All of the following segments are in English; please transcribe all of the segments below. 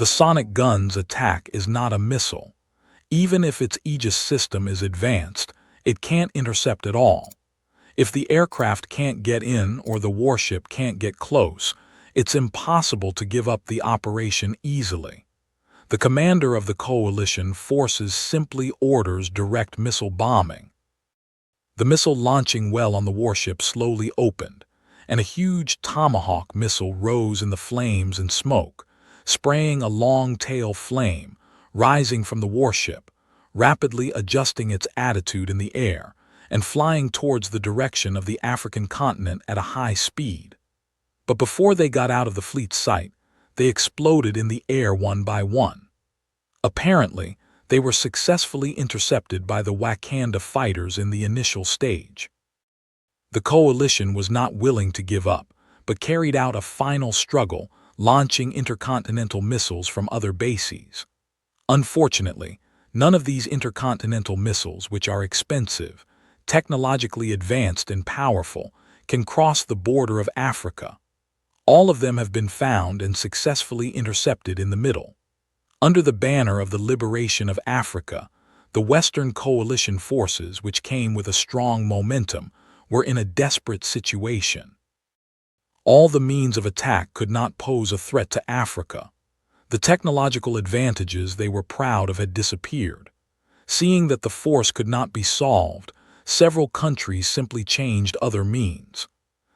The sonic gun's attack is not a missile. Even if its Aegis system is advanced, it can't intercept at all. If the aircraft can't get in or the warship can't get close, it's impossible to give up the operation easily. The commander of the coalition forces simply orders direct missile bombing. The missile launching well on the warship slowly opened, and a huge Tomahawk missile rose in the flames and smoke, spraying a long tail flame, rising from the warship, rapidly adjusting its attitude in the air, and flying towards the direction of the African continent at a high speed. But before they got out of the fleet's sight, they exploded in the air one by one. Apparently, they were successfully intercepted by the Wakanda fighters in the initial stage. The coalition was not willing to give up, but carried out a final struggle, launching intercontinental missiles from other bases. Unfortunately, none of these intercontinental missiles, which are expensive, technologically advanced and powerful, can cross the border of Africa. All of them have been found and successfully intercepted in the middle. Under the banner of the liberation of Africa, the Western coalition forces, which came with a strong momentum, were in a desperate situation. All the means of attack could not pose a threat to Africa. The technological advantages they were proud of had disappeared. Seeing that the force could not be solved, several countries simply changed other means.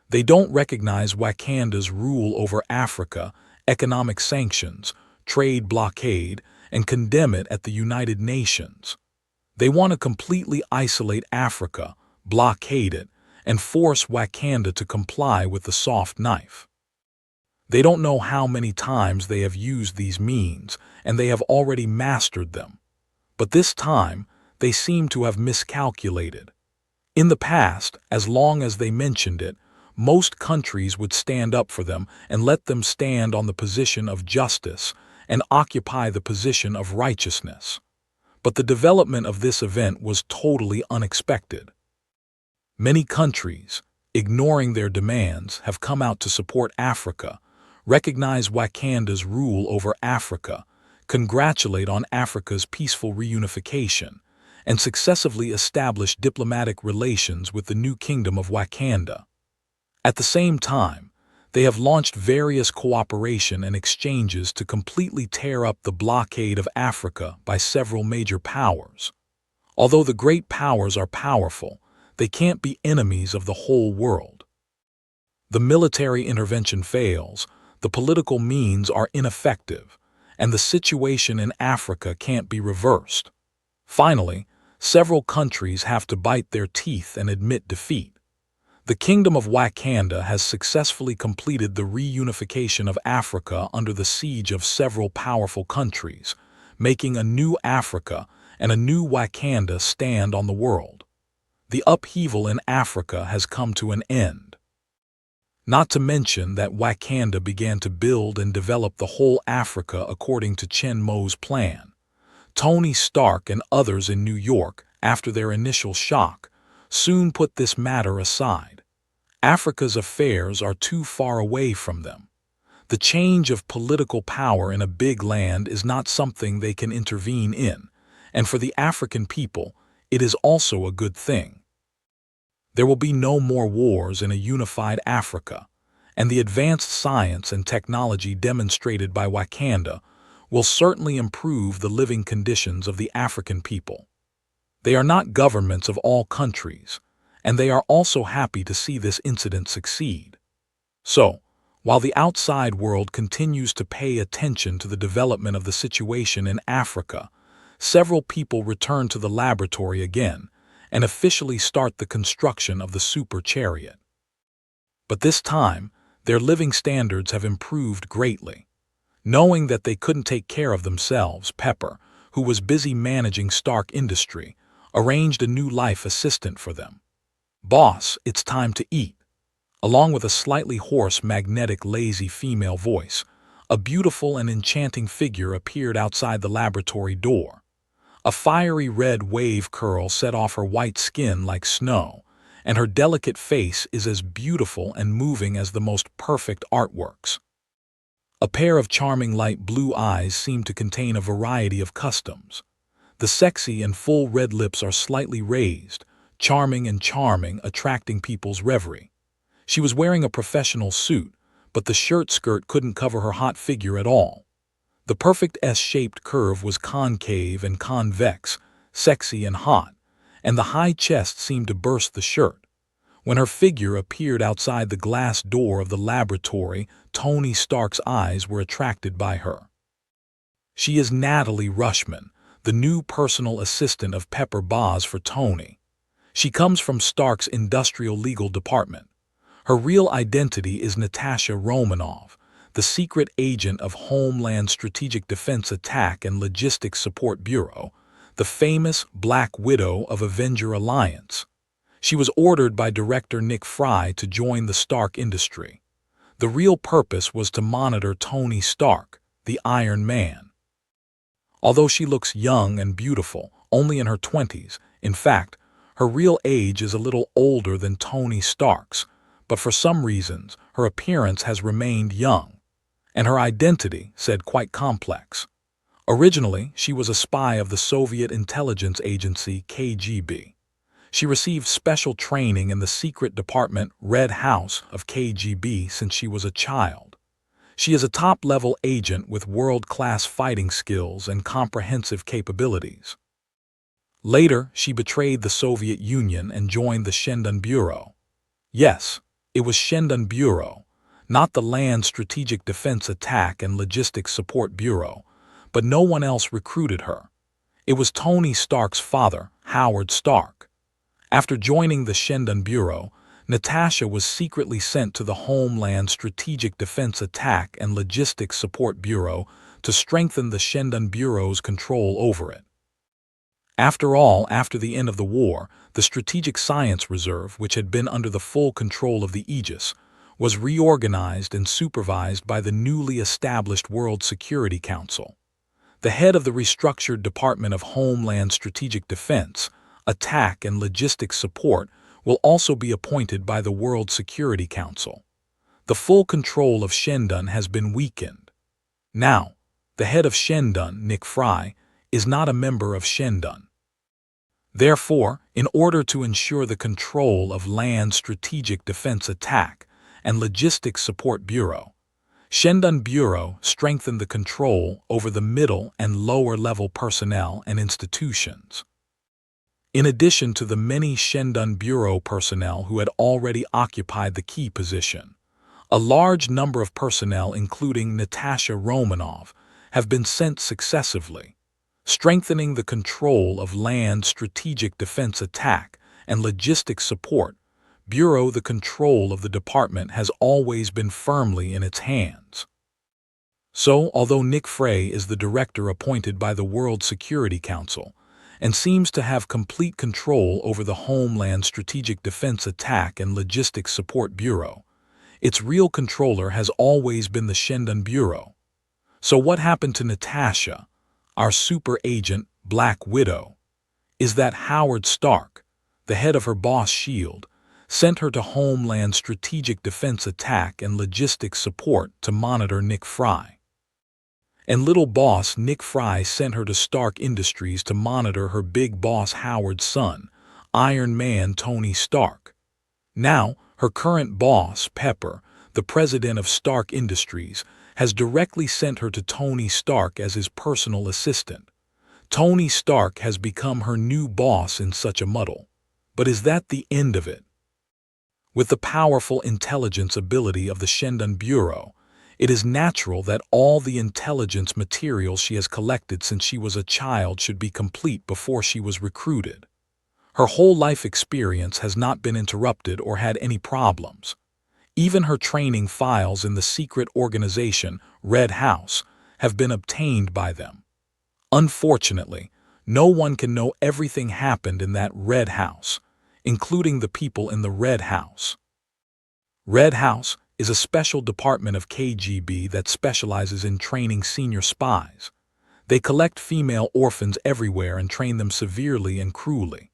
They don't recognize Wakanda's rule over Africa, economic sanctions, trade blockade, and condemn it at the United Nations. They want to completely isolate Africa, blockade it, and force Wakanda to comply with the soft knife. They don't know how many times they have used these means, and they have already mastered them. But this time, they seem to have miscalculated. In the past, as long as they mentioned it, most countries would stand up for them and let them stand on the position of justice and occupy the position of righteousness. But the development of this event was totally unexpected. Many countries, ignoring their demands, have come out to support Africa, recognize Wakanda's rule over Africa, congratulate on Africa's peaceful reunification, and successively establish diplomatic relations with the new kingdom of Wakanda. At the same time, they have launched various cooperation and exchanges to completely tear up the blockade of Africa by several major powers. Although the great powers are powerful, they can't be enemies of the whole world. The military intervention fails, the political means are ineffective, and the situation in Africa can't be reversed. Finally, several countries have to bite their teeth and admit defeat. The Kingdom of Wakanda has successfully completed the reunification of Africa under the siege of several powerful countries, making a new Africa and a new Wakanda stand on the world. The upheaval in Africa has come to an end. Not to mention that Wakanda began to build and develop the whole Africa according to Chen Mo's plan. Tony Stark and others in New York, after their initial shock, soon put this matter aside. Africa's affairs are too far away from them. The change of political power in a big land is not something they can intervene in, and for the African people, it is also a good thing. There will be no more wars in a unified Africa, and the advanced science and technology demonstrated by Wakanda will certainly improve the living conditions of the African people. They are not governments of all countries, and they are also happy to see this incident succeed. So, while the outside world continues to pay attention to the development of the situation in Africa, several people return to the laboratory again and officially start the construction of the super chariot. But this time, their living standards have improved greatly. Knowing that they couldn't take care of themselves, Pepper, who was busy managing Stark Industry, arranged a new life assistant for them. "Boss, it's time to eat." Along with a slightly hoarse, magnetic, lazy female voice, a beautiful and enchanting figure appeared outside the laboratory door. A fiery red wave curl set off her white skin like snow, and her delicate face is as beautiful and moving as the most perfect artworks. A pair of charming light blue eyes seem to contain a variety of customs. The sexy and full red lips are slightly raised, charming, attracting people's reverie. She was wearing a professional suit, but the shirt skirt couldn't cover her hot figure at all. The perfect S-shaped curve was concave and convex, sexy and hot, and the high chest seemed to burst the shirt. When her figure appeared outside the glass door of the laboratory, Tony Stark's eyes were attracted by her. She is Natalie Rushman, the new personal assistant of Pepper Boz for Tony. She comes from Stark's industrial legal department. Her real identity is Natasha Romanoff, the secret agent of Homeland Strategic Defense Attack and Logistics Support Bureau, the famous Black Widow of Avenger Alliance. She was ordered by director Nick Fry to join the Stark industry. The real purpose was to monitor Tony Stark, the Iron Man. Although she looks young and beautiful, only in her 20s, in fact, her real age is a little older than Tony Stark's, but for some reasons, her appearance has remained young, and her identity, said, quite complex. Originally, she was a spy of the Soviet intelligence agency KGB. She received special training in the secret department Red House of KGB since she was a child. She is a top-level agent with world-class fighting skills and comprehensive capabilities. Later, she betrayed the Soviet Union and joined the Shendan Bureau. Yes, it was Shendan Bureau, not the Land Strategic Defense Attack and Logistics Support Bureau, but no one else recruited her. It was Tony Stark's father, Howard Stark. After joining the Shendan Bureau, Natasha was secretly sent to the Homeland Strategic Defense Attack and Logistics Support Bureau to strengthen the Shendan Bureau's control over it. After all, after the end of the war, the Strategic Science Reserve, which had been under the full control of the Aegis, was reorganized and supervised by the newly established World Security Council. The head of the restructured Department of Homeland Strategic Defense, Attack and Logistics Support will also be appointed by the World Security Council. The full control of Shendan has been weakened. Now, the head of Shendan, Nick Fry, is not a member of Shendan. Therefore, in order to ensure the control of Land Strategic Defense Attack and Logistics Support Bureau, Shendan Bureau strengthened the control over the middle and lower-level personnel and institutions. In addition to the many Shendan Bureau personnel who had already occupied the key position, a large number of personnel, including Natasha Romanoff, have been sent successively, strengthening the control of Land Strategic Defense Attack and Logistics Support Bureau. The control of the department has always been firmly in its hands. So, although Nick Fry is the director appointed by the World Security Council, and seems to have complete control over the Homeland Strategic Defense Attack and Logistics Support Bureau, its real controller has always been the Shendan Bureau. So what happened to Natasha, our super agent, Black Widow, is that Howard Stark, the head of her boss S.H.I.E.L.D., sent her to Homeland Strategic Defense Attack and Logistics Support to monitor Nick Fry. And little boss Nick Fry sent her to Stark Industries to monitor her big boss Howard's son, Iron Man Tony Stark. Now, her current boss, Pepper, the president of Stark Industries, has directly sent her to Tony Stark as his personal assistant. Tony Stark has become her new boss in such a muddle. But is that the end of it? With the powerful intelligence ability of the Shendan Bureau, it is natural that all the intelligence material she has collected since she was a child should be complete before she was recruited. Her whole life experience has not been interrupted or had any problems. Even her training files in the secret organization, Red House, have been obtained by them. Unfortunately, no one can know everything happened in that Red House, including the people in the Red House. Red House is a special department of KGB that specializes in training senior spies. They collect female orphans everywhere and train them severely and cruelly.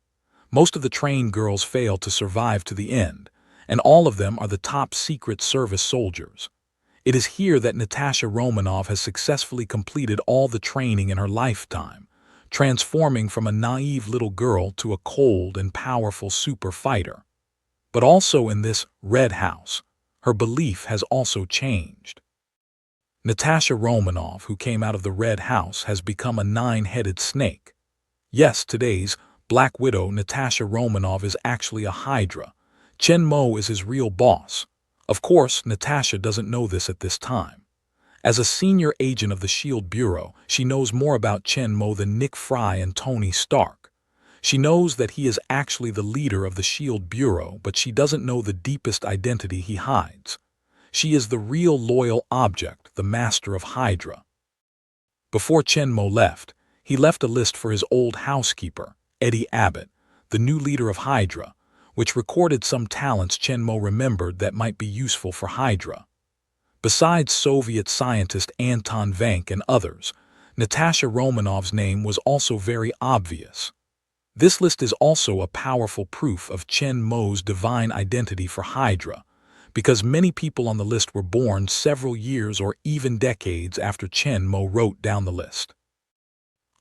Most of the trained girls fail to survive to the end, and all of them are the top Secret Service soldiers. It is here that Natasha Romanoff has successfully completed all the training in her lifetime, transforming from a naive little girl to a cold and powerful super fighter. But also in this Red House, her belief has also changed. Natasha Romanoff, who came out of the Red House, has become a nine-headed snake. Yes, today's Black Widow Natasha Romanoff is actually a Hydra. Chen Mo is his real boss. Of course, Natasha doesn't know this at this time. As a senior agent of the SHIELD Bureau, she knows more about Chen Mo than Nick Fry and Tony Stark. She knows that he is actually the leader of the SHIELD Bureau, but she doesn't know the deepest identity he hides. She is the real loyal object, the master of Hydra. Before Chen Mo left, he left a list for his old housekeeper, Eddie Abbott, the new leader of Hydra, which recorded some talents Chen Mo remembered that might be useful for Hydra. Besides Soviet scientist Anton Vank and others, Natasha Romanoff's name was also very obvious. This list is also a powerful proof of Chen Mo's divine identity for Hydra, because many people on the list were born several years or even decades after Chen Mo wrote down the list.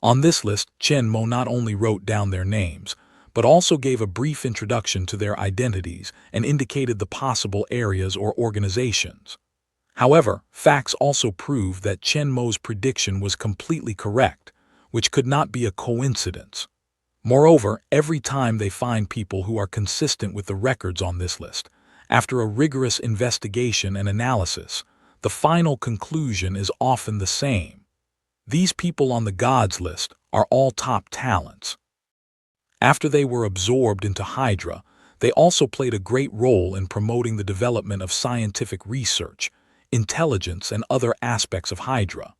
On this list, Chen Mo not only wrote down their names, but also gave a brief introduction to their identities and indicated the possible areas or organizations. However, facts also prove that Chen Mo's prediction was completely correct, which could not be a coincidence. Moreover, every time they find people who are consistent with the records on this list, after a rigorous investigation and analysis, the final conclusion is often the same. These people on the gods list are all top talents. After they were absorbed into Hydra, they also played a great role in promoting the development of scientific research, intelligence, and other aspects of Hydra.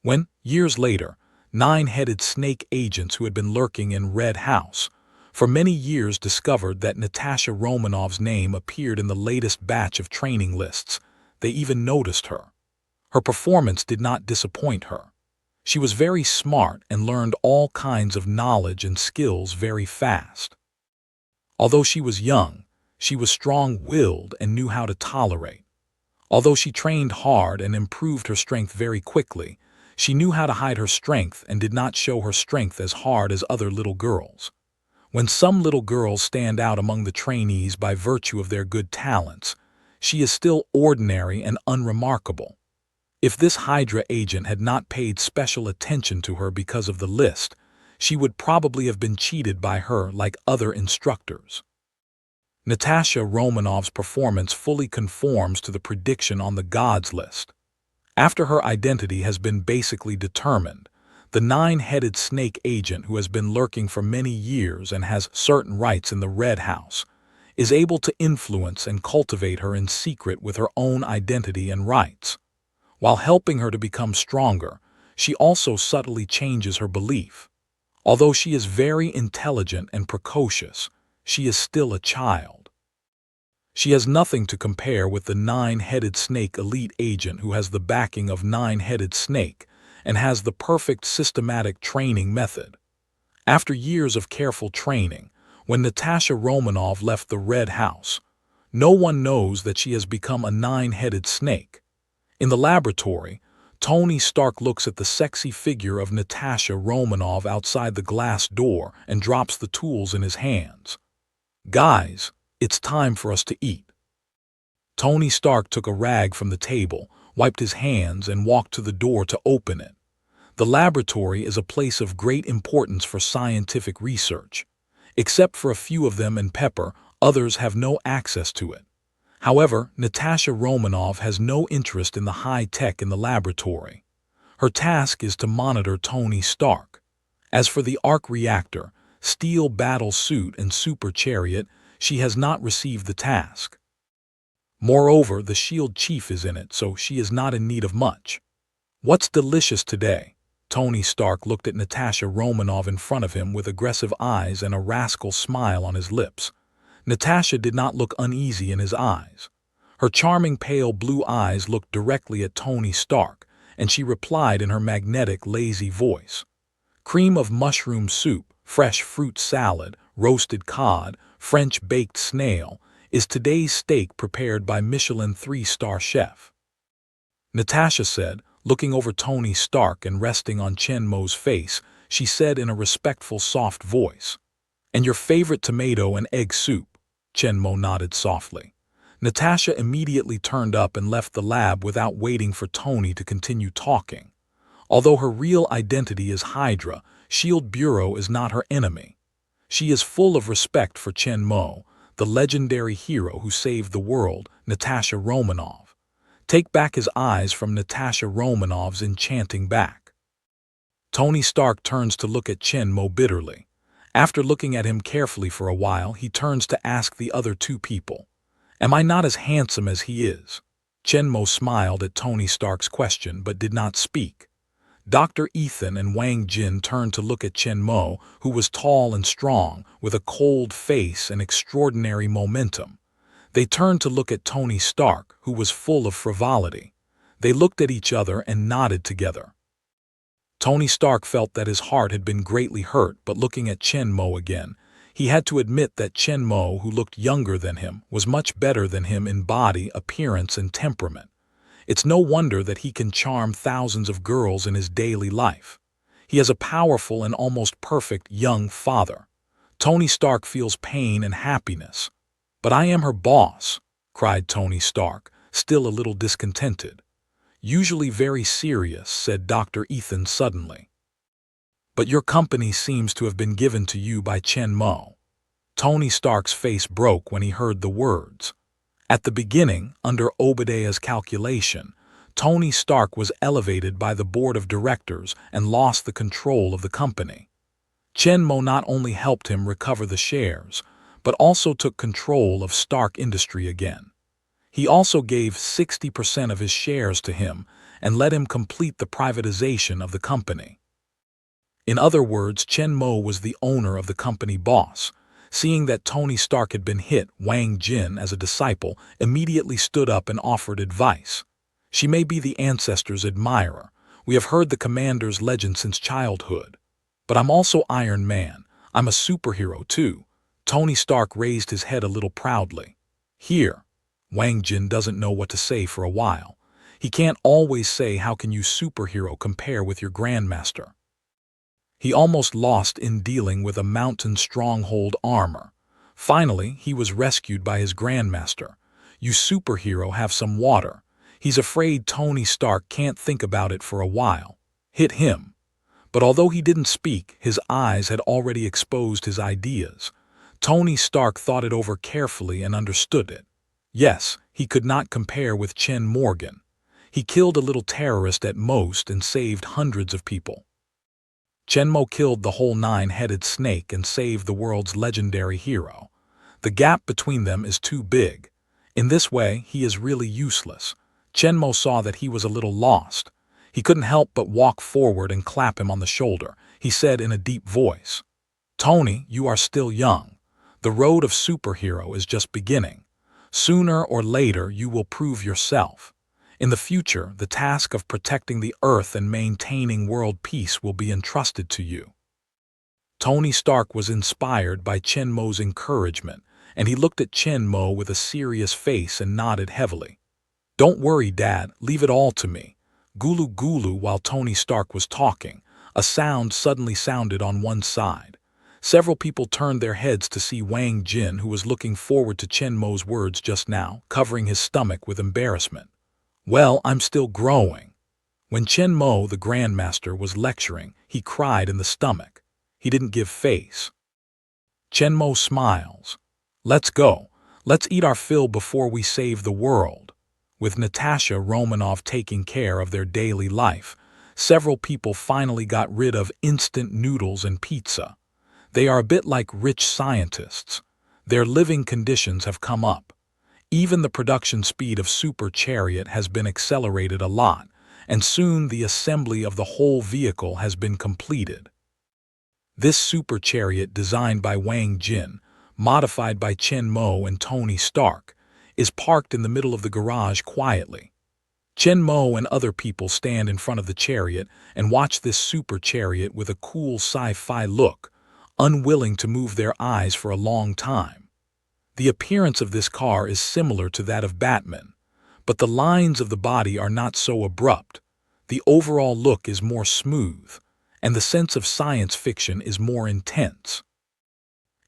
When, years later, nine-headed snake agents who had been lurking in Red House for many years discovered that Natasha Romanoff's name appeared in the latest batch of training lists, they even noticed her. Her performance did not disappoint her. She was very smart and learned all kinds of knowledge and skills very fast. Although she was young, she was strong-willed and knew how to tolerate. Although she trained hard and improved her strength very quickly, she knew how to hide her strength and did not show her strength as hard as other little girls. When some little girls stand out among the trainees by virtue of their good talents, she is still ordinary and unremarkable. If this Hydra agent had not paid special attention to her because of the list, she would probably have been cheated by her like other instructors. Natasha Romanoff's performance fully conforms to the prediction on the gods list. After her identity has been basically determined, the nine-headed snake agent who has been lurking for many years and has certain rights in the Red House is able to influence and cultivate her in secret with her own identity and rights. While helping her to become stronger, she also subtly changes her belief. Although she is very intelligent and precocious, she is still a child. She has nothing to compare with the nine-headed snake elite agent who has the backing of nine-headed snake and has the perfect systematic training method. After years of careful training, when Natasha Romanoff left the Red House, no one knows that she has become a nine-headed snake. In the laboratory, Tony Stark looks at the sexy figure of Natasha Romanoff outside the glass door and drops the tools in his hands. "Guys, it's time for us to eat." Tony Stark took a rag from the table, wiped his hands, and walked to the door to open it. The laboratory is a place of great importance for scientific research. Except for a few of them and Pepper, others have no access to it. However, Natasha Romanoff has no interest in the high tech in the laboratory. Her task is to monitor Tony Stark. As for the arc reactor, steel battle suit, and super chariot, she has not received the task. Moreover, the SHIELD chief is in it, so she is not in need of much. "What's delicious today?" Tony Stark looked at Natasha Romanoff in front of him with aggressive eyes and a rascal smile on his lips. Natasha did not look uneasy in his eyes. Her charming pale blue eyes looked directly at Tony Stark, and she replied in her magnetic, lazy voice. "Cream of mushroom soup, fresh fruit salad, roasted cod, French baked snail is today's steak prepared by Michelin 3-star chef." Natasha said, looking over Tony Stark and resting on Chen Mo's face. She said in a respectful, soft voice, "And your favorite tomato and egg soup?" Chen Mo nodded softly. Natasha immediately turned up and left the lab without waiting for Tony to continue talking. Although her real identity is Hydra, Shield Bureau is not her enemy. She is full of respect for Chen Mo, the legendary hero who saved the world, Natasha Romanov. Take back his eyes from Natasha Romanov's enchanting back. Tony Stark turns to look at Chen Mo bitterly. After looking at him carefully for a while, he turns to ask the other two people, "Am I not as handsome as he is?" Chen Mo smiled at Tony Stark's question but did not speak. Dr. Ethan and Wang Jin turned to look at Chen Mo, who was tall and strong, with a cold face and extraordinary momentum. They turned to look at Tony Stark, who was full of frivolity. They looked at each other and nodded together. Tony Stark felt that his heart had been greatly hurt, but looking at Chen Mo again, he had to admit that Chen Mo, who looked younger than him, was much better than him in body, appearance, and temperament. It's no wonder that he can charm thousands of girls in his daily life. He has a powerful and almost perfect young father. Tony Stark feels pain and happiness. "But I am her boss," cried Tony Stark, still a little discontented. "Usually very serious," said Dr. Ethan suddenly. "But your company seems to have been given to you by Chen Mo." Tony Stark's face broke when he heard the words. At the beginning, under Obadiah's calculation, Tony Stark was elevated by the board of directors and lost the control of the company. Chen Mo not only helped him recover the shares, but also took control of Stark Industry again. He also gave 60% of his shares to him and let him complete the privatization of the company. In other words, Chen Mo was the owner of the company boss. Seeing that Tony Stark had been hit, Wang Jin, as a disciple, immediately stood up and offered advice. "She may be the ancestors' admirer. We have heard the commander's legend since childhood. But I'm also Iron Man. I'm a superhero too." Tony Stark raised his head a little proudly. "Here." Wang Jin doesn't know what to say for a while. He can't always say how can you superhero compare with your grandmaster. He almost lost in dealing with a mountain stronghold armor. Finally, he was rescued by his grandmaster. "You superhero, have some water." He's afraid Tony Stark can't think about it for a while. Hit him. But although he didn't speak, his eyes had already exposed his ideas. Tony Stark thought it over carefully and understood it. Yes, he could not compare with Chen Morgan. He killed a little terrorist at most and saved hundreds of people. Chen Mo killed the whole nine-headed snake and saved the world's legendary hero. The gap between them is too big. In this way, he is really useless. Chen Mo saw that he was a little lost. He couldn't help but walk forward and clap him on the shoulder. He said in a deep voice, "Tony, you are still young. The road of superhero is just beginning. Sooner or later, you will prove yourself. In the future, the task of protecting the Earth and maintaining world peace will be entrusted to you." Tony Stark was inspired by Chen Mo's encouragement, and he looked at Chen Mo with a serious face and nodded heavily. "Don't worry, Dad, leave it all to me." Gulu gulu. While Tony Stark was talking, a sound suddenly sounded on one side. Several people turned their heads to see Wang Jin, who was looking forward to Chen Mo's words just now, covering his stomach with embarrassment. "Well, I'm still growing." When Chen Mo, the Grandmaster, was lecturing, he cried in the stomach. He didn't give face. Chen Mo smiles. "Let's go. Let's eat our fill before we save the world." With Natasha Romanov taking care of their daily life, several people finally got rid of instant noodles and pizza. They are a bit like rich scientists. Their living conditions have come up. Even the production speed of Super Chariot has been accelerated a lot, and soon the assembly of the whole vehicle has been completed. This Super Chariot, designed by Wang Jin, modified by Chen Mo and Tony Stark, is parked in the middle of the garage quietly. Chen Mo and other people stand in front of the chariot and watch this Super Chariot with a cool sci-fi look, unwilling to move their eyes for a long time. The appearance of this car is similar to that of Batman, but the lines of the body are not so abrupt. The overall look is more smooth, and the sense of science fiction is more intense.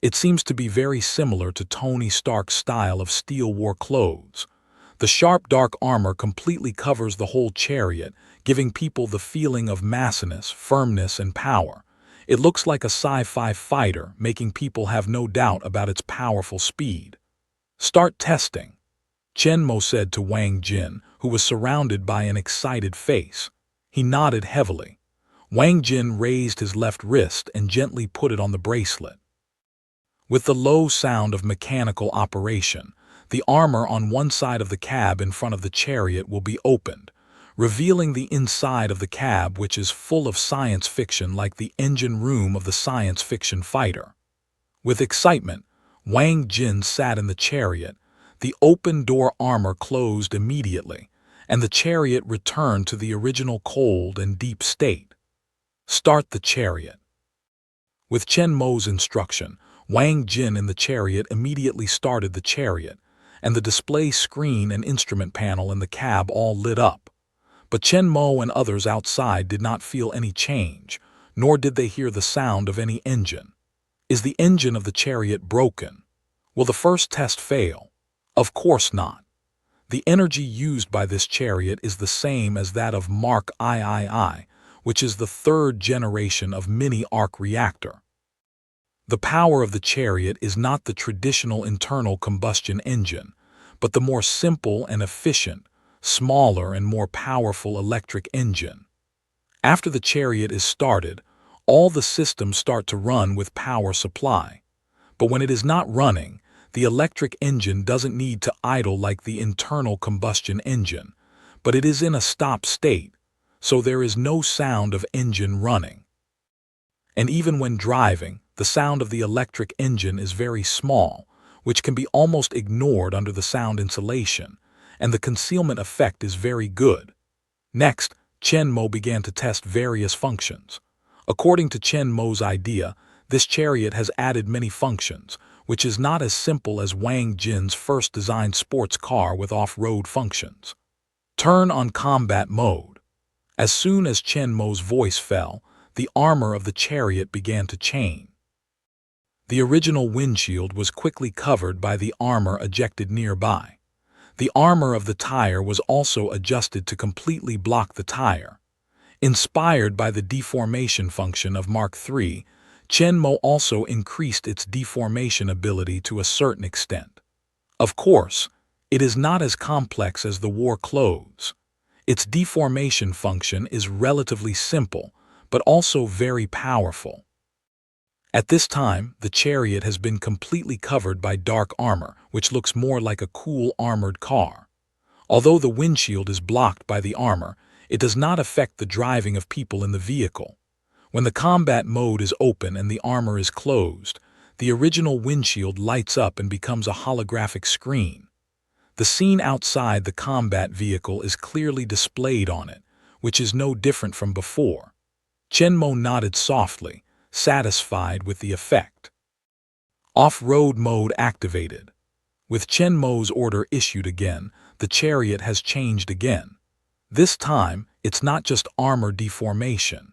It seems to be very similar to Tony Stark's style of steel war clothes. The sharp dark armor completely covers the whole chariot, giving people the feeling of massiveness, firmness, and power. It looks like a sci-fi fighter, making people have no doubt about its powerful speed. "Start testing," Chen Mo said to Wang Jin, who was surrounded by an excited face. He nodded heavily. Wang Jin raised his left wrist and gently put it on the bracelet. With the low sound of mechanical operation, the armor on one side of the cab in front of the chariot will be opened, revealing the inside of the cab, which is full of science fiction like the engine room of the science fiction fighter. With excitement, Wang Jin sat in the chariot. The open-door armor closed immediately, and the chariot returned to the original cold and deep state. "Start the chariot." With Chen Mo's instruction, Wang Jin in the chariot immediately started the chariot, and the display screen and instrument panel in the cab all lit up. But Chen Mo and others outside did not feel any change, nor did they hear the sound of any engine. Is the engine of the chariot broken? Will the first test fail? Of course not. The energy used by this chariot is the same as that of Mark III, which is the third generation of mini-arc reactor. The power of the chariot is not the traditional internal combustion engine, but the more simple and efficient, smaller and more powerful electric engine. After the chariot is started, all the systems start to run with power supply. But when it is not running, the electric engine doesn't need to idle like the internal combustion engine, but it is in a stop state, so there is no sound of engine running. And even when driving, the sound of the electric engine is very small, which can be almost ignored under the sound insulation, and the concealment effect is very good. Next, Chen Mo began to test various functions. According to Chen Mo's idea, this chariot has added many functions, which is not as simple as Wang Jin's first designed sports car with off-road functions. Turn on combat mode. As soon as Chen Mo's voice fell, the armor of the chariot began to change. The original windshield was quickly covered by the armor ejected nearby. The armor of the tire was also adjusted to completely block the tire. Inspired by the deformation function of Mark III, Chen Mo also increased its deformation ability to a certain extent. Of course, it is not as complex as the war clothes. Its deformation function is relatively simple, but also very powerful. At this time, the chariot has been completely covered by dark armor, which looks more like a cool armored car. Although the windshield is blocked by the armor, it does not affect the driving of people in the vehicle. When the combat mode is open and the armor is closed, the original windshield lights up and becomes a holographic screen. The scene outside the combat vehicle is clearly displayed on it, which is no different from before. Chen Mo nodded softly, satisfied with the effect. Off-road mode activated. With Chen Mo's order issued again, the chariot has changed again. This time, it's not just armor deformation.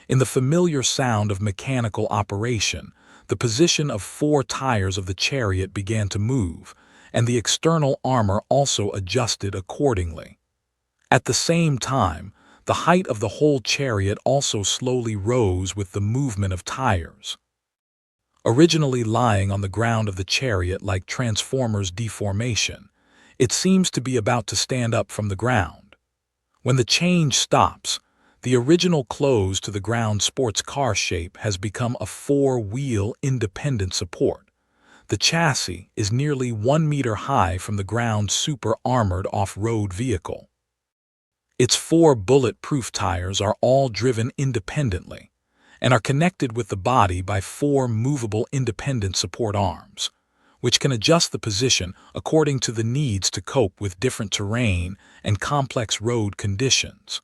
In the familiar sound of mechanical operation, the position of 4 tires of the chariot began to move, and the external armor also adjusted accordingly. At the same time, the height of the whole chariot also slowly rose with the movement of tires. Originally lying on the ground of the chariot like Transformers deformation, it seems to be about to stand up from the ground. When the change stops, the original close to the ground sports car shape has become a 4-wheel independent support. The chassis is nearly 1 meter high from the ground super armored off-road vehicle. Its 4 bulletproof tires are all driven independently and are connected with the body by 4 movable independent support arms, which can adjust the position according to the needs to cope with different terrain and complex road conditions.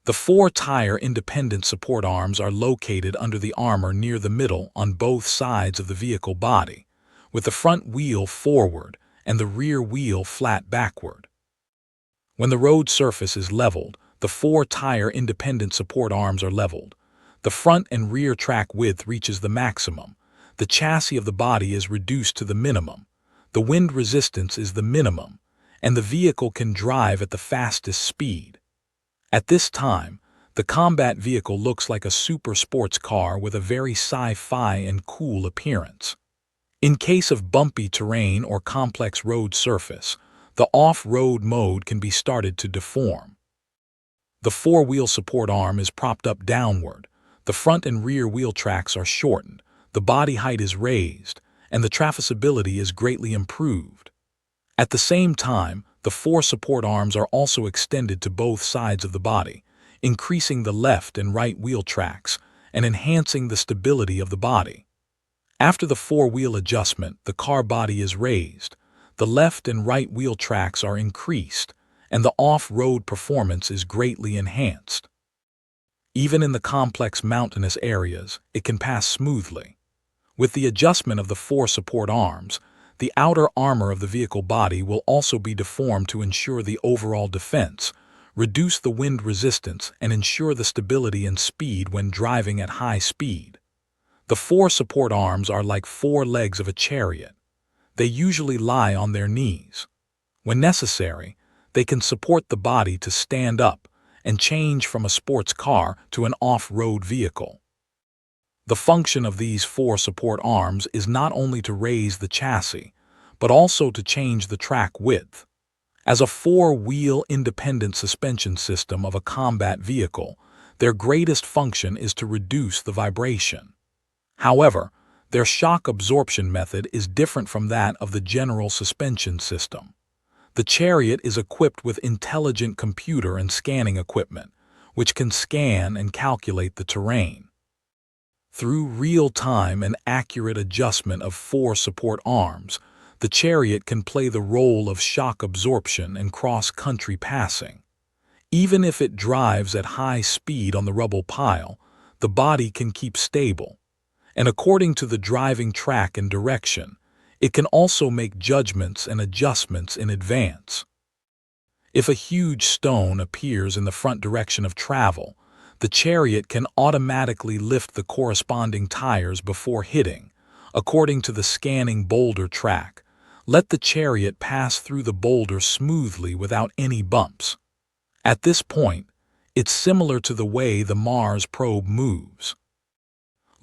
The 4 tire independent support arms are located under the armor near the middle on both sides of the vehicle body, with the front wheel forward and the rear wheel flat backward. When the road surface is leveled, the 4 tire independent support arms are leveled. The front and rear track width reaches the maximum. The chassis of the body is reduced to the minimum. The wind resistance is the minimum, and the vehicle can drive at the fastest speed. At this time, the combat vehicle looks like a super sports car with a very sci-fi and cool appearance. In case of bumpy terrain or complex road surface, the off-road mode can be started to deform. The 4-wheel support arm is propped up downward. The front and rear wheel tracks are shortened, the body height is raised, and the traversibility is greatly improved. At the same time, the 4 support arms are also extended to both sides of the body, increasing the left and right wheel tracks and enhancing the stability of the body. After the 4-wheel adjustment, the car body is raised, the left and right wheel tracks are increased, and the off-road performance is greatly enhanced. Even in the complex mountainous areas, it can pass smoothly. With the adjustment of the 4 support arms, the outer armor of the vehicle body will also be deformed to ensure the overall defense, reduce the wind resistance, and ensure the stability and speed when driving at high speed. The 4 support arms are like 4 legs of a chariot. They usually lie on their knees. When necessary, they can support the body to stand up and change from a sports car to an off-road vehicle. The function of these 4 support arms is not only to raise the chassis, but also to change the track width. As a 4-wheel independent suspension system of a combat vehicle, their greatest function is to reduce the vibration. However, their shock absorption method is different from that of the general suspension system. The chariot is equipped with intelligent computer and scanning equipment, which can scan and calculate the terrain. Through real-time and accurate adjustment of 4 support arms, the chariot can play the role of shock absorption and cross-country passing. Even if it drives at high speed on the rubble pile, the body can keep stable. And according to the driving track and direction, it can also make judgments and adjustments in advance. If a huge stone appears in the front direction of travel, the chariot can automatically lift the corresponding tires before hitting, according to the scanning boulder track. Let the chariot pass through the boulder smoothly without any bumps. At this point, it's similar to the way the Mars probe moves.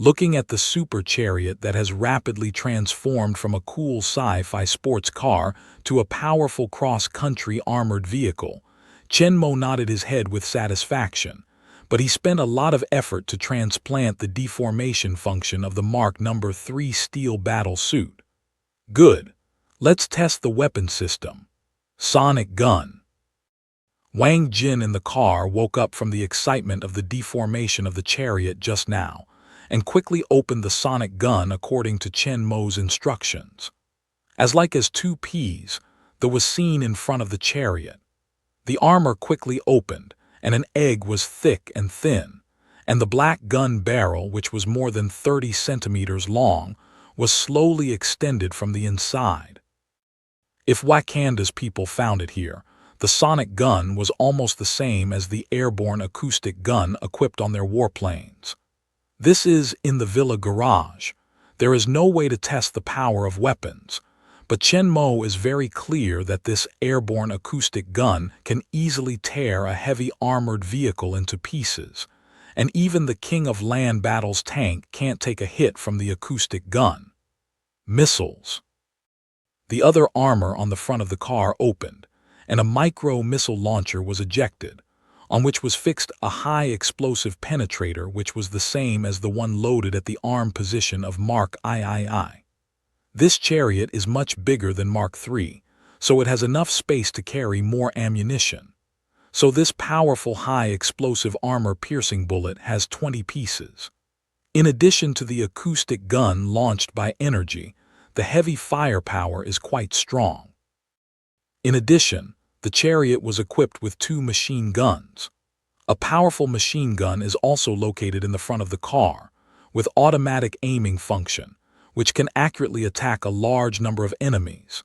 Looking at the super chariot that has rapidly transformed from a cool sci-fi sports car to a powerful cross-country armored vehicle, Chenmo nodded his head with satisfaction, but he spent a lot of effort to transplant the deformation function of the Mark No. 3 steel battle suit. Good. Let's test the weapon system. Sonic gun. Wang Jin in the car woke up from the excitement of the deformation of the chariot just now, and quickly opened the sonic gun according to Chen Mo's instructions. As like as 2 peas, there was seen in front of the chariot. The armor quickly opened, and an egg was thick and thin, and the black gun barrel, which was more than 30 centimeters long, was slowly extended from the inside. If Wakanda's people found it here, the sonic gun was almost the same as the airborne acoustic gun equipped on their warplanes. This is in the villa garage. There is no way to test the power of weapons, but Chen Mo is very clear that this airborne acoustic gun can easily tear a heavy armored vehicle into pieces, and even the King of Land Battle's tank can't take a hit from the acoustic gun. Missiles. The other armor on the front of the car opened, and a micro-missile launcher was ejected, on which was fixed a high-explosive penetrator which was the same as the one loaded at the arm position of Mark III. This chariot is much bigger than Mark III, so it has enough space to carry more ammunition. So this powerful high-explosive armor-piercing bullet has 20 pieces. In addition to the acoustic gun launched by energy, the heavy firepower is quite strong. In addition, the chariot was equipped with 2 machine guns. A powerful machine gun is also located in the front of the car, with automatic aiming function, which can accurately attack a large number of enemies.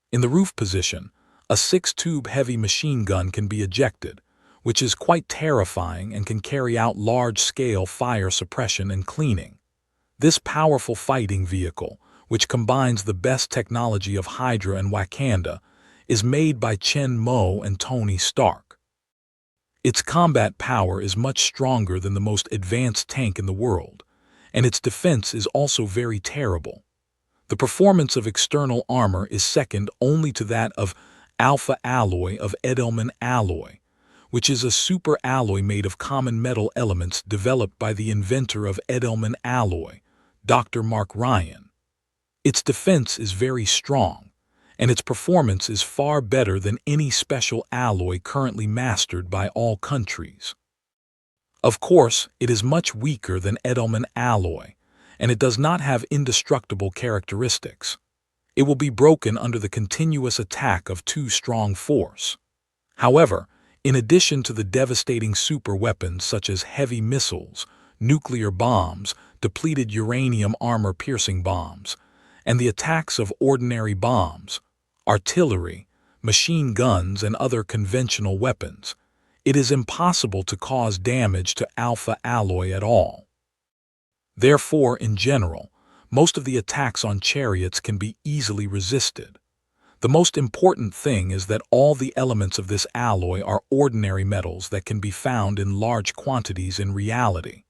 In the roof position, A 6-tube heavy machine gun can be ejected, which is quite terrifying and can carry out large-scale fire suppression and cleaning. This powerful fighting vehicle, which combines the best technology of Hydra and Wakanda, is made by Chen Mo and Tony Stark. Its combat power is much stronger than the most advanced tank in the world, and its defense is also very terrible. The performance of external armor is second only to that of alpha alloy of Edelman alloy, which is a super alloy made of common metal elements developed by the inventor of Edelman alloy, Dr. Mark Ryan. Its defense is very strong, and its performance is far better than any special alloy currently mastered by all countries. Of course, it is much weaker than Edelman alloy, and it does not have indestructible characteristics. It will be broken under the continuous attack of too strong force. However, in addition to the devastating super weapons such as heavy missiles, nuclear bombs, depleted uranium armor-piercing bombs, and the attacks of ordinary bombs, artillery, machine guns, and other conventional weapons, it is impossible to cause damage to alpha alloy at all. Therefore, in general, most of the attacks on chariots can be easily resisted. The most important thing is that all the elements of this alloy are ordinary metals that can be found in large quantities in reality.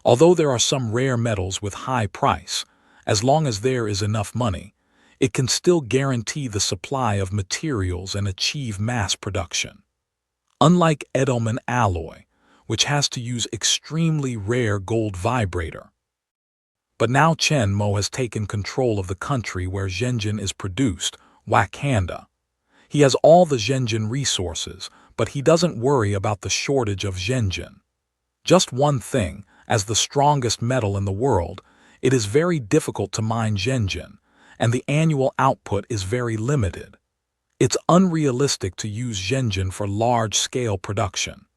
Although there are some rare metals with high price, as long as there is enough money, it can still guarantee the supply of materials and achieve mass production. Unlike Edelman alloy, which has to use extremely rare gold vibrator. But now Chen Mo has taken control of the country where Zhenjin is produced, Wakanda. He has all the Zhenjin resources, but he doesn't worry about the shortage of Zhenjin. Just one thing, as the strongest metal in the world, it is very difficult to mine Zhenjin, and the annual output is very limited. It's unrealistic to use Zhenjin for large-scale production.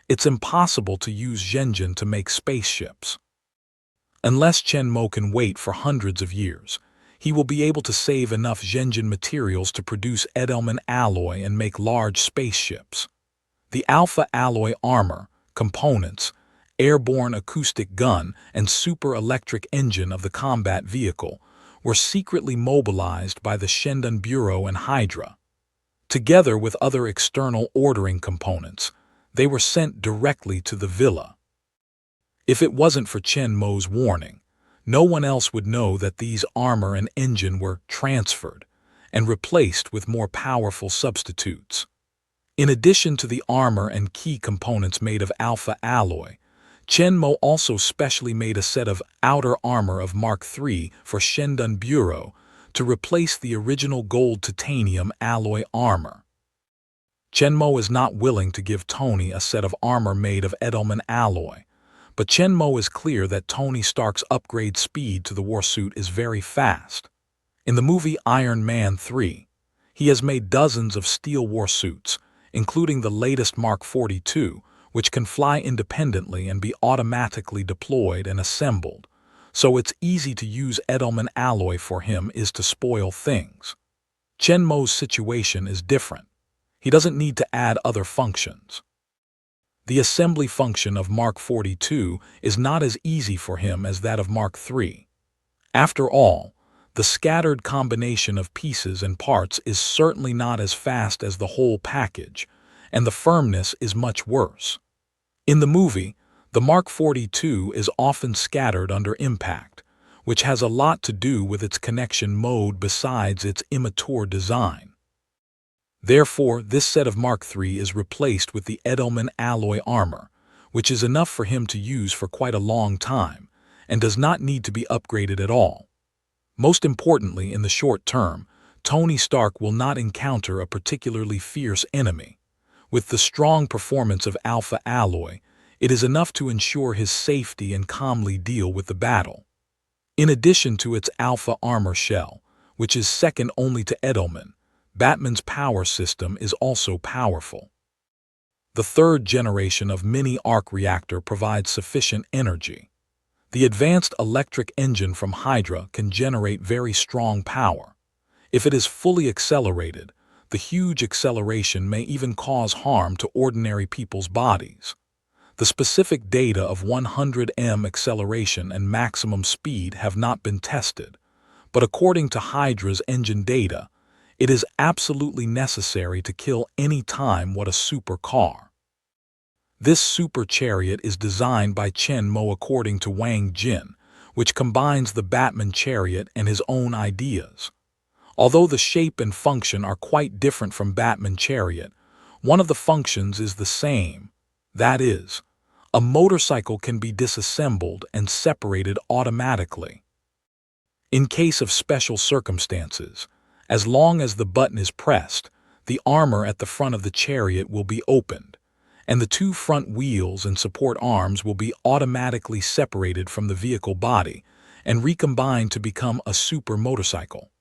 It's impossible to use Zhenjin to make spaceships. Unless Chen Mo can wait for hundreds of years, he will be able to save enough Zhenjin materials to produce Edelman alloy and make large spaceships. The alpha alloy armor, components, airborne acoustic gun, and super electric engine of the combat vehicle were secretly mobilized by the Shendan Bureau and Hydra. Together with other external ordering components, they were sent directly to the villa. If it wasn't for Chen Mo's warning, no one else would know that these armor and engine were transferred and replaced with more powerful substitutes. In addition to the armor and key components made of alpha alloy, Chen Mo also specially made a set of outer armor of Mark III for Shendan Bureau to replace the original gold titanium alloy armor. Chen Mo is not willing to give Tony a set of armor made of Edelman alloy, but Chen Mo is clear that Tony Stark's upgrade speed to the warsuit is very fast. In the movie Iron Man 3, he has made dozens of steel warsuits, including the latest Mark 42, which can fly independently and be automatically deployed and assembled, so it's easy to use Edelman alloy for him is to spoil things. Chen Mo's situation is different. He doesn't need to add other functions. The assembly function of Mark 42 is not as easy for him as that of Mark III. After all, the scattered combination of pieces and parts is certainly not as fast as the whole package, and the firmness is much worse. In the movie, the Mark 42 is often scattered under impact, which has a lot to do with its connection mode besides its immature design. Therefore, this set of Mark III is replaced with the Edelman alloy armor, which is enough for him to use for quite a long time, and does not need to be upgraded at all. Most importantly, in the short term, Tony Stark will not encounter a particularly fierce enemy. With the strong performance of alpha alloy, it is enough to ensure his safety and calmly deal with the battle. In addition to its alpha armor shell, which is second only to Edelman, Batman's power system is also powerful. The third generation of mini-arc reactor provides sufficient energy. The advanced electric engine from Hydra can generate very strong power. If it is fully accelerated, The huge acceleration may even cause harm to ordinary people's bodies. The specific data of 100 m acceleration and maximum speed have not been tested, but according to Hydra's engine data, it is absolutely necessary to kill any time what a supercar. This super chariot is designed by Chen Mo according to Wang Jin, which combines the Batman chariot and his own ideas. Although the shape and function are quite different from Batman chariot, one of the functions is the same. That is, a motorcycle can be disassembled and separated automatically. In case of special circumstances, as long as the button is pressed, the armor at the front of the chariot will be opened, and the two front wheels and support arms will be automatically separated from the vehicle body and recombined to become a super motorcycle.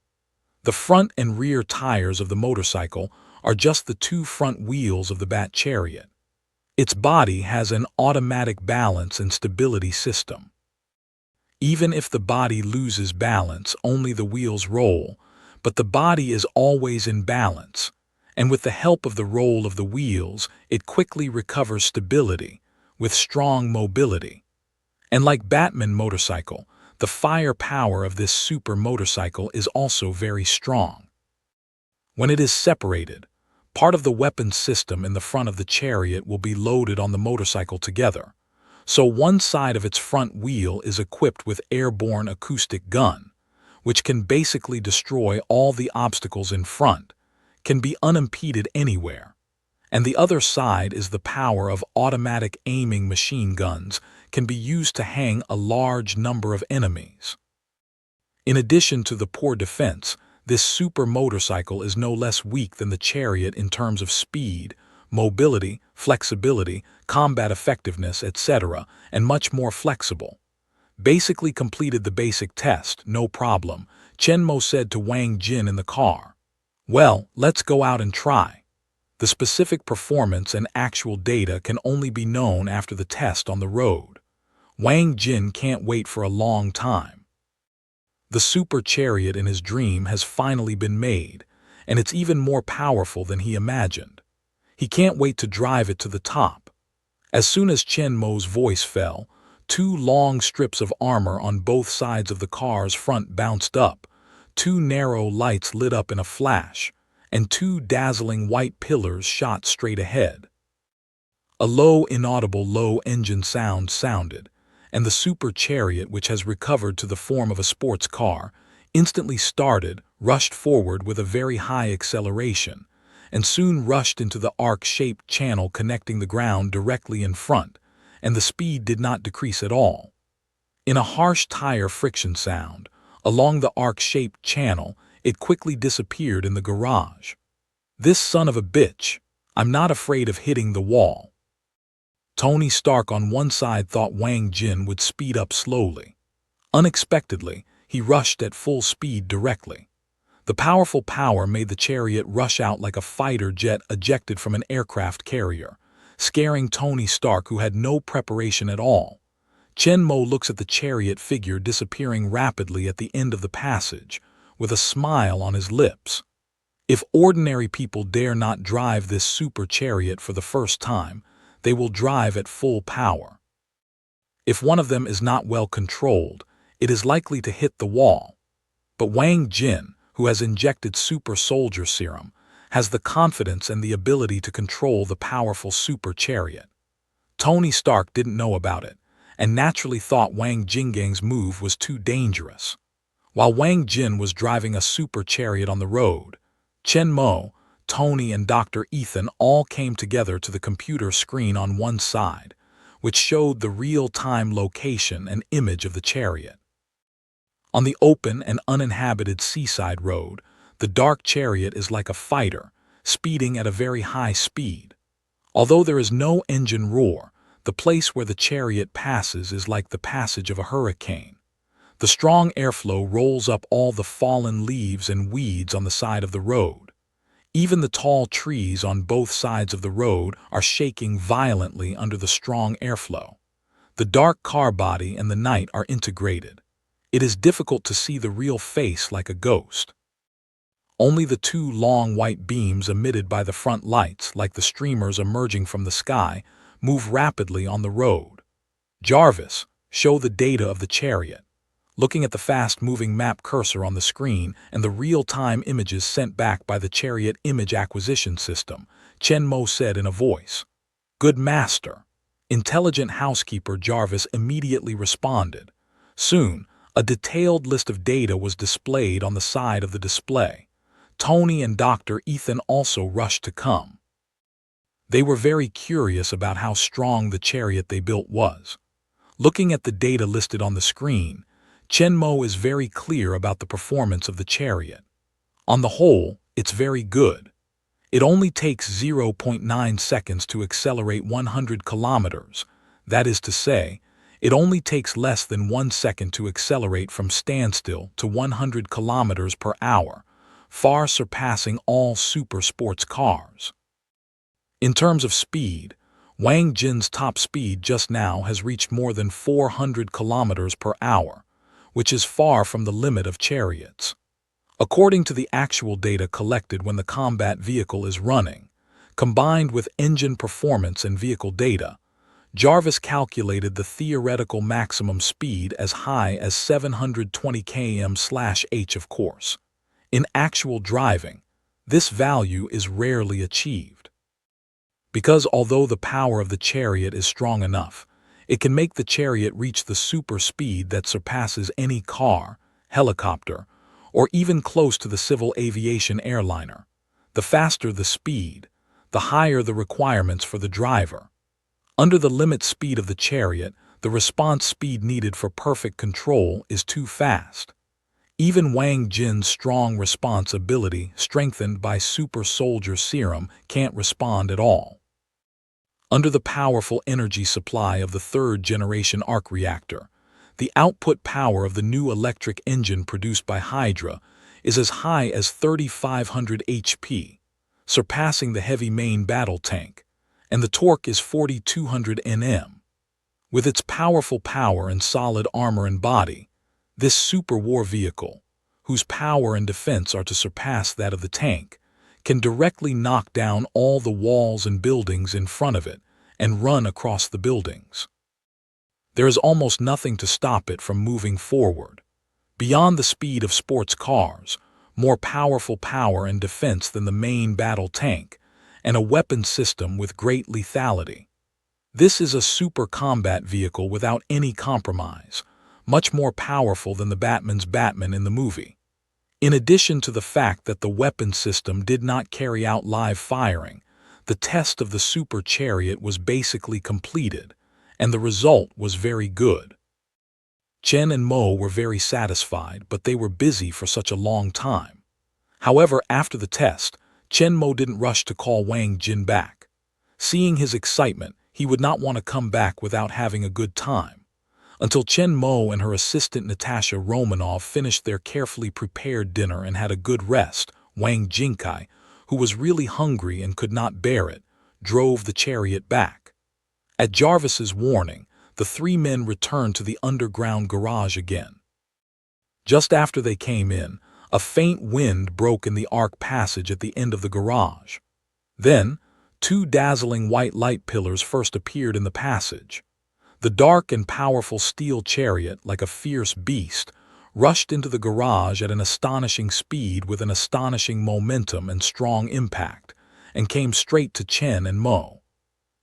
The front and rear tires of the motorcycle are just the two front wheels of the Bat chariot. Its body has an automatic balance and stability system. Even if the body loses balance, only the wheels roll, but the body is always in balance, and with the help of the roll of the wheels, it quickly recovers stability, with strong mobility. And like Batman motorcycle, the firepower of this super motorcycle is also very strong. When it is separated, part of the weapon system in the front of the chariot will be loaded on the motorcycle together. So one side of its front wheel is equipped with airborne acoustic gun, which can basically destroy all the obstacles in front, can be unimpeded anywhere. And the other side is the power of automatic aiming machine guns, can be used to hang a large number of enemies. In addition to the poor defense, this super motorcycle is no less weak than the chariot in terms of speed, mobility, flexibility, combat effectiveness, etc., and much more flexible. Basically completed the basic test, no problem, Chen Mo said to Wang Jin in the car. Well, let's go out and try. The specific performance and actual data can only be known after the test on the road. Wang Jin can't wait for a long time. The super chariot in his dream has finally been made, and it's even more powerful than he imagined. He can't wait to drive it to the top. As soon as Chen Mo's voice fell, two long strips of armor on both sides of the car's front bounced up, two narrow lights lit up in a flash, and two dazzling white pillars shot straight ahead. A low, inaudible low engine sound sounded, and the super chariot, which has recovered to the form of a sports car, instantly started, rushed forward with a very high acceleration, and soon rushed into the arc-shaped channel connecting the ground directly in front, and the speed did not decrease at all. In a harsh tire friction sound, along the arc-shaped channel, it quickly disappeared in the garage. This son of a bitch, I'm not afraid of hitting the wall. Tony Stark on one side thought Wang Jin would speed up slowly. Unexpectedly, he rushed at full speed directly. The powerful power made the chariot rush out like a fighter jet ejected from an aircraft carrier, scaring Tony Stark, who had no preparation at all. Chen Mo looks at the chariot figure disappearing rapidly at the end of the passage, with a smile on his lips. If ordinary people dare not drive this super chariot for the first time, they will drive at full power. If one of them is not well controlled, it is likely to hit the wall. But Wang Jin, who has injected super soldier serum, has the confidence and the ability to control the powerful super chariot. Tony Stark didn't know about it, and naturally thought Wang Jingang's move was too dangerous. While Wang Jin was driving a super chariot on the road, Chen Mo, Tony, and Dr. Ethan all came together to the computer screen on one side, which showed the real-time location and image of the chariot. On the open and uninhabited seaside road, the dark chariot is like a fighter, speeding at a very high speed. Although there is no engine roar, the place where the chariot passes is like the passage of a hurricane. The strong airflow rolls up all the fallen leaves and weeds on the side of the road. Even the tall trees on both sides of the road are shaking violently under the strong airflow. The dark car body and the night are integrated. It is difficult to see the real face like a ghost. Only the two long white beams emitted by the front lights, like the streamers emerging from the sky, move rapidly on the road. Jarvis, show the data of the chariot. Looking at the fast-moving map cursor on the screen and the real-time images sent back by the chariot image acquisition system, Chen Mo said in a voice. Good master. Intelligent housekeeper Jarvis immediately responded. Soon, a detailed list of data was displayed on the side of the display. Tony and Dr. Ethan also rushed to come. They were very curious about how strong the chariot they built was. Looking at the data listed on the screen, Chen Mo is very clear about the performance of the chariot. On the whole, it's very good. It only takes 0.9 seconds to accelerate 100 kilometers. That is to say, it only takes less than 1 second to accelerate from standstill to 100 kilometers per hour, far surpassing all super sports cars. In terms of speed, Wang Jin's top speed just now has reached more than 400 kilometers per hour, which is far from the limit of chariots. According to the actual data collected when the combat vehicle is running, combined with engine performance and vehicle data, Jarvis calculated the theoretical maximum speed as high as 720 km/h of course. In actual driving, this value is rarely achieved. Because although the power of the chariot is strong enough, it can make the chariot reach the super speed that surpasses any car, helicopter, or even close to the civil aviation airliner. The faster the speed, the higher the requirements for the driver. Under the limit speed of the chariot, the response speed needed for perfect control is too fast. Even Wang Jin's strong response ability, strengthened by super soldier serum, can't respond at all. Under the powerful energy supply of the third-generation arc reactor, the output power of the new electric engine produced by Hydra is as high as 3,500 HP, surpassing the heavy main battle tank, and the torque is 4,200 Nm. With its powerful power and solid armor and body, this super war vehicle, whose power and defense are to surpass that of the tank, can directly knock down all the walls and buildings in front of it and run across the buildings. There is almost nothing to stop it from moving forward. Beyond the speed of sports cars, more powerful power and defense than the main battle tank, and a weapon system with great lethality. This is a super combat vehicle without any compromise, much more powerful than the Batman's Batman in the movie. In addition to the fact that the weapon system did not carry out live firing, the test of the super chariot was basically completed, and the result was very good. Chen and Mo were very satisfied, but they were busy for such a long time. However, after the test, Chen Mo didn't rush to call Wang Jin back. Seeing his excitement, he would not want to come back without having a good time. Until Chen Mo and her assistant Natasha Romanov finished their carefully prepared dinner and had a good rest, Wang Jinkai, who was really hungry and could not bear it, drove the chariot back. At Jarvis's warning, the three men returned to the underground garage again. Just after they came in, a faint wind broke in the arc passage at the end of the garage. Then, two dazzling white light pillars first appeared in the passage. The dark and powerful steel chariot, like a fierce beast, rushed into the garage at an astonishing speed with an astonishing momentum and strong impact, and came straight to Chen and Mo.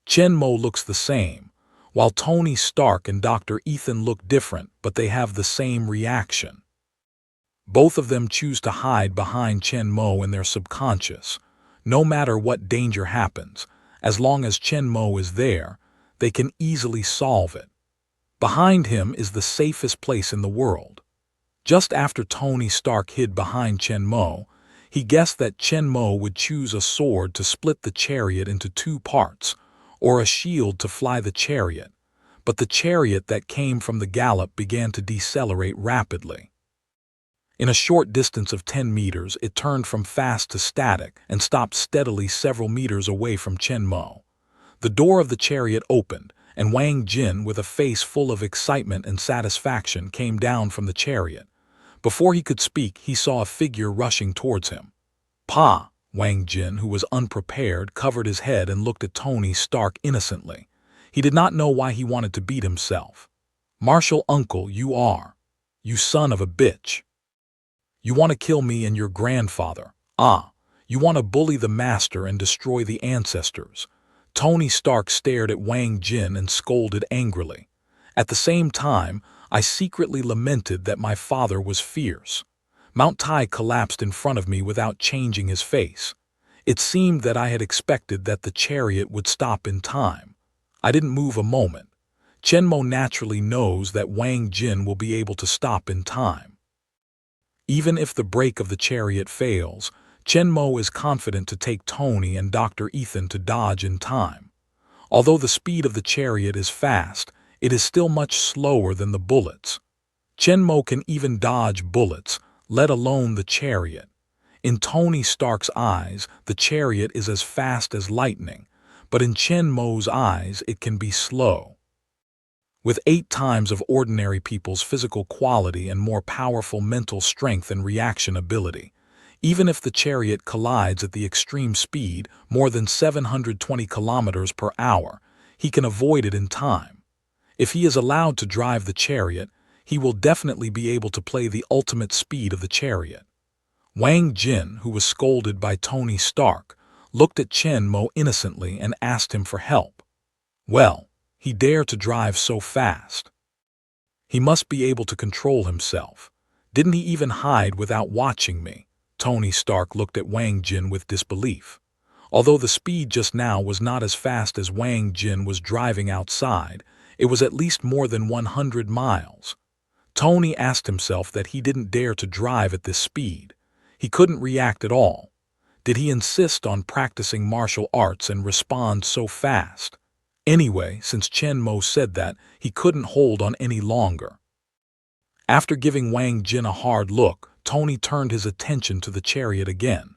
Chen Mo looks the same, while Tony Stark and Dr. Ethan look different, but they have the same reaction. Both of them choose to hide behind Chen Mo in their subconscious. No matter what danger happens, as long as Chen Mo is there, they can easily solve it. Behind him is the safest place in the world. Just after Tony Stark hid behind Chen Mo, he guessed that Chen Mo would choose a sword to split the chariot into two parts, or a shield to fly the chariot, but the chariot that came from the gallop began to decelerate rapidly. In a short distance of 10 meters, it turned from fast to static and stopped steadily several meters away from Chen Mo. The door of the chariot opened, and Wang Jin, with a face full of excitement and satisfaction, came down from the chariot. Before he could speak, he saw a figure rushing towards him. Pa! Wang Jin, who was unprepared, covered his head and looked at Tony Stark innocently. He did not know why he wanted to beat himself. Martial uncle, you are. You son of a bitch. You want to kill me and your grandfather. Ah, you want to bully the master and destroy the ancestors. Tony Stark stared at Wang Jin and scolded angrily. At the same time, I secretly lamented that my father was fierce. Mount Tai collapsed in front of me without changing his face. It seemed that I had expected that the chariot would stop in time. I didn't move a moment. Chen Mo naturally knows that Wang Jin will be able to stop in time. Even if the brake of the chariot fails, Chen Mo is confident to take Tony and Dr. Ethan to dodge in time. Although the speed of the chariot is fast, it is still much slower than the bullets. Chen Mo can even dodge bullets, let alone the chariot. In Tony Stark's eyes, the chariot is as fast as lightning, but in Chen Mo's eyes it can be slow. With 8 times of ordinary people's physical quality and more powerful mental strength and reaction ability, even if the chariot collides at the extreme speed, more than 720 kilometers per hour, he can avoid it in time. If he is allowed to drive the chariot, he will definitely be able to play the ultimate speed of the chariot. Wang Jin, who was scolded by Tony Stark, looked at Chen Mo innocently and asked him for help. Well, he dared to drive so fast. He must be able to control himself. Didn't he even hide without watching me? Tony Stark looked at Wang Jin with disbelief. Although the speed just now was not as fast as Wang Jin was driving outside, it was at least more than 100 miles. Tony asked himself that he didn't dare to drive at this speed. He couldn't react at all. Did he insist on practicing martial arts and respond so fast? Anyway, since Chen Mo said that, he couldn't hold on any longer. After giving Wang Jin a hard look, Tony turned his attention to the chariot again.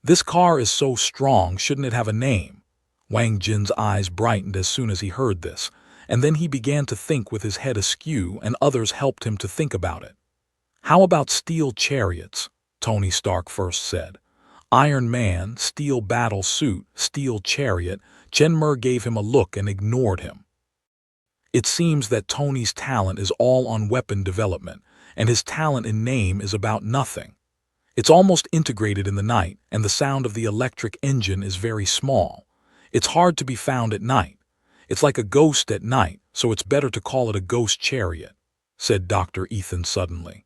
This car is so strong, shouldn't it have a name? Wang Jin's eyes brightened as soon as he heard this, and then he began to think with his head askew, and others helped him to think about it. How about steel chariots? Tony Stark first said. Iron Man, steel battle suit, steel chariot. Chen Mer gave him a look and ignored him. It seems that Tony's talent is all on weapon development, and his talent in name is about nothing. It's almost integrated in the night, and the sound of the electric engine is very small. It's hard to be found at night. It's like a ghost at night, so it's better to call it a ghost chariot, said Dr. Ethan suddenly.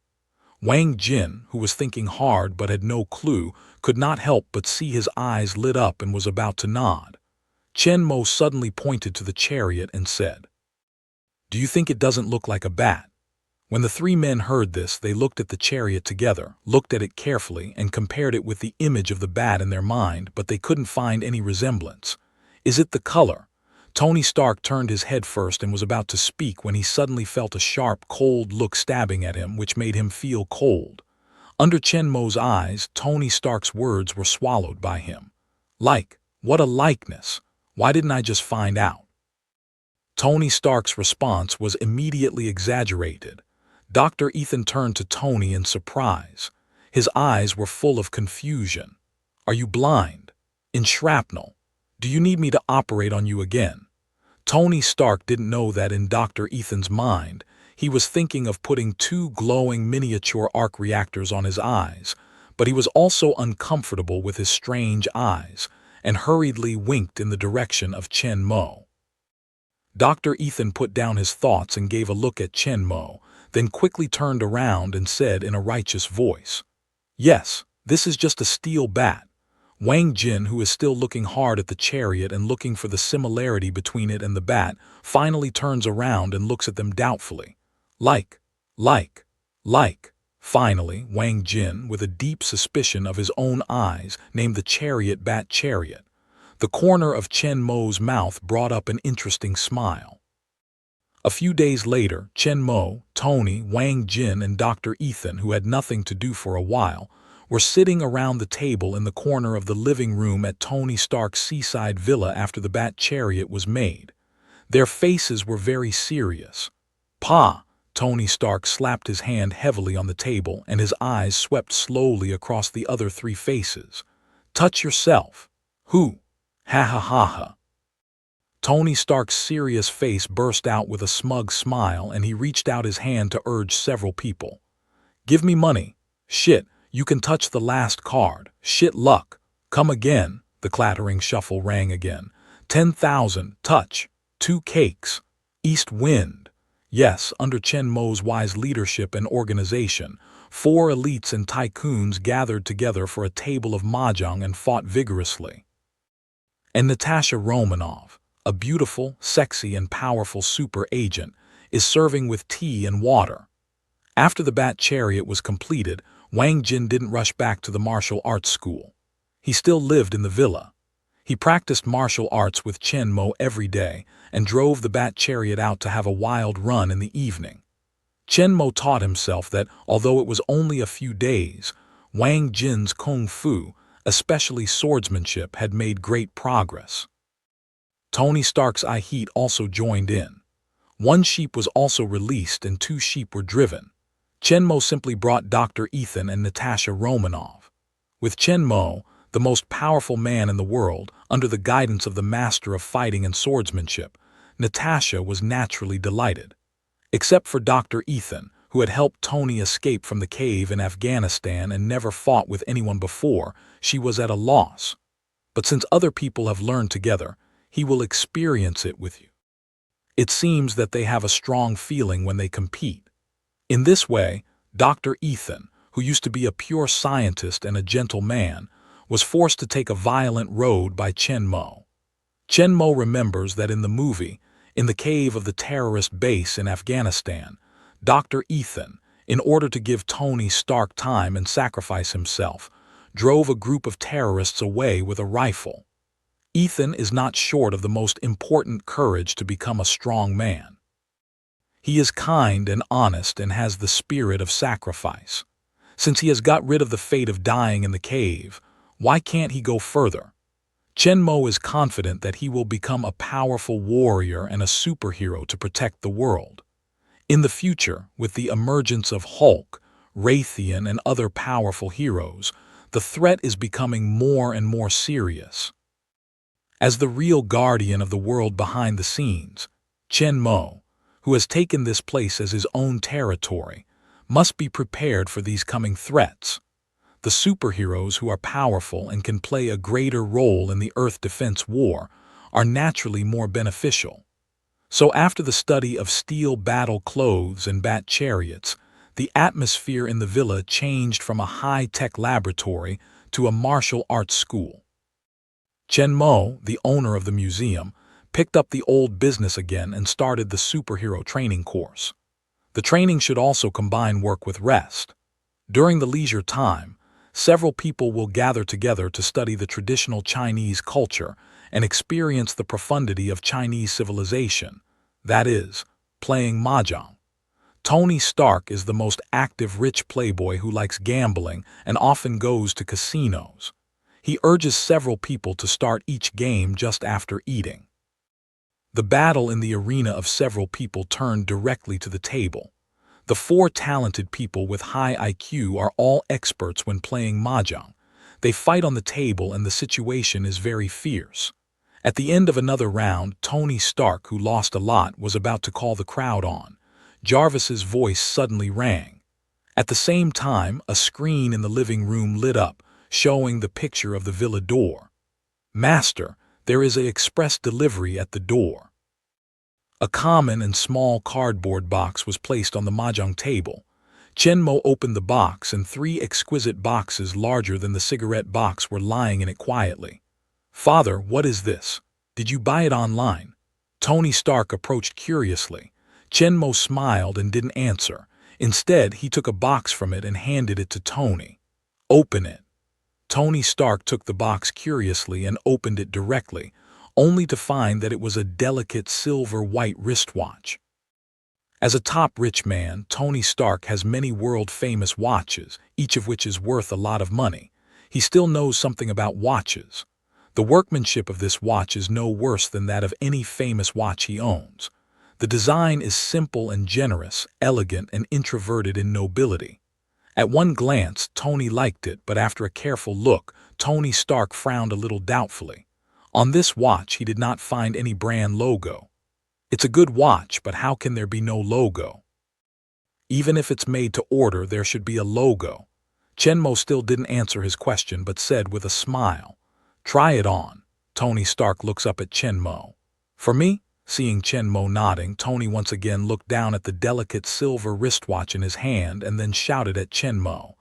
Wang Jin, who was thinking hard but had no clue, could not help but see his eyes lit up and was about to nod. Chen Mo suddenly pointed to the chariot and said, "Do you think it doesn't look like a bat?" When the 3 men heard this, they looked at the chariot together, looked at it carefully, and compared it with the image of the bat in their mind, but they couldn't find any resemblance. Is it the color? Tony Stark turned his head first and was about to speak when he suddenly felt a sharp, cold look stabbing at him, which made him feel cold. Under Chen Mo's eyes, Tony Stark's words were swallowed by him. What a likeness! Why didn't I just find out? Tony Stark's response was immediately exaggerated. Dr. Ethan turned to Tony in surprise. His eyes were full of confusion. Are you blind? In shrapnel? Do you need me to operate on you again? Tony Stark didn't know that in Dr. Ethan's mind, he was thinking of putting 2 glowing miniature arc reactors on his eyes, but he was also uncomfortable with his strange eyes and hurriedly winked in the direction of Chen Mo. Dr. Ethan put down his thoughts and gave a look at Chen Mo, then quickly turned around and said in a righteous voice, "Yes, this is just a steel bat." Wang Jin, who is still looking hard at the chariot and looking for the similarity between it and the bat, finally turns around and looks at them doubtfully. Like. Finally, Wang Jin, with a deep suspicion of his own eyes, named the chariot Bat Chariot. The corner of Chen Mo's mouth brought up an interesting smile. A few days later, Chen Mo, Tony, Wang Jin, and Dr. Ethan, who had nothing to do for a while, were sitting around the table in the corner of the living room at Tony Stark's seaside villa after the Bat Chariot was made. Their faces were very serious. "Pa!" Tony Stark slapped his hand heavily on the table, and his eyes swept slowly across the other 3 faces. Touch yourself. Who? Ha ha ha ha. Tony Stark's serious face burst out with a smug smile, and he reached out his hand to urge several people. Give me money. Shit, you can touch the last card. Shit luck. Come again. The clattering shuffle rang again. 10,000. Touch. 2 cakes. East wind. Yes, under Chen Mo's wise leadership and organization, 4 elites and tycoons gathered together for a table of mahjong and fought vigorously. And Natasha Romanoff, a beautiful, sexy, and powerful super agent, is serving with tea and water. After the Bat Chariot was completed, Wang Jin didn't rush back to the martial arts school. He still lived in the villa. He practiced martial arts with Chen Mo every day and drove the Bat Chariot out to have a wild run in the evening. Chen Mo taught himself that, although it was only a few days, Wang Jin's kung fu, especially swordsmanship, had made great progress. Tony Stark's eye heat also joined in. 1 sheep was also released and 2 sheep were driven. Chen Mo simply brought Dr. Ethan and Natasha Romanoff. With Chen Mo, the most powerful man in the world, under the guidance of the master of fighting and swordsmanship, Natasha was naturally delighted. Except for Dr. Ethan, who had helped Tony escape from the cave in Afghanistan and never fought with anyone before, she was at a loss. But since other people have learned together, he will experience it with you. It seems that they have a strong feeling when they compete. In this way, Dr. Ethan, who used to be a pure scientist and a gentle man, was forced to take a violent road by Chen Mo. Chen Mo remembers that in the movie, in the cave of the terrorist base in Afghanistan, Dr. Ethan, in order to give Tony Stark time and sacrifice himself, drove a group of terrorists away with a rifle. Ethan is not short of the most important courage to become a strong man. He is kind and honest and has the spirit of sacrifice. Since he has got rid of the fate of dying in the cave, why can't he go further? Chen Mo is confident that he will become a powerful warrior and a superhero to protect the world. In the future, with the emergence of Hulk, Raytheon, and other powerful heroes, the threat is becoming more and more serious. As the real guardian of the world behind the scenes, Chen Mo, who has taken this place as his own territory, must be prepared for these coming threats. The superheroes who are powerful and can play a greater role in the Earth defense war are naturally more beneficial. So after the study of steel battle clothes and bat chariots, the atmosphere in the villa changed from a high-tech laboratory to a martial arts school. Chen Mo, the owner of the museum, picked up the old business again and started the superhero training course. The training should also combine work with rest. During the leisure time, several people will gather together to study the traditional Chinese culture and experience the profundity of Chinese civilization, that is, playing mahjong. Tony Stark is the most active rich playboy who likes gambling and often goes to casinos. He urges several people to start each game just after eating. The battle in the arena of several people turned directly to the table. The 4 talented people with high IQ are all experts when playing mahjong. They fight on the table and the situation is very fierce. At the end of another round, Tony Stark, who lost a lot, was about to call the crowd on. Jarvis's voice suddenly rang. At the same time, a screen in the living room lit up, showing the picture of the villa door. "Master, there is an express delivery at the door." A common and small cardboard box was placed on the mahjong table. Chen Mo opened the box and 3 exquisite boxes larger than the cigarette box were lying in it quietly. "Father, what is this? Did you buy it online?" Tony Stark approached curiously. Chen Mo smiled and didn't answer. Instead, he took a box from it and handed it to Tony. "Open it." Tony Stark took the box curiously and opened it directly, only to find that it was a delicate silver-white wristwatch. As a top rich man, Tony Stark has many world-famous watches, each of which is worth a lot of money. He still knows something about watches. The workmanship of this watch is no worse than that of any famous watch he owns. The design is simple and generous, elegant and introverted in nobility. At one glance, Tony liked it, but after a careful look, Tony Stark frowned a little doubtfully. On this watch, he did not find any brand logo. It's a good watch, but how can there be no logo? Even if it's made to order, there should be a logo. Chenmo still didn't answer his question, but said with a smile, "Try it on." Tony Stark looks up at Chenmo. "For me?" Seeing Chenmo nodding, Tony once again looked down at the delicate silver wristwatch in his hand and then shouted at Chenmo,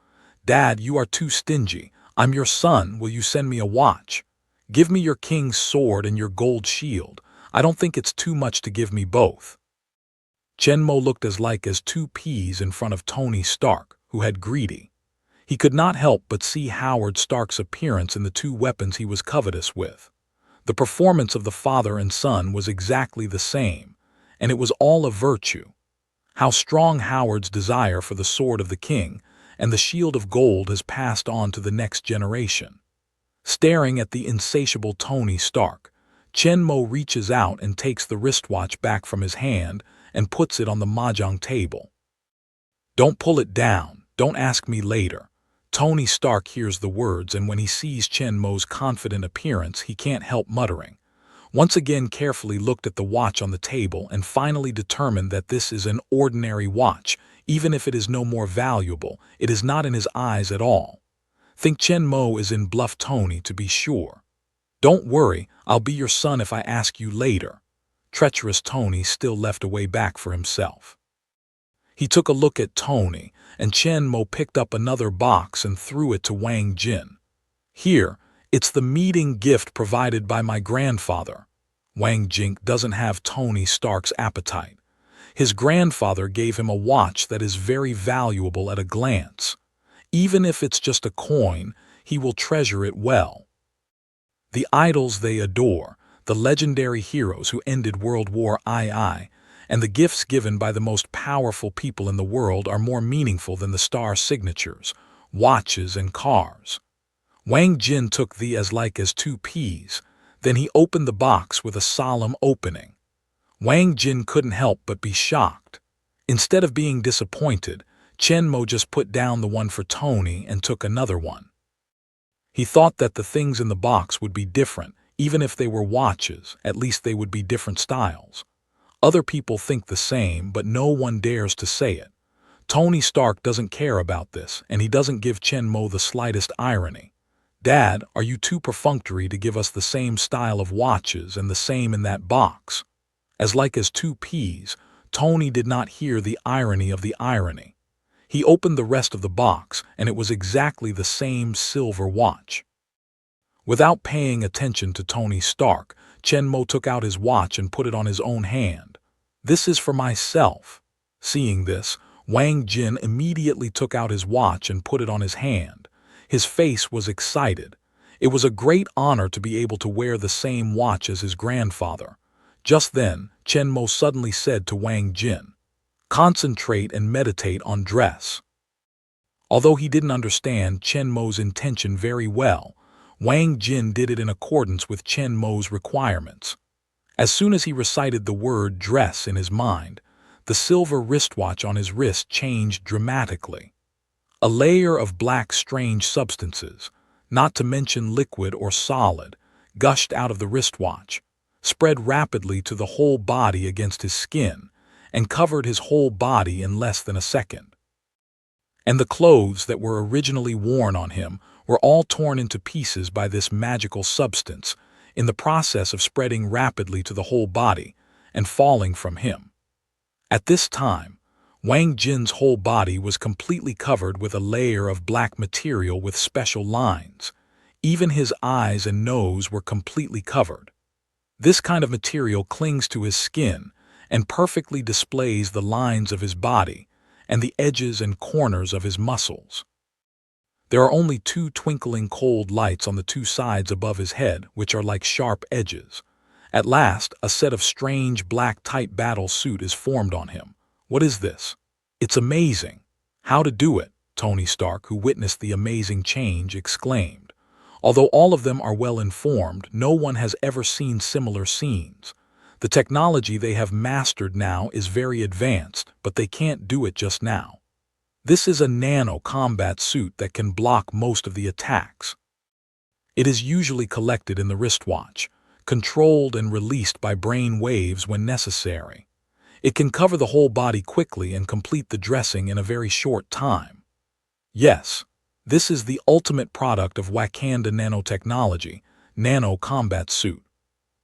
"Dad, you are too stingy. I'm your son. Will you send me a watch? Give me your king's sword and your gold shield. I don't think it's too much to give me both." Chenmo looked as like as two peas in front of Tony Stark, who had greedy. He could not help but see Howard Stark's appearance in the two weapons he was covetous with. The performance of the father and son was exactly the same, and it was all a virtue. How strong Howard's desire for the sword of the king and the shield of gold has passed on to the next generation. Staring at the insatiable Tony Stark, Chenmo reaches out and takes the wristwatch back from his hand and puts it on the mahjong table. "Don't pull it down. Don't ask me later." Tony Stark hears the words, and when he sees Chenmo's confident appearance, he can't help muttering. Once again carefully looked at the watch on the table and finally determined that this is an ordinary watch. Even if it is no more valuable, it is not in his eyes at all. Think Chenmo is in bluff Tony to be sure. "Don't worry, I'll be your son if I ask you later." Treacherous Tony still left a way back for himself. He took a look at Tony, and Chenmo picked up another box and threw it to Wang Jin. "Here, it's the meeting gift provided by my grandfather." Wang Jin doesn't have Tony Stark's appetite. His grandfather gave him a watch that is very valuable at a glance. Even if it's just a coin, he will treasure it well. The idols they adore, the legendary heroes who ended World War II, and the gifts given by the most powerful people in the world are more meaningful than the star signatures, watches, and cars. Wang Jin took the as like as two peas. Then he opened the box with a solemn opening. Wang Jin couldn't help but be shocked. Instead of being disappointed, Chenmo just put down the one for Tony and took another one. He thought that the things in the box would be different. Even if they were watches, at least they would be different styles. Other people think the same, but no one dares to say it. Tony Stark doesn't care about this, and he doesn't give Chenmo the slightest irony. "Dad, are you too perfunctory to give us the same style of watches and the same in that box?" As like as two peas, Tony did not hear the irony of the irony. He opened the rest of the box, and it was exactly the same silver watch. Without paying attention to Tony Stark, Chenmo took out his watch and put it on his own hand. "This is for myself." Seeing this, Wang Jin immediately took out his watch and put it on his hand. His face was excited. It was a great honor to be able to wear the same watch as his grandfather. Just then, Chenmo suddenly said to Wang Jin, "Concentrate and meditate on dress." Although he didn't understand Chenmo's intention very well, Wang Jin did it in accordance with Chenmo's requirements. As soon as he recited the word dress in his mind, the silver wristwatch on his wrist changed dramatically. A layer of black strange substances, not to mention liquid or solid, gushed out of the wristwatch, spread rapidly to the whole body against his skin, and covered his whole body in less than a second. And the clothes that were originally worn on him were all torn into pieces by this magical substance, in the process of spreading rapidly to the whole body and falling from him. At this time, Wang Jin's whole body was completely covered with a layer of black material with special lines. Even his eyes and nose were completely covered. This kind of material clings to his skin and perfectly displays the lines of his body and the edges and corners of his muscles. There are only two twinkling cold lights on the two sides above his head, which are like sharp edges. At last, a set of strange black tight battle suit is formed on him. "What is this? It's amazing." "How to do it?" Tony Stark, who witnessed the amazing change, exclaimed. Although all of them are well informed, no one has ever seen similar scenes. The technology they have mastered now is very advanced, but they can't do it just now. This is a nano combat suit that can block most of the attacks. It is usually collected in the wristwatch, controlled and released by brain waves when necessary. It can cover the whole body quickly and complete the dressing in a very short time. Yes, this is the ultimate product of Wakanda nanotechnology, Nano Combat Suit.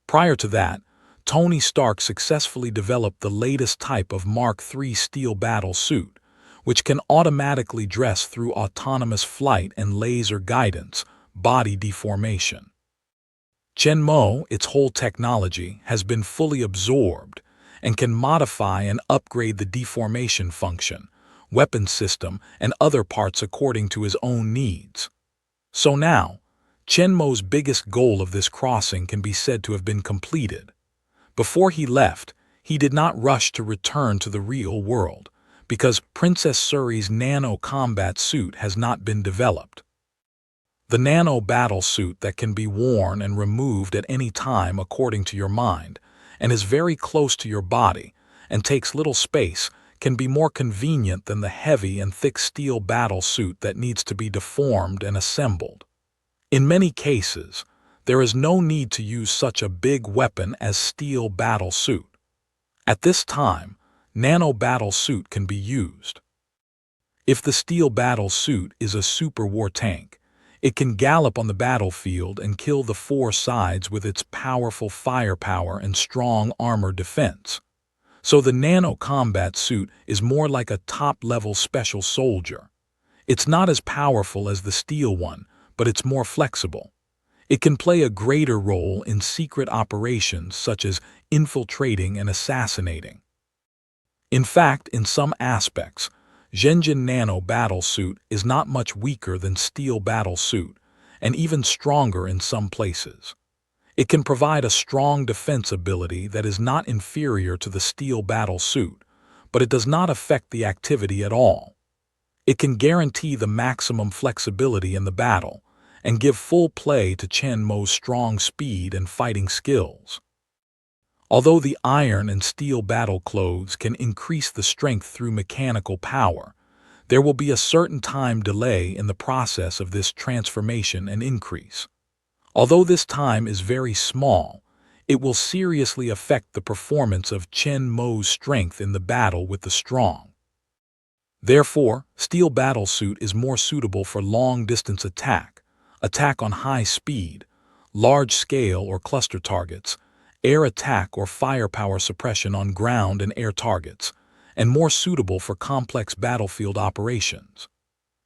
Prior to that, Tony Stark successfully developed the latest type of Mark III steel battle suit, which can automatically dress through autonomous flight and laser guidance, body deformation. Chenmo, its whole technology, has been fully absorbed and can modify and upgrade the deformation function, weapon system, and other parts according to his own needs. So now, Chenmo's biggest goal of this crossing can be said to have been completed. Before he left, he did not rush to return to the real world, because Princess Suri's nano combat suit has not been developed. The nano battle suit that can be worn and removed at any time according to your mind, and is very close to your body, and takes little space, can be more convenient than the heavy and thick steel battle suit that needs to be deformed and assembled. In many cases, there is no need to use such a big weapon as steel battle suit. At this time, nano battle suit can be used. If the steel battle suit is a super war tank, it can gallop on the battlefield and kill the four sides with its powerful firepower and strong armor defense. So the nano combat suit is more like a top-level special soldier. It's not as powerful as the steel one, but it's more flexible. It can play a greater role in secret operations such as infiltrating and assassinating. In fact, in some aspects, Zhenjin Nano Battle Suit is not much weaker than Steel Battle Suit, and even stronger in some places. It can provide a strong defense ability that is not inferior to the Steel Battle Suit, but it does not affect the activity at all. It can guarantee the maximum flexibility in the battle, and give full play to Chenmo's strong speed and fighting skills. Although the iron and steel battle clothes can increase the strength through mechanical power, there will be a certain time delay in the process of this transformation and increase. Although this time is very small, it will seriously affect the performance of Chenmo's strength in the battle with the strong. Therefore, steel battle suit is more suitable for long-distance attack on high speed, large-scale or cluster targets, air attack or firepower suppression on ground and air targets, and more suitable for complex battlefield operations.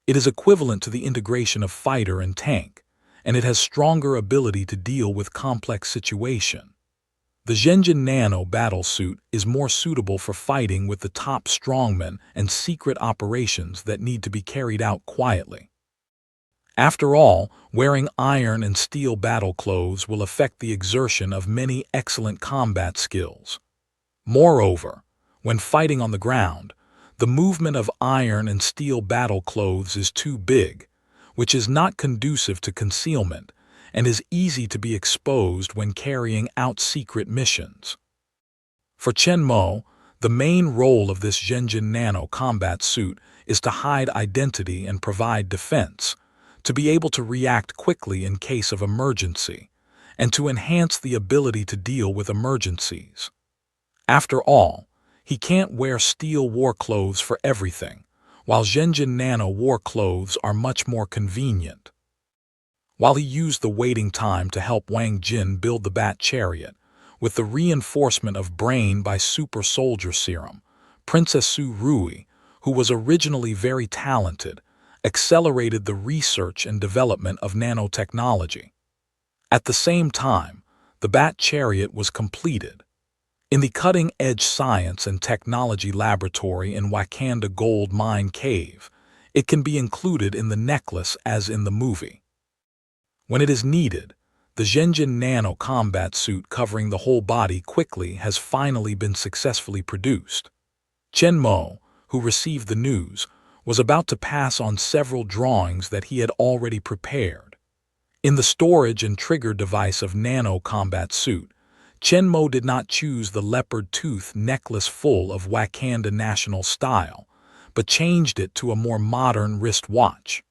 It is equivalent to the integration of fighter and tank, and it has stronger ability to deal with complex situations. The Zhenjin Nano battle suit is more suitable for fighting with the top strongmen and secret operations that need to be carried out quietly. After all, wearing iron and steel battle clothes will affect the exertion of many excellent combat skills. Moreover, when fighting on the ground, the movement of iron and steel battle clothes is too big, which is not conducive to concealment, and is easy to be exposed when carrying out secret missions. For Chenmo, the main role of this Zhenjin Nano combat suit is to hide identity and provide defense, to be able to react quickly in case of emergency, and to enhance the ability to deal with emergencies. After all, he can't wear steel war clothes for everything, while Zhenjin Nano war clothes are much more convenient. While he used the waiting time to help Wang Jin build the Bat Chariot, with the reinforcement of brain by super soldier serum, Princess Su Rui, who was originally very talented, accelerated the research and development of nanotechnology. At the same time, the Bat Chariot was completed. In the cutting-edge science and technology laboratory in Wakanda Gold Mine Cave, it can be included in the necklace as in the movie. When it is needed, the Zhenjin Nano combat suit covering the whole body quickly has finally been successfully produced. Chenmo, who received the news, was about to pass on several drawings that he had already prepared. In the storage and trigger device of Nano combat suit, Chenmo did not choose the leopard tooth necklace full of Wakanda national style, but changed it to a more modern wristwatch.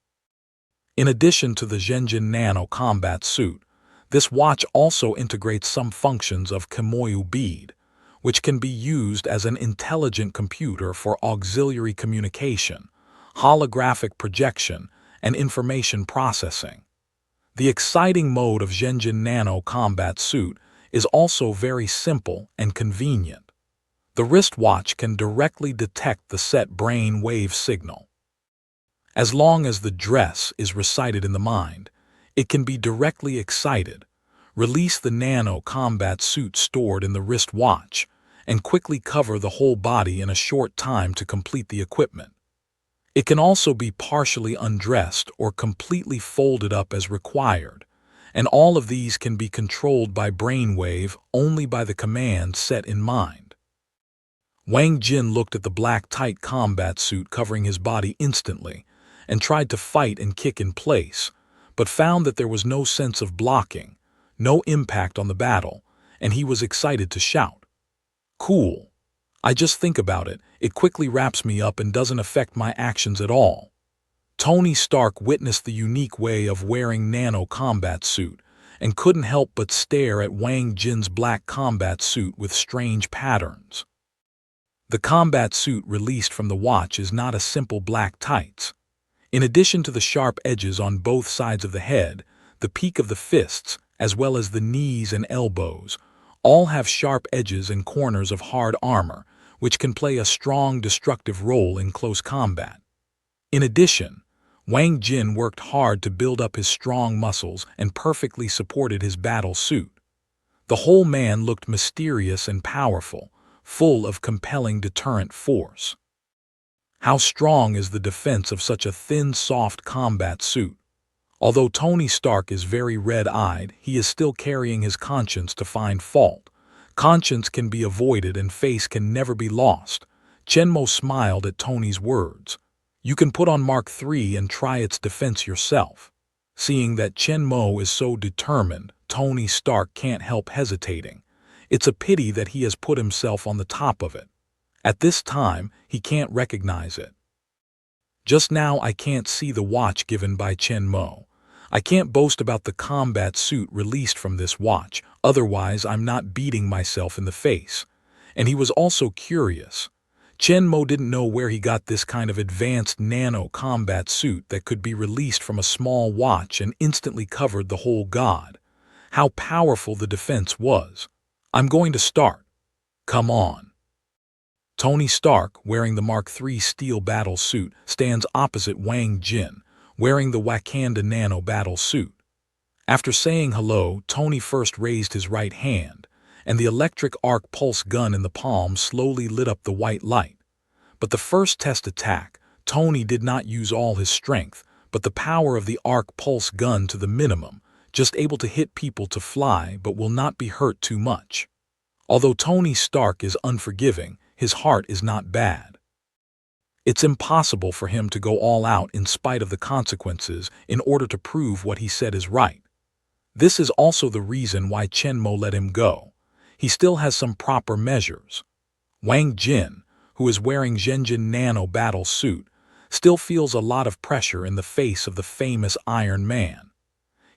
In addition to the Zhenjin Nano combat suit, this watch also integrates some functions of Kimoyu bead, which can be used as an intelligent computer for auxiliary communication, holographic projection, and information processing. The exciting mode of Zhenjin Nano combat suit is also very simple and convenient. The wristwatch can directly detect the set brain wave signal. As long as the dress is recited in the mind, it can be directly excited, release the Nano combat suit stored in the wristwatch, and quickly cover the whole body in a short time to complete the equipment. It can also be partially undressed or completely folded up as required, and all of these can be controlled by brainwave only by the command set in mind. Wang Jin looked at the black tight combat suit covering his body instantly, and tried to fight and kick in place, but found that there was no sense of blocking, no impact on the battle, and he was excited to shout, "Cool! I just think about it, it quickly wraps me up and doesn't affect my actions at all." Tony Stark witnessed the unique way of wearing Nano combat suit, and couldn't help but stare at Wang Jin's black combat suit with strange patterns. The combat suit released from the watch is not a simple black tights. In addition to the sharp edges on both sides of the head, the peak of the fists, as well as the knees and elbows, all have sharp edges and corners of hard armor, which can play a strong destructive role in close combat. In addition, Wang Jin worked hard to build up his strong muscles and perfectly supported his battle suit. The whole man looked mysterious and powerful, full of compelling deterrent force. How strong is the defense of such a thin, soft combat suit? Although Tony Stark is very red-eyed, he is still carrying his conscience to find fault. Conscience can be avoided and face can never be lost. Chenmo smiled at Tony's words. You can put on Mark III and try its defense yourself. Seeing that Chenmo is so determined, Tony Stark can't help hesitating. It's a pity that he has put himself on the top of it. At this time, he can't recognize it. Just now I can't see the watch given by Chenmo. I can't boast about the combat suit released from this watch, otherwise I'm not beating myself in the face. And he was also curious. Chenmo didn't know where he got this kind of advanced nano combat suit that could be released from a small watch and instantly covered the whole god. How powerful the defense was. I'm going to start. Come on. Tony Stark, wearing the Mark III steel battle suit, stands opposite Wang Jin, wearing the Wakanda Nano battle suit. After saying hello, Tony first raised his right hand, and the electric arc pulse gun in the palm slowly lit up the white light. But the first test attack, Tony did not use all his strength, but the power of the arc pulse gun to the minimum, just able to hit people to fly but will not be hurt too much. Although Tony Stark is unforgiving, his heart is not bad. It's impossible for him to go all out in spite of the consequences in order to prove what he said is right. This is also the reason why Chenmo let him go. He still has some proper measures. Wang Jin, who is wearing Zhenjin Nano battle suit, still feels a lot of pressure in the face of the famous Iron Man.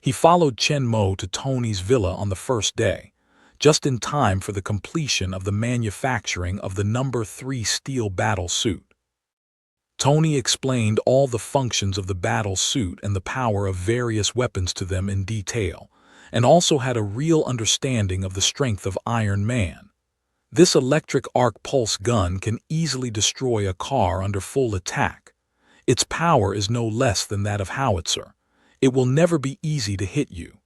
He followed Chenmo to Tony's villa on the first day, just in time for the completion of the manufacturing of the No. 3 steel battle suit. Tony explained all the functions of the battle suit and the power of various weapons to them in detail, and also had a real understanding of the strength of Iron Man. This electric arc pulse gun can easily destroy a car under full attack. Its power is no less than that of howitzer. It will never be easy to hit you.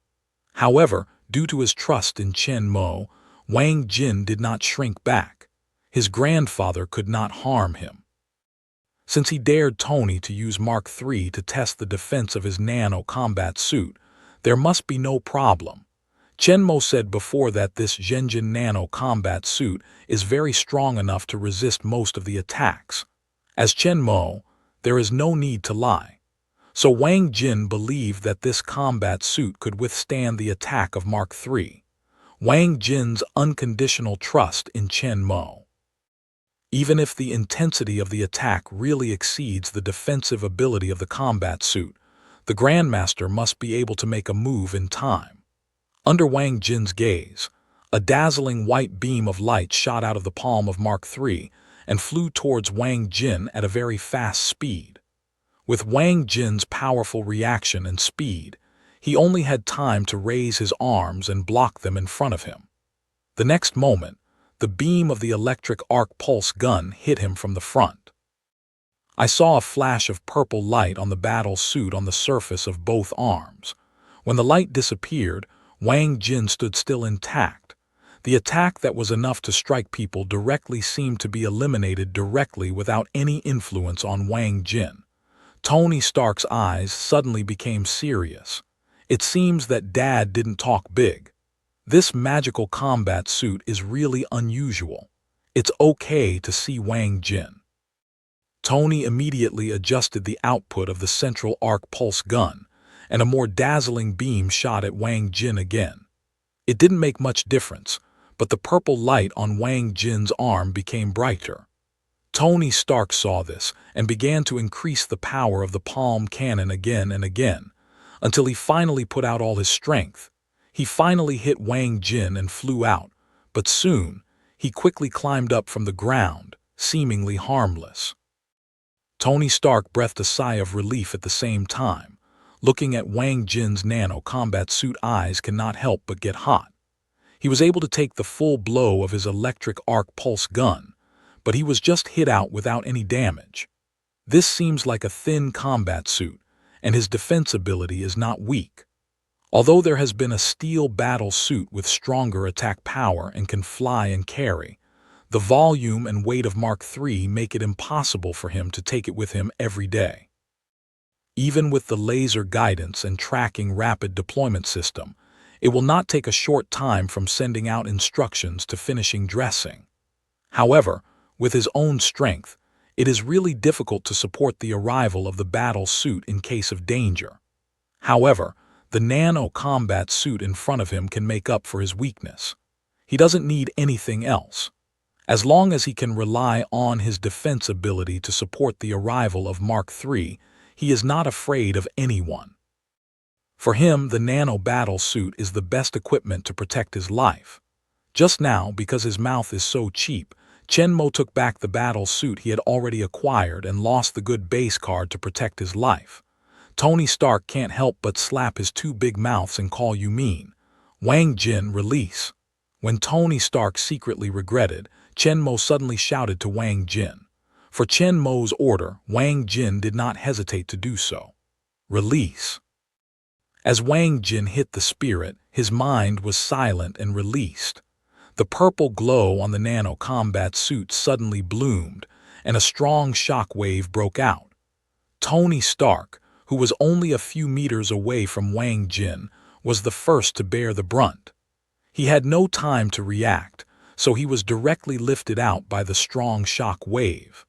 However, due to his trust in Chenmo, Wang Jin did not shrink back. His grandfather could not harm him. Since he dared Tony to use Mark III to test the defense of his nano combat suit, there must be no problem. Chenmo said before that this Zhenjin Nano combat suit is very strong enough to resist most of the attacks. As Chenmo, there is no need to lie. So Wang Jin believed that this combat suit could withstand the attack of Mark III. Wang Jin's unconditional trust in Chenmo. Even if the intensity of the attack really exceeds the defensive ability of the combat suit, the Grandmaster must be able to make a move in time. Under Wang Jin's gaze, a dazzling white beam of light shot out of the palm of Mark III and flew towards Wang Jin at a very fast speed. With Wang Jin's powerful reaction and speed, he only had time to raise his arms and block them in front of him. The next moment, the beam of the electric arc pulse gun hit him from the front. I saw a flash of purple light on the battle suit on the surface of both arms. When the light disappeared, Wang Jin stood still intact. The attack that was enough to strike people directly seemed to be eliminated directly without any influence on Wang Jin. Tony Stark's eyes suddenly became serious. It seems that Dad didn't talk big. This magical combat suit is really unusual. It's okay to see Wang Jin. Tony immediately adjusted the output of the central arc pulse gun, and a more dazzling beam shot at Wang Jin again. It didn't make much difference, but the purple light on Wang Jin's arm became brighter. Tony Stark saw this and began to increase the power of the palm cannon again and again, until he finally put out all his strength. He finally hit Wang Jin and flew out, but soon he quickly climbed up from the ground, seemingly harmless. Tony Stark breathed a sigh of relief at the same time. Looking at Wang Jin's nano combat suit, eyes cannot help but get hot. He was able to take the full blow of his electric arc pulse gun, but he was just hit out without any damage. This seems like a thin combat suit, and his defense ability is not weak. Although there has been a steel battle suit with stronger attack power and can fly and carry, the volume and weight of Mark III make it impossible for him to take it with him every day. Even with the laser guidance and tracking rapid deployment system, it will not take a short time from sending out instructions to finishing dressing. However, with his own strength, it is really difficult to support the arrival of the battle suit in case of danger. However, the nano combat suit in front of him can make up for his weakness. He doesn't need anything else. As long as he can rely on his defense ability to support the arrival of Mark III, he is not afraid of anyone. For him, the nano battle suit is the best equipment to protect his life. Just now, because his mouth is so cheap, Chenmo took back the battle suit he had already acquired and lost the good base card to protect his life. Tony Stark can't help but slap his two big mouths and call you mean. Wang Jin, release. When Tony Stark secretly regretted, Chenmo suddenly shouted to Wang Jin. For Chenmo's order, Wang Jin did not hesitate to do so. Release. As Wang Jin hit the spirit, his mind was silent and released. The purple glow on the nano combat suit suddenly bloomed, and a strong shock wave broke out. Tony Stark, who was only a few meters away from Wang Jin, was the first to bear the brunt. He had no time to react, so he was directly lifted out by the strong shock wave.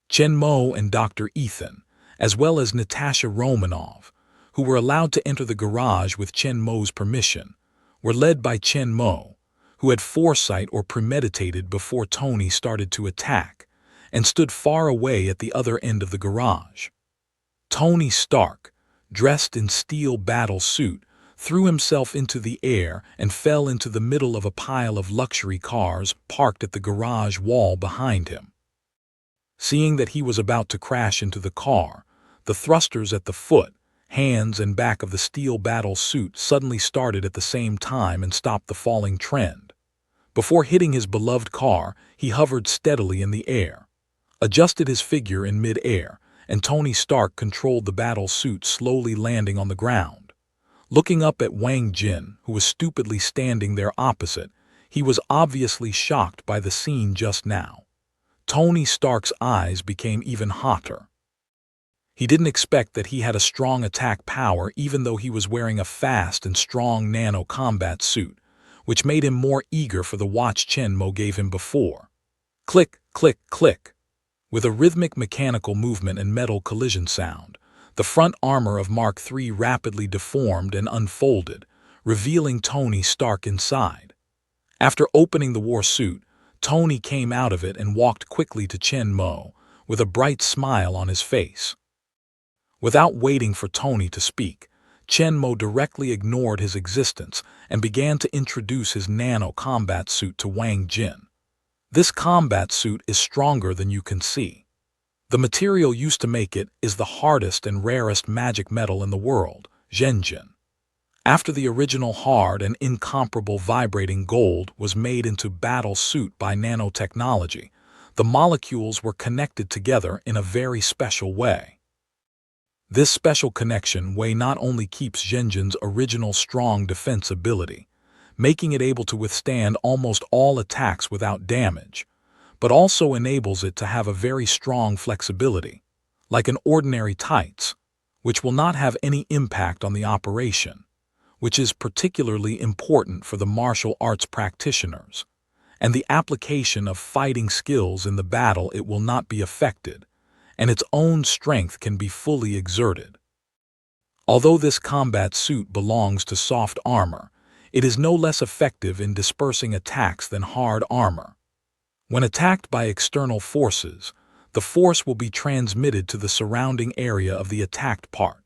Chenmo and Dr. Ethan, as well as Natasha Romanoff, who were allowed to enter the garage with Chenmo's permission, were led by Chenmo, who had foresight or premeditated before Tony started to attack, and stood far away at the other end of the garage. Tony Stark, dressed in steel battle suit, threw himself into the air and fell into the middle of a pile of luxury cars parked at the garage wall behind him. Seeing that he was about to crash into the car, the thrusters at the foot, hands, and back of the steel battle suit suddenly started at the same time and stopped the falling trend. Before hitting his beloved car, he hovered steadily in the air, adjusted his figure in mid-air, and Tony Stark controlled the battle suit, slowly landing on the ground. Looking up at Wang Jin, who was stupidly standing there opposite, he was obviously shocked by the scene just now. Tony Stark's eyes became even hotter. He didn't expect that he had a strong attack power even though he was wearing a fast and strong nano combat suit, which made him more eager for the watch Chenmo gave him before. Click, click, click. With a rhythmic mechanical movement and metal collision sound, the front armor of Mark III rapidly deformed and unfolded, revealing Tony Stark inside. After opening the war suit, Tony came out of it and walked quickly to Chen Mo, with a bright smile on his face. Without waiting for Tony to speak, Chen Mo directly ignored his existence and began to introduce his nano combat suit to Wang Jin. This combat suit is stronger than you can see. The material used to make it is the hardest and rarest magic metal in the world, Zhenjin. After the original hard and incomparable vibrating gold was made into battle suit by nanotechnology, the molecules were connected together in a very special way. This special connection way not only keeps Zhenjin's original strong defense ability, making it able to withstand almost all attacks without damage, but also enables it to have a very strong flexibility, like an ordinary tights, which will not have any impact on the operation, which is particularly important for the martial arts practitioners, and the application of fighting skills in the battle it will not be affected, and its own strength can be fully exerted. Although this combat suit belongs to soft armor, it is no less effective in dispersing attacks than hard armor. When attacked by external forces, the force will be transmitted to the surrounding area of the attacked part.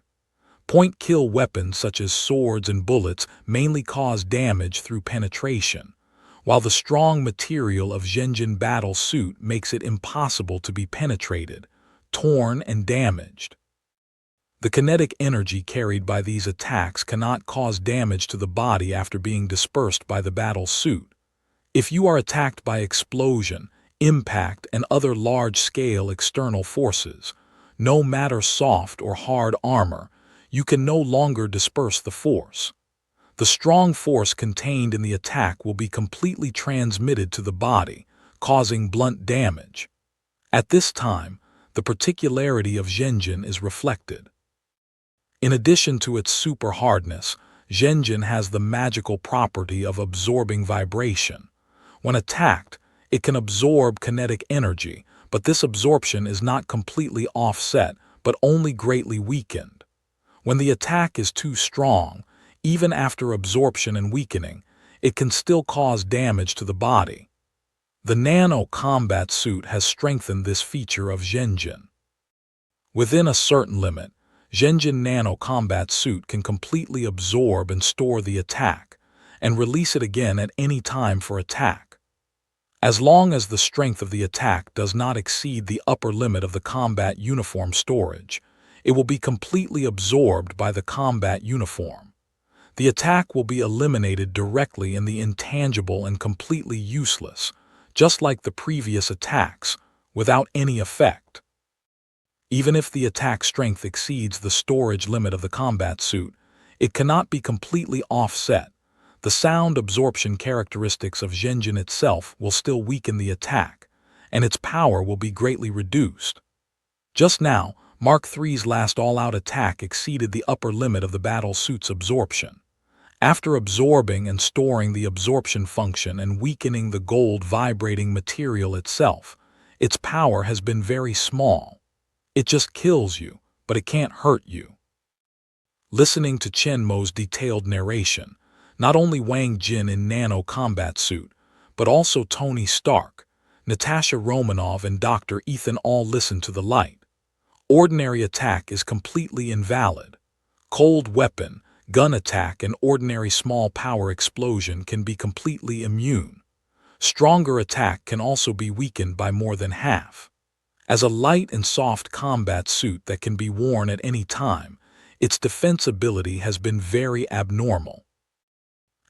Point-kill weapons such as swords and bullets mainly cause damage through penetration, while the strong material of Zhenjin battle suit makes it impossible to be penetrated, torn, and damaged. The kinetic energy carried by these attacks cannot cause damage to the body after being dispersed by the battle suit. If you are attacked by explosion, impact, and other large-scale external forces, no matter soft or hard armor, you can no longer disperse the force. The strong force contained in the attack will be completely transmitted to the body, causing blunt damage. At this time, the particularity of Zhenjin is reflected. In addition to its super hardness, Zhenjin has the magical property of absorbing vibration. When attacked, it can absorb kinetic energy, but this absorption is not completely offset, but only greatly weakened. When the attack is too strong, even after absorption and weakening, it can still cause damage to the body. The Nano combat suit has strengthened this feature of Zhenjin. Within a certain limit, Zhenjin Nano combat suit can completely absorb and store the attack, and release it again at any time for attack. As long as the strength of the attack does not exceed the upper limit of the combat uniform storage, it will be completely absorbed by the combat uniform. The attack will be eliminated directly in the intangible and completely useless, just like the previous attacks, without any effect. Even if the attack strength exceeds the storage limit of the combat suit, it cannot be completely offset. The sound absorption characteristics of Zhenjin itself will still weaken the attack, and its power will be greatly reduced. Just now, Mark III's last all-out attack exceeded the upper limit of the battle suit's absorption. After absorbing and storing the absorption function and weakening the gold vibrating material itself, its power has been very small. It just kills you, but it can't hurt you. Listening to Chen Mo's detailed narration, not only Wang Jin in Nano combat suit, but also Tony Stark, Natasha Romanoff, and Dr. Ethan all listened to the light. Ordinary attack is completely invalid. Cold weapon, gun attack, and ordinary small power explosion can be completely immune. Stronger attack can also be weakened by more than half. As a light and soft combat suit that can be worn at any time, its defense ability has been very abnormal.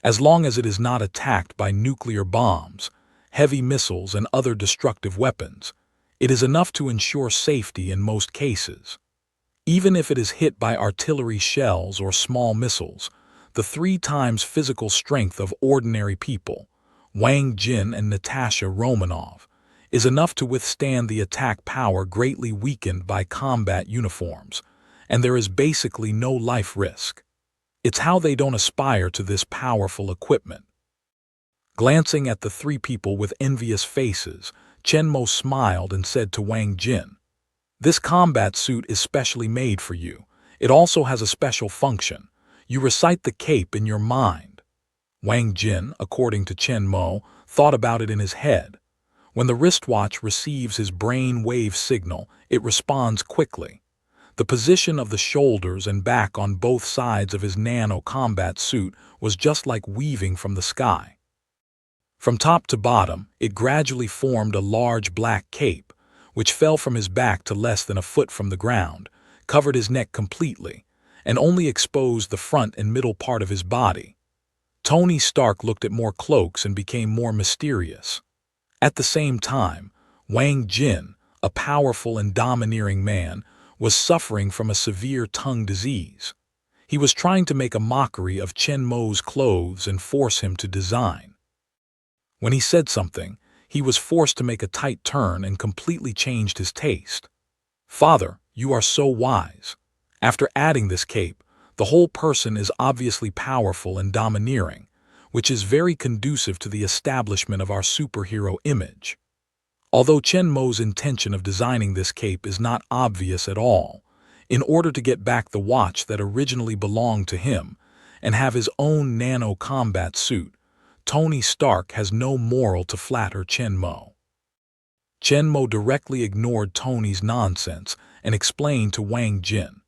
As long as it is not attacked by nuclear bombs, heavy missiles, and other destructive weapons, it is enough to ensure safety in most cases. Even if it is hit by artillery shells or small missiles, the 3 times physical strength of ordinary people, Wang Jin and Natasha Romanoff, is enough to withstand the attack power greatly weakened by combat uniforms, and there is basically no life risk. It's how they don't aspire to this powerful equipment. Glancing at the 3 people with envious faces, Chen Mo smiled and said to Wang Jin, "This combat suit is specially made for you. It also has a special function. You recite the cape in your mind." Wang Jin, according to Chen Mo, thought about it in his head. When the wristwatch receives his brain wave signal, it responds quickly. The position of the shoulders and back on both sides of his nano combat suit was just like weaving from the sky. From top to bottom, it gradually formed a large black cape, which fell from his back to less than a foot from the ground, covered his neck completely, and only exposed the front and middle part of his body. Tony Stark looked at more cloaks and became more mysterious. At the same time, Wang Jin, a powerful and domineering man, was suffering from a severe tongue disease. He was trying to make a mockery of Chen Mo's clothes and force him to design. When he said something, he was forced to make a tight turn and completely changed his taste. "Father, you are so wise. After adding this cape, the whole person is obviously powerful and domineering, which is very conducive to the establishment of our superhero image." Although Chen Mo's intention of designing this cape is not obvious at all, in order to get back the watch that originally belonged to him and have his own nano combat suit, Tony Stark has no moral to flatter Chen Mo. Chen Mo directly ignored Tony's nonsense and explained to Wang Jin.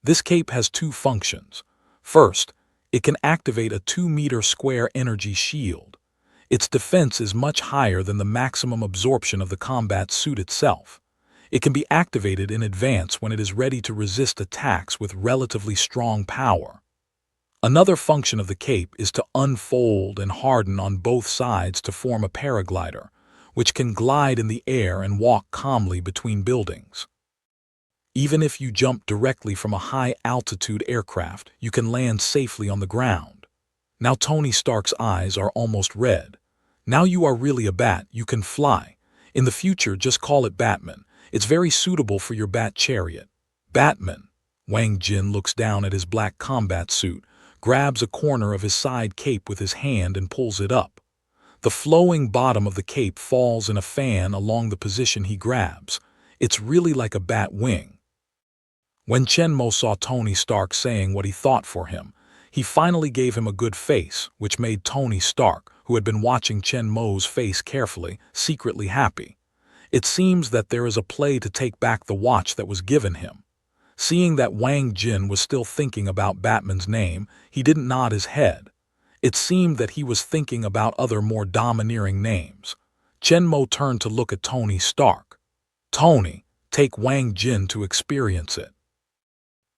This cape has two functions. First, it can activate a 2-meter square energy shield. Its defense is much higher than the maximum absorption of the combat suit itself. It can be activated in advance when it is ready to resist attacks with relatively strong power. Another function of the cape is to unfold and harden on both sides to form a paraglider, which can glide in the air and walk calmly between buildings. Even if you jump directly from a high-altitude aircraft, you can land safely on the ground. Now Tony Stark's eyes are almost red. "Now you are really a bat, you can fly. In the future, just call it Batman. It's very suitable for your bat chariot." "Batman." Wang Jin looks down at his black combat suit, grabs a corner of his side cape with his hand and pulls it up. The flowing bottom of the cape falls in a fan along the position he grabs. It's really like a bat wing. When Chen Mo saw Tony Stark saying what he thought for him, he finally gave him a good face, which made Tony Stark, who had been watching Chen Mo's face carefully, secretly happy. It seems that there is a play to take back the watch that was given him. Seeing that Wang Jin was still thinking about Batman's name, he didn't nod his head. It seemed that he was thinking about other more domineering names. Chen Mo turned to look at Tony Stark. "Tony, take Wang Jin to experience it,"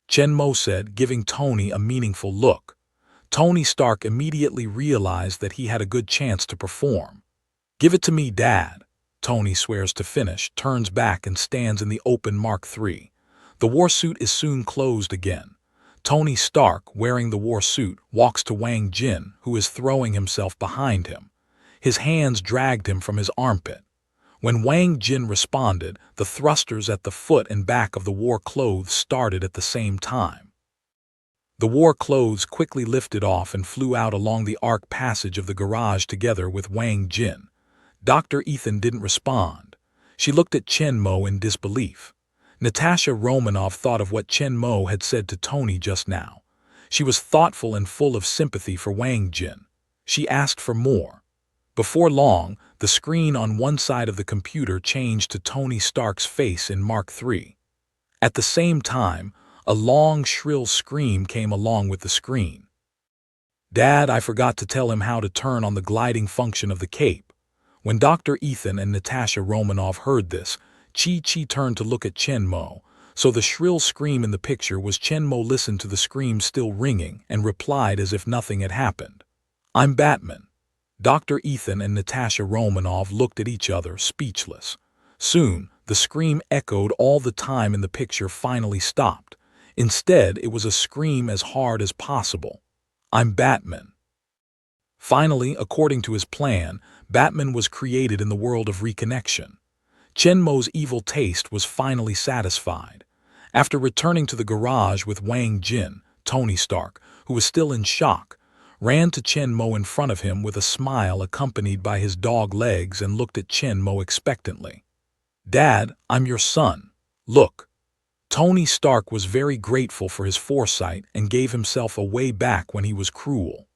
Chen Mo said, giving Tony a meaningful look. Tony Stark immediately realized that he had a good chance to perform. "Give it to me, Dad." Tony swears to finish, turns back and stands in the open Mark III. The war suit is soon closed again. Tony Stark, wearing the war suit, walks to Wang Jin, who is throwing himself behind him. His hands dragged him from his armpit. When Wang Jin responded, the thrusters at the foot and back of the war clothes started at the same time. The war clothes quickly lifted off and flew out along the arc passage of the garage together with Wang Jin. Dr. Ethan didn't respond. She looked at Chen Mo in disbelief. Natasha Romanoff thought of what Chen Mo had said to Tony just now. She was thoughtful and full of sympathy for Wang Jin. She asked for more. Before long, the screen on one side of the computer changed to Tony Stark's face in Mark III. At the same time, a long, shrill scream came along with the screen. "Dad, I forgot to tell him how to turn on the gliding function of the cape." When Dr. Ethan and Natasha Romanoff heard this, Chi turned to look at Chen Mo, so the shrill scream in the picture was Chen Mo listened to the scream still ringing and replied as if nothing had happened. "I'm Batman." Dr. Ethan and Natasha Romanoff looked at each other, speechless. Soon, the scream echoed all the time in the picture finally stopped. Instead, it was a scream as hard as possible. "I'm Batman." Finally, according to his plan, Batman was created in the world of reconnection. Chen Mo's evil taste was finally satisfied. After returning to the garage with Wang Jin, Tony Stark, who was still in shock, ran to Chen Mo in front of him with a smile accompanied by his dog legs and looked at Chen Mo expectantly. "Dad, I'm your son. Look." Tony Stark was very grateful for his foresight and gave himself a way back when he was cruel.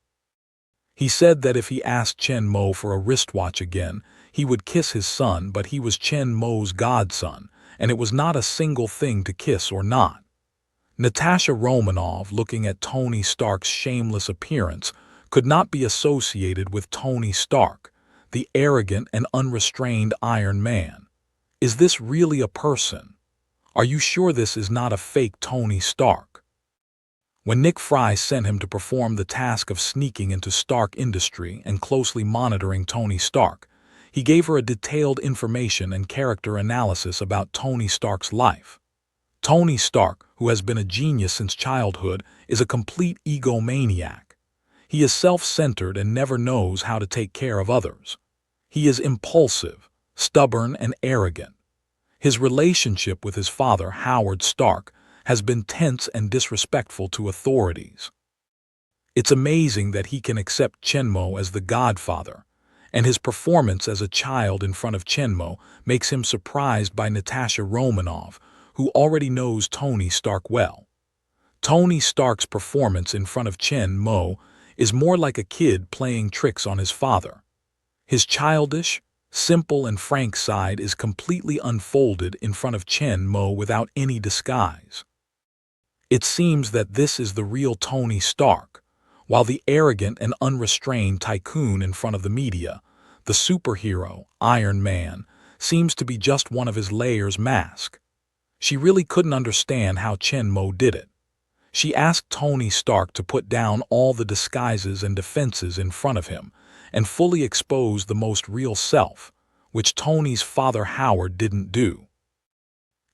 He said that if he asked Chen Mo for a wristwatch again, He would kiss his son, but he was Chen Mo's godson, and it was not a single thing to kiss or not. Natasha Romanoff, looking at Tony Stark's shameless appearance, could not be associated with Tony Stark, the arrogant and unrestrained Iron Man. Is this really a person? Are you sure this is not a fake Tony Stark? When Nick Fry sent him to perform the task of sneaking into Stark Industry and closely monitoring Tony Stark, he gave her a detailed information and character analysis about Tony Stark's life. Tony Stark, who has been a genius since childhood, is a complete egomaniac. He is self-centered and never knows how to take care of others. He is impulsive, stubborn, and arrogant. His relationship with his father, Howard Stark, has been tense and disrespectful to authorities. It's amazing that he can accept Chenmo as the godfather, and his performance as a child in front of Chenmo makes him surprised by Natasha Romanoff, who already knows Tony Stark well. Tony Stark's performance in front of Chenmo is more like a kid playing tricks on his father. His childish, simple and frank side is completely unfolded in front of Chenmo without any disguise. It seems that this is the real Tony Stark, while the arrogant and unrestrained tycoon in front of the media, the superhero, Iron Man, seems to be just one of his layers mask. She really couldn't understand how Chenmo did it. She asked Tony Stark to put down all the disguises and defenses in front of him and fully expose the most real self, which Tony's father Howard didn't do.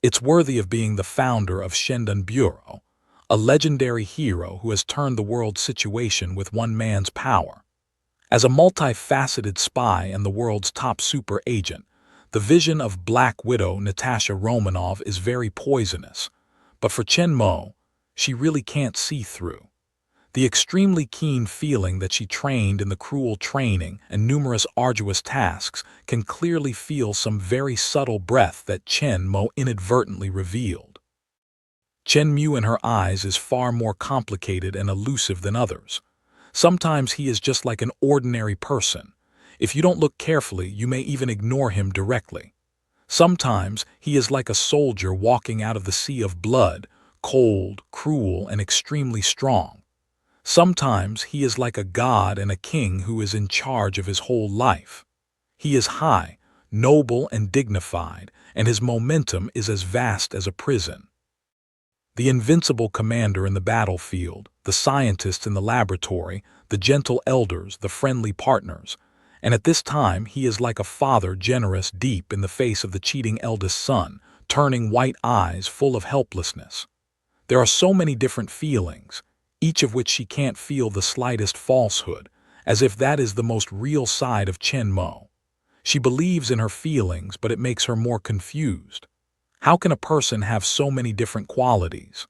It's worthy of being the founder of Shendan Bureau, a legendary hero who has turned the world's situation with one man's power. As a multifaceted spy and the world's top super agent, the vision of Black Widow Natasha Romanoff is very poisonous, but for Chenmo, she really can't see through. The extremely keen feeling that she trained in the cruel training and numerous arduous tasks can clearly feel some very subtle breath that Chenmo inadvertently revealed. Chenmu in her eyes is far more complicated and elusive than others. Sometimes he is just like an ordinary person. If you don't look carefully, you may even ignore him directly. Sometimes he is like a soldier walking out of the sea of blood, cold, cruel, and extremely strong. Sometimes he is like a god and a king who is in charge of his whole life. He is high, noble, and dignified, and his momentum is as vast as a prison. The invincible commander in the battlefield, the scientists in the laboratory, the gentle elders, the friendly partners, and at this time he is like a father generous deep in the face of the cheating eldest son, turning white eyes full of helplessness. There are so many different feelings, each of which she can't feel the slightest falsehood, as if that is the most real side of Chenmo. She believes in her feelings, but it makes her more confused. How can a person have so many different qualities?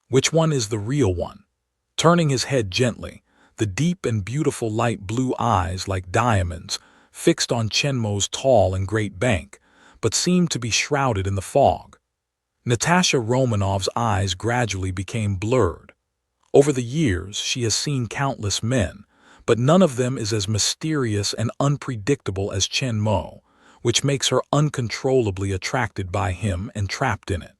Which one is the real one? Turning his head gently, the deep and beautiful light blue eyes like diamonds fixed on Chenmo's tall and great bank, but seemed to be shrouded in the fog. Natasha Romanoff's eyes gradually became blurred. Over the years, she has seen countless men, but none of them is as mysterious and unpredictable as Chenmo, which makes her uncontrollably attracted by him and trapped in it.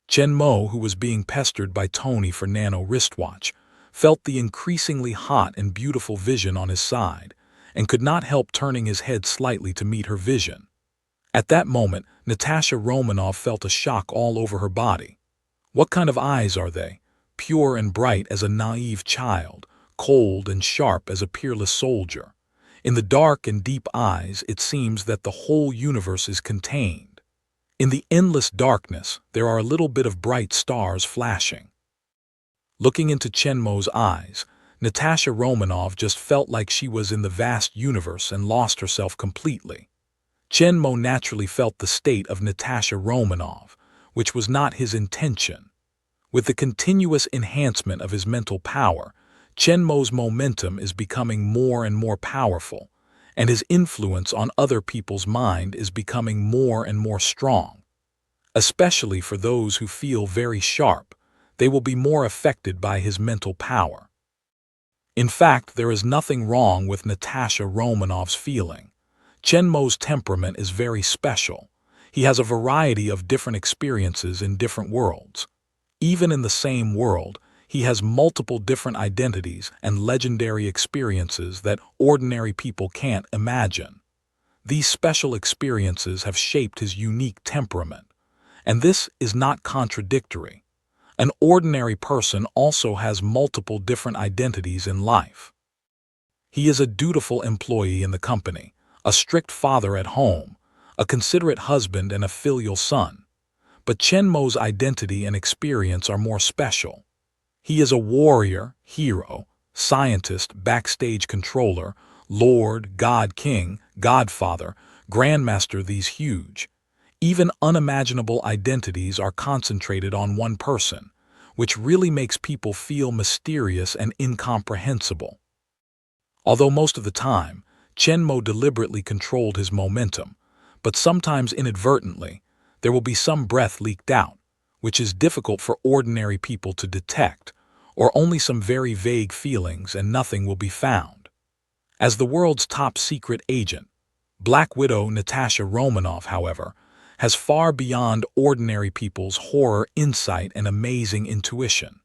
Chenmo, who was being pestered by Tony for Nano wristwatch, felt the increasingly hot and beautiful vision on his side, and could not help turning his head slightly to meet her vision. At that moment, Natasha Romanoff felt a shock all over her body. What kind of eyes are they? Pure and bright as a naive child, cold and sharp as a peerless soldier. In the dark and deep eyes, it seems that the whole universe is contained. In the endless darkness, there are a little bit of bright stars flashing. Looking into Chenmo's eyes, Natasha Romanoff just felt like she was in the vast universe and lost herself completely. Chenmo naturally felt the state of Natasha Romanoff, which was not his intention. With the continuous enhancement of his mental power, Chenmo's momentum is becoming more and more powerful, and his influence on other people's mind is becoming more and more strong. Especially for those who feel very sharp, they will be more affected by his mental power. In fact, there is nothing wrong with Natasha Romanoff's feeling. Chen Mo's temperament is very special. He has a variety of different experiences in different worlds. Even in the same world, he has multiple different identities and legendary experiences that ordinary people can't imagine. These special experiences have shaped his unique temperament, and this is not contradictory. An ordinary person also has multiple different identities in life. He is a dutiful employee in the company, a strict father at home, a considerate husband and a filial son. But Chen Mo's identity and experience are more special. He is a warrior, hero, scientist, backstage controller, lord, god king, godfather, grandmaster. These huge, even unimaginable identities are concentrated on one person, which really makes people feel mysterious and incomprehensible. Although most of the time, Chen Mo deliberately controlled his momentum, but sometimes inadvertently, there will be some breath leaked out, which is difficult for ordinary people to detect, or only some very vague feelings and nothing will be found. As the world's top secret agent, Black Widow Natasha Romanoff, however, has far beyond ordinary people's horror insight and amazing intuition.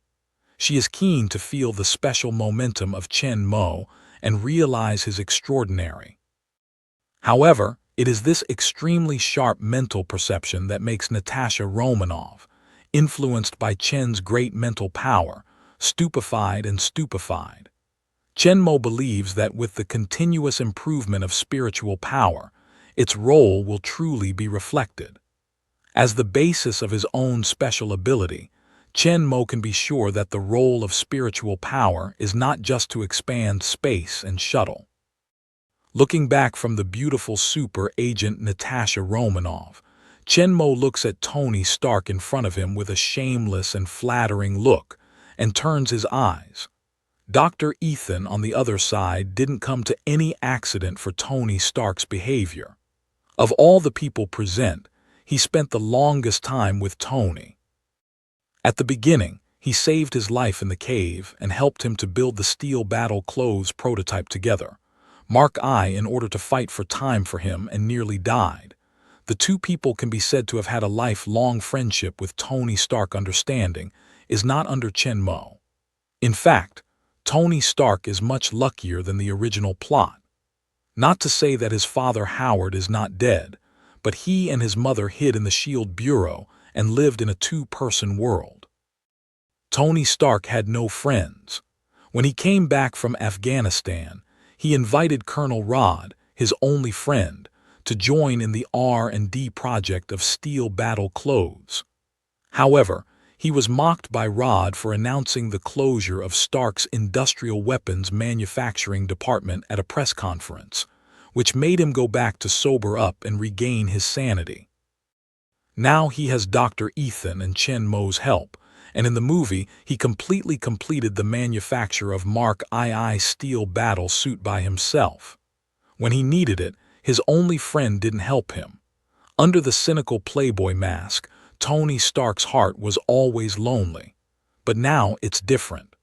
She is keen to feel the special momentum of Chen Mo and realize his extraordinary. However, it is this extremely sharp mental perception that makes Natasha Romanoff, influenced by Chen's great mental power, stupefied. Chen Mo believes that with the continuous improvement of spiritual power, its role will truly be reflected. As the basis of his own special ability, Chen Mo can be sure that the role of spiritual power is not just to expand space and shuttle. Looking back from the beautiful super agent Natasha Romanoff, Chen Mo looks at Tony Stark in front of him with a shameless and flattering look and turns his eyes. Dr. Ethan, on the other side, didn't come to any accident for Tony Stark's behavior. Of all the people present, he spent the longest time with Tony. At the beginning, he saved his life in the cave and helped him to build the steel battle clothes prototype together. Mark I, in order to fight for time for him, and nearly died. The two people can be said to have had a lifelong friendship with Tony Stark. Understanding is not under Chen Mo. In fact, Tony Stark is much luckier than the original plot. Not to say that his father Howard is not dead, but he and his mother hid in the Shield Bureau and lived in a two-person world. Tony Stark had no friends. When he came back from Afghanistan, he invited Colonel Rod, his only friend, to join in the R&D project of steel battle clothes. However, he was mocked by Rod for announcing the closure of Stark's industrial weapons manufacturing department at a press conference, which made him go back to sober up and regain his sanity. Now he has Dr. Ethan and Chen Mo's help, and in the movie he completely completed the manufacture of Mark II steel battle suit by himself. When he needed it, his only friend didn't help him. Under the cynical playboy mask, Tony Stark's heart was always lonely. But now it's different.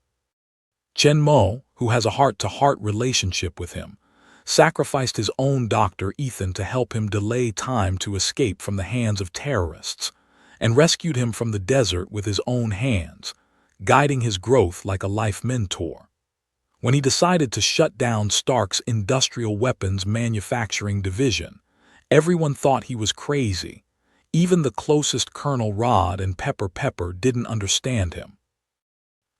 Chen Mo, who has a heart-to-heart relationship with him, sacrificed his own Dr. Ethan to help him delay time to escape from the hands of terrorists, and rescued him from the desert with his own hands, guiding his growth like a life mentor. When he decided to shut down Stark's industrial weapons manufacturing division, everyone thought he was crazy. Even the closest Colonel Rod and Pepper didn't understand him.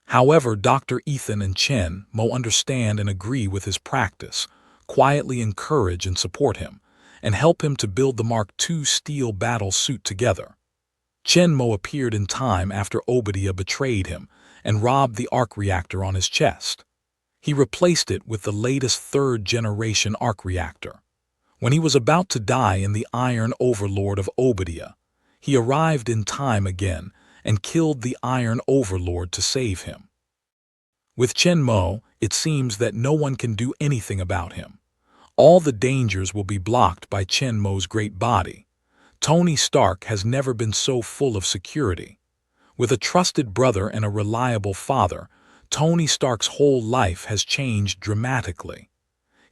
However, Dr. Ethan and Chen Mo understand and agree with his practice, quietly encourage and support him, and help him to build the Mark II steel battle suit together. Chen Mo appeared in time after Obadiah betrayed him and robbed the arc reactor on his chest. He replaced it with the latest third-generation arc reactor. When he was about to die in the Iron Overlord of Obadiah, he arrived in time again and killed the Iron Overlord to save him. With Chen Mo, it seems that no one can do anything about him. All the dangers will be blocked by Chen Mo's great body. Tony Stark has never been so full of security. With a trusted brother and a reliable father, Tony Stark's whole life has changed dramatically.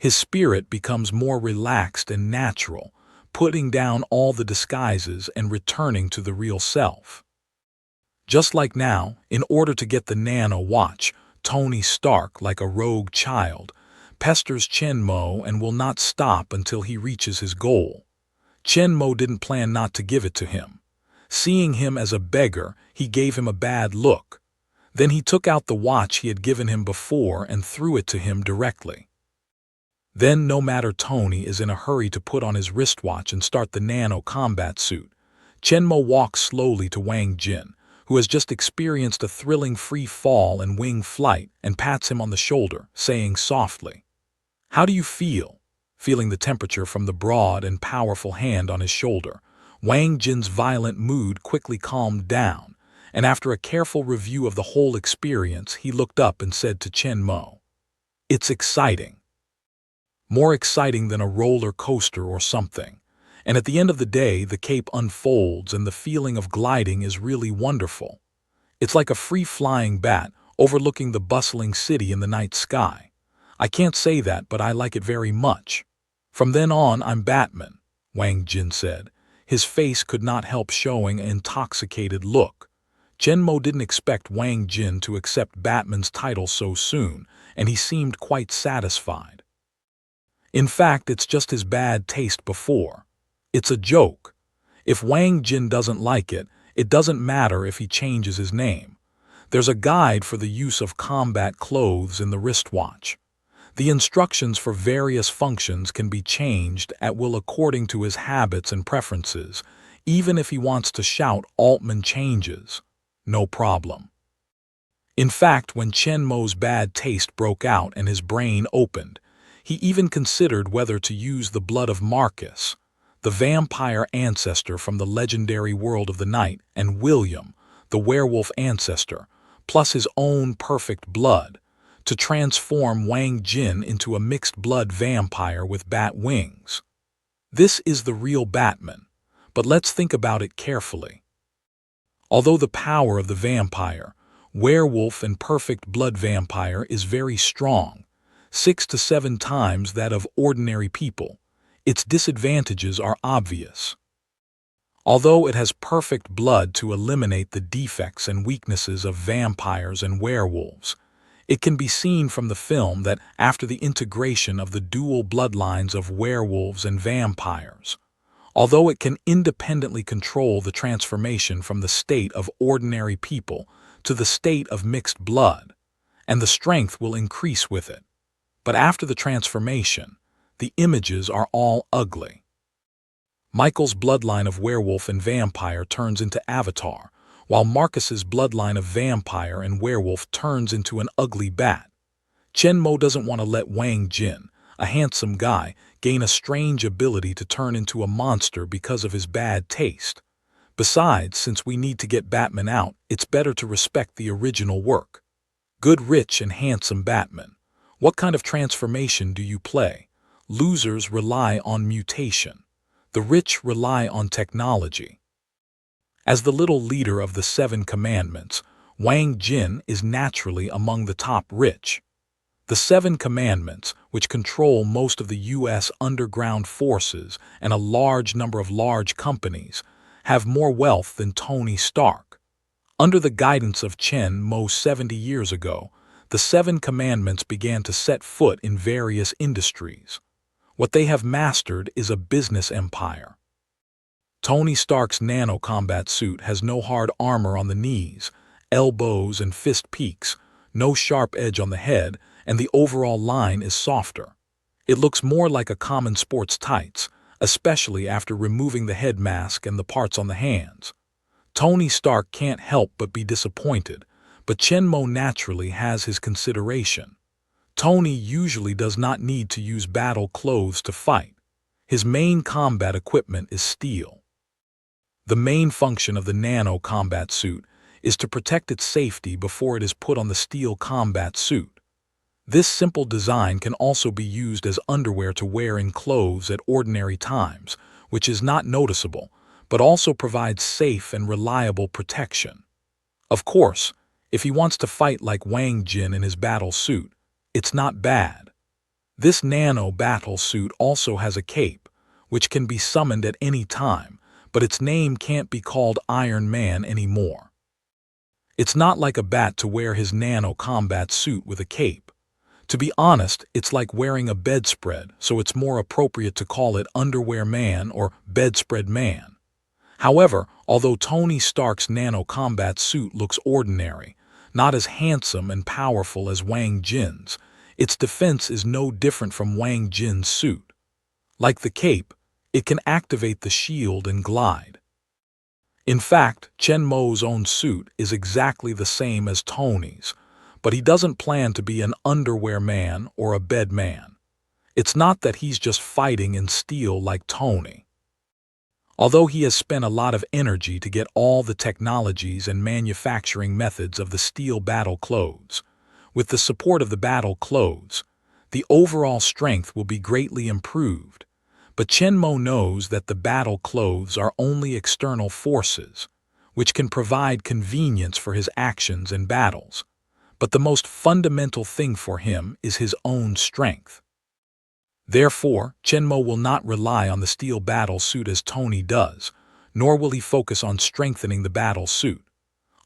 His spirit becomes more relaxed and natural, putting down all the disguises and returning to the real self. Just like now, in order to get the Nano watch, Tony Stark, like a rogue child, pesters Chenmo and will not stop until he reaches his goal. Chenmo didn't plan not to give it to him. Seeing him as a beggar, he gave him a bad look. Then he took out the watch he had given him before and threw it to him directly. Then, no matter, Tony is in a hurry to put on his wristwatch and start the Nano combat suit. Chenmo walks slowly to Wang Jin, who has just experienced a thrilling free fall and wing flight, and pats him on the shoulder, saying softly, "How do you feel?" Feeling the temperature from the broad and powerful hand on his shoulder, Wang Jin's violent mood quickly calmed down, and after a careful review of the whole experience, he looked up and said to Chenmo, "It's exciting. More exciting than a roller coaster or something. And at the end of the day, the cape unfolds and the feeling of gliding is really wonderful. It's like a free-flying bat overlooking the bustling city in the night sky. I can't say that, but I like it very much. From then on, I'm Batman," Wang Jin said. His face could not help showing an intoxicated look. Chenmo didn't expect Wang Jin to accept Batman's title so soon, and he seemed quite satisfied. In fact, it's just his bad taste before. It's a joke. If Wang Jin doesn't like it, it doesn't matter if he changes his name. There's a guide for the use of combat clothes in the wristwatch. The instructions for various functions can be changed at will according to his habits and preferences, even if he wants to shout Altman changes. No problem. In fact, when Chenmo's bad taste broke out and his brain opened, he even considered whether to use the blood of Marcus, the vampire ancestor from the legendary world of the night, and William, the werewolf ancestor, plus his own perfect blood, to transform Wang Jin into a mixed-blood vampire with bat wings. This is the real Batman, but let's think about it carefully. Although the power of the vampire, werewolf and perfect blood vampire is very strong, 6 to 7 times that of ordinary people, its disadvantages are obvious. Although it has perfect blood to eliminate the defects and weaknesses of vampires and werewolves, it can be seen from the film that after the integration of the dual bloodlines of werewolves and vampires, although it can independently control the transformation from the state of ordinary people to the state of mixed blood, and the strength will increase with it. But after the transformation, the images are all ugly. Michael's bloodline of werewolf and vampire turns into Avatar, while Marcus's bloodline of vampire and werewolf turns into an ugly bat. Chenmo doesn't want to let Wang Jin, a handsome guy, gain a strange ability to turn into a monster because of his bad taste. Besides, since we need to get Batman out, it's better to respect the original work. Good, rich, and handsome Batman. What kind of transformation do you play? Losers rely on mutation. The rich rely on technology. As the little leader of the 7 commandments, Wang Jin is naturally among the top rich. The 7 commandments, which control most of the U.S. underground forces and a large number of large companies, have more wealth than Tony Stark. Under the guidance of Chenmo 70 years ago, the 7 commandments began to set foot in various industries. What they have mastered is a business empire. Tony Stark's Nano combat suit has no hard armor on the knees, elbows and fist peaks, no sharp edge on the head, and the overall line is softer. It looks more like a common sports tights, especially after removing the head mask and the parts on the hands. Tony Stark can't help but be disappointed, but Chenmo naturally has his consideration. Tony usually does not need to use battle clothes to fight. His main combat equipment is steel. The main function of the Nano combat suit is to protect its safety before it is put on the steel combat suit. This simple design can also be used as underwear to wear in clothes at ordinary times, which is not noticeable, but also provides safe and reliable protection. Of course, if he wants to fight like Wang Jin in his battle suit, it's not bad. This Nano battle suit also has a cape, which can be summoned at any time, but its name can't be called Iron Man anymore. It's not like a bat to wear his Nano combat suit with a cape. To be honest, it's like wearing a bedspread, so it's more appropriate to call it Underwear Man or Bedspread Man. However, although Tony Stark's Nano combat suit looks ordinary, not as handsome and powerful as Wang Jin's, its defense is no different from Wang Jin's suit. Like the cape, it can activate the shield and glide. In fact, Chen Mo's own suit is exactly the same as Tony's, but he doesn't plan to be an underwear man or a bed man. It's not that he's just fighting in steel like Tony. Although he has spent a lot of energy to get all the technologies and manufacturing methods of the steel battle clothes, with the support of the battle clothes, the overall strength will be greatly improved. But Chen Mo knows that the battle clothes are only external forces, which can provide convenience for his actions and battles. But the most fundamental thing for him is his own strength. Therefore, Chen Mo will not rely on the steel battle suit as Tony does, nor will he focus on strengthening the battle suit.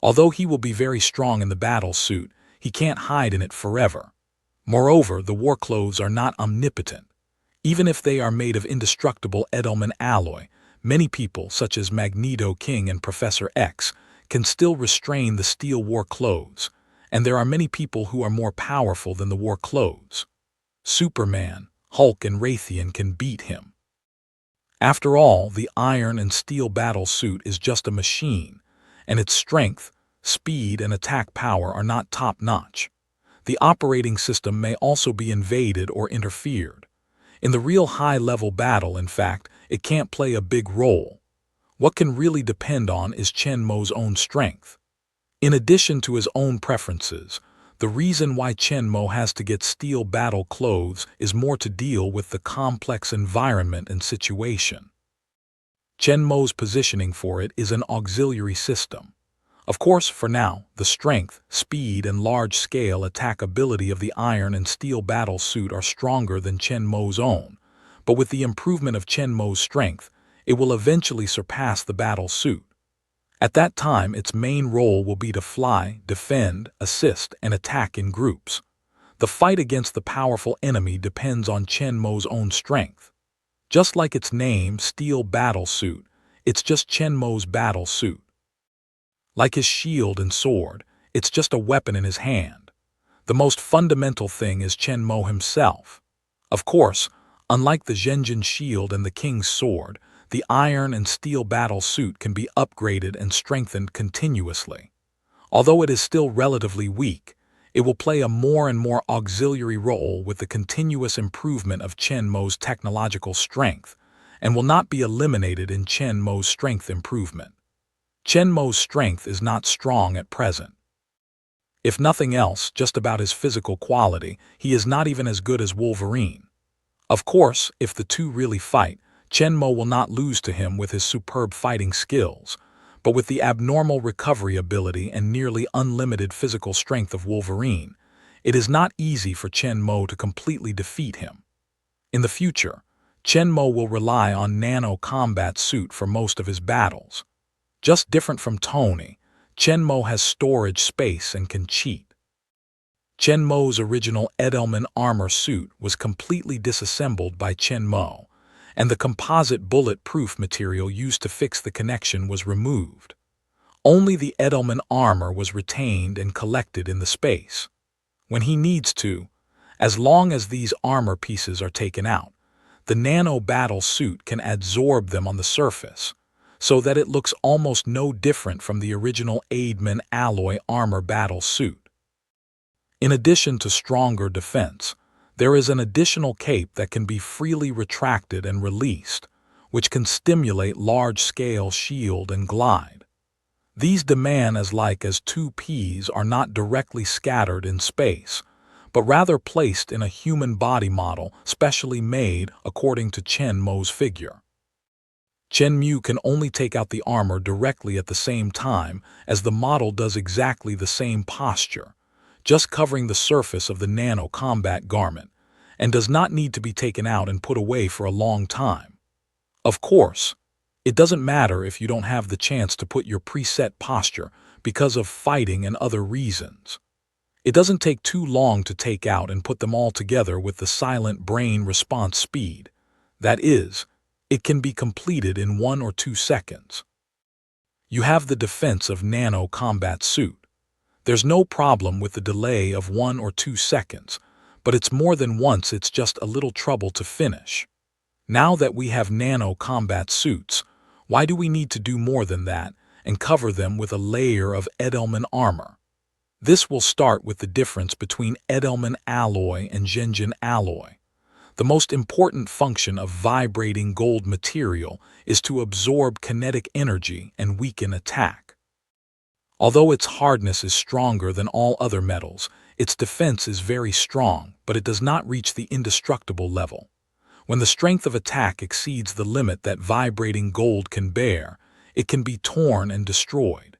Although he will be very strong in the battle suit, he can't hide in it forever. Moreover, the war clothes are not omnipotent. Even if they are made of indestructible Edelman alloy, many people, such as Magneto King and Professor X, can still restrain the steel war clothes, and there are many people who are more powerful than the war clothes. Superman, Hulk, and Raytheon can beat him. After all, the iron and steel battle suit is just a machine, and its strength, speed, and attack power are not top-notch. The operating system may also be invaded or interfered. In the real high-level battle, in fact, it can't play a big role. What can really depend on is Chen Mo's own strength. In addition to his own preferences, the reason why Chen Mo has to get steel battle clothes is more to deal with the complex environment and situation. Chen Mo's positioning for it is an auxiliary system. Of course, for now, the strength, speed, and large-scale attack ability of the iron and steel battle suit are stronger than Chen Mo's own, but with the improvement of Chen Mo's strength, it will eventually surpass the battle suit. At that time, its main role will be to fly, defend, assist, and attack in groups. The fight against the powerful enemy depends on Chen Mo's own strength. Just like its name, Steel Battle Suit, it's just Chen Mo's battle suit. Like his shield and sword, it's just a weapon in his hand. The most fundamental thing is Chen Mo himself. Of course, unlike the Zhenjin shield and the King's sword, the iron and steel battle suit can be upgraded and strengthened continuously. Although it is still relatively weak, it will play a more and more auxiliary role with the continuous improvement of Chen Mo's technological strength, and will not be eliminated in Chen Mo's strength improvement. Chen Mo's strength is not strong at present. If nothing else, just about his physical quality, he is not even as good as Wolverine. Of course, if the two really fight, Chen Mo will not lose to him with his superb fighting skills, but with the abnormal recovery ability and nearly unlimited physical strength of Wolverine, it is not easy for Chen Mo to completely defeat him. In the future, Chen Mo will rely on Nano combat suit for most of his battles. Just different from Tony, Chen Mo has storage space and can cheat. Chen Mo's original Edelman armor suit was completely disassembled by Chen Mo, and the composite bullet-proof material used to fix the connection was removed. Only the Edelman armor was retained and collected in the space. When he needs to, as long as these armor pieces are taken out, the Nano battle suit can adsorb them on the surface, so that it looks almost no different from the original Edelman alloy armor battle suit. In addition to stronger defense, there is an additional cape that can be freely retracted and released, which can stimulate large-scale shield and glide. These demand as two peas are not directly scattered in space, but rather placed in a human body model specially made according to Chen Mo's figure. Chen Mu can only take out the armor directly at the same time as the model does exactly the same posture, just covering the surface of the Nano combat garment, and does not need to be taken out and put away for a long time. Of course, it doesn't matter if you don't have the chance to put your preset posture because of fighting and other reasons. It doesn't take too long to take out and put them all together with the silent brain response speed. That is, it can be completed in 1 or 2 seconds. You have the defense of Nano combat suit. There's no problem with the delay of 1 or 2 seconds, but it's more than once it's just a little trouble to finish. Now that we have Nano combat suits, why do we need to do more than that and cover them with a layer of Edelman armor? This will start with the difference between Edelman alloy and Zhenjin alloy. The most important function of vibrating gold material is to absorb kinetic energy and weaken attack. Although its hardness is stronger than all other metals, its defense is very strong, but it does not reach the indestructible level. When the strength of attack exceeds the limit that vibrating gold can bear, it can be torn and destroyed.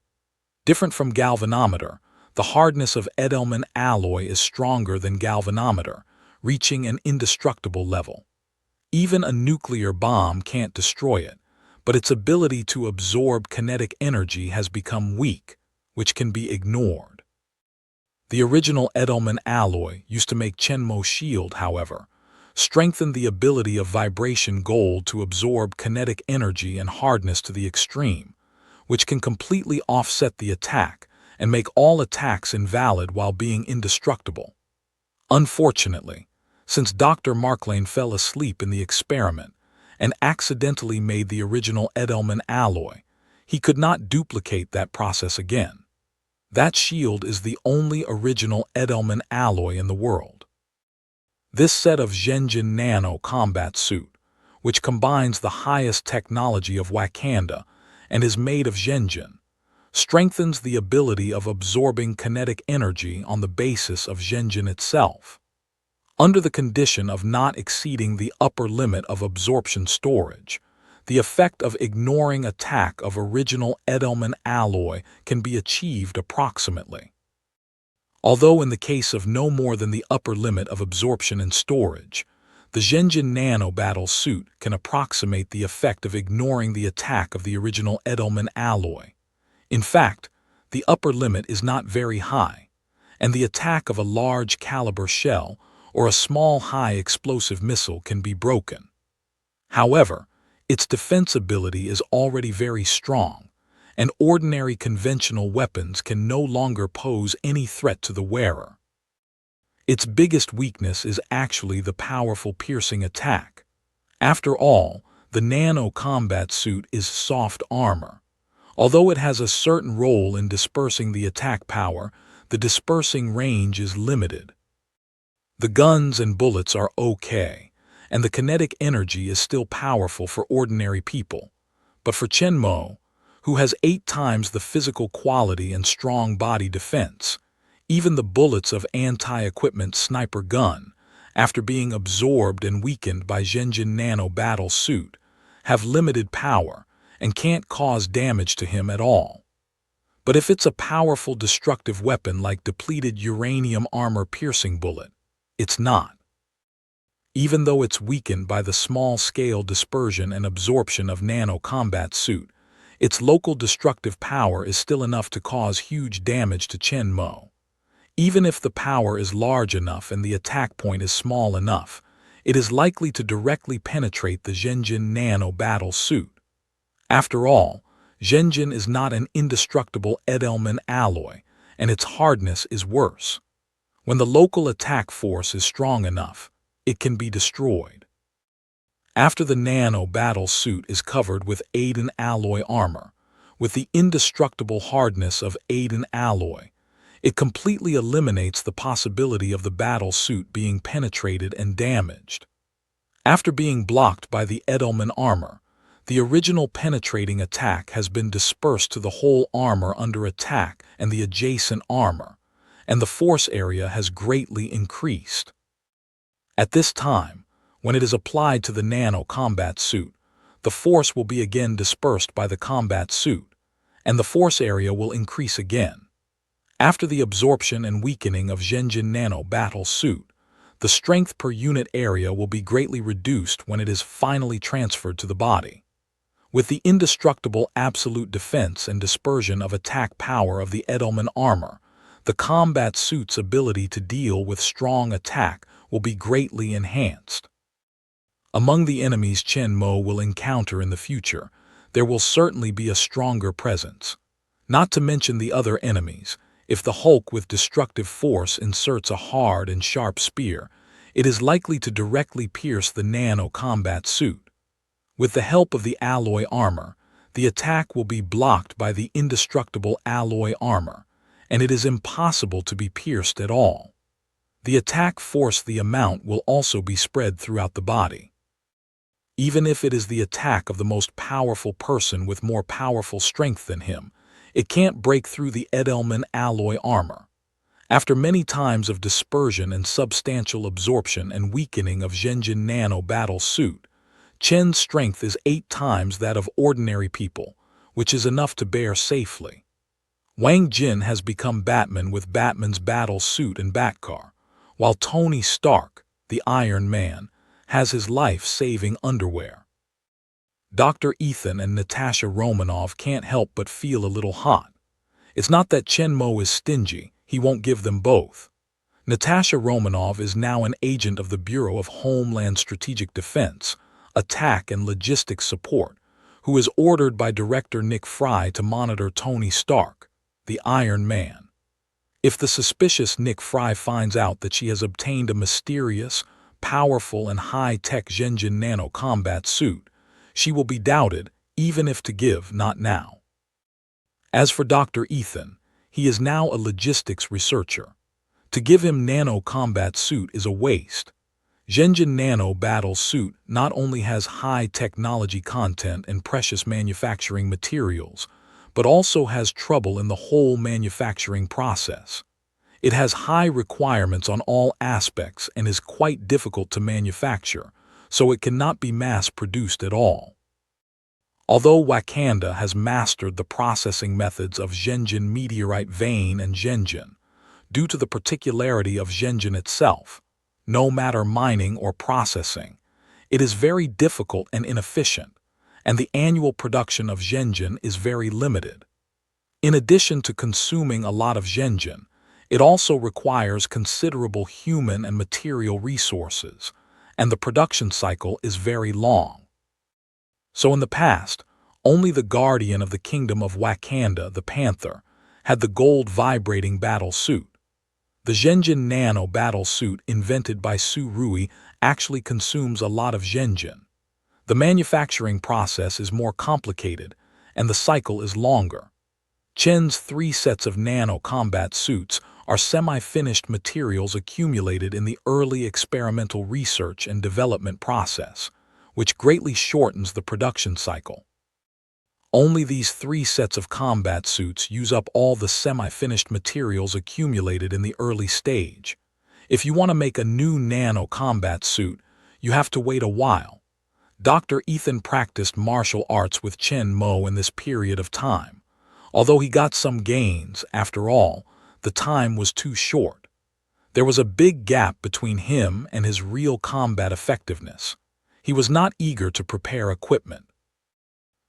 Different from galvanometer, the hardness of Edelman alloy is stronger than galvanometer, reaching an indestructible level. Even a nuclear bomb can't destroy it, but its ability to absorb kinetic energy has become weak, which can be ignored. The original Edelman alloy used to make Chenmo's shield, however, strengthened the ability of vibration gold to absorb kinetic energy and hardness to the extreme, which can completely offset the attack and make all attacks invalid while being indestructible. Unfortunately, since Dr. Marklane fell asleep in the experiment and accidentally made the original Edelman alloy, he could not duplicate that process again. That shield is the only original Edelman alloy in the world. This set of Zhenjin Nano combat suit, which combines the highest technology of Wakanda and is made of Zhenjin, strengthens the ability of absorbing kinetic energy on the basis of Zhenjin itself. Under the condition of not exceeding the upper limit of absorption storage, the effect of ignoring attack of original Edelman alloy can be achieved approximately. Although in the case of no more than the upper limit of absorption and storage, the Zhenjin Nano battle suit can approximate the effect of ignoring the attack of the original Edelman alloy. In fact, the upper limit is not very high, and the attack of a large caliber shell or a small high explosive missile can be broken. However, its defense ability is already very strong, and ordinary conventional weapons can no longer pose any threat to the wearer. Its biggest weakness is actually the powerful piercing attack. After all, the Nano combat suit is soft armor. Although it has a certain role in dispersing the attack power, the dispersing range is limited. The guns and bullets are okay, and the kinetic energy is still powerful for ordinary people. But for Chenmo, who has 8 times the physical quality and strong body defense, even the bullets of anti-equipment sniper gun, after being absorbed and weakened by Zhenjin Nano battle suit, have limited power and can't cause damage to him at all. But if it's a powerful destructive weapon like depleted uranium armor piercing bullet, it's not. Even though it's weakened by the small-scale dispersion and absorption of Nano combat suit, its local destructive power is still enough to cause huge damage to Chenmo. Even if the power is large enough and the attack point is small enough, it is likely to directly penetrate the Zhenjin Nano battle suit. After all, Zhenjin is not an indestructible Edelman alloy, and its hardness is worse. When the local attack force is strong enough, it can be destroyed. After the Nano battle suit is covered with Aden alloy armor, with the indestructible hardness of Aden alloy, it completely eliminates the possibility of the battle suit being penetrated and damaged. After being blocked by the Edelman armor, the original penetrating attack has been dispersed to the whole armor under attack and the adjacent armor, and the force area has greatly increased. At this time, when it is applied to the Nano combat suit, the force will be again dispersed by the combat suit, and the force area will increase again. After the absorption and weakening of Zhenjin Nano battle suit, The strength per unit area will be greatly reduced when it is finally transferred to the body. With the indestructible absolute defense and dispersion of attack power of the Edelman armor, the combat suit's ability to deal with strong attack will be greatly enhanced. Among the enemies Chen Mo will encounter in the future, there will certainly be a stronger presence. Not to mention the other enemies. If the Hulk with destructive force inserts a hard and sharp spear, it is likely to directly pierce the Nano combat suit. With the help of the alloy armor, the attack will be blocked by the indestructible alloy armor, and it is impossible to be pierced at all. The attack force the amount will also be spread throughout the body. Even if it is the attack of the most powerful person with more powerful strength than him, it can't break through the Edelman alloy armor. After many times of dispersion and substantial absorption and weakening of Zhenjin Nano battle suit, Chen's strength is 8 times that of ordinary people, which is enough to bear safely. Wang Jin has become Batman with Batman's battle suit and Batcar, while Tony Stark, the Iron Man, has his life-saving underwear. Dr. Ethan and Natasha Romanoff can't help but feel a little hot. It's not that Chen Mo is stingy, he won't give them both. Natasha Romanoff is now an agent of the Bureau of Homeland Strategic Defense, Attack and Logistics Support, who is ordered by Director Nick Fry to monitor Tony Stark, the Iron Man. If the suspicious Nick Fry finds out that she has obtained a mysterious, powerful and high-tech Zhenjin Nano combat suit, she will be doubted, even if to give not now. As for Dr. Ethan, he is now a logistics researcher. To give him Nano combat suit is a waste. Zhenjin Nano battle suit not only has high technology content and precious manufacturing materials, but also has trouble in the whole manufacturing process. It has high requirements on all aspects and is quite difficult to manufacture, so it cannot be mass-produced at all. Although Wakanda has mastered the processing methods of Zhenjin meteorite vein and Zhenjin, due to the particularity of Zhenjin itself, no matter mining or processing, it is very difficult and inefficient, and the annual production of Zhenjin is very limited. In addition to consuming a lot of Zhenjin, it also requires considerable human and material resources, and the production cycle is very long. So in the past, only the guardian of the kingdom of Wakanda, the Panther, had the gold vibrating battle suit. The Zhenjin Nano battle suit invented by Su Rui actually consumes a lot of Zhenjin. The manufacturing process is more complicated, and the cycle is longer. Chen's 3 sets of nano combat suits are semi-finished materials accumulated in the early experimental research and development process, which greatly shortens the production cycle. Only these 3 sets of combat suits use up all the semi-finished materials accumulated in the early stage. If you want to make a new nano combat suit, you have to wait a while. Dr. Ethan practiced martial arts with Chen Mo in this period of time. Although he got some gains, after all, the time was too short. There was a big gap between him and his real combat effectiveness. He was not eager to prepare equipment.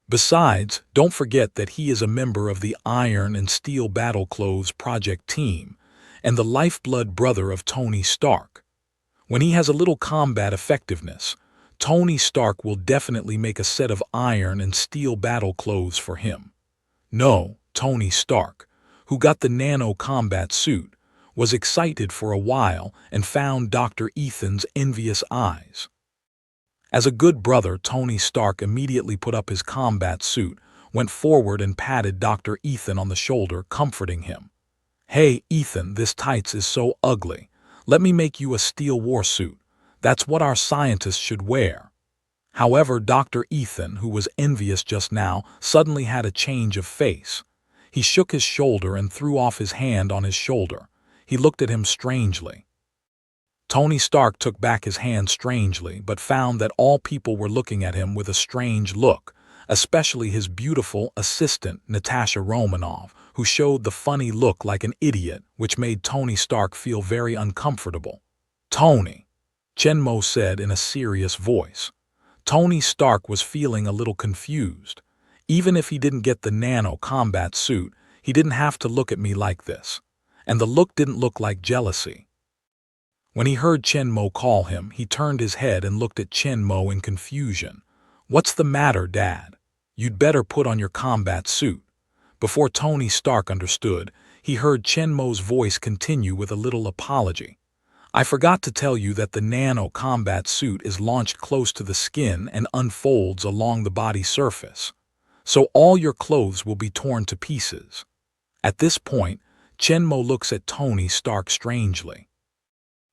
Besides, don't forget that he is a member of the Iron and Steel Battleclothes project team and the lifeblood brother of Tony Stark. When he has a little combat effectiveness, Tony Stark will definitely make a set of iron and steel battleclothes for him. No, Tony Stark, who got the nano combat suit, was excited for a while and found Dr. Ethan's envious eyes. As a good brother, Tony Stark immediately put up his combat suit, went forward and patted Dr. Ethan on the shoulder, comforting him. "Hey, Ethan, this tights is so ugly. Let me make you a steel war suit. That's what our scientists should wear." However, Dr. Ethan, who was envious just now, suddenly had a change of face. He shook his shoulder and threw off his hand on his shoulder. He looked at him strangely. Tony Stark took back his hand strangely, but found that all people were looking at him with a strange look, especially his beautiful assistant, Natasha Romanoff, who showed the funny look like an idiot, which made Tony Stark feel very uncomfortable. Tony, Chenmo said in a serious voice. Tony Stark was feeling a little confused. Even if he didn't get the Nano combat suit, he didn't have to look at me like this. And the look didn't look like jealousy. When he heard Chenmo call him, he turned his head and looked at Chenmo in confusion. "What's the matter, Dad? You'd better put on your combat suit." Before Tony Stark understood, he heard Chenmo's voice continue with a little apology. "I forgot to tell you that the Nano combat suit is launched close to the skin and unfolds along the body surface. So all your clothes will be torn to pieces." At this point, Chenmo looks at Tony Stark strangely.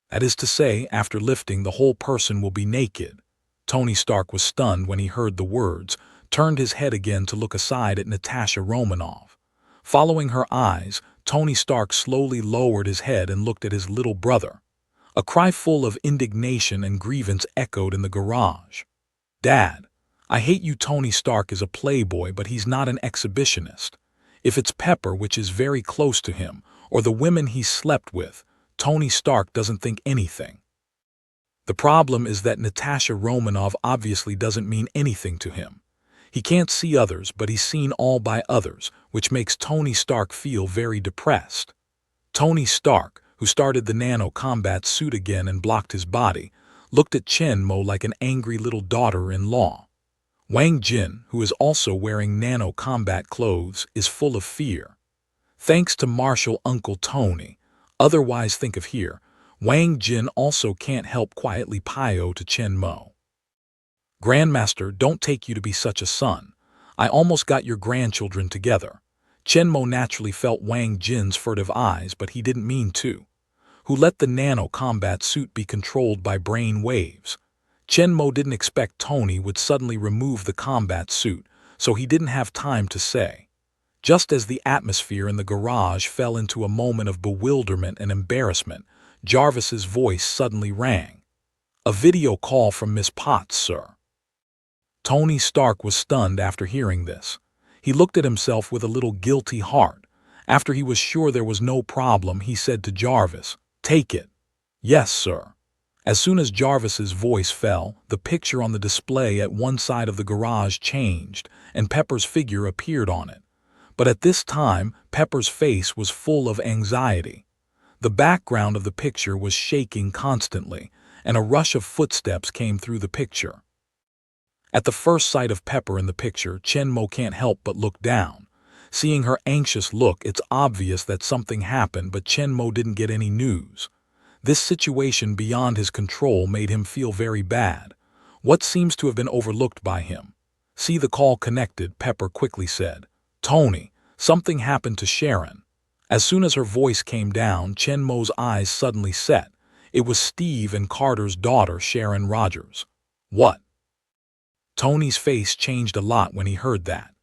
"That is to say, after lifting, the whole person will be naked." Tony Stark was stunned when he heard the words, turned his head again to look aside at Natasha Romanoff. Following her eyes, Tony Stark slowly lowered his head and looked at his little brother. A cry full of indignation and grievance echoed in the garage. "Dad, I hate you. Tony Stark is a playboy, but he's not an exhibitionist. If it's Pepper, which is very close to him, or the women he slept with, Tony Stark doesn't think anything. The problem is that Natasha Romanoff obviously doesn't mean anything to him. He can't see others, but he's seen all by others, which makes Tony Stark feel very depressed." Tony Stark, who started the Nano combat suit again and blocked his body, looked at Chenmo like an angry little daughter-in-law. Wang Jin, who is also wearing Nano combat clothes, is full of fear. Thanks to Marshal Uncle Tony, otherwise think of here, Wang Jin also can't help quietly pio to Chenmo. "Grandmaster, don't take you to be such a son. I almost got your grandchildren together." Chenmo naturally felt Wang Jin's furtive eyes, but he didn't mean to. Who let the Nano combat suit be controlled by brain waves? Chenmo didn't expect Tony would suddenly remove the combat suit, so he didn't have time to say. Just as the atmosphere in the garage fell into a moment of bewilderment and embarrassment, Jarvis's voice suddenly rang. "A video call from Miss Potts, sir." Tony Stark was stunned after hearing this. He looked at himself with a little guilty heart. After he was sure there was no problem, he said to Jarvis, "Take it." "Yes, sir." As soon as Jarvis's voice fell, the picture on the display at one side of the garage changed, and Pepper's figure appeared on it. But at this time, Pepper's face was full of anxiety. The background of the picture was shaking constantly, and a rush of footsteps came through the picture. At the first sight of Pepper in the picture, Chenmo can't help but look down. Seeing her anxious look, it's obvious that something happened, but Chenmo didn't get any news. This situation beyond his control made him feel very bad. What seems to have been overlooked by him? "See the call connected," Pepper quickly said. "Tony, something happened to Sharon." As soon as her voice came down, Chenmo's eyes suddenly set. It was Steve and Carter's daughter, Sharon Rogers. "What?" Tony's face changed a lot when he heard that.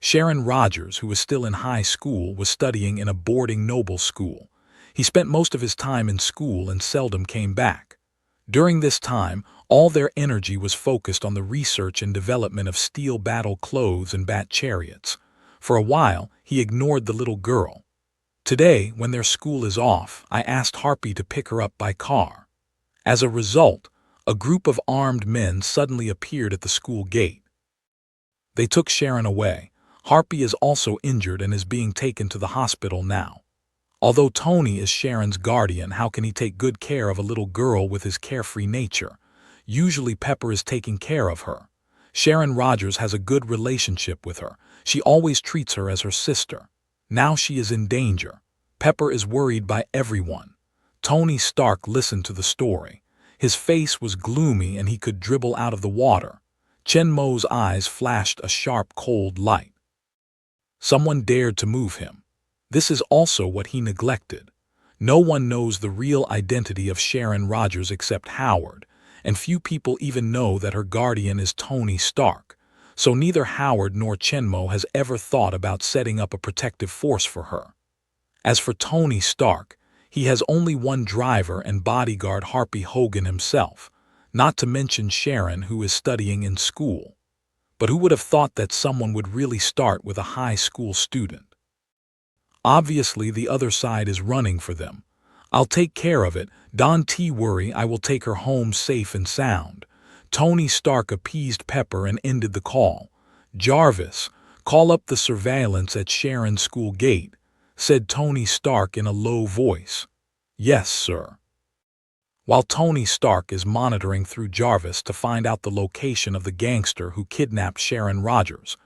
Sharon Rogers, who was still in high school, was studying in a boarding noble school. He spent most of his time in school and seldom came back. During this time, all their energy was focused on the research and development of steel battle clothes and bat chariots. For a while, he ignored the little girl. Today, when their school is off, I asked Harpy to pick her up by car. As a result, a group of armed men suddenly appeared at the school gate. They took Sharon away. Harpy is also injured and is being taken to the hospital now. Although Tony is Sharon's guardian, how can he take good care of a little girl with his carefree nature? Usually Pepper is taking care of her. Sharon Rogers has a good relationship with her. She always treats her as her sister. Now she is in danger. Pepper is worried by everyone. Tony Stark listened to the story. His face was gloomy and he could dribble out of the water. Chenmo's eyes flashed a sharp, cold light. Someone dared to move him. This is also what he neglected. No one knows the real identity of Sharon Rogers except Howard, and few people even know that her guardian is Tony Stark. So neither Howard nor Chenmo has ever thought about setting up a protective force for her. As for Tony Stark, he has only one driver and bodyguard, Harpy Hogan himself, not to mention Sharon, who is studying in school. But who would have thought that someone would really start with a high school student? Obviously, the other side is running for them. "I'll take care of it. Don't worry, I will take her home safe and sound." Tony Stark appeased Pepper and ended the call. "Jarvis, call up the surveillance at Sharon's school gate," said Tony Stark in a low voice. "Yes, sir." While Tony Stark is monitoring through Jarvis to find out the location of the gangster who kidnapped Sharon Rogers,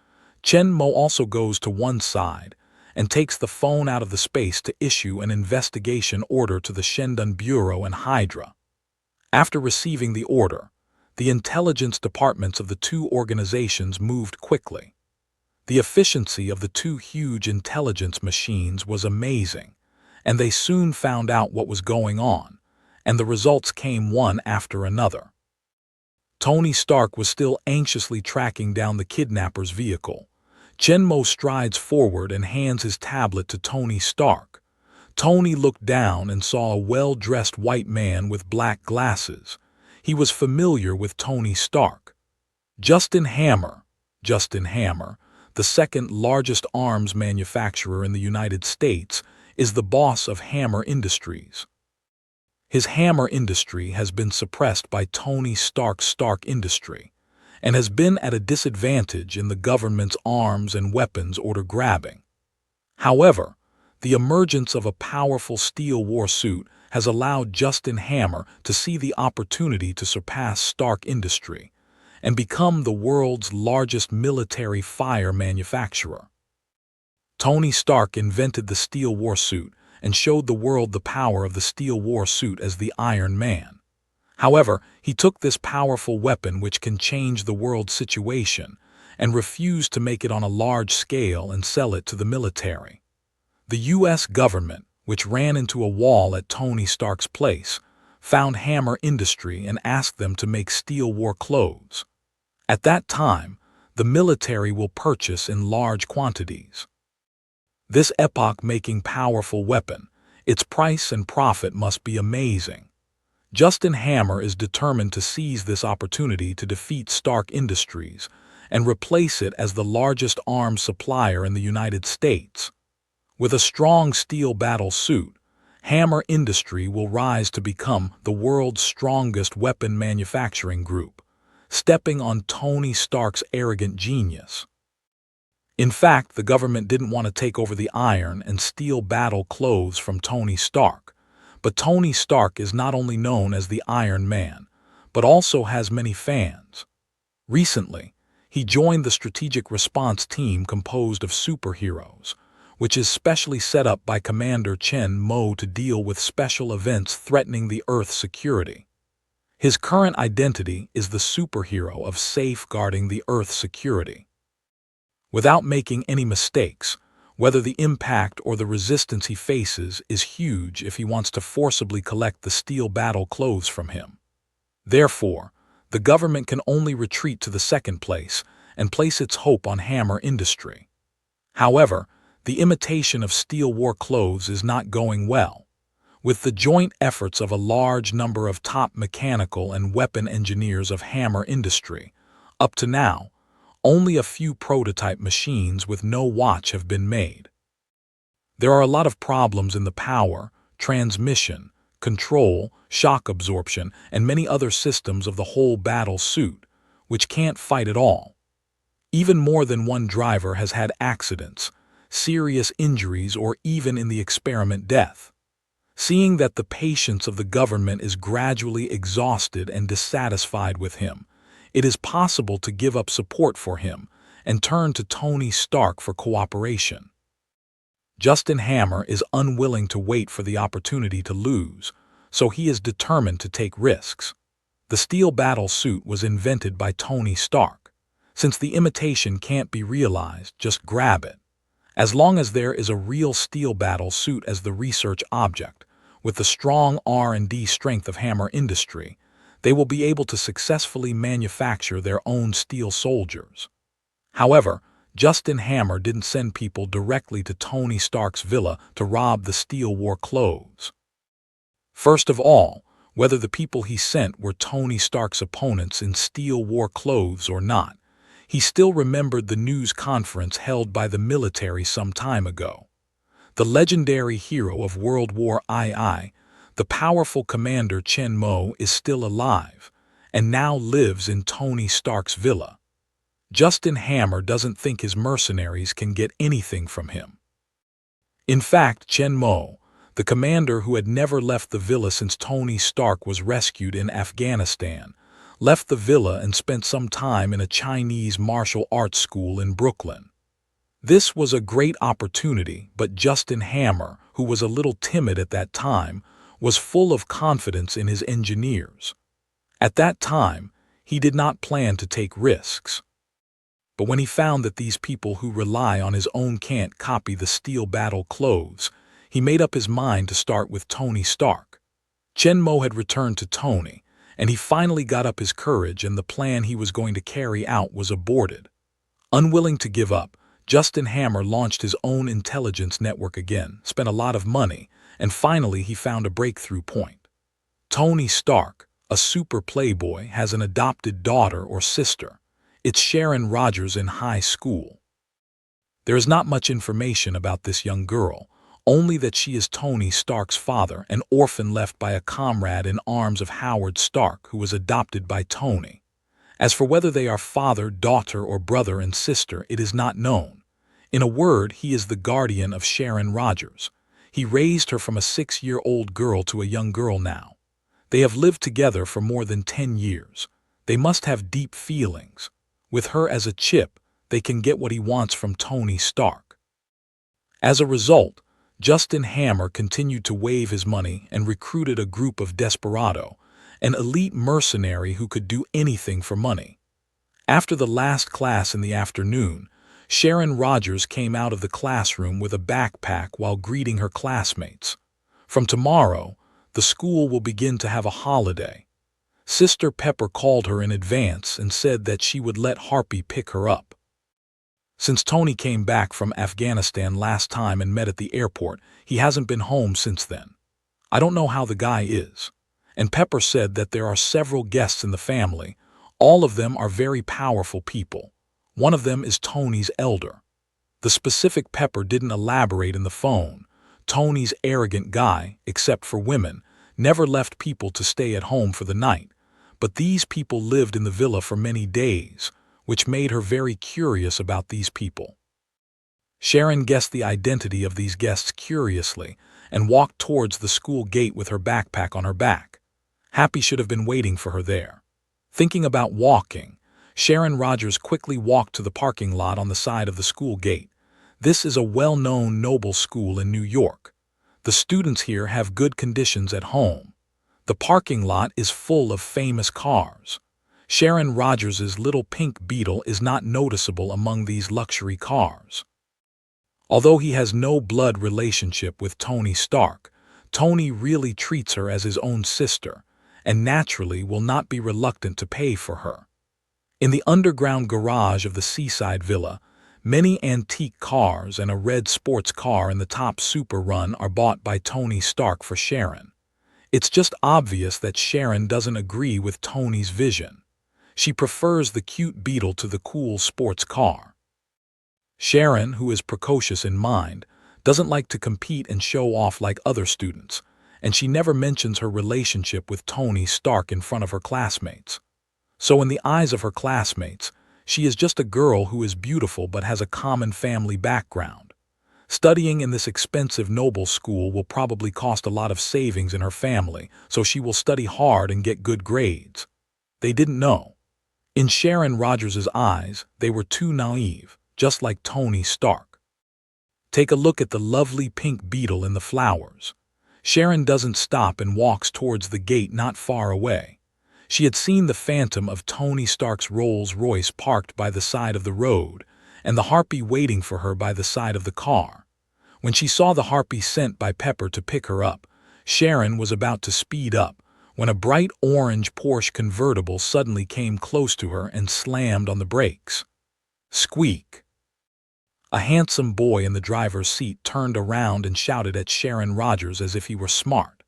Chen Mo also goes to one side and takes the phone out of the space to issue an investigation order to the Shendun Bureau and Hydra. After receiving the order, the intelligence departments of the two organizations moved quickly. The efficiency of the two huge intelligence machines was amazing, and they soon found out what was going on, and the results came one after another. Tony Stark was still anxiously tracking down the kidnapper's vehicle. Chen Mo strides forward and hands his tablet to Tony Stark. Tony looked down and saw a well-dressed white man with black glasses. He was familiar with Tony Stark. Justin Hammer, the second largest arms manufacturer in the United States, is the boss of Hammer Industries. His Hammer Industry has been suppressed by Tony Stark's Stark Industry and has been at a disadvantage in the government's arms and weapons order grabbing. However, the emergence of a powerful steel war suit has allowed Justin Hammer to see the opportunity to surpass Stark Industry and become the world's largest military fire manufacturer. Tony Stark invented the steel war suit and showed the world the power of the steel war suit as the Iron Man. However, he took this powerful weapon which can change the world's situation and refused to make it on a large scale and sell it to the military. The U.S. government, which ran into a wall at Tony Stark's place, found Hammer Industry and asked them to make steel war clothes. At that time, the military will purchase in large quantities. This epoch-making powerful weapon, its price and profit must be amazing. Justin Hammer is determined to seize this opportunity to defeat Stark Industries and replace it as the largest arms supplier in the United States. With a strong steel battle suit, Hammer Industry will rise to become the world's strongest weapon manufacturing group, stepping on Tony Stark's arrogant genius. In fact, the government didn't want to take over the iron and steel battle clothes from Tony Stark, but Tony Stark is not only known as the Iron Man, but also has many fans. Recently, he joined the Strategic Response Team composed of superheroes, which is specially set up by Commander Chen Mo to deal with special events threatening the Earth's security. His current identity is the superhero of safeguarding the Earth's security. Without making any mistakes, whether the impact or the resistance he faces is huge if he wants to forcibly collect the steel battle clothes from him. Therefore, the government can only retreat to the second place and place its hope on Hammer Industry. However, the imitation of steel war clothes is not going well. With the joint efforts of a large number of top mechanical and weapon engineers of Hammer Industry, up to now, only a few prototype machines with no watch have been made. There are a lot of problems in the power, transmission, control, shock absorption, and many other systems of the whole battle suit, which can't fight at all. Even more than one driver has had accidents, serious injuries, or even in the experiment death. Seeing that the patience of the government is gradually exhausted and dissatisfied with him, it is possible to give up support for him and turn to Tony Stark for cooperation. Justin Hammer is unwilling to wait for the opportunity to lose, so he is determined to take risks. The steel battle suit was invented by Tony Stark. Since the imitation can't be realized, just grab it. As long as there is a real steel battle suit as the research object, with the strong R&D strength of Hammer Industry, they will be able to successfully manufacture their own steel soldiers. However, Justin Hammer didn't send people directly to Tony Stark's villa to rob the steel war clothes. First of all, whether the people he sent were Tony Stark's opponents in steel war clothes or not, he still remembered the news conference held by the military some time ago. The legendary hero of World War II, The powerful commander Chen Mo is still alive and now lives in Tony Stark's villa. Justin Hammer doesn't think his mercenaries can get anything from him. In fact, Chen Mo, the commander who had never left the villa since Tony Stark was rescued in Afghanistan, left the villa and spent some time in a Chinese martial arts school in Brooklyn. This was a great opportunity, but Justin Hammer, who was a little timid at that time, was full of confidence in his engineers. At that time, he did not plan to take risks. But when he found that these people who rely on his own can't copy the steel battle clothes, he made up his mind to start with Tony Stark. Chen Mo had returned to Tony, and he finally got up his courage, and the plan he was going to carry out was aborted. Unwilling to give up, Justin Hammer launched his own intelligence network again, spent a lot of money, and finally he found a breakthrough point. Tony Stark, a super playboy, has an adopted daughter or sister. It's Sharon Rogers in high school. There is not much information about this young girl, only that she is Tony Stark's father, an orphan left by a comrade in arms of Howard Stark, who was adopted by Tony. As for whether they are father, daughter, or brother and sister, it is not known. In a word, he is the guardian of Sharon Rogers. He raised her from a 6-year-old girl to a young girl now. They have lived together for more than 10 years. They must have deep feelings. With her as a chip, they can get what he wants from Tony Stark. As a result, Justin Hammer continued to wave his money and recruited a group of desperado, an elite mercenary who could do anything for money. After the last class in the afternoon, Sharon Rogers came out of the classroom with a backpack while greeting her classmates. From tomorrow, the school will begin to have a holiday. Sister Pepper called her in advance and said that she would let Harpy pick her up. Since Tony came back from Afghanistan last time and met at the airport, he hasn't been home since then. I don't know how the guy is. And Pepper said that there are several guests in the family. All of them are very powerful people. One of them is Tony's elder. The specific Pepper didn't elaborate in the phone. Tony's arrogant guy, except for women, never left people to stay at home for the night. But these people lived in the villa for many days, which made her very curious about these people. Sharon guessed the identity of these guests curiously and walked towards the school gate with her backpack on her back. Happy should have been waiting for her there. Thinking about walking, Sharon Rogers quickly walked to the parking lot on the side of the school gate. This is a well-known noble school in New York. The students here have good conditions at home. The parking lot is full of famous cars. Sharon Rogers's little pink Beetle is not noticeable among these luxury cars. Although he has no blood relationship with Tony Stark, Tony really treats her as his own sister, and naturally will not be reluctant to pay for her. In the underground garage of the seaside villa, many antique cars and a red sports car in the top super run are bought by Tony Stark for Sharon. It's just obvious that Sharon doesn't agree with Tony's vision. She prefers the cute Beetle to the cool sports car. Sharon, who is precocious in mind, doesn't like to compete and show off like other students, and she never mentions her relationship with Tony Stark in front of her classmates. So in the eyes of her classmates, she is just a girl who is beautiful but has a common family background. Studying in this expensive noble school will probably cost a lot of savings in her family, so she will study hard and get good grades. They didn't know. In Sharon Rogers's eyes, they were too naive, just like Tony Stark. Take a look at the lovely pink Beetle in the flowers. Sharon doesn't stop and walks towards the gate not far away. She had seen the phantom of Tony Stark's Rolls-Royce parked by the side of the road, and the Harpy waiting for her by the side of the car. When she saw the Harpy sent by Pepper to pick her up, Sharon was about to speed up, when a bright orange Porsche convertible suddenly came close to her and slammed on the brakes. Squeak! A handsome boy in the driver's seat turned around and shouted at Sharon Rogers as if he were smart.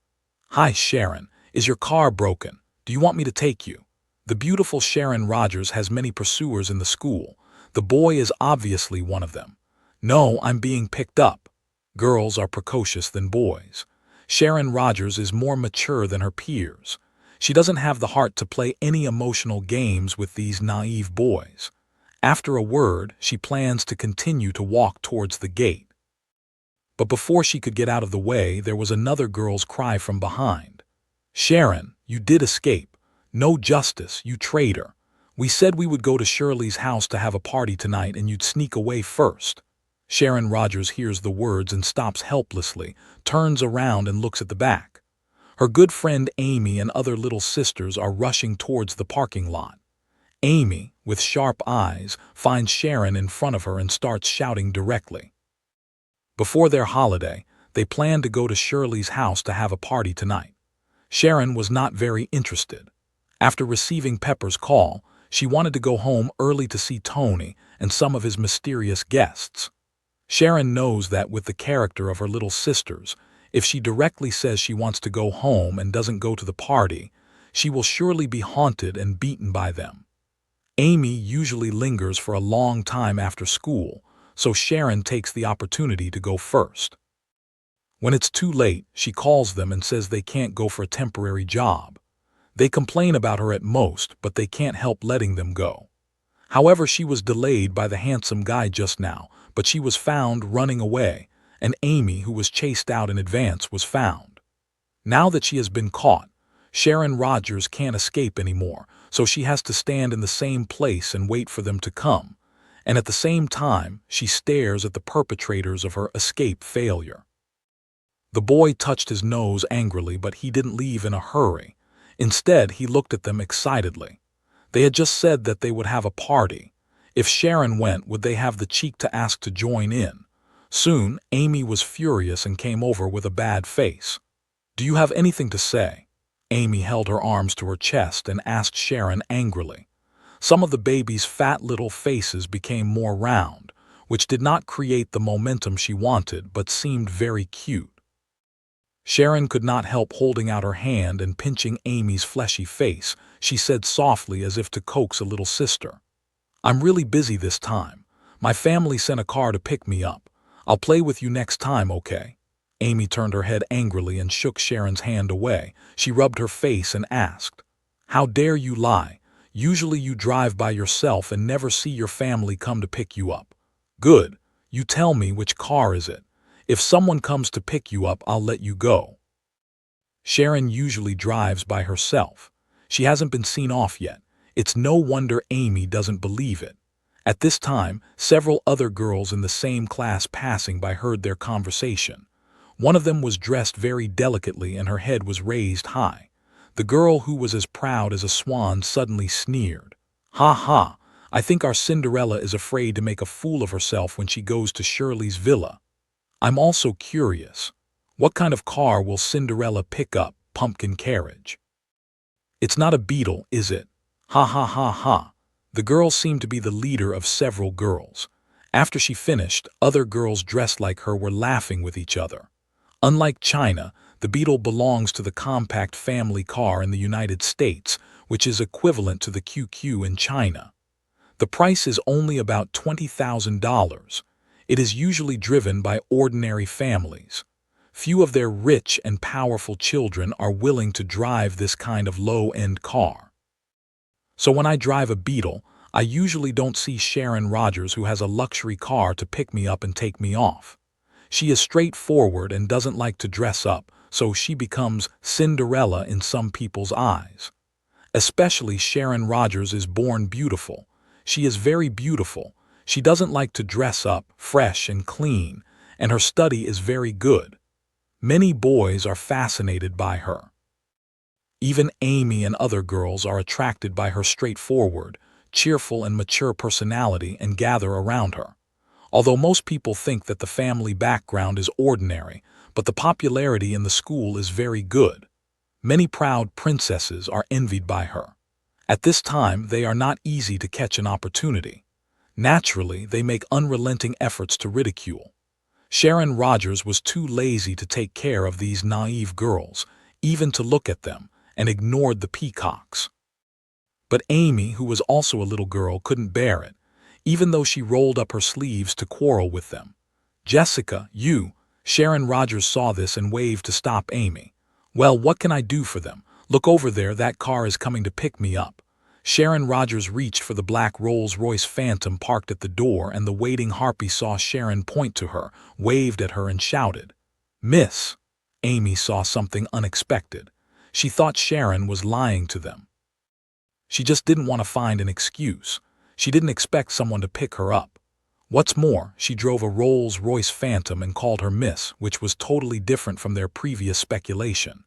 "Hi, Sharon. Is your car broken? Do you want me to take you?" The beautiful Sharon Rogers has many pursuers in the school. The boy is obviously one of them. "No, I'm being picked up." Girls are precocious than boys. Sharon Rogers is more mature than her peers. She doesn't have the heart to play any emotional games with these naive boys. After a word, she plans to continue to walk towards the gate. But before she could get out of the way, there was another girl's cry from behind. "Sharon, you did escape. No justice, you traitor. We said we would go to Shirley's house to have a party tonight and you'd sneak away first." Sharon Rogers hears the words and stops helplessly, turns around and looks at the back. Her good friend Amy and other little sisters are rushing towards the parking lot. Amy, with sharp eyes, finds Sharon in front of her and starts shouting directly. Before their holiday, they planned to go to Shirley's house to have a party tonight. Sharon was not very interested. After receiving Pepper's call, she wanted to go home early to see Tony and some of his mysterious guests. Sharon knows that with the character of her little sisters, if she directly says she wants to go home and doesn't go to the party, she will surely be haunted and beaten by them. Amy usually lingers for a long time after school, so Sharon takes the opportunity to go first. When it's too late, she calls them and says they can't go for a temporary job. They complain about her at most, but they can't help letting them go. However, she was delayed by the handsome guy just now, but she was found running away, and Amy, who was chased out in advance, was found. Now that she has been caught, Sharon Rogers can't escape anymore, so she has to stand in the same place and wait for them to come. And at the same time, she stares at the perpetrators of her escape failure. The boy touched his nose angrily, but he didn't leave in a hurry. Instead, he looked at them excitedly. They had just said that they would have a party. If Sharon went, would they have the cheek to ask to join in? Soon, Amy was furious and came over with a bad face. "Do you have anything to say?" Amy held her arms to her chest and asked Sharon angrily. Some of the baby's fat little faces became more round, which did not create the momentum she wanted but seemed very cute. Sharon could not help holding out her hand and pinching Amy's fleshy face. She said softly as if to coax a little sister, "I'm really busy this time. My family sent a car to pick me up. I'll play with you next time, okay?" Amy turned her head angrily and shook Sharon's hand away. She rubbed her face and asked, "How dare you lie? Usually you drive by yourself and never see your family come to pick you up. Good. You tell me, which car is it? If someone comes to pick you up, I'll let you go." Sharon usually drives by herself. She hasn't been seen off yet. It's no wonder Amy doesn't believe it. At this time, several other girls in the same class passing by heard their conversation. One of them was dressed very delicately and her head was raised high. The girl who was as proud as a swan suddenly sneered. "Ha ha, I think our Cinderella is afraid to make a fool of herself when she goes to Shirley's villa. I'm also curious. What kind of car will Cinderella pick up? Pumpkin carriage. It's not a beetle, is it? Ha ha ha ha." The girl seemed to be the leader of several girls. After she finished, other girls dressed like her were laughing with each other. Unlike China, the Beetle belongs to the compact family car in the United States, which is equivalent to the QQ in China. The price is only about $20,000. It is usually driven by ordinary families. Few of their rich and powerful children are willing to drive this kind of low-end car. So when I drive a Beetle, I usually don't see Sharon Rogers, who has a luxury car to pick me up and take me off. She is straightforward and doesn't like to dress up, so she becomes Cinderella in some people's eyes. Especially Sharon Rogers is born beautiful. She is very beautiful. She doesn't like to dress up, fresh and clean, and her study is very good. Many boys are fascinated by her. Even Amy and other girls are attracted by her straightforward, cheerful and mature personality and gather around her. Although most people think that the family background is ordinary, but the popularity in the school is very good. Many proud princesses are envied by her. At this time, they are not easy to catch an opportunity. Naturally, they make unrelenting efforts to ridicule. Sharon Rogers was too lazy to take care of these naive girls, even to look at them, and ignored the peacocks. But Amy, who was also a little girl, couldn't bear it, even though she rolled up her sleeves to quarrel with them. "Jessica, you," Sharon Rogers saw this and waved to stop Amy. "Well, what can I do for them? Look over there, that car is coming to pick me up." Sharon Rogers reached for the black Rolls-Royce Phantom parked at the door, and the waiting harpy saw Sharon point to her, waved at her and shouted, "Miss!" Amy saw something unexpected. She thought Sharon was lying to them. She just didn't want to find an excuse. She didn't expect someone to pick her up. What's more, she drove a Rolls-Royce Phantom and called her Miss, which was totally different from their previous speculation.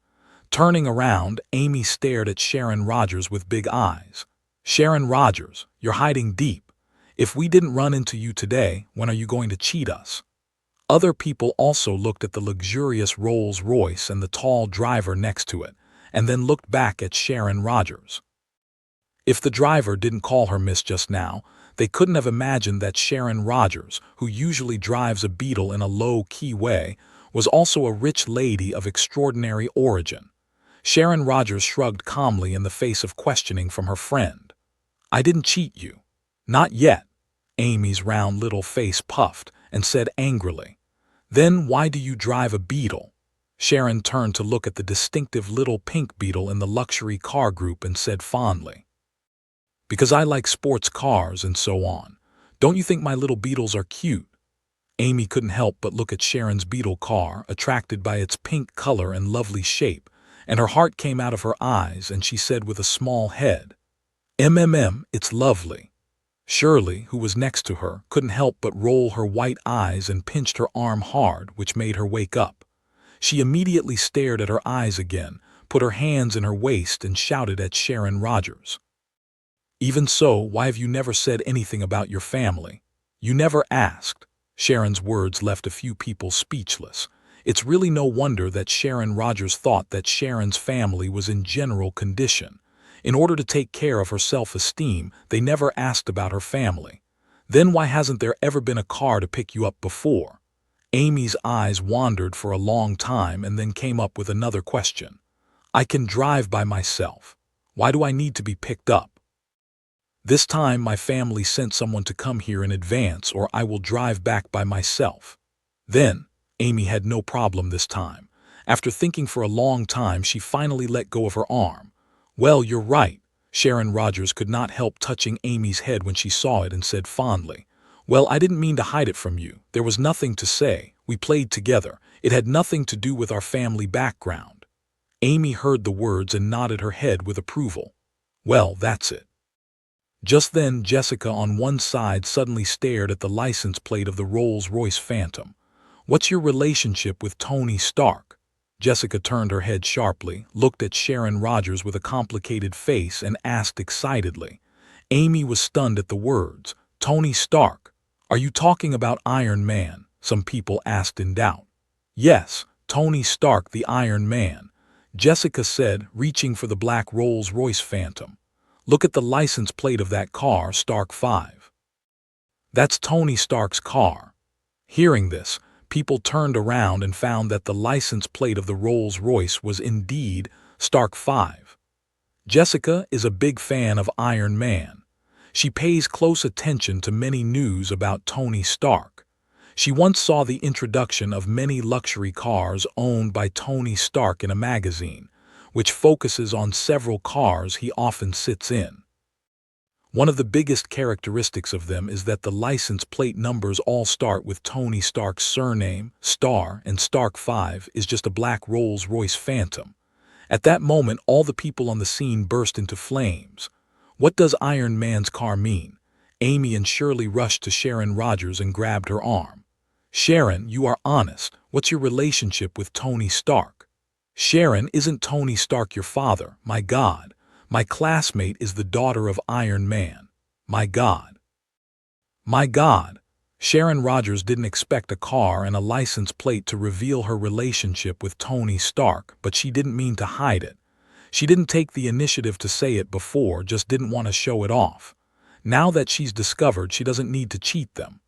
Turning around, Amy stared at Sharon Rogers with big eyes. "Sharon Rogers, you're hiding deep. If we didn't run into you today, when are you going to cheat us?" Other people also looked at the luxurious Rolls-Royce and the tall driver next to it, and then looked back at Sharon Rogers. If the driver didn't call her Miss just now, they couldn't have imagined that Sharon Rogers, who usually drives a Beetle in a low-key way, was also a rich lady of extraordinary origin. Sharon Rogers shrugged calmly in the face of questioning from her friend. "I didn't cheat you." "Not yet." Amy's round little face puffed and said angrily. "Then why do you drive a Beetle?" Sharon turned to look at the distinctive little pink Beetle in the luxury car group and said fondly, "Because I like sports cars and so on. Don't you think my little Beetles are cute?" Amy couldn't help but look at Sharon's Beetle car, attracted by its pink color and lovely shape, and her heart came out of her eyes and she said with a small head, It's lovely." Shirley, who was next to her, couldn't help but roll her white eyes and pinched her arm hard, which made her wake up. She immediately stared at her eyes again, put her hands in her waist and shouted at Sharon Rogers. "Even so, why have you never said anything about your family? You never asked." Sharon's words left a few people speechless. It's really no wonder that Sharon Rogers thought that Sharon's family was in general condition. In order to take care of her self-esteem, they never asked about her family. Then why hasn't there ever been a car to pick you up before? Amy's eyes wandered for a long time and then came up with another question. "I can drive by myself. Why do I need to be picked up? This time my family sent someone to come here in advance, or I will drive back by myself." Then, Amy had no problem this time. After thinking for a long time, she finally let go of her arm. "Well, you're right." Sharon Rogers could not help touching Amy's head when she saw it and said fondly, "Well, I didn't mean to hide it from you. There was nothing to say. We played together. It had nothing to do with our family background." Amy heard the words and nodded her head with approval. "Well, that's it." Just then, Jessica on one side suddenly stared at the license plate of the Rolls-Royce Phantom. "What's your relationship with Tony Stark?" Jessica turned her head sharply, looked at Sharon Rogers with a complicated face, and asked excitedly. Amy was stunned at the words. "Tony Stark? Are you talking about Iron Man?" some people asked in doubt. "Yes, Tony Stark, the Iron Man," Jessica said, reaching for the black Rolls-Royce Phantom. "Look at the license plate of that car, Stark 5. That's Tony Stark's car." Hearing this, people turned around and found that the license plate of the Rolls-Royce was indeed Stark 5. Jessica is a big fan of Iron Man. She pays close attention to many news about Tony Stark. She once saw the introduction of many luxury cars owned by Tony Stark in a magazine, which focuses on several cars he often sits in. One of the biggest characteristics of them is that the license plate numbers all start with Tony Stark's surname, Star, and Stark 5 is just a black Rolls-Royce Phantom. At that moment, all the people on the scene burst into flames. What does Iron Man's car mean? Amy and Shirley rushed to Sharon Rogers and grabbed her arm. "Sharon, you are honest. What's your relationship with Tony Stark?" "Sharon, isn't Tony Stark your father? My God. My classmate is the daughter of Iron Man. My God." My God. Sharon Rogers didn't expect a car and a license plate to reveal her relationship with Tony Stark, but she didn't mean to hide it. She didn't take the initiative to say it before, just didn't want to show it off. Now that she's discovered, she doesn't need to cheat them.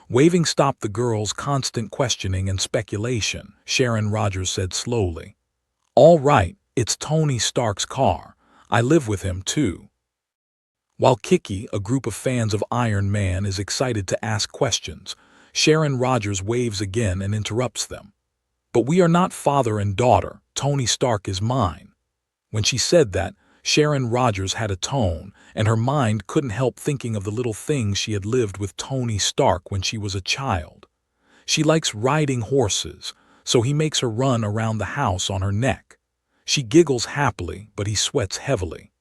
Waving stopped the girls' constant questioning and speculation. Sharon Rogers said slowly, "All right, it's Tony Stark's car. I live with him too." While Kiki, a group of fans of Iron Man, is excited to ask questions, Sharon Rogers waves again and interrupts them. But we are not father and daughter. Tony Stark is mine." When she said that, Sharon Rogers had a tone, and her mind couldn't help thinking of the little things she had lived with Tony Stark when she was a child. She likes riding horses, so he makes her run around the house on her neck. She giggles happily, but he sweats heavily.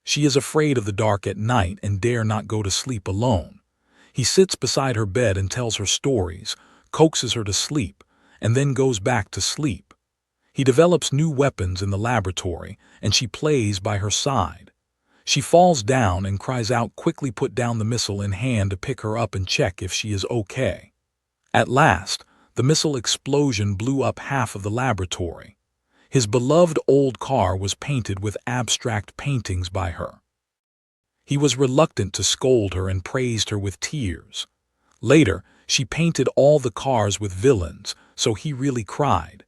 She is afraid of the dark at night and dare not go to sleep alone. He sits beside her bed and tells her stories, coaxes her to sleep, and then goes back to sleep. He develops new weapons in the laboratory, and she plays by her side. She falls down and cries out, "Quickly put down the missile in hand to pick her up and check if she is okay." At last, the missile explosion blew up half of the laboratory. His beloved old car was painted with abstract paintings by her. He was reluctant to scold her and praised her with tears. Later, she painted all the cars with villains, so he really cried.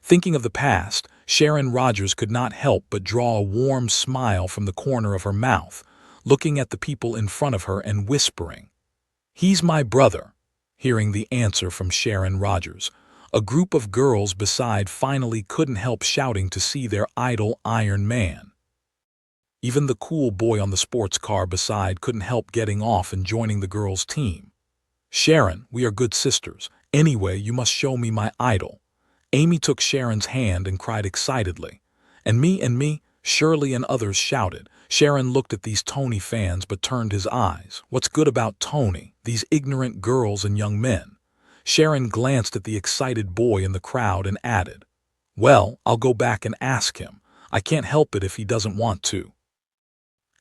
Thinking of the past, Sharon Rogers could not help but draw a warm smile from the corner of her mouth, looking at the people in front of her and whispering, "He's my brother." Hearing the answer from Sharon Rogers, a group of girls beside finally couldn't help shouting to see their idol Iron Man. Even the cool boy on the sports car beside couldn't help getting off and joining the girls' team. "Sharon, we are good sisters. Anyway, you must show me my idol." Amy took Sharon's hand and cried excitedly. "And me," Shirley and others shouted. Sharon looked at these Tony fans but turned his eyes. What's good about Tony? These ignorant girls and young men. Sharon glanced at the excited boy in the crowd and added, "Well, I'll go back and ask him. I can't help it if he doesn't want to.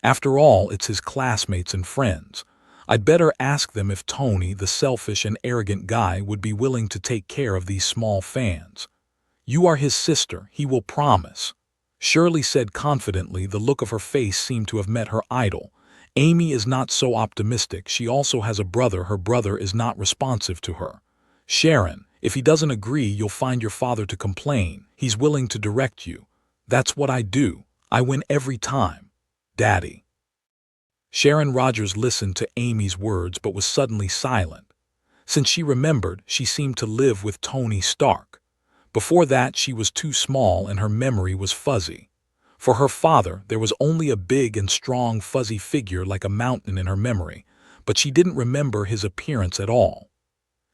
After all, it's his classmates and friends. I'd better ask them if Tony, the selfish and arrogant guy, would be willing to take care of these small fans. You are his sister, he will promise." Shirley said confidently. The look of her face seemed to have met her idol. Amy is not so optimistic. She also has a brother. Her brother is not responsive to her. "Sharon, if he doesn't agree, you'll find your father to complain. He's willing to direct you." "That's what I do. I win every time. Daddy." Sharon Rogers listened to Amy's words but was suddenly silent. Since she remembered, she seemed to live with Tony Stark. Before that, she was too small and her memory was fuzzy. For her father, there was only a big and strong fuzzy figure like a mountain in her memory, but she didn't remember his appearance at all.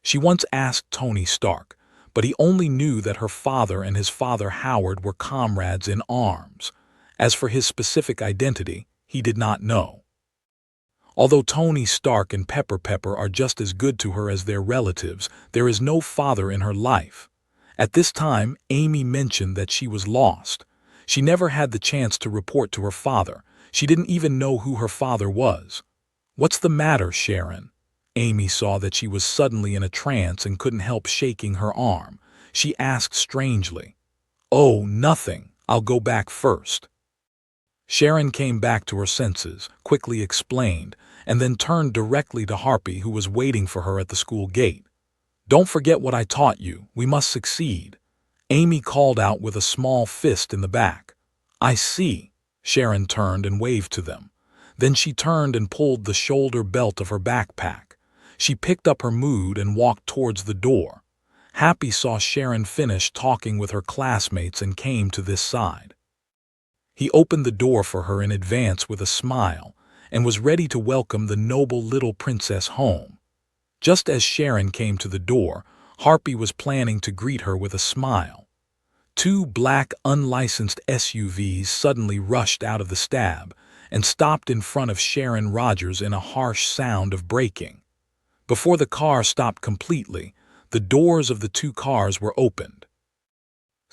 She once asked Tony Stark, but he only knew that her father and his father Howard were comrades in arms. As for his specific identity, he did not know. Although Tony Stark and Pepper are just as good to her as their relatives, there is no father in her life. At this time, Amy mentioned that she was lost. She never had the chance to report to her father. She didn't even know who her father was. "What's the matter, Sharon?" Amy saw that she was suddenly in a trance and couldn't help shaking her arm. She asked strangely, "Oh, nothing. I'll go back first." Sharon came back to her senses, quickly explained, and then turned directly to Harpy, who was waiting for her at the school gate. "Don't forget what I taught you. We must succeed." Amy called out with a small fist in the back. "I see." Sharon turned and waved to them. Then she turned and pulled the shoulder belt of her backpack. She picked up her mood and walked towards the door. Happy saw Sharon finish talking with her classmates and came to this side. He opened the door for her in advance with a smile and was ready to welcome the noble little princess home. Just as Sharon came to the door, Harpy was planning to greet her with a smile. Two black, unlicensed SUVs suddenly rushed out of the stab and stopped in front of Sharon Rogers in a harsh sound of braking. Before the car stopped completely, the doors of the two cars were opened.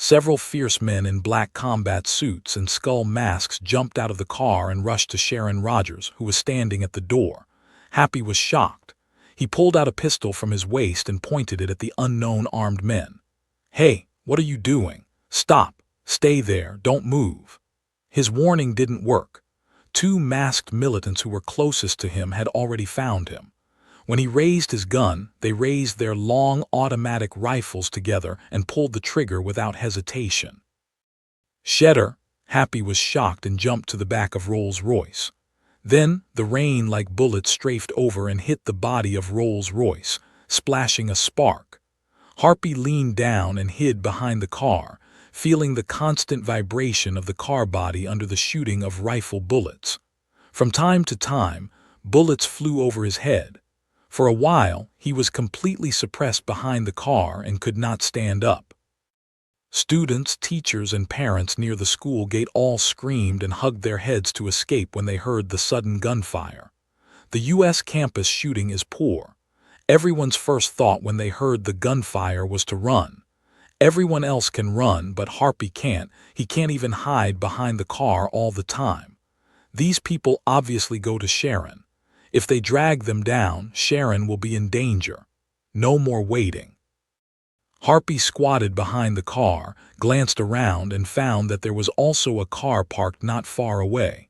Several fierce men in black combat suits and skull masks jumped out of the car and rushed to Sharon Rogers, who was standing at the door. Happy was shocked. He pulled out a pistol from his waist and pointed it at the unknown armed men. "Hey, what are you doing? Stop! Stay there! Don't move!" His warning didn't work. Two masked militants who were closest to him had already found him. When he raised his gun, they raised their long automatic rifles together and pulled the trigger without hesitation. "Shedder!" Happy was shocked and jumped to the back of Rolls-Royce. Then, the rain like bullets strafed over and hit the body of Rolls-Royce, splashing a spark. Harpy leaned down and hid behind the car, feeling the constant vibration of the car body under the shooting of rifle bullets. From time to time, bullets flew over his head. For a while, he was completely suppressed behind the car and could not stand up. Students, teachers, and parents near the school gate all screamed and hugged their heads to escape when they heard the sudden gunfire. The U.S. campus shooting is poor. Everyone's first thought when they heard the gunfire was to run. Everyone else can run, but Harpy can't. He can't even hide behind the car all the time. These people obviously go to Sharon. If they drag them down, Sharon will be in danger. No more waiting. Harpy squatted behind the car, glanced around, and found that there was also a car parked not far away.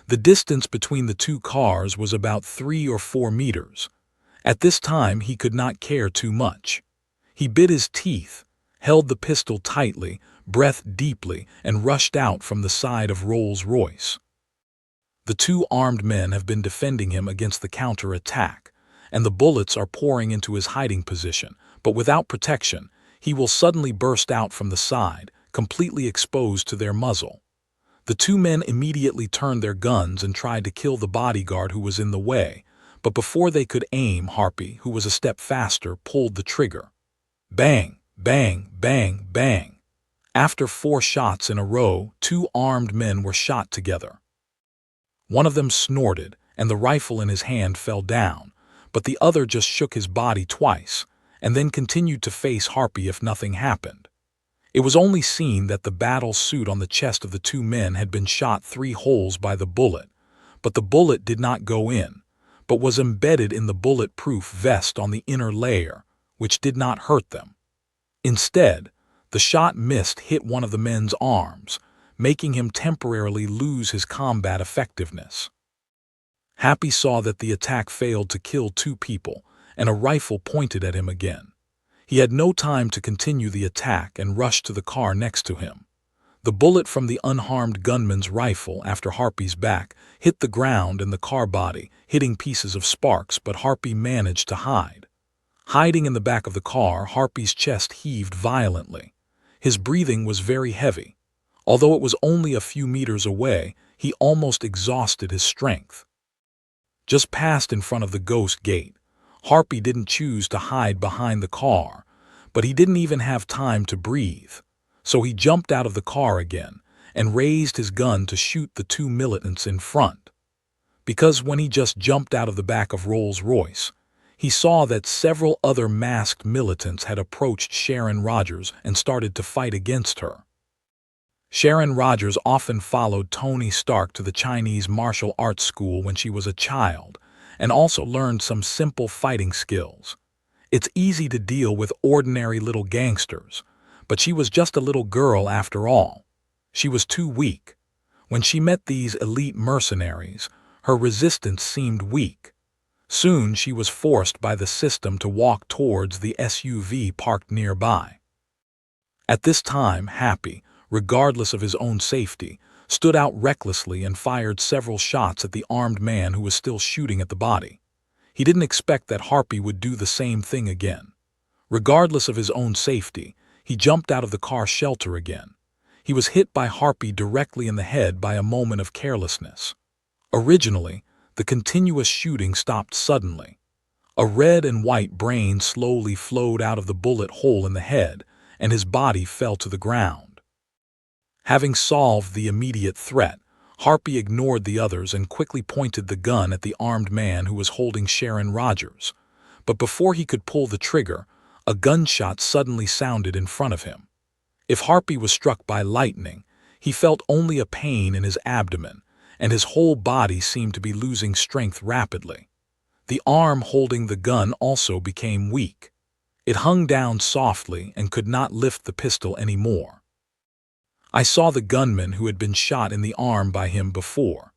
The distance between the two cars was about 3 or 4 meters. At this time, he could not care too much. He bit his teeth, held the pistol tightly, breathed deeply, and rushed out from the side of Rolls-Royce. The two armed men have been defending him against the counter-attack, and the bullets are pouring into his hiding position, but without protection, he will suddenly burst out from the side, completely exposed to their muzzle. The two men immediately turned their guns and tried to kill the bodyguard who was in the way, but before they could aim, Harpy, who was a step faster, pulled the trigger. Bang, bang, bang, bang. After 4 shots in a row, 2 armed men were shot together. One of them snorted, and the rifle in his hand fell down, but the other just shook his body twice, and then continued to face Harpy if nothing happened. It was only seen that the battle suit on the chest of the 2 men had been shot 3 holes by the bullet, but the bullet did not go in, but was embedded in the bulletproof vest on the inner layer, which did not hurt them. Instead, the shot hit one of the men's arms, making him temporarily lose his combat effectiveness. Happy saw that the attack failed to kill 2 people, and a rifle pointed at him again. He had no time to continue the attack and rushed to the car next to him. The bullet from the unharmed gunman's rifle after Harpy's back hit the ground and the car body, hitting pieces of sparks, but Harpy managed to hide. Hiding in the back of the car, Harpy's chest heaved violently. His breathing was very heavy. Although it was only a few meters away, he almost exhausted his strength. Just past in front of the ghost gate, Harpy didn't choose to hide behind the car, but he didn't even have time to breathe. So he jumped out of the car again and raised his gun to shoot the 2 militants in front. Because when he just jumped out of the back of Rolls-Royce, he saw that several other masked militants had approached Sharon Rogers and started to fight against her. Sharon Rogers often followed Tony Stark to the Chinese martial arts school when she was a child, and also learned some simple fighting skills. It's easy to deal with ordinary little gangsters, but she was just a little girl after all. She was too weak. When she met these elite mercenaries, her resistance seemed weak. Soon she was forced by the system to walk towards the SUV parked nearby. At this time, Happy, regardless of his own safety, stood out recklessly and fired several shots at the armed man who was still shooting at the body. He didn't expect that Harpy would do the same thing again. Regardless of his own safety, he jumped out of the car shelter again. He was hit by Harpy directly in the head by a moment of carelessness. Originally, the continuous shooting stopped suddenly. A red and white brain slowly flowed out of the bullet hole in the head, and his body fell to the ground. Having solved the immediate threat, Harpy ignored the others and quickly pointed the gun at the armed man who was holding Sharon Rogers. But before he could pull the trigger, a gunshot suddenly sounded in front of him. If Harpy was struck by lightning, he felt only a pain in his abdomen, and his whole body seemed to be losing strength rapidly. The arm holding the gun also became weak. It hung down softly and could not lift the pistol anymore. I saw the gunman who had been shot in the arm by him before.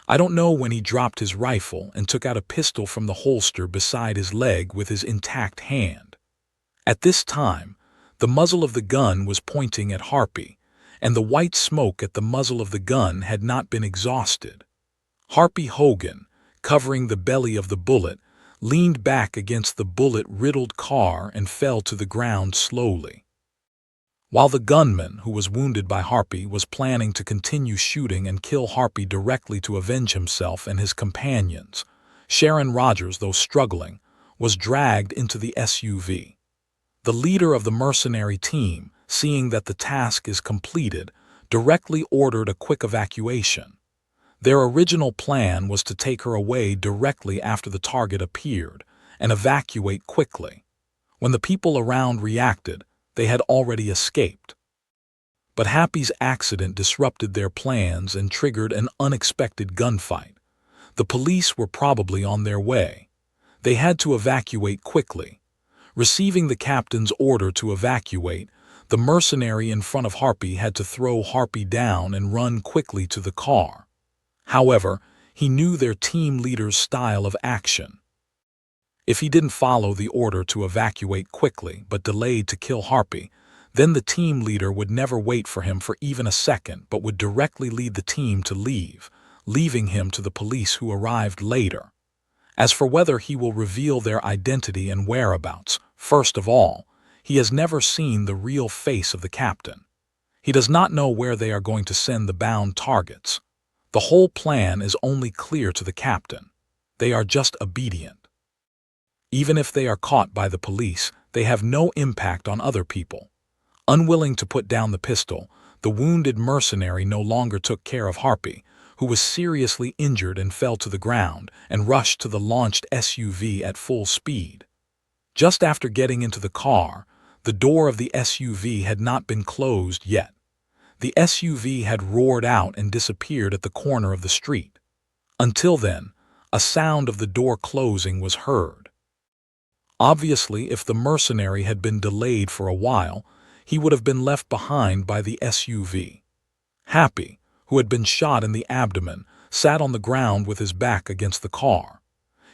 I don't know when he dropped his rifle and took out a pistol from the holster beside his leg with his intact hand. At this time, the muzzle of the gun was pointing at Harpy, and the white smoke at the muzzle of the gun had not been exhausted. Harpy Hogan, covering the belly of the bullet, leaned back against the bullet-riddled car and fell to the ground slowly. While the gunman, who was wounded by Harpy, was planning to continue shooting and kill Harpy directly to avenge himself and his companions, Sharon Rogers, though struggling, was dragged into the SUV. The leader of the mercenary team, seeing that the task is completed, directly ordered a quick evacuation. Their original plan was to take her away directly after the target appeared and evacuate quickly. When the people around reacted, they had already escaped. But Happy's accident disrupted their plans and triggered an unexpected gunfight. The police were probably on their way. They had to evacuate quickly. Receiving the captain's order to evacuate, the mercenary in front of Harpy had to throw Harpy down and run quickly to the car. However, he knew their team leader's style of action. If he didn't follow the order to evacuate quickly but delayed to kill Harpy, then the team leader would never wait for him for even a second but would directly lead the team to leave, leaving him to the police who arrived later. As for whether he will reveal their identity and whereabouts, first of all, he has never seen the real face of the captain. He does not know where they are going to send the bound targets. The whole plan is only clear to the captain. They are just obedient. Even if they are caught by the police, they have no impact on other people. Unwilling to put down the pistol, the wounded mercenary no longer took care of Harpy, who was seriously injured and fell to the ground, and rushed to the launched SUV at full speed. Just after getting into the car, the door of the SUV had not been closed yet. The SUV had roared out and disappeared at the corner of the street. Until then, a sound of the door closing was heard. Obviously, if the mercenary had been delayed for a while, he would have been left behind by the SUV. Happy, who had been shot in the abdomen, sat on the ground with his back against the car.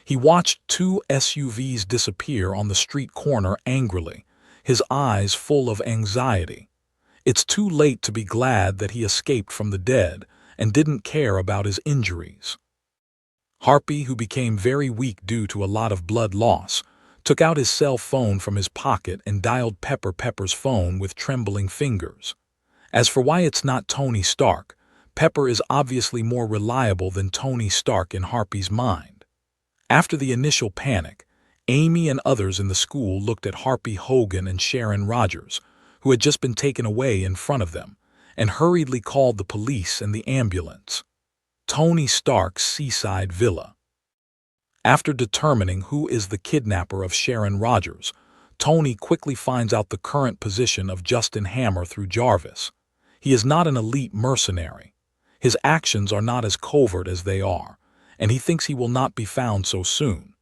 He watched two SUVs disappear on the street corner angrily, his eyes full of anxiety. It's too late to be glad that he escaped from the dead and didn't care about his injuries. Harpy, who became very weak due to a lot of blood loss, took out his cell phone from his pocket and dialed Pepper's phone with trembling fingers. As for why it's not Tony Stark, Pepper is obviously more reliable than Tony Stark in Harpy's mind. After the initial panic, Amy and others in the school looked at Harpy Hogan and Sharon Rogers, who had just been taken away in front of them, and hurriedly called the police and the ambulance. Tony Stark's seaside villa. After determining who is the kidnapper of Sharon Rogers, Tony quickly finds out the current position of Justin Hammer through Jarvis. He is not an elite mercenary. His actions are not as covert as they are, and he thinks he will not be found so soon.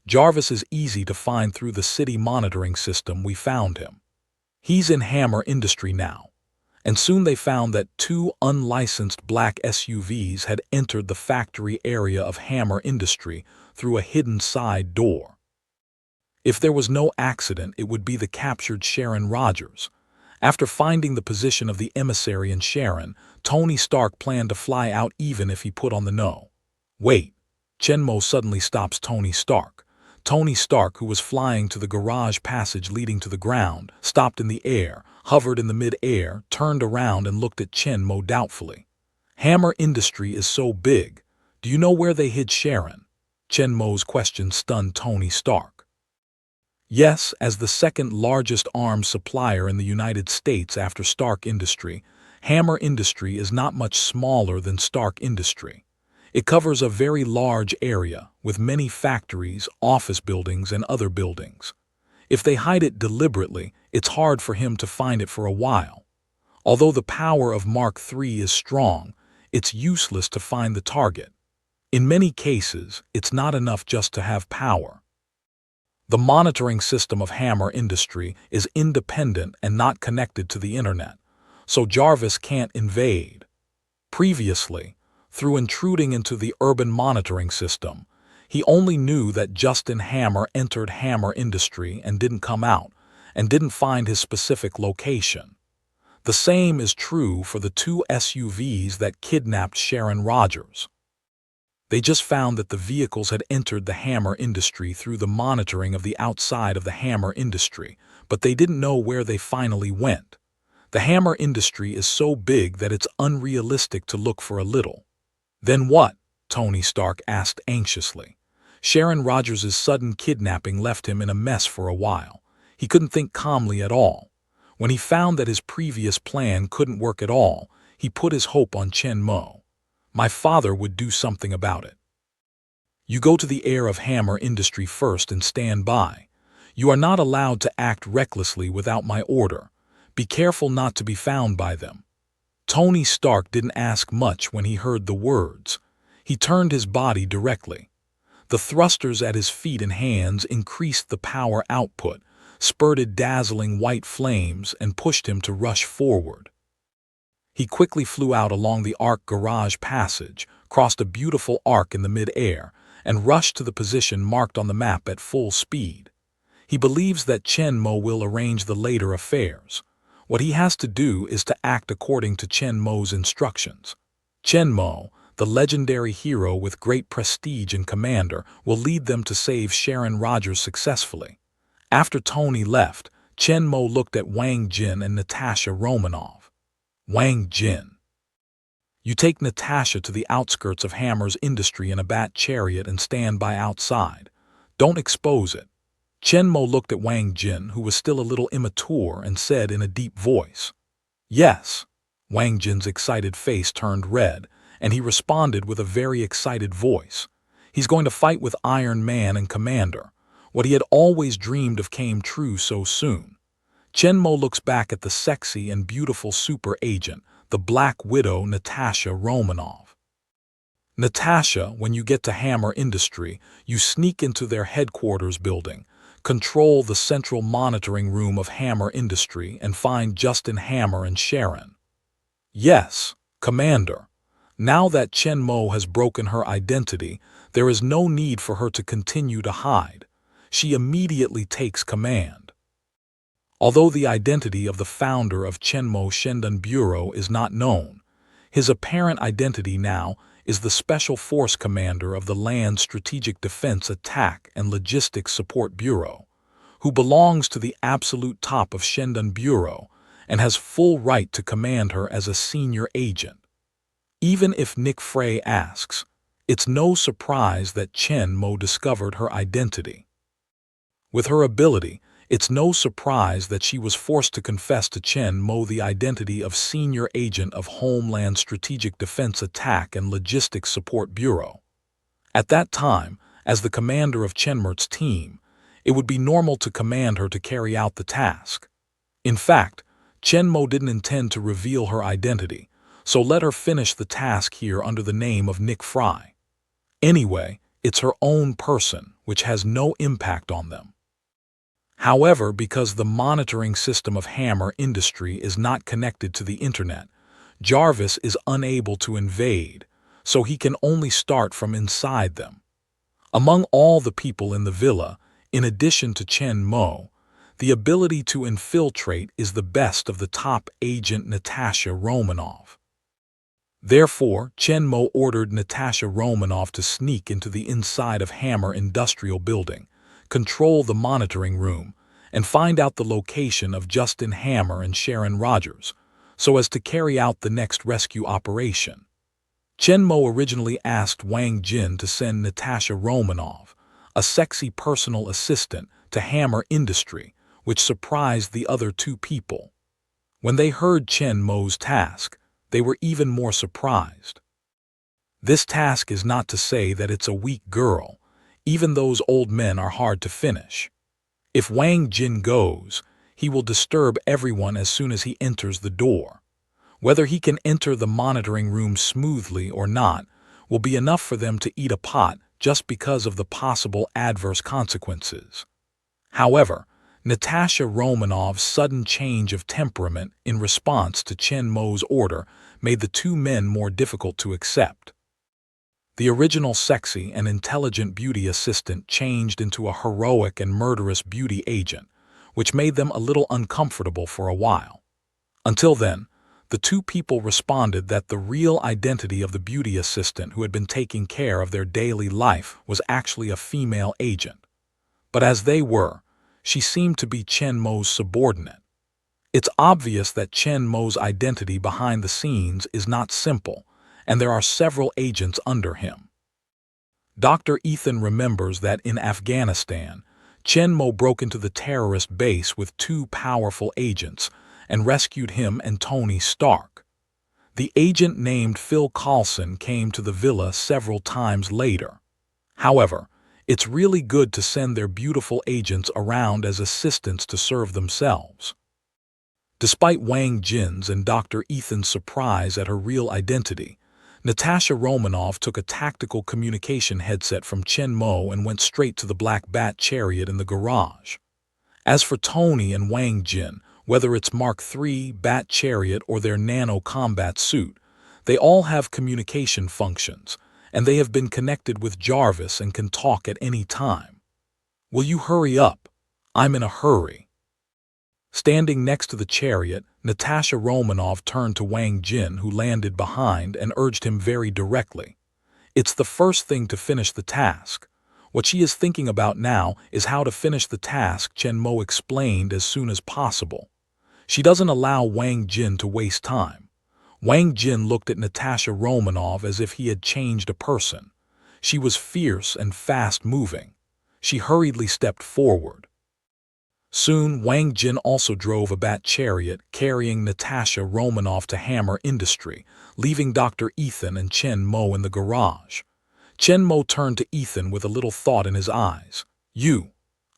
Jarvis is easy to find through the city monitoring system we found him. He's in Hammer Industry now, and soon they found that two unlicensed black SUVs had entered the factory area of Hammer Industry through a hidden side door. If there was no accident, it would be the captured Sharon Rogers. After finding the position of the emissary and Sharon, Tony Stark planned to fly out even if he put on the no. Wait, Chenmo suddenly stops Tony Stark. Tony Stark, who was flying to the garage passage leading to the ground, stopped in the air, hovered in the mid-air, turned around and looked at Chenmo doubtfully. Hammer Industry is so big. Do you know where they hid Sharon? Chenmo's question stunned Tony Stark. Yes, as the second largest arms supplier in the United States after Stark Industry, Hammer Industry is not much smaller than Stark Industry. It covers a very large area with many factories, office buildings, and other buildings. If they hide it deliberately, it's hard for him to find it for a while. Although the power of Mark III is strong, it's useless to find the target. In many cases, it's not enough just to have power. The monitoring system of Hammer Industry is independent and not connected to the internet, so Jarvis can't invade. Previously, through intruding into the urban monitoring system, he only knew that Justin Hammer entered Hammer Industry and didn't come out, and didn't find his specific location. The same is true for the two SUVs that kidnapped Sharon Rogers. They just found that the vehicles had entered the hammer industry through the monitoring of the outside of the hammer industry, but they didn't know where they finally went. The hammer industry is so big that it's unrealistic to look for a little. Then what? Tony Stark asked anxiously. Sharon Rogers' sudden kidnapping left him in a mess for a while. He couldn't think calmly at all. When he found that his previous plan couldn't work at all, he put his hope on Chen Mo. My father would do something about it. You go to the heir of hammer industry first and stand by. You are not allowed to act recklessly without my order. Be careful not to be found by them. Tony Stark didn't ask much when he heard the words. He turned his body directly. The thrusters at his feet and hands increased the power output, spurted dazzling white flames, and pushed him to rush forward. He quickly flew out along the arc garage passage, crossed a beautiful arc in the mid-air, and rushed to the position marked on the map at full speed. He believes that Chen Mo will arrange the later affairs. What he has to do is to act according to Chen Mo's instructions. Chen Mo, the legendary hero with great prestige and commander, will lead them to save Sharon Rogers successfully. After Tony left, Chen Mo looked at Wang Jin and Natasha Romanoff. Wang Jin. You take Natasha to the outskirts of Hammer's industry in a bat chariot and stand by outside. Don't expose it. Chen Mo looked at Wang Jin, who was still a little immature, and said in a deep voice, "Yes." Wang Jin's excited face turned red, and he responded with a very excited voice. He's going to fight with Iron Man and Commander. What he had always dreamed of came true so soon. Chen Mo looks back at the sexy and beautiful super agent, the Black Widow Natasha Romanoff. Natasha, when you get to Hammer Industry, you sneak into their headquarters building, control the central monitoring room of Hammer Industry, and find Justin Hammer and Sharon. Yes, Commander. Now that Chen Mo has broken her identity, there is no need for her to continue to hide. She immediately takes command. Although the identity of the founder of Chen Mo Shendan Bureau is not known, his apparent identity now is the Special Force Commander of the Land Strategic Defense Attack and Logistics Support Bureau, who belongs to the absolute top of Shendan Bureau and has full right to command her as a senior agent. Even if Nick Frey asks, it's no surprise that Chen Mo discovered her identity. With her ability, it's no surprise that she was forced to confess to Chen Mo the identity of Senior Agent of Homeland Strategic Defense Attack and Logistics Support Bureau. At that time, as the commander of Chenmert's team, it would be normal to command her to carry out the task. In fact, Chen Mo didn't intend to reveal her identity, so let her finish the task here under the name of Nick Fry. Anyway, it's her own person, which has no impact on them. However, because the monitoring system of Hammer Industry is not connected to the internet, Jarvis is unable to invade, so he can only start from inside them. Among all the people in the villa, in addition to Chen Mo, the ability to infiltrate is the best of the top agent Natasha Romanoff. Therefore, Chen Mo ordered Natasha Romanoff to sneak into the inside of Hammer Industrial Building, control the monitoring room, and find out the location of Justin Hammer and Sharon Rogers, so as to carry out the next rescue operation. Chen Mo originally asked Wang Jin to send Natasha Romanoff, a sexy personal assistant, to Hammer Industry, which surprised the other two people. When they heard Chen Mo's task, they were even more surprised. This task is not to say that it's a weak girl. Even those old men are hard to finish. If Wang Jin goes, he will disturb everyone as soon as he enters the door. Whether he can enter the monitoring room smoothly or not will be enough for them to eat a pot just because of the possible adverse consequences. However, Natasha Romanoff's sudden change of temperament in response to Chen Mo's order made the two men more difficult to accept. The original sexy and intelligent beauty assistant changed into a heroic and murderous beauty agent, which made them a little uncomfortable for a while. Until then, The two people responded that the real identity of the beauty assistant who had been taking care of their daily life was actually a female agent. But as they were, she seemed to be Chen Mo's subordinate. It's obvious that Chen Mo's identity behind the scenes is not simple, and there are several agents under him. Dr. Ethan remembers that in Afghanistan, Chen Mo broke into the terrorist base with two powerful agents and rescued him and Tony Stark. The agent named Phil Coulson came to the villa several times later. However, it's really good to send their beautiful agents around as assistants to serve themselves. Despite Wang Jin's and Dr. Ethan's surprise at her real identity, Natasha Romanoff took a tactical communication headset from Chen Mo and went straight to the Black Bat chariot in the garage. As for Tony and Wang Jin, whether it's Mark III Bat chariot or their Nano combat suit, they all have communication functions, and they have been connected with Jarvis and can talk at any time. "Will you hurry up? I'm in a hurry." Standing next to the chariot, Natasha Romanoff turned to Wang Jin, who landed behind, and urged him very directly. It's the first thing to finish the task. What she is thinking about now is how to finish the task Chen Mo explained as soon as possible. She doesn't allow Wang Jin to waste time. Wang Jin looked at Natasha Romanoff as if he had changed a person. She was fierce and fast-moving. She hurriedly stepped forward. Soon, Wang Jin also drove a bat chariot carrying Natasha Romanoff to Hammer Industry, leaving Dr. Ethan and Chen Mo in the garage. Chen Mo turned to Ethan with a little thought in his eyes.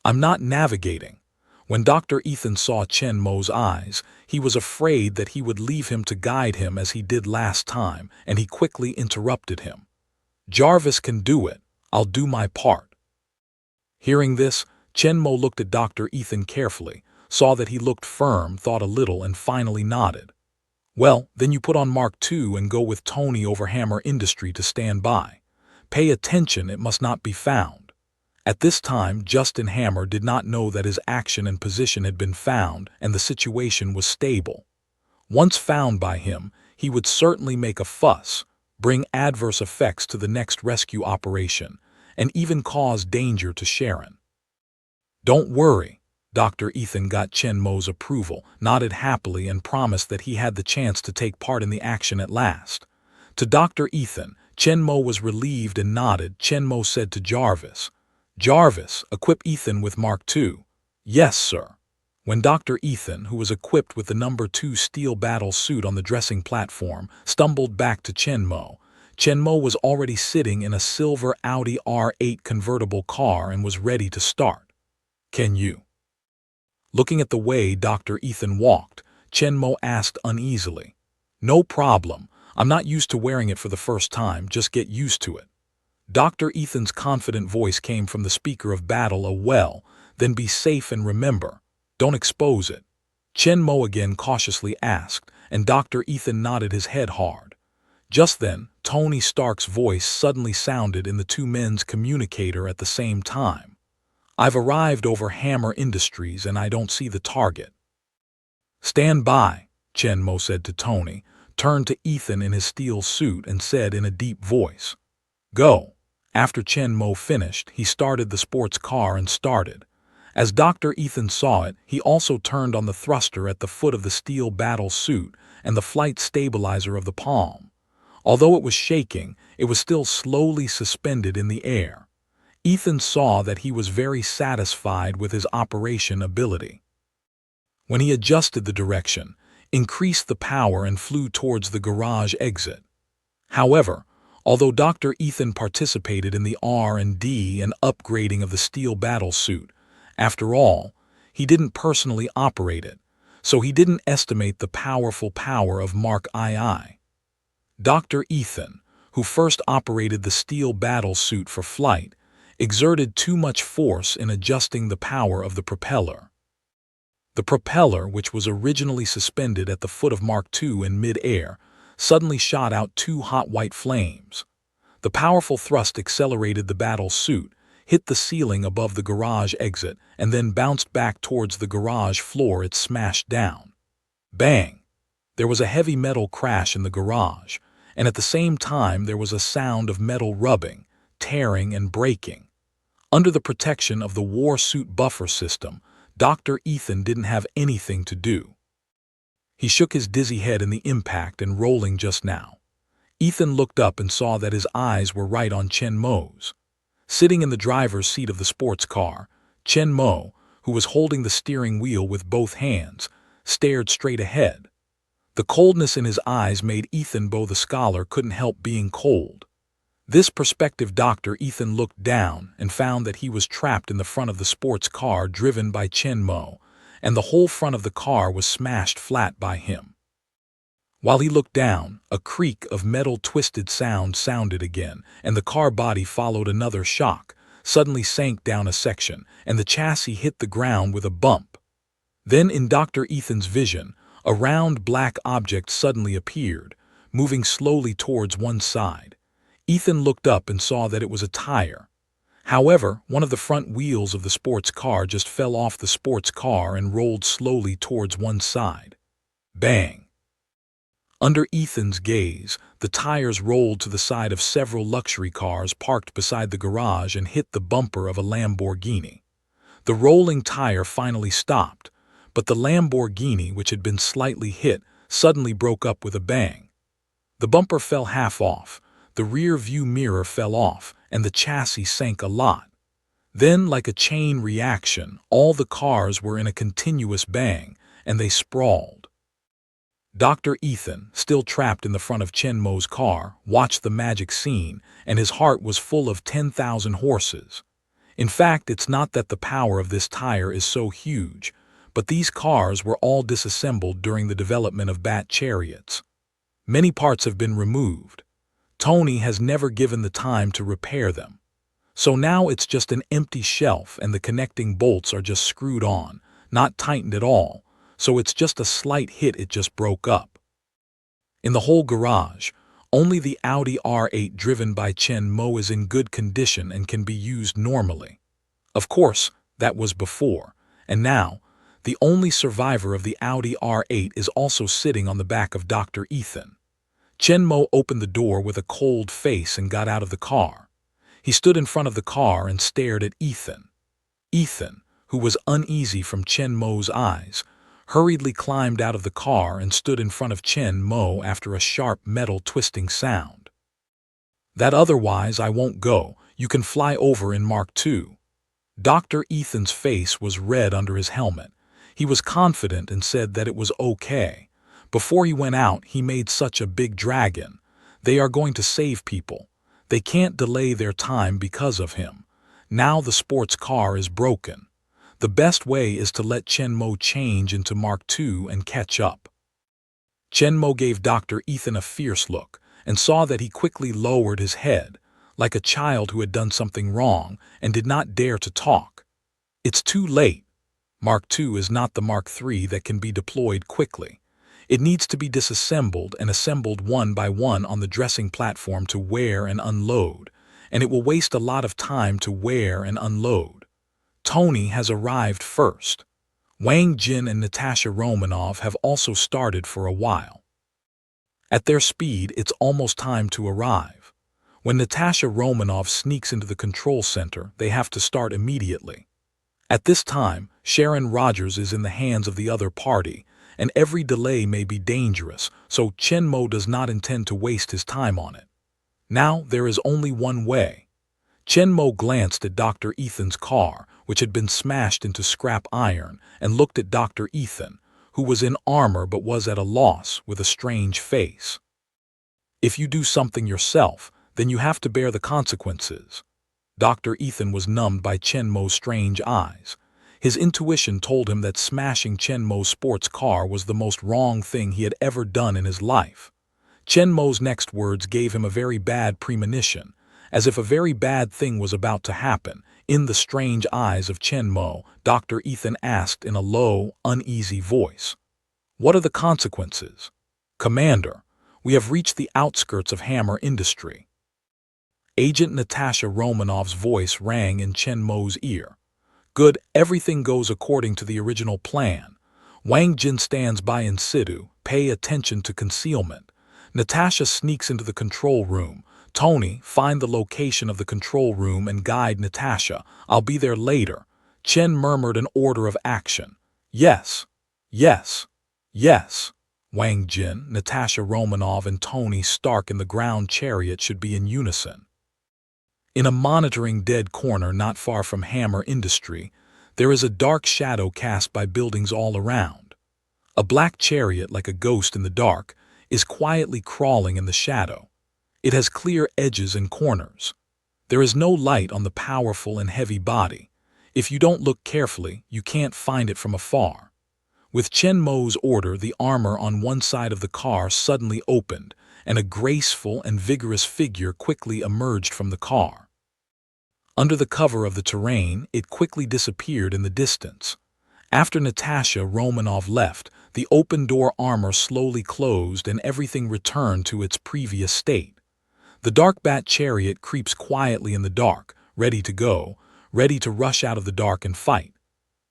I'm not navigating." When Dr. Ethan saw Chen Mo's eyes, he was afraid that he would leave him to guide him as he did last time, and he quickly interrupted him. "Jarvis can do it. I'll do my part." Hearing this, Chen Mo looked at Dr. Ethan carefully, saw that he looked firm, thought a little, and finally nodded. "Well, then you put on Mark II and go with Tony over Hammer Industry to stand by. Pay attention, it must not be found." At this time, Justin Hammer did not know that his action and position had been found and the situation was stable. Once found by him, he would certainly make a fuss, bring adverse effects to the next rescue operation, and even cause danger to Sharon. "Don't worry." Dr. Ethan got Chen Mo's approval, nodded happily, and promised that he had the chance to take part in the action at last. To Dr. Ethan, Chen Mo was relieved and nodded. Chen Mo said to Jarvis, "Jarvis, equip Ethan with Mark II." "Yes, sir." When Dr. Ethan, who was equipped with the number 2 steel battle suit on the dressing platform, stumbled back to Chen Mo was already sitting in a silver Audi R8 convertible car and was ready to start. "Can you?" Looking at the way Dr. Ethan walked, Chen Mo asked uneasily. "No problem. I'm not used to wearing it for the first time. Just get used to it." Dr. Ethan's confident voice came from the speaker of battle. Then be safe and remember, don't expose it." Chen Mo again cautiously asked, and Dr. Ethan nodded his head hard. Just then, Tony Stark's voice suddenly sounded in the two men's communicator at the same time. "I've arrived over Hammer Industries and I don't see the target." "Stand by," Chen Mo said to Tony, turned to Ethan in his steel suit and said in a deep voice, "Go." After Chen Mo finished, he started the sports car and started. As Dr. Ethan saw it, he also turned on the thruster at the foot of the steel battle suit and the flight stabilizer of the palm. Although it was shaking, it was still slowly suspended in the air. Ethan saw that he was very satisfied with his operation ability. When he adjusted the direction, increased the power and flew towards the garage exit. However, although Dr. Ethan participated in the R&D and upgrading of the steel battle suit, after all, he didn't personally operate it, so he didn't estimate the powerful power of Mark II. Dr. Ethan, who first operated the steel battle suit for flight, exerted too much force in adjusting the power of the propeller. The propeller, which was originally suspended at the foot of Mark II in mid-air, suddenly shot out 2 hot white flames. The powerful thrust accelerated the battle suit, hit the ceiling above the garage exit, and then bounced back towards the garage floor. It smashed down. Bang! There was a heavy metal crash in the garage, and at the same time there was a sound of metal rubbing, tearing, and breaking. Under the protection of the war suit buffer system, Dr. Ethan didn't have anything to do. He shook his dizzy head in the impact and rolling just now. Ethan looked up and saw that his eyes were right on Chen Mo's. Sitting in the driver's seat of the sports car, Chen Mo, who was holding the steering wheel with both hands, stared straight ahead. The coldness in his eyes made Ethan Bo the scholar couldn't help being cold. This prospective doctor Ethan looked down and found that he was trapped in the front of the sports car driven by Chen Mo, and the whole front of the car was smashed flat by him. While he looked down, a creak of metal twisted sound sounded again, and the car body followed another shock, suddenly sank down a section, and the chassis hit the ground with a bump. Then in Dr. Ethan's vision, a round black object suddenly appeared, moving slowly towards one side. Ethan looked up and saw that it was a tire. However, one of the front wheels of the sports car just fell off the sports car and rolled slowly towards one side. Bang! Under Ethan's gaze, the tires rolled to the side of several luxury cars parked beside the garage and hit the bumper of a Lamborghini. The rolling tire finally stopped, but the Lamborghini, which had been slightly hit, suddenly broke up with a bang. The bumper fell half off, the rear view mirror fell off, and the chassis sank a lot. Then, like a chain reaction, all the cars were in a continuous bang, and they sprawled. Dr. Ethan, still trapped in the front of Chen Mo's car, watched the magic scene, and his heart was full of 10,000 horses. In fact, it's not that the power of this tire is so huge, but these cars were all disassembled during the development of bat chariots. Many parts have been removed. Tony has never given the time to repair them. So now it's just an empty shelf and the connecting bolts are just screwed on, not tightened at all, so it's just a slight hit, it just broke up. In the whole garage, only the Audi R8 driven by Chen Mo is in good condition and can be used normally. Of course, that was before, and now, the only survivor of the Audi R8 is also sitting on the back of Dr. Ethan. Chen Mo opened the door with a cold face and got out of the car. He stood in front of the car and stared at Ethan. Ethan, who was uneasy from Chen Mo's eyes, hurriedly climbed out of the car and stood in front of Chen Mo after a sharp metal twisting sound. "That otherwise I won't go. You can fly over in Mark II. Dr. Ethan's face was red under his helmet. He was confident and said that it was okay. Before he went out, he made such a big dragon. They are going to save people. They can't delay their time because of him. Now the sports car is broken. The best way is to let Chen Mo change into Mark II and catch up." Chen Mo gave Dr. Ethan a fierce look and saw that he quickly lowered his head, like a child who had done something wrong and did not dare to talk. "It's too late. Mark II is not the Mark III that can be deployed quickly. It needs to be disassembled and assembled one by one on the dressing platform to wear and unload, and it will waste a lot of time to wear and unload. Tony has arrived first. Wang Jin and Natasha Romanov have also started for a while. At their speed, it's almost time to arrive. When Natasha Romanov sneaks into the control center, they have to start immediately. At this time, Sharon Rogers is in the hands of the other party, and every delay may be dangerous, so Chen Mo does not intend to waste his time on it. Now there is only one way. Chen Mo glanced at Dr. Ethan's car, which had been smashed into scrap iron, and looked at Dr. Ethan, who was in armor but was at a loss with a strange face. "If you do something yourself, then you have to bear the consequences." Dr. Ethan was numbed by Chen Mo's strange eyes. His intuition told him that smashing Chen Mo's sports car was the most wrong thing he had ever done in his life. Chen Mo's next words gave him a very bad premonition, as if a very bad thing was about to happen. In the strange eyes of Chen Mo, Dr. Ethan asked in a low, uneasy voice, "What are the consequences?" "Commander, we have reached the outskirts of Hammer Industry." Agent Natasha Romanov's voice rang in Chen Mo's ear. "Good, everything goes according to the original plan. Wang Jin stands by in situ, pay attention to concealment. Natasha sneaks into the control room. Tony, find the location of the control room and guide Natasha. I'll be there later. Chen murmured an order of action. Yes, yes, yes. Wang Jin, Natasha Romanov, and Tony Stark in the ground chariot should be in unison. In a monitoring dead corner not far from Hammer Industry, there is a dark shadow cast by buildings all around. A black chariot, like a ghost in the dark, is quietly crawling in the shadow. It has clear edges and corners. There is no light on the powerful and heavy body. If you don't look carefully, you can't find it from afar. With Chen Mo's order, the armor on one side of the car suddenly opened, and a graceful and vigorous figure quickly emerged from the car. Under the cover of the terrain, it quickly disappeared in the distance. After Natasha Romanov left, the open-door armor slowly closed and everything returned to its previous state. The dark bat chariot creeps quietly in the dark, ready to go, ready to rush out of the dark and fight.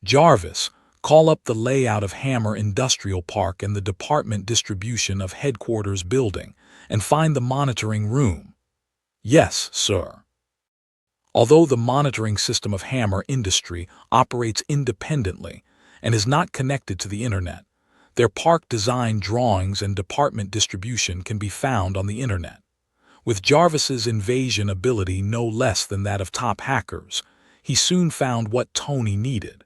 Jarvis, call up the layout of Hammer Industrial Park and the department distribution of headquarters building, and find the monitoring room. Yes, sir. Although the monitoring system of Hammer Industry operates independently and is not connected to the internet, their park design drawings and department distribution can be found on the internet. With Jarvis's invasion ability no less than that of top hackers, he soon found what Tony needed.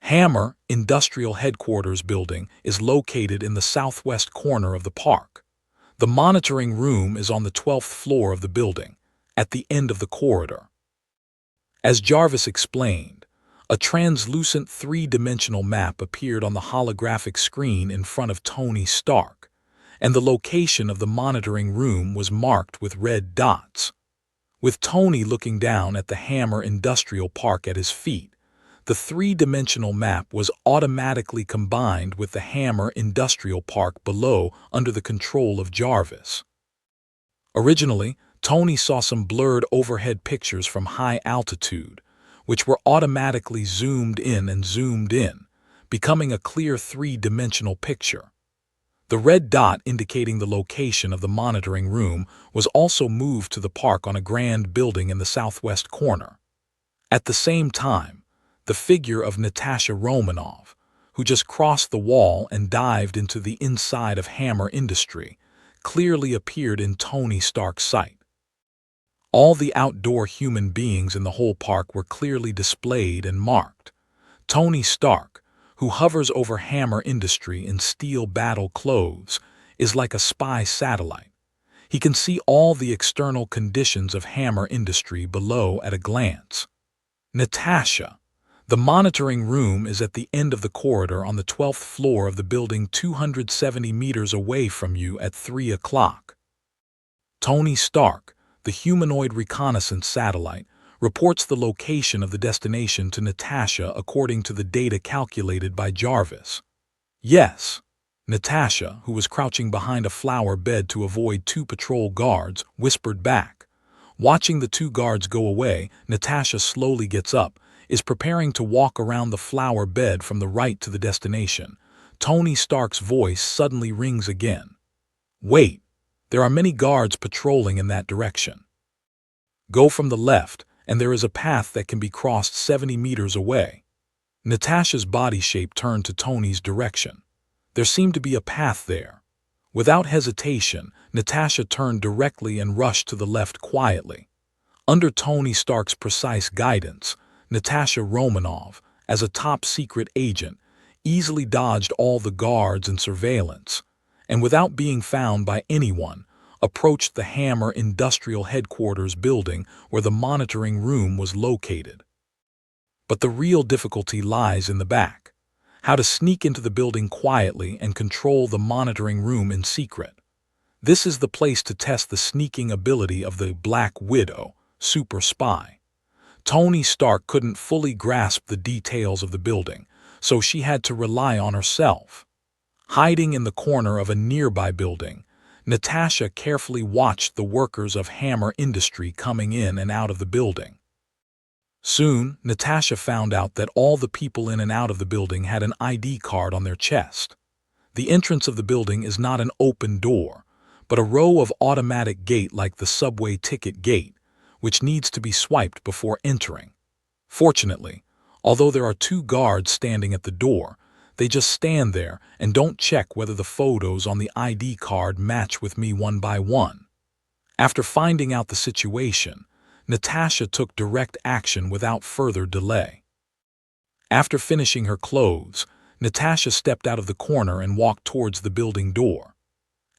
Hammer Industrial Headquarters building is located in the southwest corner of the park. The monitoring room is on the 12th floor of the building, at the end of the corridor. As Jarvis explained, a translucent three-dimensional map appeared on the holographic screen in front of Tony Stark, and the location of the monitoring room was marked with red dots. With Tony looking down at the Hammer Industrial Park at his feet, the three-dimensional map was automatically combined with the Hammer Industrial Park below under the control of Jarvis. Originally, Tony saw some blurred overhead pictures from high altitude, which were automatically zoomed in, becoming a clear three-dimensional picture. The red dot indicating the location of the monitoring room was also moved to the park on a grand building in the southwest corner. At the same time, the figure of Natasha Romanov, who just crossed the wall and dived into the inside of Hammer Industry, clearly appeared in Tony Stark's sight. All the outdoor human beings in the whole park were clearly displayed and marked. Tony Stark, who hovers over Hammer Industry in steel battle clothes, is like a spy satellite. He can see all the external conditions of Hammer Industry below at a glance. Natasha. The monitoring room is at the end of the corridor on the 12th floor of the building 270 meters away from you at 3 o'clock. Tony Stark, the humanoid reconnaissance satellite, reports the location of the destination to Natasha according to the data calculated by Jarvis. Yes. Natasha, who was crouching behind a flower bed to avoid two patrol guards, whispered back. Watching the two guards go away, Natasha slowly gets up, is preparing to walk around the flower bed from the right to the destination. Tony Stark's voice suddenly rings again. Wait, there are many guards patrolling in that direction. Go from the left, and there is a path that can be crossed 70 meters away. Natasha's body shape turned to Tony's direction. There seemed to be a path there. Without hesitation, Natasha turned directly and rushed to the left quietly. Under Tony Stark's precise guidance, Natasha Romanov, as a top-secret agent, easily dodged all the guards and surveillance, and without being found by anyone, approached the Hammer Industrial Headquarters building where the monitoring room was located. But the real difficulty lies in the back. How to sneak into the building quietly and control the monitoring room in secret. This is the place to test the sneaking ability of the Black Widow, super spy. Tony Stark couldn't fully grasp the details of the building, so she had to rely on herself. Hiding in the corner of a nearby building, Natasha carefully watched the workers of Hammer Industry coming in and out of the building. Soon, Natasha found out that all the people in and out of the building had an ID card on their chest. The entrance of the building is not an open door, but a row of automatic gate like the subway ticket gate, which needs to be swiped before entering. Fortunately, although there are 2 guards standing at the door, they just stand there and don't check whether the photos on the ID card match with me one by one. After finding out the situation, Natasha took direct action without further delay. After finishing her clothes, Natasha stepped out of the corner and walked towards the building door.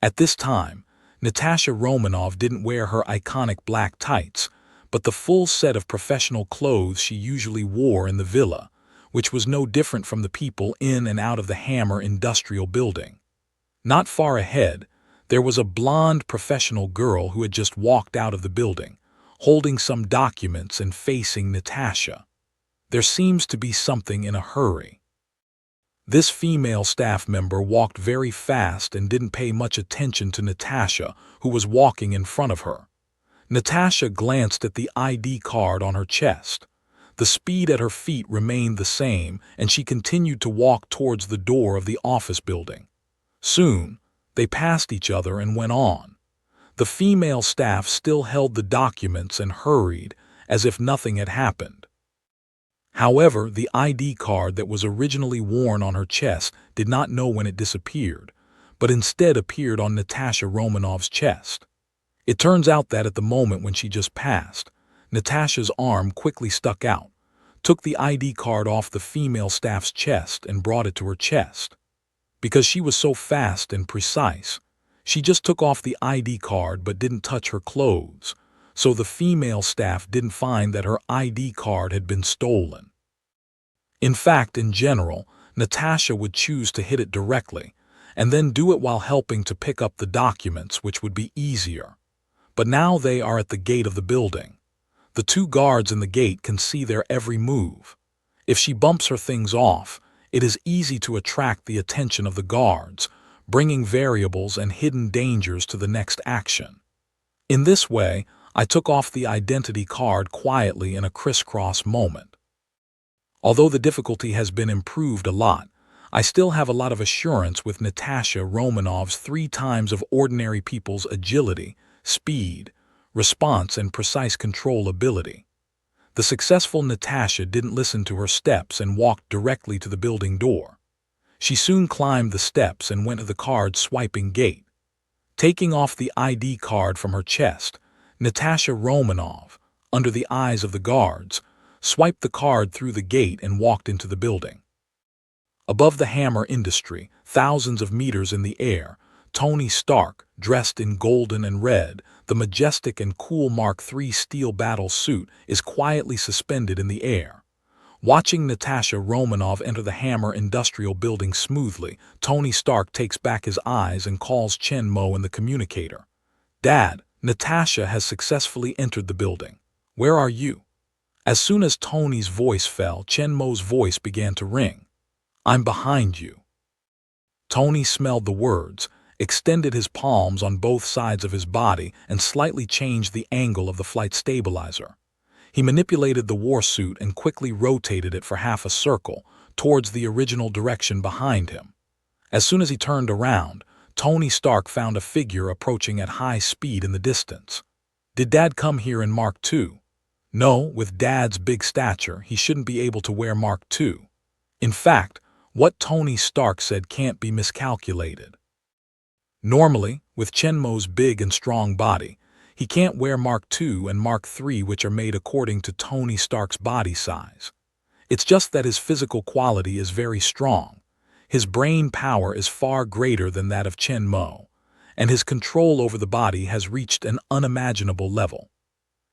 At this time, Natasha Romanov didn't wear her iconic black tights, but the full set of professional clothes she usually wore in the villa, which was no different from the people in and out of the Hammer Industrial Building. Not far ahead, there was a blonde professional girl who had just walked out of the building, holding some documents and facing Natasha. There seems to be something in a hurry. This female staff member walked very fast and didn't pay much attention to Natasha, who was walking in front of her. Natasha glanced at the ID card on her chest. The speed at her feet remained the same, and she continued to walk towards the door of the office building. Soon, they passed each other and went on. The female staff still held the documents and hurried, as if nothing had happened. However, the ID card that was originally worn on her chest did not know when it disappeared, but instead appeared on Natasha Romanov's chest. It turns out that at the moment when she just passed, Natasha's arm quickly stuck out, took the ID card off the female staff's chest and brought it to her chest. Because she was so fast and precise, she just took off the ID card but didn't touch her clothes, so the female staff didn't find that her ID card had been stolen. In fact, in general, Natasha would choose to hit it directly, and then do it while helping to pick up the documents, which would be easier. But now they are at the gate of the building. The 2 guards in the gate can see their every move. If she bumps her things off, it is easy to attract the attention of the guards, bringing variables and hidden dangers to the next action. In this way, I took off the identity card quietly in a crisscross moment. Although the difficulty has been improved a lot, I still have a lot of assurance with Natasha Romanov's 3 times of ordinary people's agility, speed, response, and precise control ability. The successful Natasha didn't listen to her steps and walked directly to the building door. She soon climbed the steps and went to the card swiping gate. Taking off the ID card from her chest, Natasha Romanov, under the eyes of the guards, swiped the card through the gate and walked into the building. Above the Hammer Industry, thousands of meters in the air, Tony Stark, dressed in golden and red, the majestic and cool Mark III steel battle suit, is quietly suspended in the air. Watching Natasha Romanov enter the Hammer Industrial Building smoothly, Tony Stark takes back his eyes and calls Chen Mo in the communicator. "Dad, Natasha has successfully entered the building. Where are you?" As soon as Tony's voice fell, Chen Mo's voice began to ring. "I'm behind you." Tony smelled the words, extended his palms on both sides of his body, and slightly changed the angle of the flight stabilizer. He manipulated the war suit and quickly rotated it for half a circle, towards the original direction behind him. As soon as he turned around, Tony Stark found a figure approaching at high speed in the distance. "Did Dad come here in Mark II?" No, with Dad's big stature, he shouldn't be able to wear Mark II. In fact, what Tony Stark said can't be miscalculated. Normally, with Chen Mo's big and strong body, he can't wear Mark II and Mark III, which are made according to Tony Stark's body size. It's just that his physical quality is very strong. His brain power is far greater than that of Chen Mo, and his control over the body has reached an unimaginable level.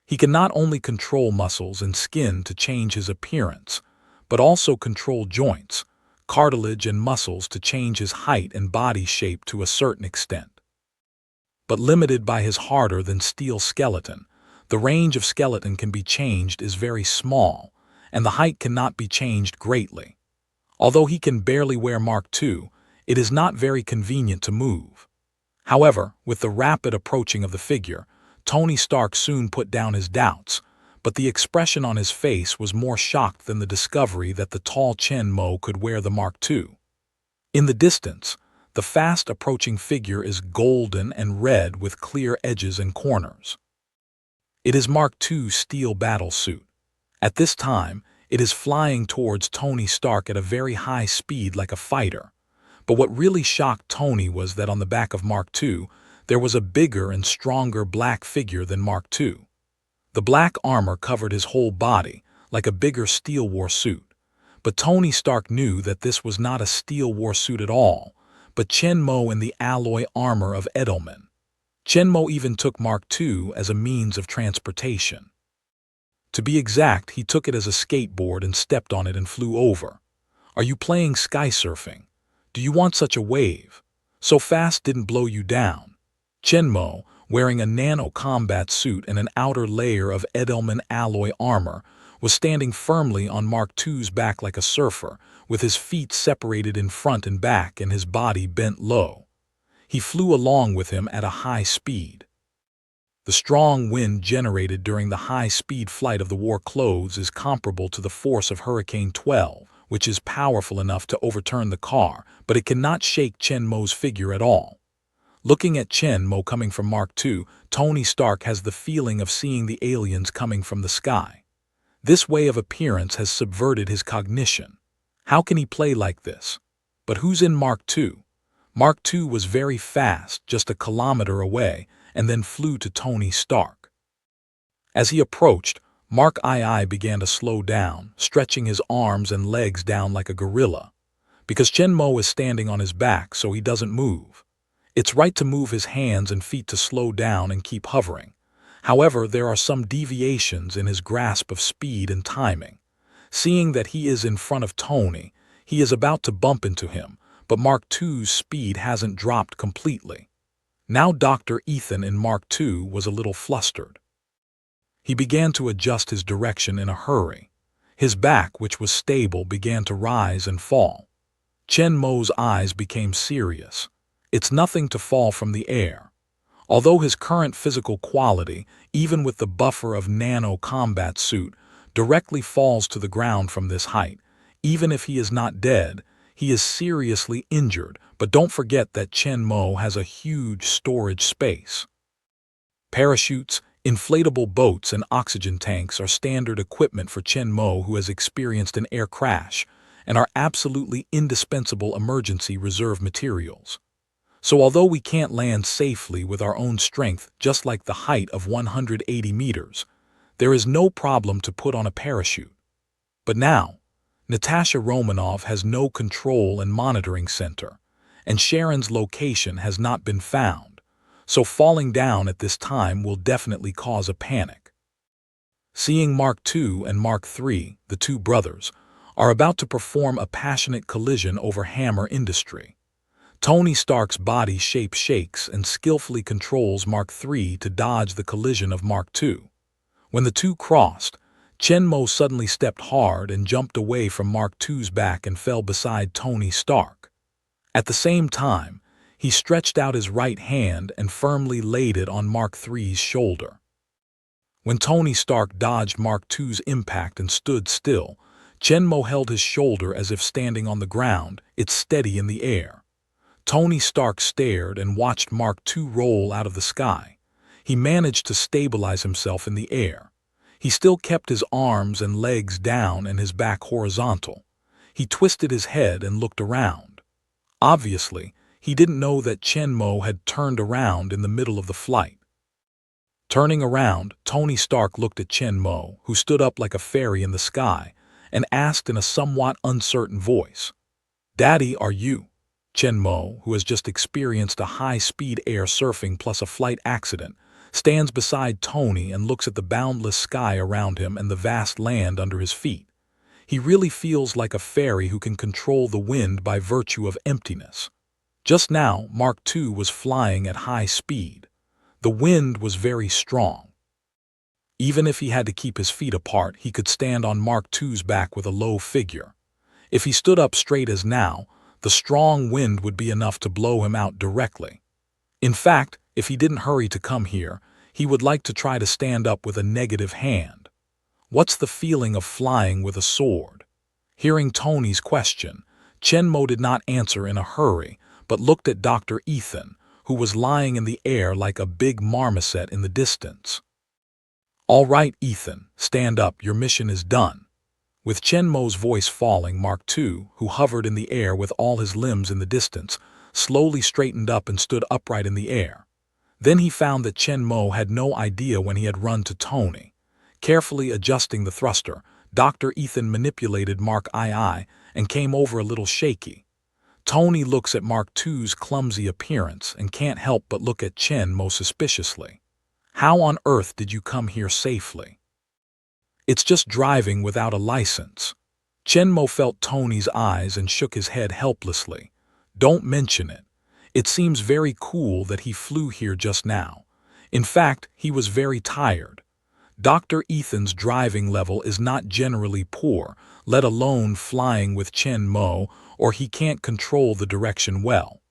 He can not only control muscles and skin to change his appearance, but also control joints, cartilage and muscles to change his height and body shape to a certain extent. But limited by his harder-than-steel skeleton, the range of skeleton can be changed is very small, and the height cannot be changed greatly. Although he can barely wear Mark II, it is not very convenient to move. However, with the rapid approaching of the figure, Tony Stark soon put down his doubts, but the expression on his face was more shocked than the discovery that the tall Chen Mo could wear the Mark II. In the distance, the fast-approaching figure is golden and red with clear edges and corners. It is Mark II's steel battle suit. At this time, it is flying towards Tony Stark at a very high speed like a fighter. But what really shocked Tony was that on the back of Mark II, there was a bigger and stronger black figure than Mark II. The black armor covered his whole body, like a bigger Steel War suit. But Tony Stark knew that this was not a Steel War suit at all, but Chen Mo in the alloy armor of Edelman. Chen Mo even took Mark II as a means of transportation. To be exact, he took it as a skateboard and stepped on it and flew over. Are you playing sky surfing? Do you want such a wave? So fast didn't blow you down. Chen Mo, wearing a Nano combat suit and an outer layer of Edelman alloy armor, was standing firmly on Mark II's back like a surfer, with his feet separated in front and back and his body bent low. He flew along with him at a high speed. The strong wind generated during the high-speed flight of the war clothes is comparable to the force of Hurricane 12, which is powerful enough to overturn the car, but it cannot shake Chen Mo's figure at all. Looking at Chen Mo coming from Mark II, Tony Stark has the feeling of seeing the aliens coming from the sky. This way of appearance has subverted his cognition. How can he play like this? But who's in Mark II? Mark II was very fast, just a kilometer away, and then flew to Tony Stark. As he approached, Mark II began to slow down, stretching his arms and legs down like a gorilla. Because Chen Mo is standing on his back, so he doesn't move. It's right to move his hands and feet to slow down and keep hovering. However, there are some deviations in his grasp of speed and timing. Seeing that he is in front of Tony, he is about to bump into him, but Mark II's speed hasn't dropped completely. Now Dr. Ethan in Mark II was a little flustered. He began to adjust his direction in a hurry. His back, which was stable, began to rise and fall. Chen Mo's eyes became serious. It's nothing to fall from the air. Although his current physical quality, even with the buffer of Nano combat suit, directly falls to the ground from this height, even if he is not dead, he is seriously injured, but don't forget that Chen Mo has a huge storage space. Parachutes, inflatable boats, and oxygen tanks are standard equipment for Chen Mo, who has experienced an air crash, and are absolutely indispensable emergency reserve materials. So although we can't land safely with our own strength, just like the height of 180 meters, there is no problem to put on a parachute. But now, Natasha Romanoff has no control and monitoring center, and Sharon's location has not been found, so falling down at this time will definitely cause a panic. Seeing Mark II and Mark III, the two brothers, are about to perform a passionate collision over Hammer Industry. Tony Stark's body shape shakes and skillfully controls Mark III to dodge the collision of Mark II. When the two crossed, Chen Mo suddenly stepped hard and jumped away from Mark II's back and fell beside Tony Stark. At the same time, he stretched out his right hand and firmly laid it on Mark III's shoulder. When Tony Stark dodged Mark II's impact and stood still, Chen Mo held his shoulder as if standing on the ground, it steady in the air. Tony Stark stared and watched Mark II roll out of the sky. He managed to stabilize himself in the air. He still kept his arms and legs down and his back horizontal. He twisted his head and looked around. Obviously, he didn't know that Chen Mo had turned around in the middle of the flight. Turning around, Tony Stark looked at Chen Mo, who stood up like a fairy in the sky, and asked in a somewhat uncertain voice, "Daddy, are you?" Chen Mo, who has just experienced a high-speed air surfing plus a flight accident, stands beside Tony and looks at the boundless sky around him and the vast land under his feet. He really feels like a fairy who can control the wind by virtue of emptiness. Just now, Mark II was flying at high speed. The wind was very strong. Even if he had to keep his feet apart, he could stand on Mark II's back with a low figure. If he stood up straight as now, the strong wind would be enough to blow him out directly. In fact, if he didn't hurry to come here, he would like to try to stand up with a negative hand. What's the feeling of flying with a sword? Hearing Tony's question, Chenmo did not answer in a hurry, but looked at Dr. Ethan, who was lying in the air like a big marmoset in the distance. All right, Ethan, stand up, your mission is done. With Chenmo's voice falling, Mark II, who hovered in the air with all his limbs in the distance, slowly straightened up and stood upright in the air. Then he found that Chenmo had no idea when he had run to Tony. Carefully adjusting the thruster, Dr. Ethan manipulated Mark II and came over a little shaky. Tony looks at Mark II's clumsy appearance and can't help but look at Chenmo suspiciously. How on earth did you come here safely? It's just driving without a license. Chenmo felt Tony's eyes and shook his head helplessly. Don't mention it. It seems very cool that he flew here just now. In fact, he was very tired. Dr. Ethan's driving level is not generally poor, let alone flying with Chenmo, or he can't control the direction well.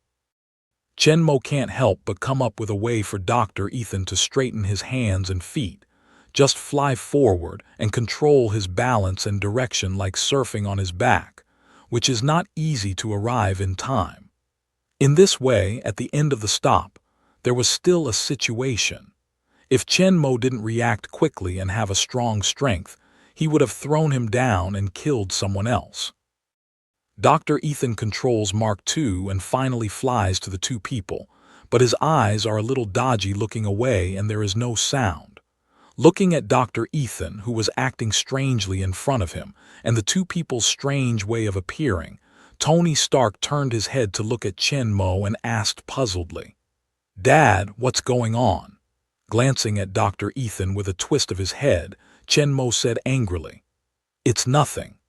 Chenmo can't help but come up with a way for Dr. Ethan to straighten his hands and feet. Just fly forward and control his balance and direction like surfing on his back, which is not easy to arrive in time. In this way, at the end of the stop, there was still a situation. If Chenmo didn't react quickly and have a strong strength, he would have thrown him down and killed someone else. Dr. Ethan controls Mark II and finally flies to the two people, but his eyes are a little dodgy looking away and there is no sound. Looking at Dr. Ethan, who was acting strangely in front of him, and the two people's strange way of appearing, Tony Stark turned his head to look at Chenmo and asked puzzledly, "Dad, what's going on?" Glancing at Dr. Ethan with a twist of his head, Chenmo said angrily, "It's nothing.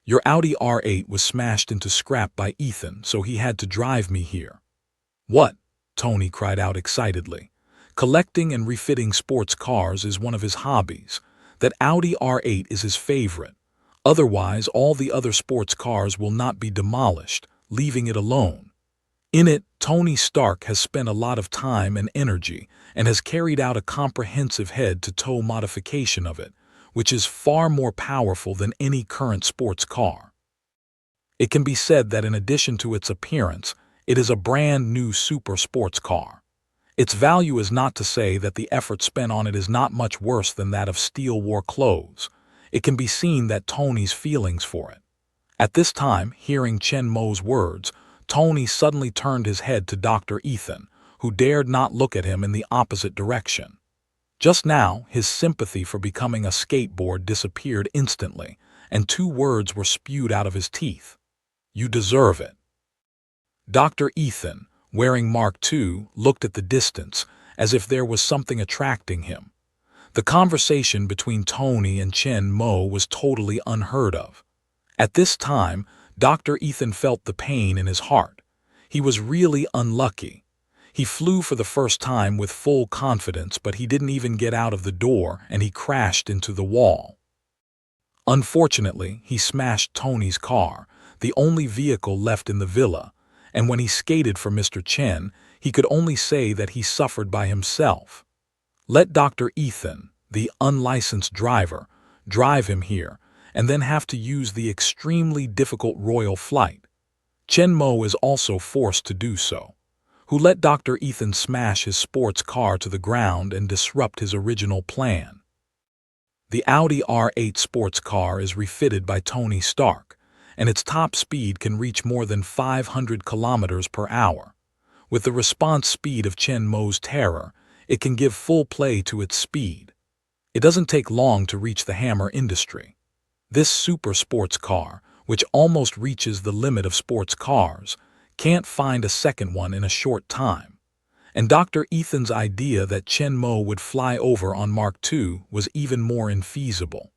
Your Audi R8 was smashed into scrap by Ethan, so he had to drive me here." "What?" Tony cried out excitedly. Collecting and refitting sports cars is one of his hobbies. That Audi R8 is his favorite. Otherwise, all the other sports cars will not be demolished, leaving it alone. In it, Tony Stark has spent a lot of time and energy and has carried out a comprehensive head-to-toe modification of it, which is far more powerful than any current sports car. It can be said that in addition to its appearance, it is a brand new super sports car. Its value is not to say that the effort spent on it is not much worse than that of steel war clothes. It can be seen that Tony's feelings for it. At this time, hearing Chenmo's words, Tony suddenly turned his head to Dr. Ethan, who dared not look at him in the opposite direction. Just now, his sympathy for becoming a skateboard disappeared instantly, and two words were spewed out of his teeth. "You deserve it." Dr. Ethan, wearing Mark II, looked at the distance, as if there was something attracting him. The conversation between Tony and Chenmo was totally unheard of. At this time, Dr. Ethan felt the pain in his heart. He was really unlucky. He flew for the first time with full confidence, but he didn't even get out of the door and he crashed into the wall. Unfortunately, he smashed Tony's car, the only vehicle left in the villa, and when he skated for Mr. Chen, he could only say that he suffered by himself. Let Dr. Ethan, the unlicensed driver, drive him here, and then have to use the extremely difficult royal flight. Chenmo is also forced to do so, who let Dr. Ethan smash his sports car to the ground and disrupt his original plan. The Audi R8 sports car is refitted by Tony Stark, and its top speed can reach more than 500 kilometers per hour. With the response speed of Chenmo's terror, it can give full play to its speed. It doesn't take long to reach the hammer industry. This super sports car, which almost reaches the limit of sports cars, can't find a second one in a short time. And Dr. Ethan's idea that Chenmo would fly over on Mark II was even more infeasible.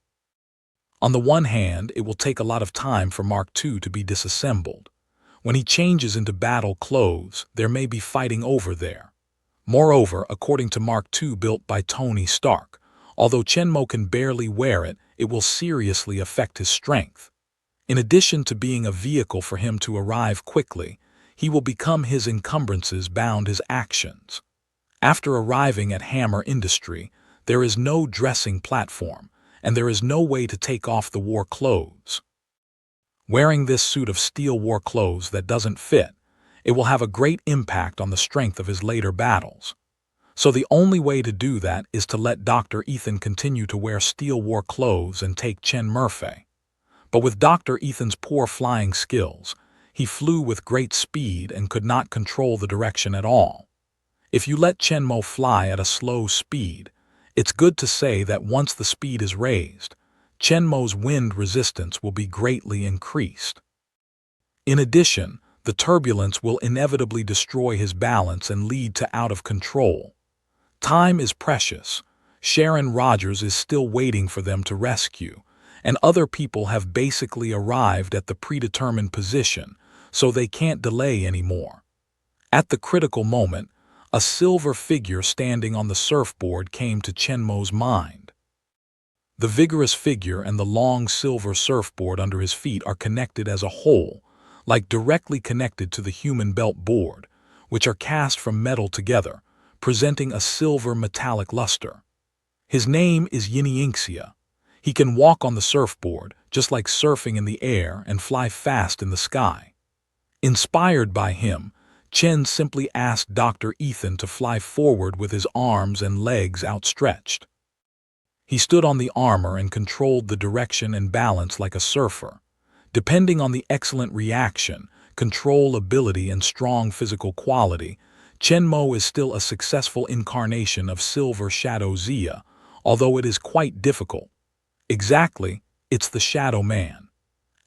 On the one hand, it will take a lot of time for Mark II to be disassembled. When he changes into battle clothes, there may be fighting over there. Moreover, according to Mark II built by Tony Stark, although Chenmo can barely wear it, it will seriously affect his strength. In addition to being a vehicle for him to arrive quickly, he will become his encumbrances bound his actions. After arriving at Hammer Industry, there is no dressing platform, and there is no way to take off the war clothes. Wearing this suit of steel war clothes that doesn't fit, it will have a great impact on the strength of his later battles. So the only way to do that is to let Dr. Ethan continue to wear steel war clothes and take Chen Murphy. But with Dr. Ethan's poor flying skills, he flew with great speed and could not control the direction at all. If you let Chen Mo fly at a slow speed, it's good to say that once the speed is raised, Chen Mo's wind resistance will be greatly increased. In addition, the turbulence will inevitably destroy his balance and lead to out of control. Time is precious. Sharon Rogers is still waiting for them to rescue, and other people have basically arrived at the predetermined position, so they can't delay anymore. At the critical moment, a silver figure standing on the surfboard came to Chen Mo's mind. The vigorous figure and the long silver surfboard under his feet are connected as a whole, like directly connected to the human belt board, which are cast from metal together, presenting a silver metallic luster. His name is Yinixia. He can walk on the surfboard, just like surfing in the air, and fly fast in the sky. Inspired by him, Chen simply asked Dr. Ethan to fly forward with his arms and legs outstretched. He stood on the armor and controlled the direction and balance like a surfer. Depending on the excellent reaction, control ability, and strong physical quality, Chen Mo is still a successful incarnation of Silver Shadow Zia, although it is quite difficult. Exactly, it's the Shadow Man.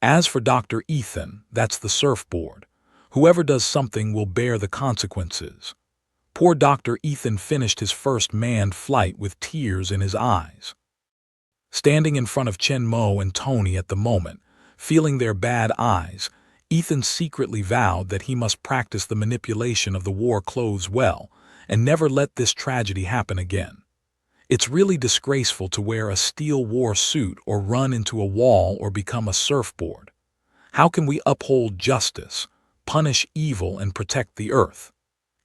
As for Dr. Ethan, that's the surfboard. Whoever does something will bear the consequences. Poor Dr. Ethan finished his first manned flight with tears in his eyes. Standing in front of Chen Mo and Tony at the moment, feeling their bad eyes, Ethan secretly vowed that he must practice the manipulation of the war clothes well and never let this tragedy happen again. It's really disgraceful to wear a steel war suit or run into a wall or become a surfboard. How can we uphold justice, punish evil, and protect the earth?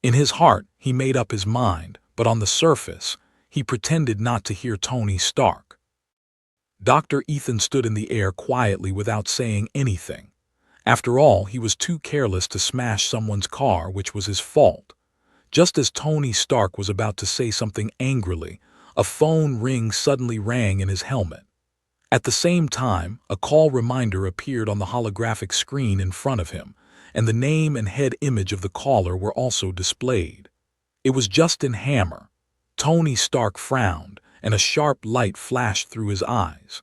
In his heart, he made up his mind, but on the surface, he pretended not to hear Tony Stark. Dr. Ethan stood in the air quietly without saying anything. After all, he was too careless to smash someone's car, which was his fault. Just as Tony Stark was about to say something angrily, a phone ring suddenly rang in his helmet. At the same time, a call reminder appeared on the holographic screen in front of him, and the name and head image of the caller were also displayed. It was Justin Hammer. Tony Stark frowned, and a sharp light flashed through his eyes.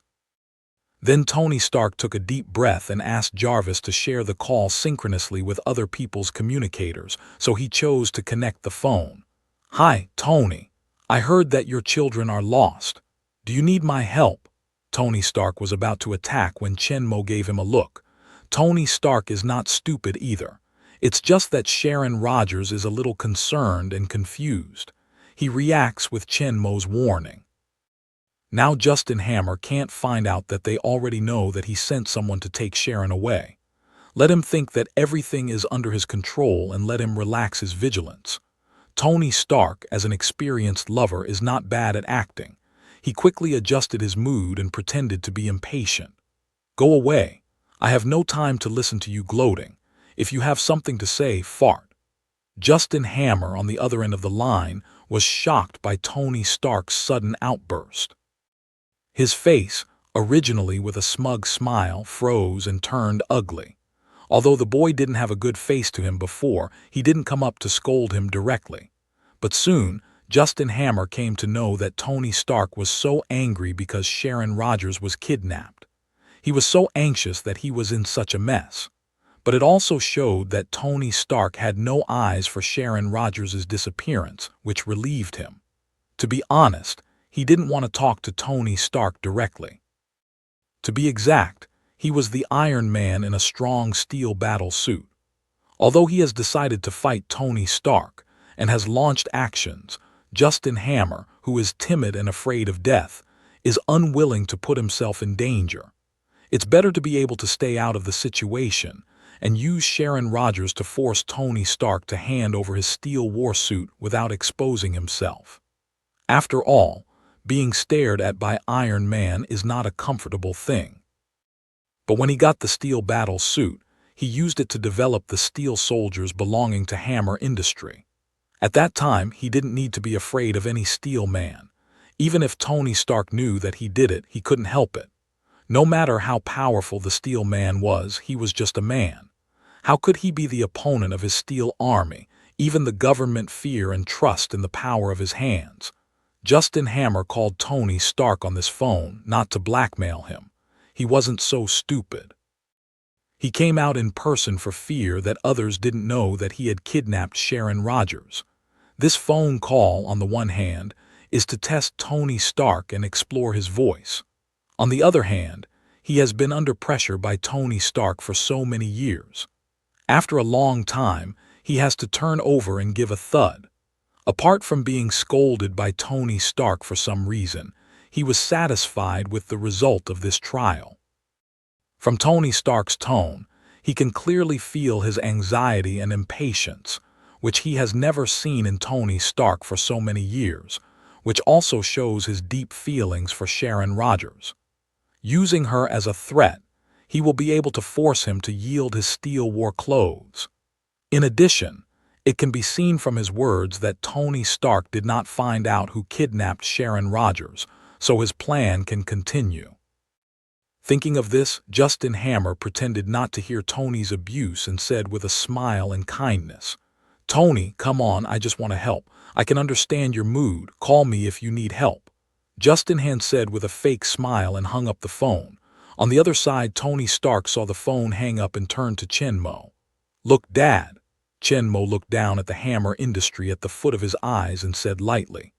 Then Tony Stark took a deep breath and asked Jarvis to share the call synchronously with other people's communicators, so he chose to connect the phone. "Hi, Tony. I heard that your children are lost. Do you need my help?" Tony Stark was about to attack when Chen Mo gave him a look. Tony Stark is not stupid either. It's just that Sharon Rogers is a little concerned and confused. He reacts with Chen Mo's warning. Now Justin Hammer can't find out that they already know that he sent someone to take Sharon away. Let him think that everything is under his control and let him relax his vigilance. Tony Stark, as an experienced lover, is not bad at acting. He quickly adjusted his mood and pretended to be impatient. "Go away. I have no time to listen to you gloating. If you have something to say, fart." Justin Hammer, on the other end of the line, was shocked by Tony Stark's sudden outburst. His face, originally with a smug smile, froze and turned ugly. Although the boy didn't have a good face to him before, he didn't come up to scold him directly. But soon, Justin Hammer came to know that Tony Stark was so angry because Sharon Rogers was kidnapped. He was so anxious that he was in such a mess. But it also showed that Tony Stark had no eyes for Sharon Rogers' disappearance, which relieved him. To be honest, he didn't want to talk to Tony Stark directly. To be exact, he was the Iron Man in a strong steel battle suit. Although he has decided to fight Tony Stark and has launched actions, Justin Hammer, who is timid and afraid of death, is unwilling to put himself in danger. It's better to be able to stay out of the situation and use Sharon Rogers to force Tony Stark to hand over his steel war suit without exposing himself. After all, Being stared at by Iron Man is not a comfortable thing. But when he got the steel battle suit, he used it to develop the steel soldiers belonging to Hammer Industry. At that time, he didn't need to be afraid of any steel man. Even if Tony Stark knew that he did it, he couldn't help it. No matter how powerful the steel man was, he was just a man. How could he be the opponent of his steel army? Even the government fear and trust in the power of his hands. Justin Hammer called Tony Stark on this phone, not to blackmail him. He wasn't so stupid. He came out in person for fear that others didn't know that he had kidnapped Sharon Rogers. This phone call, on the one hand, is to test Tony Stark and explore his voice. On the other hand, he has been under pressure by Tony Stark for so many years. After a long time, he has to turn over and give a thud. Apart from being scolded by Tony Stark for some reason, he was satisfied with the result of this trial. From Tony Stark's tone, he can clearly feel his anxiety and impatience, which he has never seen in Tony Stark for so many years, which also shows his deep feelings for Sharon Rogers. Using her as a threat, he will be able to force him to yield his steel war clothes. In addition, it can be seen from his words that Tony Stark did not find out who kidnapped Sharon Rogers, so his plan can continue. Thinking of this, Justin Hammer pretended not to hear Tony's abuse and said with a smile and kindness, "Tony, come on, I just want to help. I can understand your mood. Call me if you need help." Justin Han said with a fake smile and hung up the phone. On the other side, Tony Stark saw the phone hang up and turned to Chenmo. "Look, Dad." Chenmo looked down at the Hammer Industry at the foot of his eyes and said lightly,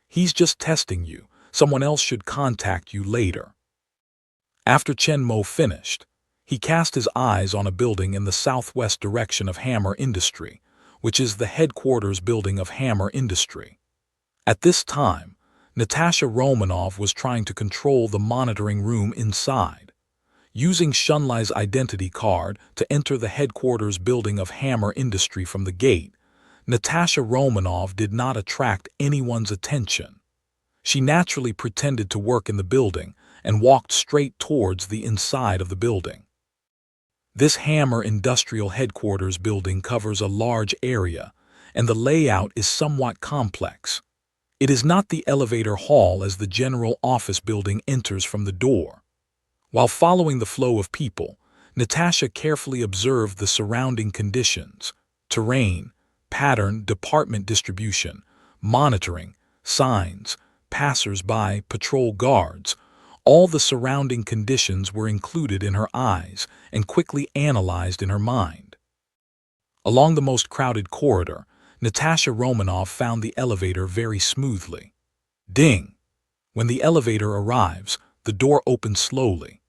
"He's just testing you. Someone else should contact you later." After Chenmo finished, he cast his eyes on a building in the southwest direction of Hammer Industry, which is the headquarters building of Hammer Industry. At this time, Natasha Romanoff was trying to control the monitoring room inside. Using Shunlai's identity card to enter the headquarters building of Hammer Industry from the gate, Natasha Romanoff did not attract anyone's attention. She naturally pretended to work in the building and walked straight towards the inside of the building. This Hammer Industrial Headquarters building covers a large area, and the layout is somewhat complex. It is not the elevator hall as the general office building enters from the door. While following the flow of people, Natasha carefully observed the surrounding conditions, terrain, pattern, department distribution, monitoring, signs, passers-by, patrol guards. All the surrounding conditions were included in her eyes and quickly analyzed in her mind. Along the most crowded corridor, Natasha Romanoff found the elevator very smoothly. Ding! When the elevator arrives, the door opens slowly.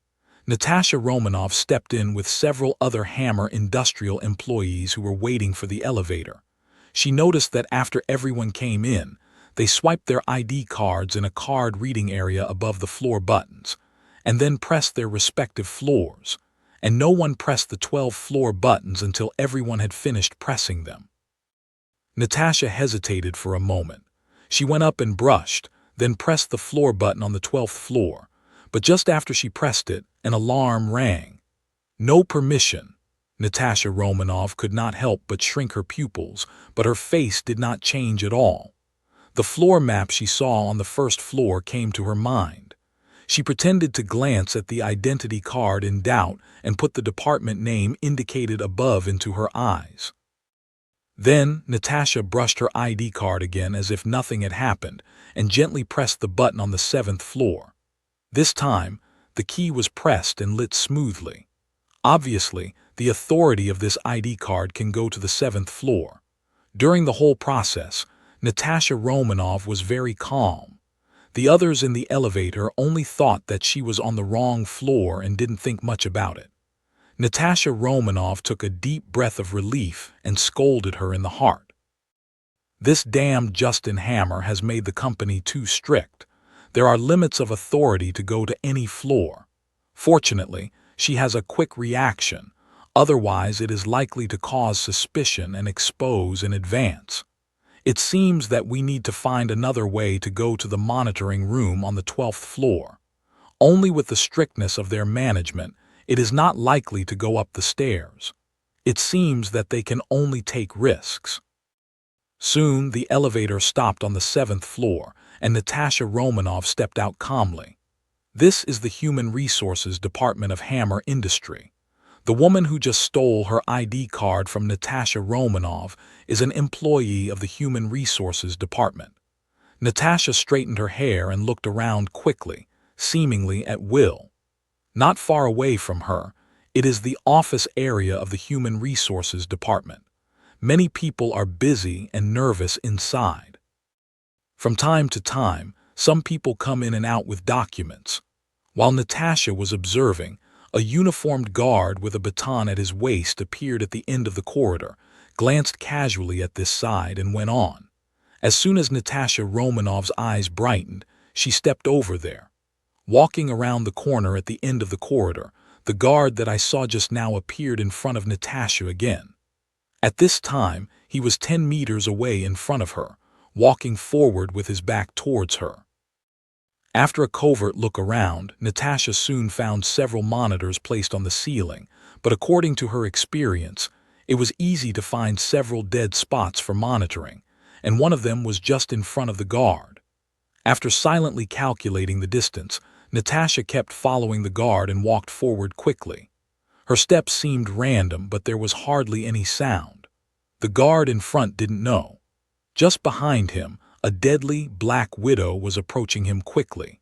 Natasha Romanoff stepped in with several other Hammer Industrial employees who were waiting for the elevator. She noticed that after everyone came in, they swiped their ID cards in a card reading area above the floor buttons, and then pressed their respective floors, and no one pressed the 12 floor buttons until everyone had finished pressing them. Natasha hesitated for a moment. She went up and brushed, then pressed the floor button on the 12th floor, but just after she pressed it, an alarm rang. No permission. Natasha Romanoff could not help but shrink her pupils, but her face did not change at all. The floor map she saw on the first floor came to her mind. She pretended to glance at the identity card in doubt and put the department name indicated above into her eyes. Then, Natasha brushed her ID card again as if nothing had happened and gently pressed the button on the 7th floor. This time, the key was pressed and lit smoothly. Obviously, the authority of this ID card can go to the 7th floor. During the whole process, Natasha Romanoff was very calm. The others in the elevator only thought that she was on the wrong floor and didn't think much about it. Natasha Romanoff took a deep breath of relief and scolded her in the heart. "This damned Justin Hammer has made the company too strict. There are limits of authority to go to any floor. Fortunately, she has a quick reaction. Otherwise, it is likely to cause suspicion and expose in advance. It seems that we need to find another way to go to the monitoring room on the 12th floor. Only with the strictness of their management, it is not likely to go up the stairs. It seems that they can only take risks. Soon, the elevator stopped on the 7th floor, and Natasha Romanov stepped out calmly. This is the Human Resources Department of Hammer Industry. The woman who just stole her ID card from Natasha Romanov is an employee of the Human Resources Department. Natasha straightened her hair and looked around quickly, seemingly at will. Not far away from her, it is the office area of the Human Resources Department. Many people are busy and nervous inside. From time to time, some people come in and out with documents. While Natasha was observing, a uniformed guard with a baton at his waist appeared at the end of the corridor, glanced casually at this side, and went on. As soon as Natasha Romanov's eyes brightened, she stepped over there. Walking around the corner at the end of the corridor, the guard that I saw just now appeared in front of Natasha again. At this time, he was 10 meters away in front of her, walking forward with his back towards her. After a covert look around, Natasha soon found several monitors placed on the ceiling, but according to her experience, it was easy to find several dead spots for monitoring, and one of them was just in front of the guard. After silently calculating the distance, Natasha kept following the guard and walked forward quickly. Her steps seemed random, but there was hardly any sound. The guard in front didn't know. Just behind him, a deadly black widow was approaching him quickly.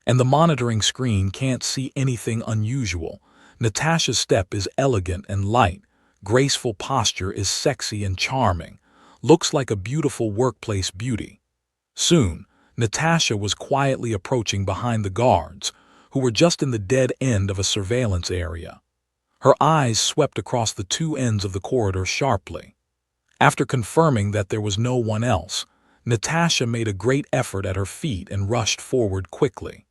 And the monitoring screen can't see anything unusual. Natasha's step is elegant and light. Graceful posture is sexy and charming. Looks like a beautiful workplace beauty. Soon, Natasha was quietly approaching behind the guards, who were just in the dead end of a surveillance area. Her eyes swept across the two ends of the corridor sharply. After confirming that there was no one else, Natasha made a great effort at her feet and rushed forward quickly.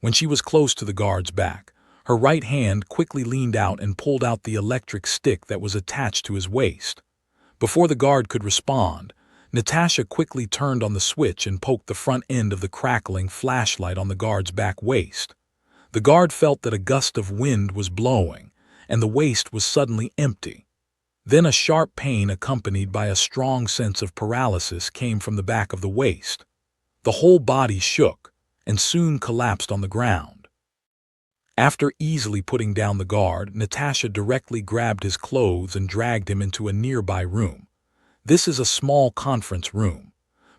When she was close to the guard's back, her right hand quickly leaned out and pulled out the electric stick that was attached to his waist. Before the guard could respond, Natasha quickly turned on the switch and poked the front end of the crackling flashlight on the guard's back waist. The guard felt that a gust of wind was blowing, and the waist was suddenly empty. Then a sharp pain accompanied by a strong sense of paralysis came from the back of the waist. The whole body shook and soon collapsed on the ground. After easily putting down the guard, Natasha directly grabbed his clothes and dragged him into a nearby room. This is a small conference room.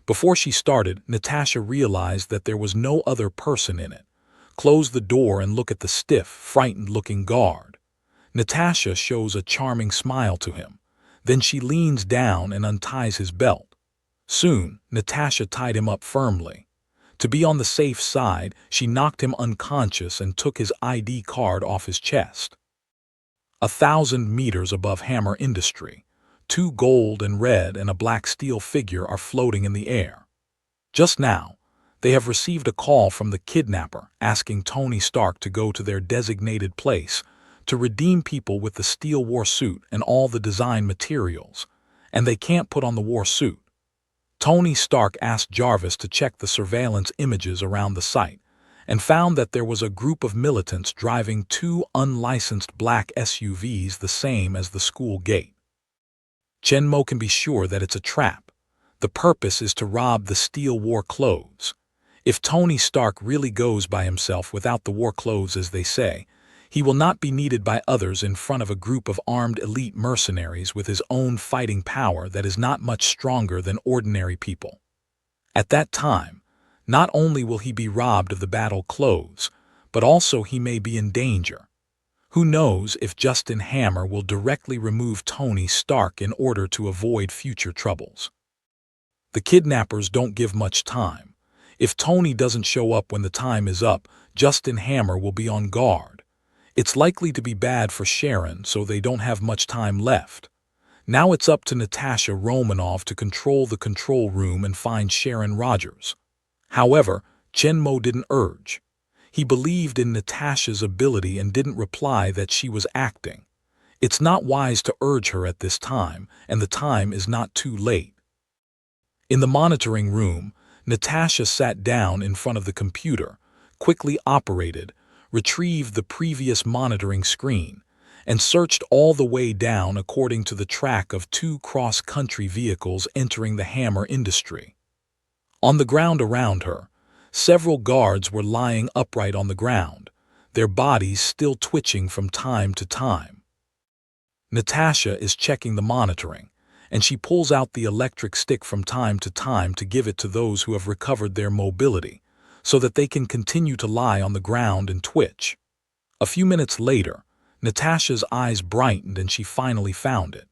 Before she started, Natasha realized that there was no other person in it. Close the door and look at the stiff, frightened-looking guard. Natasha shows a charming smile to him. Then she leans down and unties his belt. Soon, Natasha tied him up firmly. To be on the safe side, she knocked him unconscious and took his ID card off his chest. 1,000 meters above Hammer Industry, 2 gold and red and a black steel figure are floating in the air. Just now, they have received a call from the kidnapper asking Tony Stark to go to their designated place to redeem people with the steel war suit and all the design materials, and they can't put on the war suit. Tony Stark asked Jarvis to check the surveillance images around the site and found that there was a group of militants driving 2 unlicensed black SUVs the same as the school gate. Chenmo can be sure that it's a trap. The purpose is to rob the steel war clothes. If Tony Stark really goes by himself without the war clothes, as they say, he will not be needed by others in front of a group of armed elite mercenaries with his own fighting power that is not much stronger than ordinary people. At that time, not only will he be robbed of the battle clothes, but also he may be in danger. Who knows if Justin Hammer will directly remove Tony Stark in order to avoid future troubles. The kidnappers don't give much time. If Tony doesn't show up when the time is up, Justin Hammer will be on guard. It's likely to be bad for Sharon, so they don't have much time left. Now it's up to Natasha Romanov to control the control room and find Sharon Rogers. However, Chenmo didn't urge. He believed in Natasha's ability and didn't reply that she was acting. It's not wise to urge her at this time, and the time is not too late. In the monitoring room, Natasha sat down in front of the computer, quickly operated, retrieved the previous monitoring screen, and searched all the way down according to the track of two cross-country vehicles entering the hammer industry. On the ground around her, several guards were lying upright on the ground, their bodies still twitching from time to time. Natasha is checking the monitoring, and she pulls out the electric stick from time to give it to those who have recovered their mobility, so that they can continue to lie on the ground and twitch. A few minutes later, Natasha's eyes brightened and she finally found it.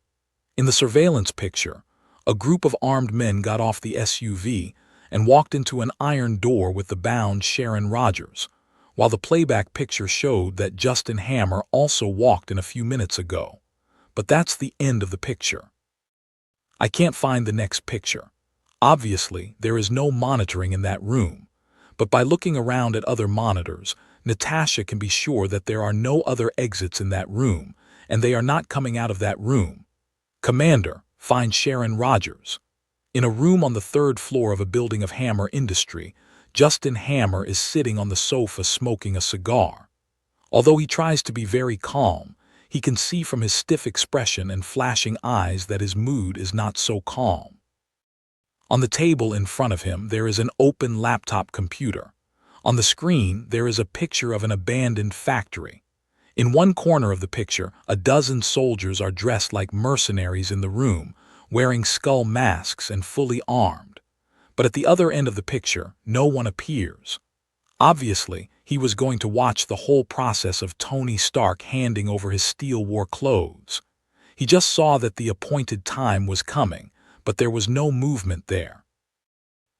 In the surveillance picture, a group of armed men got off the SUV and walked into an iron door with the bound Sharon Rogers, while the playback picture showed that Justin Hammer also walked in a few minutes ago. But that's the end of the picture. I can't find the next picture. Obviously, there is no monitoring in that room, but by looking around at other monitors, Natasha can be sure that there are no other exits in that room, and they are not coming out of that room. Commander, find Sharon Rogers. In a room on the third floor of a building of hammer industry, Justin Hammer is sitting on the sofa smoking a cigar. Although he tries to be very calm, he can see from his stiff expression and flashing eyes that his mood is not so calm. On the table in front of him there is an open laptop computer. On the screen there is a picture of an abandoned factory. In one corner of the picture, a dozen soldiers are dressed like mercenaries in the room, wearing skull masks and fully armed. But at the other end of the picture, no one appears. Obviously, he was going to watch the whole process of Tony Stark handing over his steel war clothes. He just saw that the appointed time was coming, but there was no movement there.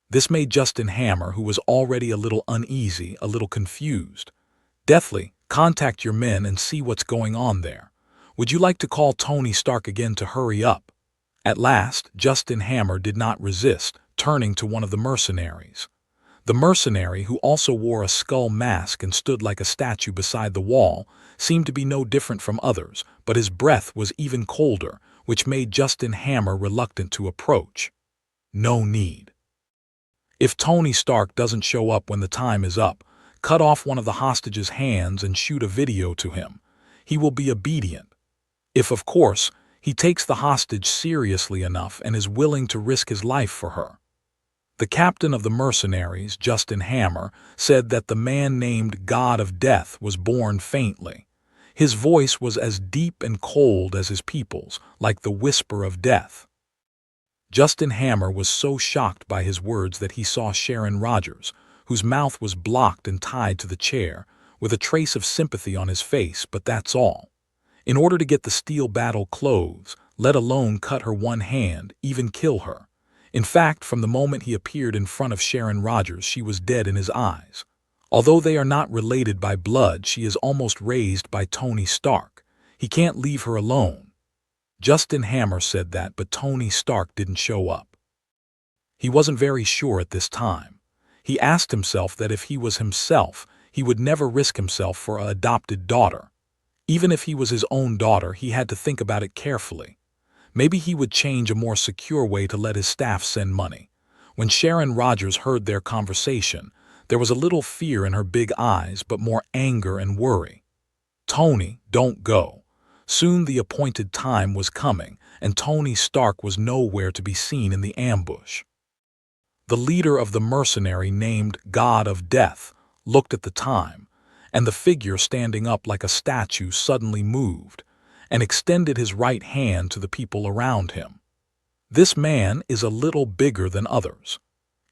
This made Justin Hammer, who was already a little uneasy, a little confused. Deathly, contact your men and see what's going on there. Would you like to call Tony Stark again to hurry up? At last, Justin Hammer did not resist, turning to one of the mercenaries. The mercenary, who also wore a skull mask and stood like a statue beside the wall, seemed to be no different from others, but his breath was even colder, which made Justin Hammer reluctant to approach. No need. If Tony Stark doesn't show up when the time is up, cut off one of the hostage's hands and shoot a video to him. He will be obedient. If, of course, he takes the hostage seriously enough and is willing to risk his life for her. The captain of the mercenaries, Justin Hammer, said that the man named God of Death was born faintly. His voice was as deep and cold as his people's, like the whisper of death. Justin Hammer was so shocked by his words that he saw Sharon Rogers, whose mouth was blocked and tied to the chair, with a trace of sympathy on his face, but that's all. In order to get the steel battle clothes, let alone cut her one hand, even kill her. In fact, from the moment he appeared in front of Sharon Rogers, she was dead in his eyes. Although they are not related by blood, she is almost raised by Tony Stark. He can't leave her alone. Justin Hammer said that, but Tony Stark didn't show up. He wasn't very sure at this time. He asked himself that if he was himself, he would never risk himself for an adopted daughter. Even if he was his own daughter, he had to think about it carefully. Maybe he would change a more secure way to let his staff send money. When Sharon Rogers heard their conversation, there was a little fear in her big eyes, but more anger and worry. Tony, don't go. Soon the appointed time was coming, and Tony Stark was nowhere to be seen in the ambush. The leader of the mercenary named God of Death looked at the time, and the figure standing up like a statue suddenly moved, and extended his right hand to the people around him. This man is a little bigger than others.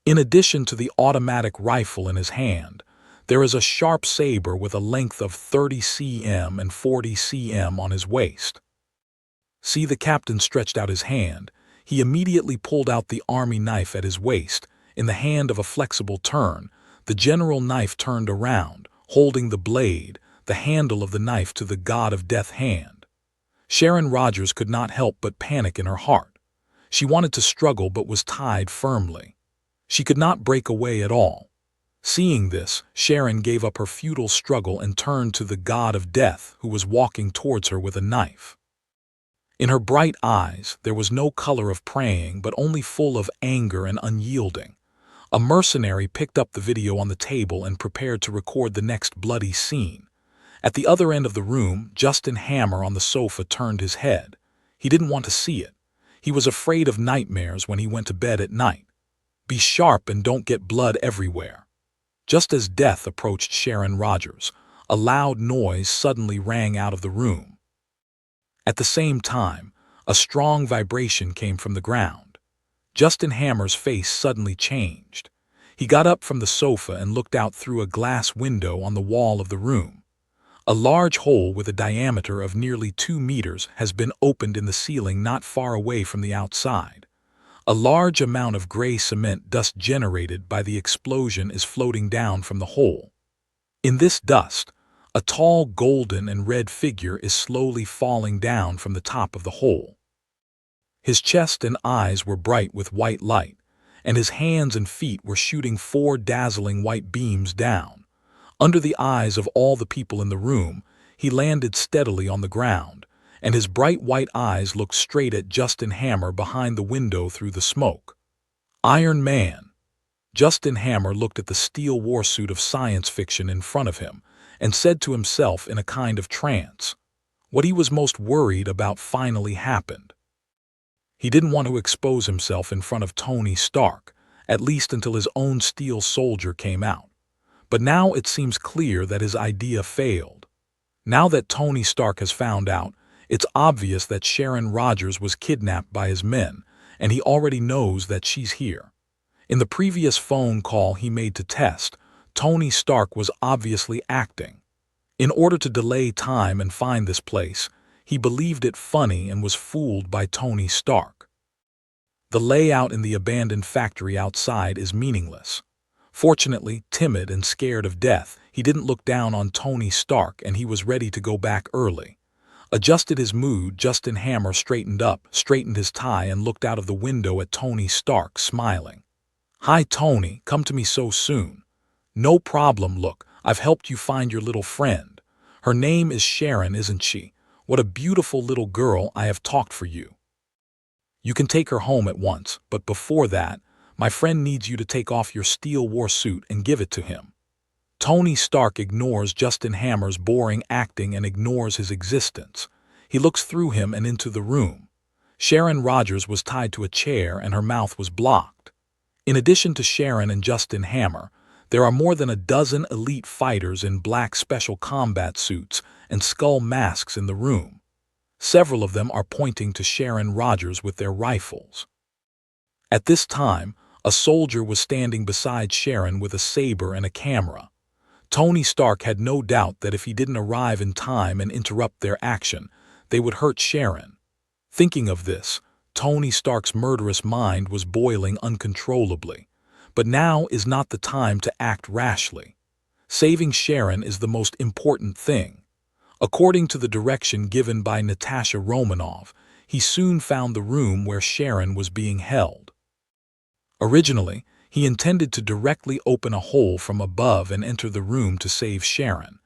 In addition to the automatic rifle in his hand, there is a sharp saber with a length of 30 cm and 40 cm on his waist. See, the captain stretched out his hand. He immediately pulled out the army knife at his waist. In the hand of a flexible turn, the general knife turned around, holding the blade, the handle of the knife to the God of Death hand. Sharon Rogers could not help but panic in her heart. She wanted to struggle but was tied firmly. She could not break away at all. Seeing this, Sharon gave up her futile struggle and turned to the God of Death, who was walking towards her with a knife. In her bright eyes, there was no color of praying, but only full of anger and unyielding. A mercenary picked up the video on the table and prepared to record the next bloody scene. At the other end of the room, Justin Hammer on the sofa turned his head. He didn't want to see it. He was afraid of nightmares when he went to bed at night. Be sharp and don't get blood everywhere. Just as death approached Sharon Rogers, a loud noise suddenly rang out of the room. At the same time, a strong vibration came from the ground. Justin Hammer's face suddenly changed. He got up from the sofa and looked out through a glass window on the wall of the room. A large hole with a diameter of nearly 2 meters has been opened in the ceiling not far away from the outside. A large amount of gray cement dust generated by the explosion is floating down from the hole. In this dust, a tall golden and red figure is slowly falling down from the top of the hole. His chest and eyes were bright with white light, and his hands and feet were shooting 4 dazzling white beams down. Under the eyes of all the people in the room, he landed steadily on the ground, and his bright white eyes looked straight at Justin Hammer behind the window through the smoke. Iron Man. Justin Hammer looked at the steel warsuit of science fiction in front of him and said to himself in a kind of trance, what he was most worried about finally happened. He didn't want to expose himself in front of Tony Stark, at least until his own steel soldier came out. But now it seems clear that his idea failed. Now that Tony Stark has found out, it's obvious that Sharon Rogers was kidnapped by his men, and he already knows that she's here. In the previous phone call he made to Test, Tony Stark was obviously acting. In order to delay time and find this place, he believed it funny and was fooled by Tony Stark. The layout in the abandoned factory outside is meaningless. Fortunately, timid and scared of death, he didn't look down on Tony Stark and he was ready to go back early. Adjusted his mood, Justin Hammer straightened up, straightened his tie and looked out of the window at Tony Stark, smiling. Hi Tony, come to me so soon. No problem, look, I've helped you find your little friend. Her name is Sharon, isn't she? What a beautiful little girl, I have talked for you. You can take her home at once, but before that, my friend needs you to take off your steel war suit and give it to him. Tony Stark ignores Justin Hammer's boring acting and ignores his existence. He looks through him and into the room. Sharon Rogers was tied to a chair and her mouth was blocked. In addition to Sharon and Justin Hammer, there are more than a dozen elite fighters in black special combat suits and skull masks in the room. Several of them are pointing to Sharon Rogers with their rifles. At this time, a soldier was standing beside Sharon with a saber and a camera. Tony Stark had no doubt that if he didn't arrive in time and interrupt their action, they would hurt Sharon. Thinking of this, Tony Stark's murderous mind was boiling uncontrollably. But now is not the time to act rashly. Saving Sharon is the most important thing. According to the direction given by Natasha Romanoff, he soon found the room where Sharon was being held. Originally, he intended to directly open a hole from above and enter the room to save Sharon,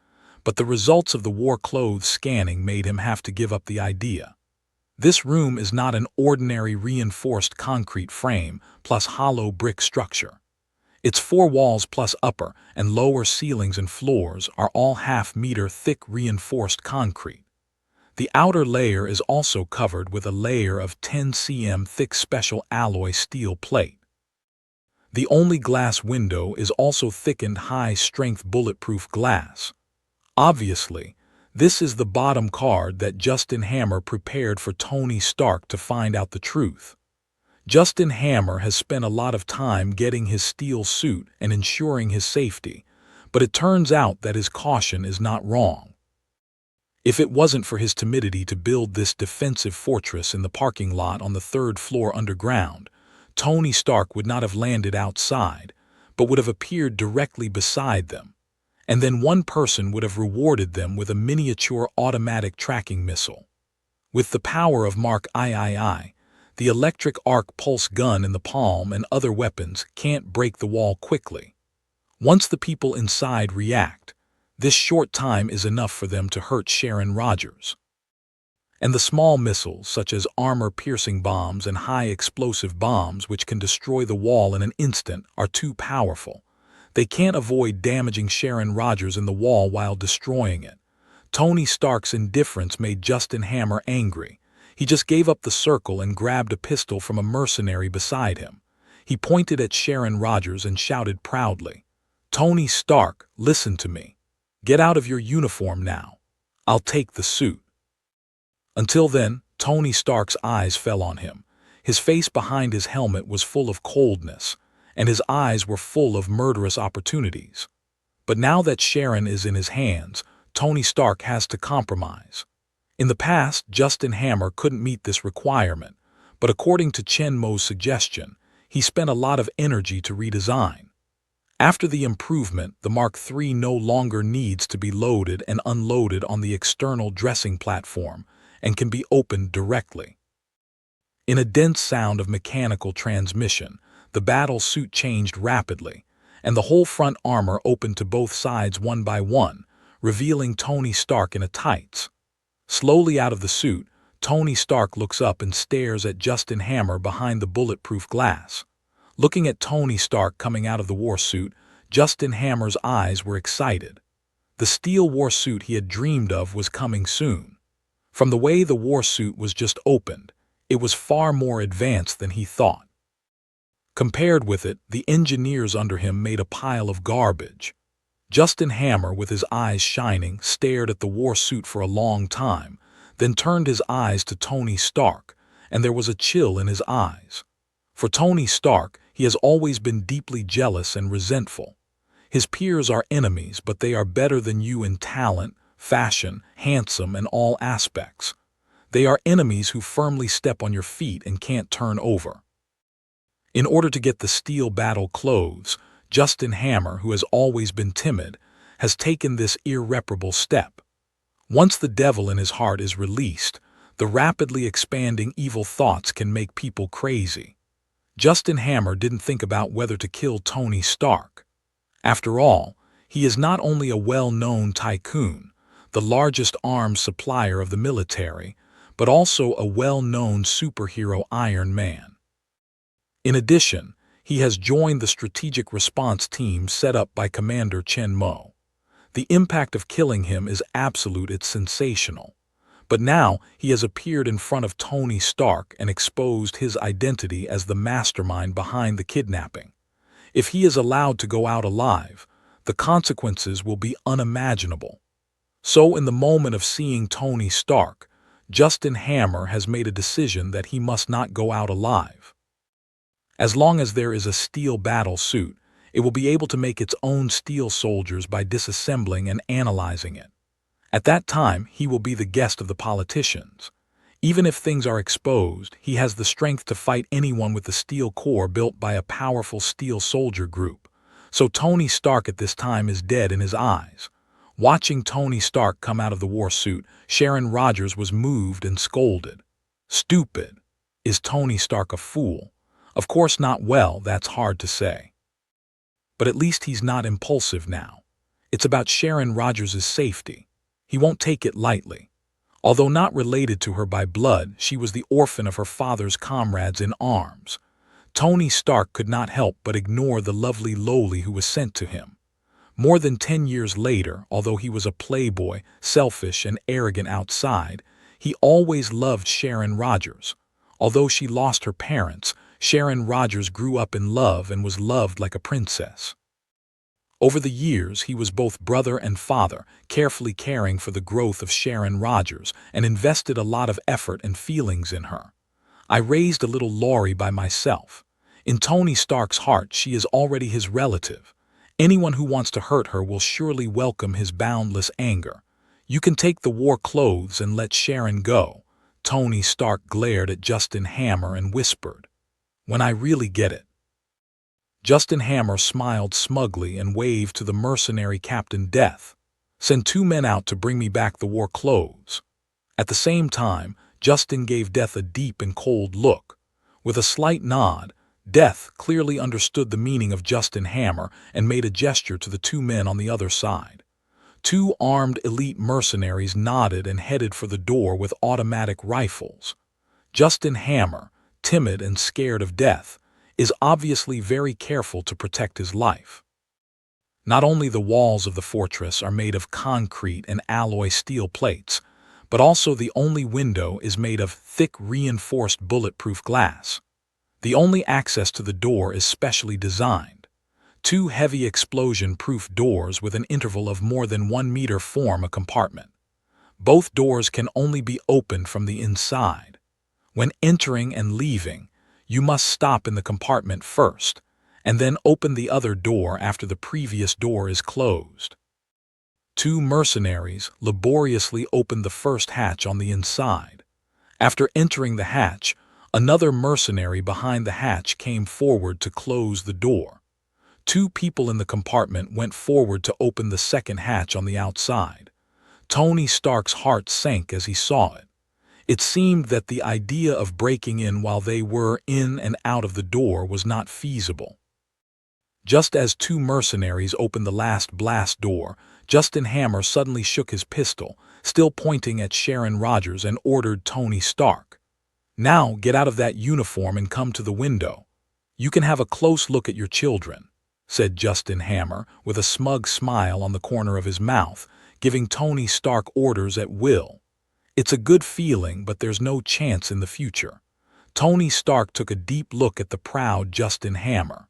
but the results of the war clothes scanning made him have to give up the idea. This room is not an ordinary reinforced concrete frame plus hollow brick structure. Its 4 walls plus upper and lower ceilings and floors are all half-meter thick reinforced concrete. The outer layer is also covered with a layer of 10 cm thick special alloy steel plate. The only glass window is also thickened high-strength bulletproof glass. Obviously, this is the bottom card that Justin Hammer prepared for Tony Stark to find out the truth. Justin Hammer has spent a lot of time getting his steel suit and ensuring his safety, but it turns out that his caution is not wrong. If it wasn't for his timidity to build this defensive fortress in the parking lot on the 3rd floor underground, Tony Stark would not have landed outside, but would have appeared directly beside them, and then one person would have rewarded them with a miniature automatic tracking missile. With the power of Mark III, the electric arc pulse gun in the palm and other weapons can't break the wall quickly. Once the people inside react, this short time is enough for them to hurt Sharon Rogers. And the small missiles, such as armor-piercing bombs and high-explosive bombs which can destroy the wall in an instant, are too powerful. They can't avoid damaging Sharon Rogers in the wall while destroying it. Tony Stark's indifference made Justin Hammer angry. He just gave up the circle and grabbed a pistol from a mercenary beside him. He pointed at Sharon Rogers and shouted proudly, "Tony Stark, listen to me. Get out of your uniform now. I'll take the suit." Until then, Tony Stark's eyes fell on him. His face behind his helmet was full of coldness, and his eyes were full of murderous opportunities. But now that Sharon is in his hands, Tony Stark has to compromise. In the past, Justin Hammer couldn't meet this requirement, but according to Chen Mo's suggestion, he spent a lot of energy to redesign. After the improvement, the Mark III no longer needs to be loaded and unloaded on the external dressing platform and can be opened directly. In a dense sound of mechanical transmission, the battle suit changed rapidly, and the whole front armor opened to both sides one by one, revealing Tony Stark in a tights. Slowly out of the suit, Tony Stark looks up and stares at Justin Hammer behind the bulletproof glass. Looking at Tony Stark coming out of the war suit, Justin Hammer's eyes were excited. The steel war suit he had dreamed of was coming soon. From the way the war suit was just opened, it was far more advanced than he thought. Compared with it, the engineers under him made a pile of garbage. Justin Hammer, with his eyes shining, stared at the war suit for a long time, then turned his eyes to Tony Stark, and there was a chill in his eyes. For Tony Stark, he has always been deeply jealous and resentful. His peers are enemies, but they are better than you in talent, fashion, handsome, and all aspects. They are enemies who firmly step on your feet and can't turn over. In order to get the steel battle clothes, Justin Hammer, who has always been timid, has taken this irreparable step. Once the devil in his heart is released, the rapidly expanding evil thoughts can make people crazy. Justin Hammer didn't think about whether to kill Tony Stark. After all, he is not only a well-known tycoon, the largest arms supplier of the military, but also a well-known superhero Iron Man. In addition, he has joined the strategic response team set up by Commander Chen Mo. The impact of killing him is absolute, it's sensational. But now he has appeared in front of Tony Stark and exposed his identity as the mastermind behind the kidnapping. If he is allowed to go out alive, the consequences will be unimaginable. So in the moment of seeing Tony Stark, Justin Hammer has made a decision that he must not go out alive. As long as there is a steel battle suit, it will be able to make its own steel soldiers by disassembling and analyzing it. At that time, he will be the guest of the politicians. Even if things are exposed, he has the strength to fight anyone with the steel core built by a powerful steel soldier group. So Tony Stark at this time is dead in his eyes. Watching Tony Stark come out of the war suit, Sharon Rogers was moved and scolded. Stupid. Is Tony Stark a fool? Of course not. Well, that's hard to say. But at least he's not impulsive now. It's about Sharon Rogers' safety. He won't take it lightly. Although not related to her by blood, she was the orphan of her father's comrades in arms. Tony Stark could not help but ignore the lovely lowly who was sent to him. More than 10 years later, although he was a playboy, selfish and arrogant outside, he always loved Sharon Rogers. Although she lost her parents, Sharon Rogers grew up in love and was loved like a princess. Over the years, he was both brother and father, carefully caring for the growth of Sharon Rogers and invested a lot of effort and feelings in her. I raised a little Laurie by myself. In Tony Stark's heart, she is already his relative. Anyone who wants to hurt her will surely welcome his boundless anger. You can take the war clothes and let Sharon go. Tony Stark glared at Justin Hammer and whispered, "When I really get it." Justin Hammer smiled smugly and waved to the mercenary Captain Death. "Send 2 men out to bring me back the war clothes." At the same time, Justin gave Death a deep and cold look. With a slight nod, Death clearly understood the meaning of Justin Hammer and made a gesture to the 2 men on the other side. Two armed elite mercenaries nodded and headed for the door with automatic rifles. Justin Hammer, timid and scared of death, is obviously very careful to protect his life. Not only the walls of the fortress are made of concrete and alloy steel plates, but also the only window is made of thick reinforced bulletproof glass. The only access to the door is specially designed. Two heavy explosion-proof doors with an interval of more than 1 meter form a compartment. Both doors can only be opened from the inside. When entering and leaving, you must stop in the compartment first, and then open the other door after the previous door is closed. Two mercenaries laboriously opened the first hatch on the inside. After entering the hatch, another mercenary behind the hatch came forward to close the door. Two people in the compartment went forward to open the second hatch on the outside. Tony Stark's heart sank as he saw it. It seemed that the idea of breaking in while they were in and out of the door was not feasible. Just as two mercenaries opened the last blast door, Justin Hammer suddenly shook his pistol, still pointing at Sharon Rogers, and ordered Tony Stark. "Now get out of that uniform and come to the window. You can have a close look at your children," said Justin Hammer, with a smug smile on the corner of his mouth, giving Tony Stark orders at will. It's a good feeling, but there's no chance in the future. Tony Stark took a deep look at the proud Justin Hammer.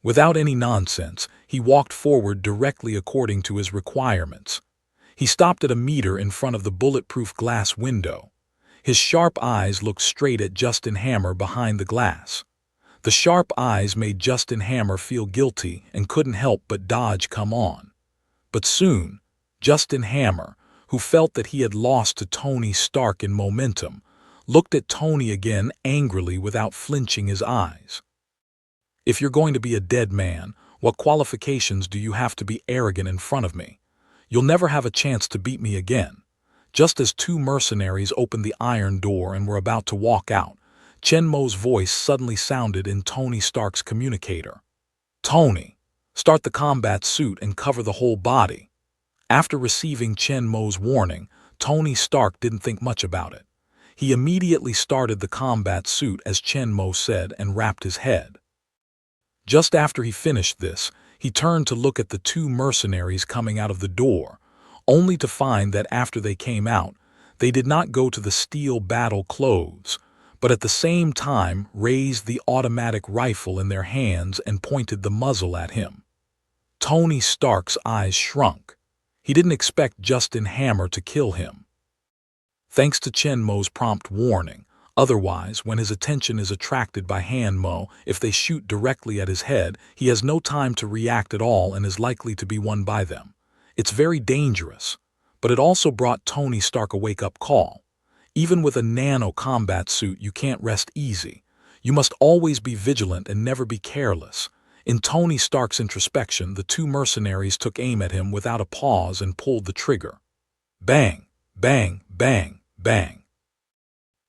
Without any nonsense, he walked forward directly according to his requirements. He stopped at a meter in front of the bulletproof glass window. His sharp eyes looked straight at Justin Hammer behind the glass. The sharp eyes made Justin Hammer feel guilty and couldn't help but dodge come on. But soon, Justin Hammer, who felt that he had lost to Tony Stark in momentum, looked at Tony again angrily without flinching his eyes. "If you're going to be a dead man, what qualifications do you have to be arrogant in front of me? You'll never have a chance to beat me again." Just as two mercenaries opened the iron door and were about to walk out, Chen Mo's voice suddenly sounded in Tony Stark's communicator. "Tony, start the combat suit and cover the whole body." After receiving Chen Mo's warning, Tony Stark didn't think much about it. He immediately started the combat suit as Chen Mo said and wrapped his head. Just after he finished this, he turned to look at the two mercenaries coming out of the door, only to find that after they came out, they did not go to the steel battle clothes, but at the same time raised the automatic rifle in their hands and pointed the muzzle at him. Tony Stark's eyes shrunk. He didn't expect Justin Hammer to kill him. Thanks to Chen Mo's prompt warning, otherwise, when his attention is attracted by Han Mo, if they shoot directly at his head, he has no time to react at all and is likely to be won by them. It's very dangerous, but it also brought Tony Stark a wake-up call. Even with a nano combat suit, you can't rest easy. You must always be vigilant and never be careless. In Tony Stark's introspection, the two mercenaries took aim at him without a pause and pulled the trigger. Bang, bang, bang, bang.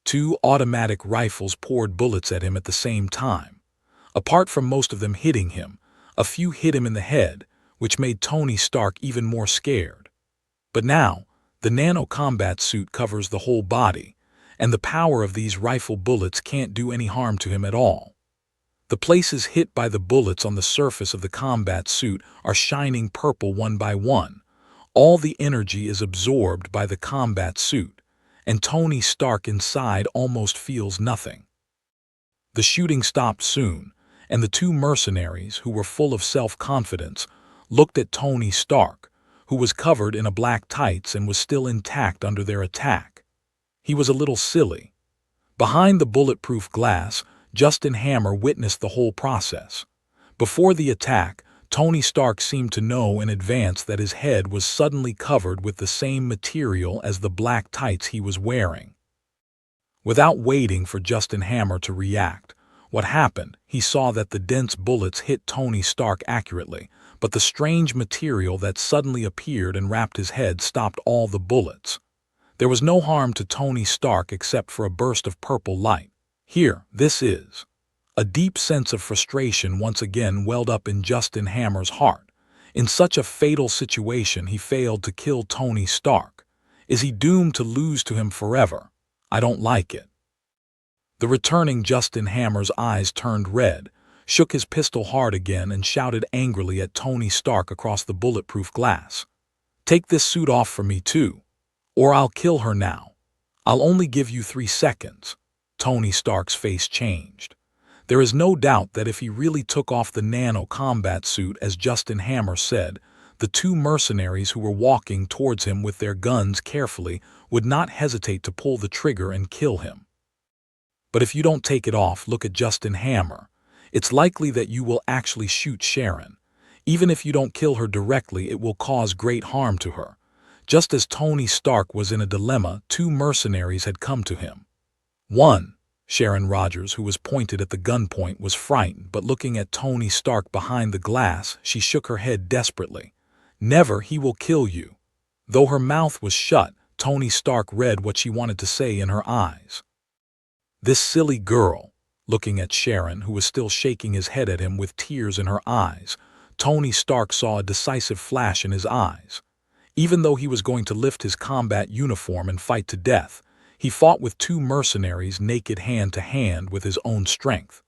Two automatic rifles poured bullets at him at the same time. Apart from most of them hitting him, a few hit him in the head, which made Tony Stark even more scared. But now, the nano combat suit covers the whole body, and the power of these rifle bullets can't do any harm to him at all. The places hit by the bullets on the surface of the combat suit are shining purple one by one. All the energy is absorbed by the combat suit, and Tony Stark inside almost feels nothing. The shooting stopped soon, and the two mercenaries, who were full of self-confidence, looked at Tony Stark, who was covered in a black tights and was still intact under their attack. He was a little silly. Behind the bulletproof glass, Justin Hammer witnessed the whole process. Before the attack, Tony Stark seemed to know in advance that his head was suddenly covered with the same material as the black tights he was wearing. Without waiting for Justin Hammer to react, what happened, he saw that the dense bullets hit Tony Stark accurately, but the strange material that suddenly appeared and wrapped his head stopped all the bullets. There was no harm to Tony Stark except for a burst of purple light. Here, this is. A deep sense of frustration once again welled up in Justin Hammer's heart. In such a fatal situation, he failed to kill Tony Stark. Is he doomed to lose to him forever? I don't like it. The returning Justin Hammer's eyes turned red, shook his pistol hard again, and shouted angrily at Tony Stark across the bulletproof glass. Take this suit off for me too, or I'll kill her now. I'll only give you 3 seconds. Tony Stark's face changed. There is no doubt that if he really took off the Nano combat suit, as Justin Hammer said, the 2 mercenaries who were walking towards him with their guns carefully would not hesitate to pull the trigger and kill him. But if you don't take it off, look at Justin Hammer. It's likely that you will actually shoot Sharon. Even if you don't kill her directly, it will cause great harm to her. Just as Tony Stark was in a dilemma, 2 mercenaries had come to him. 1. Sharon Rogers, who was pointed at the gunpoint, was frightened, but looking at Tony Stark behind the glass, she shook her head desperately. Never, he will kill you. Though her mouth was shut, Tony Stark read what she wanted to say in her eyes. This silly girl. Looking at Sharon, who was still shaking his head at him with tears in her eyes, Tony Stark saw a decisive flash in his eyes. Even though he was going to lift his combat uniform and fight to death, he fought with 2 mercenaries naked hand to hand with his own strength.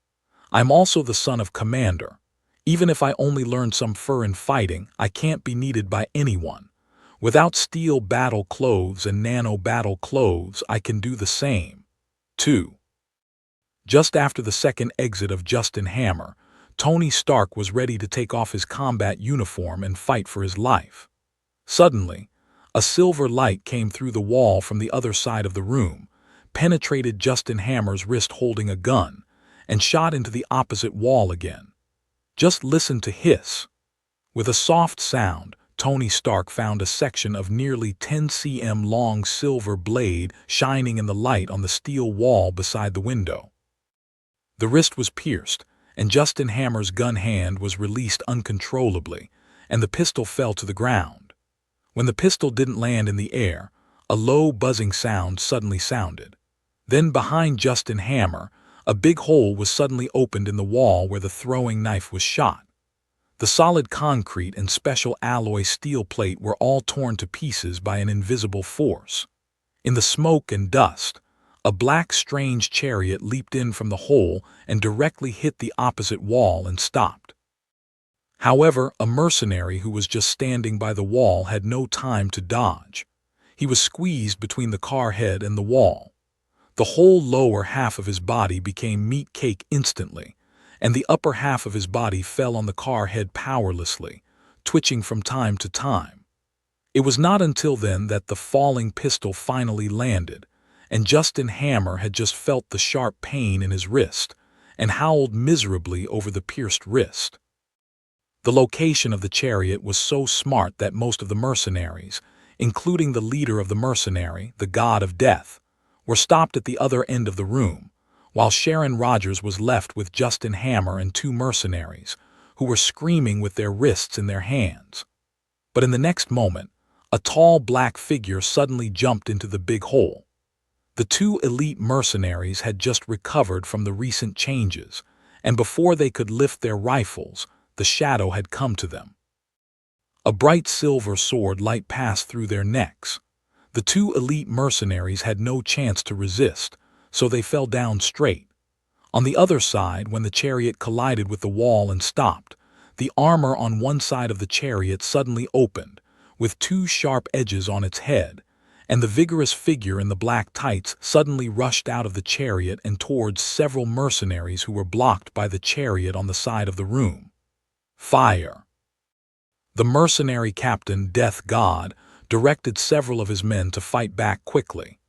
I'm also the son of Commander. Even if I only learned some fur in fighting, I can't be needed by anyone. Without steel battle clothes and nano battle clothes, I can do the same. 2. Just after the second exit of Justin Hammer, Tony Stark was ready to take off his combat uniform and fight for his life. Suddenly, a silver light came through the wall from the other side of the room, penetrated Justin Hammer's wrist holding a gun, and shot into the opposite wall again. Just listen to hiss. With a soft sound, Tony Stark found a section of nearly 10 cm long silver blade shining in the light on the steel wall beside the window. The wrist was pierced, and Justin Hammer's gun hand was released uncontrollably, and the pistol fell to the ground. When the pistol didn't land in the air, a low buzzing sound suddenly sounded. Then behind Justin Hammer, a big hole was suddenly opened in the wall where the throwing knife was shot. The solid concrete and special alloy steel plate were all torn to pieces by an invisible force. In the smoke and dust, a black strange chariot leaped in from the hole and directly hit the opposite wall and stopped. However, a mercenary who was just standing by the wall had no time to dodge. He was squeezed between the car head and the wall. The whole lower half of his body became meat cake instantly, and the upper half of his body fell on the car head powerlessly, twitching from time to time. It was not until then that the falling pistol finally landed, and Justin Hammer had just felt the sharp pain in his wrist and howled miserably over the pierced wrist. The location of the chariot was so smart that most of the mercenaries, including the leader of the mercenary, the god of death, were stopped at the other end of the room, while Sharon Rogers was left with Justin Hammer and 2 mercenaries, who were screaming with their wrists in their hands. But in the next moment, a tall black figure suddenly jumped into the big hole. The 2 elite mercenaries had just recovered from the recent changes, and before they could lift their rifles, the shadow had come to them. A bright silver sword light passed through their necks. The 2 elite mercenaries had no chance to resist, so they fell down straight. On the other side, when the chariot collided with the wall and stopped, the armor on one side of the chariot suddenly opened, with 2 sharp edges on its head, and the vigorous figure in the black tights suddenly rushed out of the chariot and towards several mercenaries who were blocked by the chariot on the side of the room. Fire! The mercenary captain, Death God, directed several of his men to fight back quickly.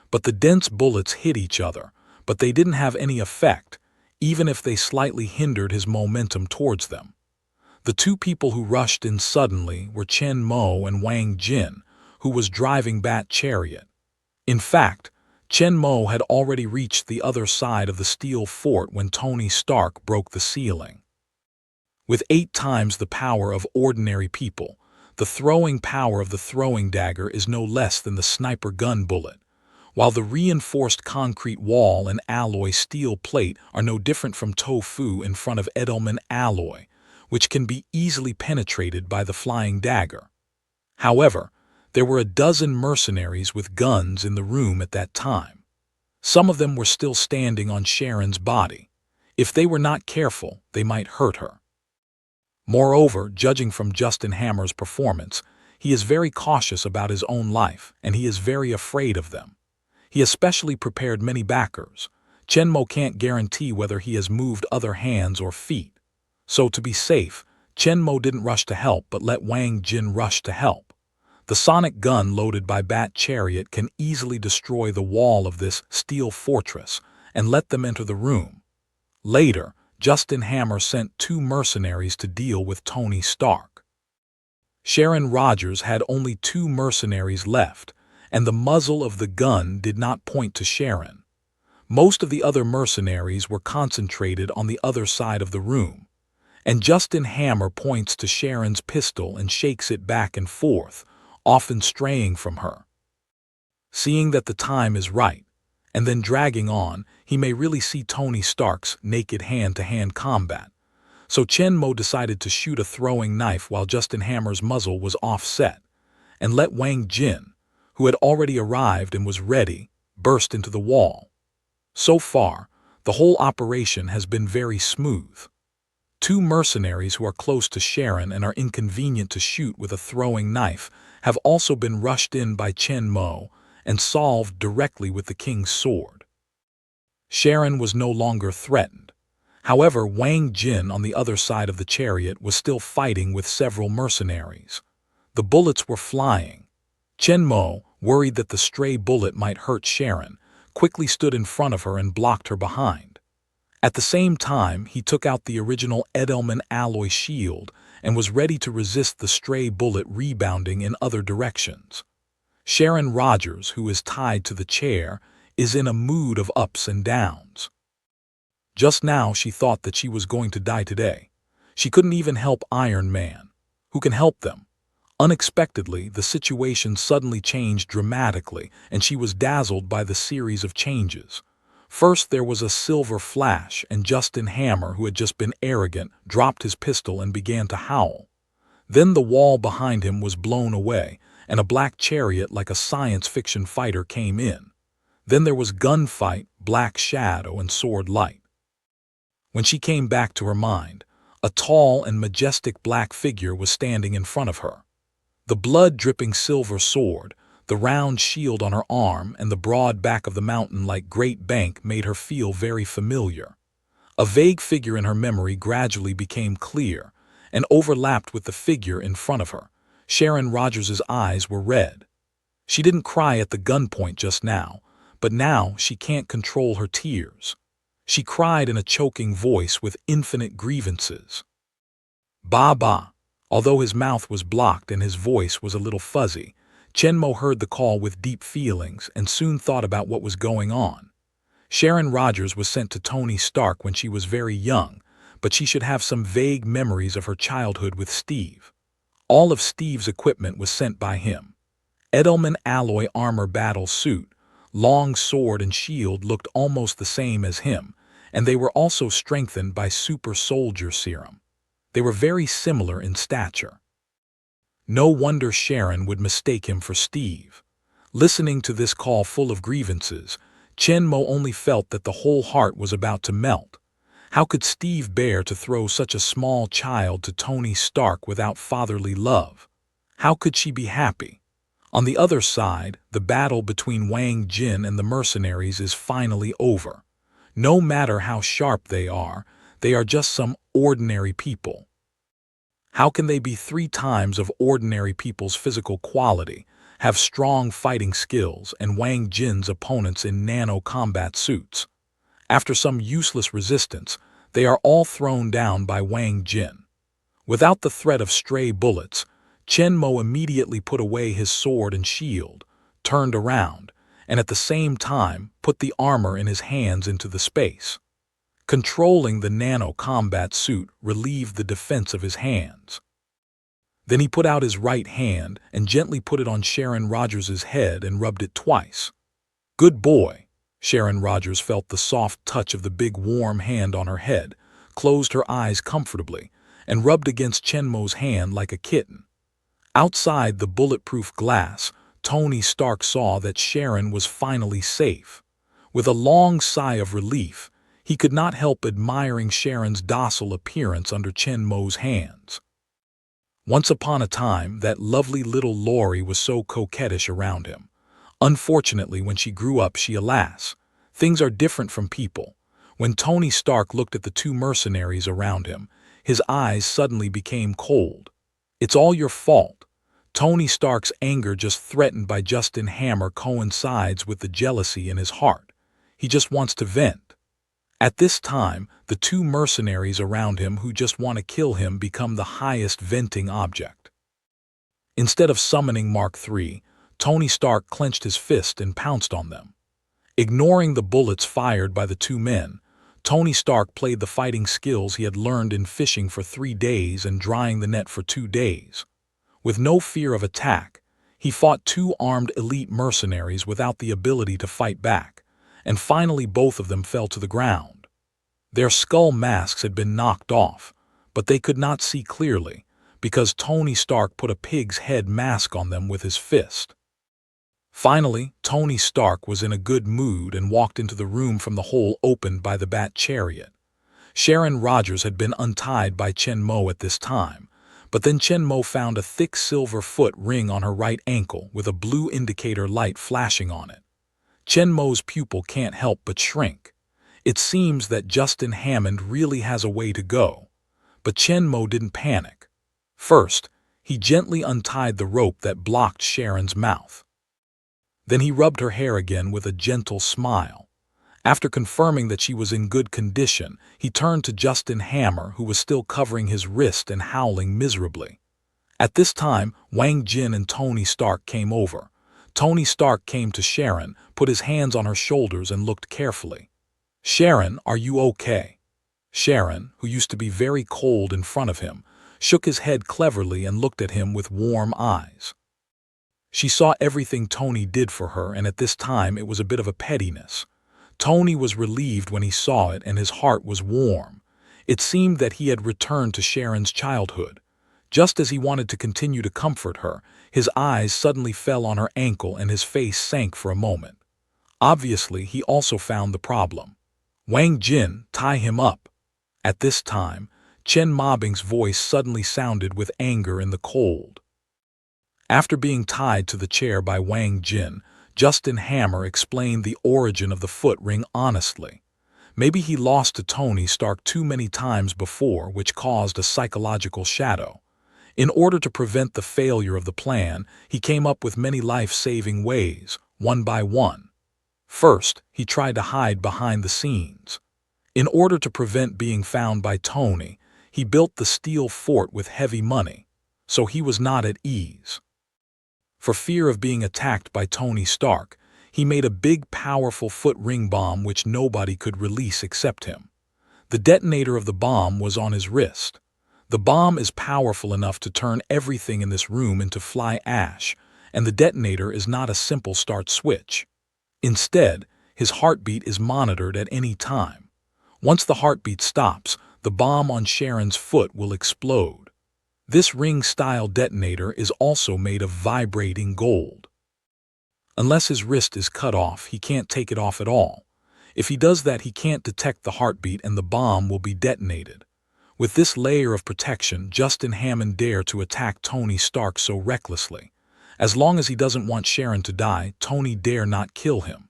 But the dense bullets hit each other, but they didn't have any effect, even if they slightly hindered his momentum towards them. The 2 people who rushed in suddenly were Chen Mo and Wang Jin, who was driving Bat Chariot. In fact, Chen Mo had already reached the other side of the steel fort when Tony Stark broke the ceiling. With 8 times the power of ordinary people, the throwing power of the throwing dagger is no less than the sniper gun bullet, while the reinforced concrete wall and alloy steel plate are no different from tofu in front of Edelman alloy, which can be easily penetrated by the flying dagger. However, there were a dozen mercenaries with guns in the room at that time. Some of them were still standing on Sharon's body. If they were not careful, they might hurt her. Moreover, judging from Justin Hammer's performance, he is very cautious about his own life, and he is very afraid of them. He especially prepared many backers. Chenmo can't guarantee whether he has moved other hands or feet. So to be safe, Chenmo didn't rush to help but let Wang Jin rush to help. The sonic gun loaded by Bat Chariot can easily destroy the wall of this steel fortress and let them enter the room. Later, Justin Hammer sent 2 mercenaries to deal with Tony Stark. Sharon Rogers had only 2 mercenaries left, and the muzzle of the gun did not point to Sharon. Most of the other mercenaries were concentrated on the other side of the room, and Justin Hammer points to Sharon's pistol and shakes it back and forth, often straying from her. Seeing that the time is right, and then dragging on, he may really see Tony Stark's naked hand-to-hand combat. So Chenmo decided to shoot a throwing knife while Justin Hammer's muzzle was offset, and let Wang Jin, who had already arrived and was ready, burst into the wall. So far, the whole operation has been very smooth. 2 mercenaries who are close to Sharon and are inconvenient to shoot with a throwing knife have also been rushed in by Chenmo and solved directly with the king's sword. Sharon was no longer threatened. However, Wang Jin on the other side of the chariot was still fighting with several mercenaries. The bullets were flying. Chenmo, worried that the stray bullet might hurt Sharon, quickly stood in front of her and blocked her behind. At the same time, he took out the original Edelman alloy shield and was ready to resist the stray bullet rebounding in other directions. Sharon Rogers, who is tied to the chair, is in a mood of ups and downs. Just now she thought that she was going to die today. She couldn't even help Iron Man. Who can help them? Unexpectedly, the situation suddenly changed dramatically, and she was dazzled by the series of changes. First, there was a silver flash, and Justin Hammer, who had just been arrogant, dropped his pistol and began to howl. Then the wall behind him was blown away, and a black chariot like a science fiction fighter came in. Then there was gunfight, black shadow, and sword light. When she came back to her mind, a tall and majestic black figure was standing in front of her. The blood-dripping silver sword, the round shield on her arm, and the broad back of the mountain-like great bank made her feel very familiar. A vague figure in her memory gradually became clear and overlapped with the figure in front of her. Sharon Rogers' eyes were red. She didn't cry at the gunpoint just now, but now she can't control her tears. She cried in a choking voice with infinite grievances. Ba. Although his mouth was blocked and his voice was a little fuzzy, Chenmo heard the call with deep feelings and soon thought about what was going on. Sharon Rogers was sent to Tony Stark when she was very young, but she should have some vague memories of her childhood with Steve. All of Steve's equipment was sent by him. Edelman alloy armor battle suit, long sword and shield looked almost the same as him, and they were also strengthened by super soldier serum. They were very similar in stature. No wonder Sharon would mistake him for Steve. Listening to this call full of grievances, Chenmo only felt that the whole heart was about to melt. How could Steve bear to throw such a small child to Tony Stark without fatherly love? How could she be happy? On the other side, the battle between Wang Jin and the mercenaries is finally over. No matter how sharp they are just some ordinary people. How can they be 3 times of ordinary people's physical quality, have strong fighting skills, and Wang Jin's opponents in nano combat suits? After some useless resistance, they are all thrown down by Wang Jin. Without the threat of stray bullets, Chenmo immediately put away his sword and shield, turned around, and at the same time put the armor in his hands into the space. Controlling the nano combat suit relieved the defense of his hands. Then he put out his right hand and gently put it on Sharon Rogers' head and rubbed it twice. Good boy. Sharon Rogers felt the soft touch of the big warm hand on her head, closed her eyes comfortably, and rubbed against Chen Mo's hand like a kitten. Outside the bulletproof glass, Tony Stark saw that Sharon was finally safe. With a long sigh of relief, he could not help admiring Sharon's docile appearance under Chen Mo's hands. Once upon a time, that lovely little Laurie was so coquettish around him. Unfortunately, when she grew up, alas, things are different from people. When Tony Stark looked at the two mercenaries around him, his eyes suddenly became cold. "It's all your fault." Tony Stark's anger, just threatened by Justin Hammer, coincides with the jealousy in his heart. He just wants to vent. At this time, the two mercenaries around him who just want to kill him become the highest venting object. Instead of summoning Mark III, Tony Stark clenched his fist and pounced on them. Ignoring the bullets fired by the two men, Tony Stark played the fighting skills he had learned in fishing for 3 days and drying the net for 2 days. With no fear of attack, he fought 2 armed elite mercenaries without the ability to fight back, and finally both of them fell to the ground. Their skull masks had been knocked off, but they could not see clearly, because Tony Stark put a pig's head mask on them with his fist. Finally, Tony Stark was in a good mood and walked into the room from the hole opened by the Bat Chariot. Sharon Rogers had been untied by Chen Mo at this time, but then Chen Mo found a thick silver foot ring on her right ankle with a blue indicator light flashing on it. Chen Mo's pupil can't help but shrink. It seems that Justin Hammond really has a way to go. But Chen Mo didn't panic. First, he gently untied the rope that blocked Sharon's mouth. Then he rubbed her hair again with a gentle smile. After confirming that she was in good condition, he turned to Justin Hammer, who was still covering his wrist and howling miserably. At this time, Wang Jin and Tony Stark came over. Tony Stark came to Sharon, put his hands on her shoulders and looked carefully. "Sharon, are you okay?" Sharon, who used to be very cold in front of him, shook his head cleverly and looked at him with warm eyes. She saw everything Tony did for her, and at this time it was a bit of a pettiness. Tony was relieved when he saw it, and his heart was warm. It seemed that he had returned to Sharon's childhood. Just as he wanted to continue to comfort her, his eyes suddenly fell on her ankle and his face sank for a moment. Obviously, he also found the problem. "Wang Jin, tie him up." At this time, Chen Mobing's voice suddenly sounded with anger in the cold. After being tied to the chair by Wang Jin, Justin Hammer explained the origin of the foot ring honestly. Maybe he lost to Tony Stark too many times before, which caused a psychological shadow. In order to prevent the failure of the plan, he came up with many life-saving ways, one by one. First, he tried to hide behind the scenes. In order to prevent being found by Tony, he built the steel fort with heavy money, so he was not at ease. For fear of being attacked by Tony Stark, he made a big, powerful foot ring bomb which nobody could release except him. The detonator of the bomb was on his wrist. The bomb is powerful enough to turn everything in this room into fly ash, and the detonator is not a simple start switch. Instead, his heartbeat is monitored at any time. Once the heartbeat stops, the bomb on Sharon's foot will explode. This ring-style detonator is also made of vibrating gold. Unless his wrist is cut off, he can't take it off at all. If he does that, he can't detect the heartbeat and the bomb will be detonated. With this layer of protection, Justin Hammond dared to attack Tony Stark so recklessly. As long as he doesn't want Sharon to die, Tony dare not kill him.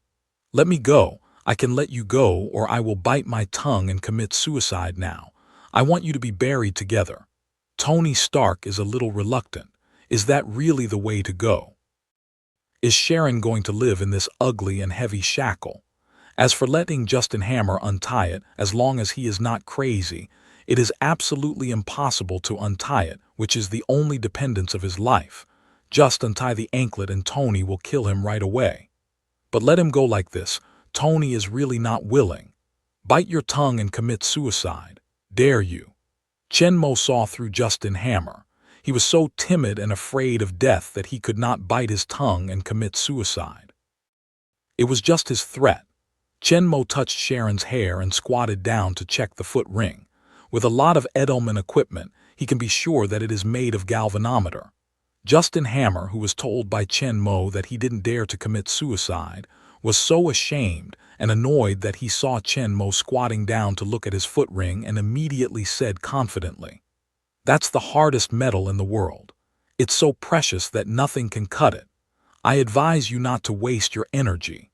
"Let me go. I can let you go, or I will bite my tongue and commit suicide now. I want you to be buried together." Tony Stark is a little reluctant. Is that really the way to go? Is Sharon going to live in this ugly and heavy shackle? As for letting Justin Hammer untie it, as long as he is not crazy, it is absolutely impossible to untie it, which is the only dependence of his life. Just untie the anklet and Tony will kill him right away. But let him go like this. Tony is really not willing. Bite your tongue and commit suicide. Dare you? Chen Mo saw through Justin Hammer. He was so timid and afraid of death that he could not bite his tongue and commit suicide. It was just his threat. Chen Mo touched Sharon's hair and squatted down to check the foot ring. With a lot of Edelman equipment, he can be sure that it is made of galvanometer. Justin Hammer, who was told by Chen Mo that he didn't dare to commit suicide, was so ashamed and annoyed that he saw Chen Mo squatting down to look at his foot ring and immediately said confidently, "That's the hardest metal in the world. It's so precious that nothing can cut it. I advise you not to waste your energy."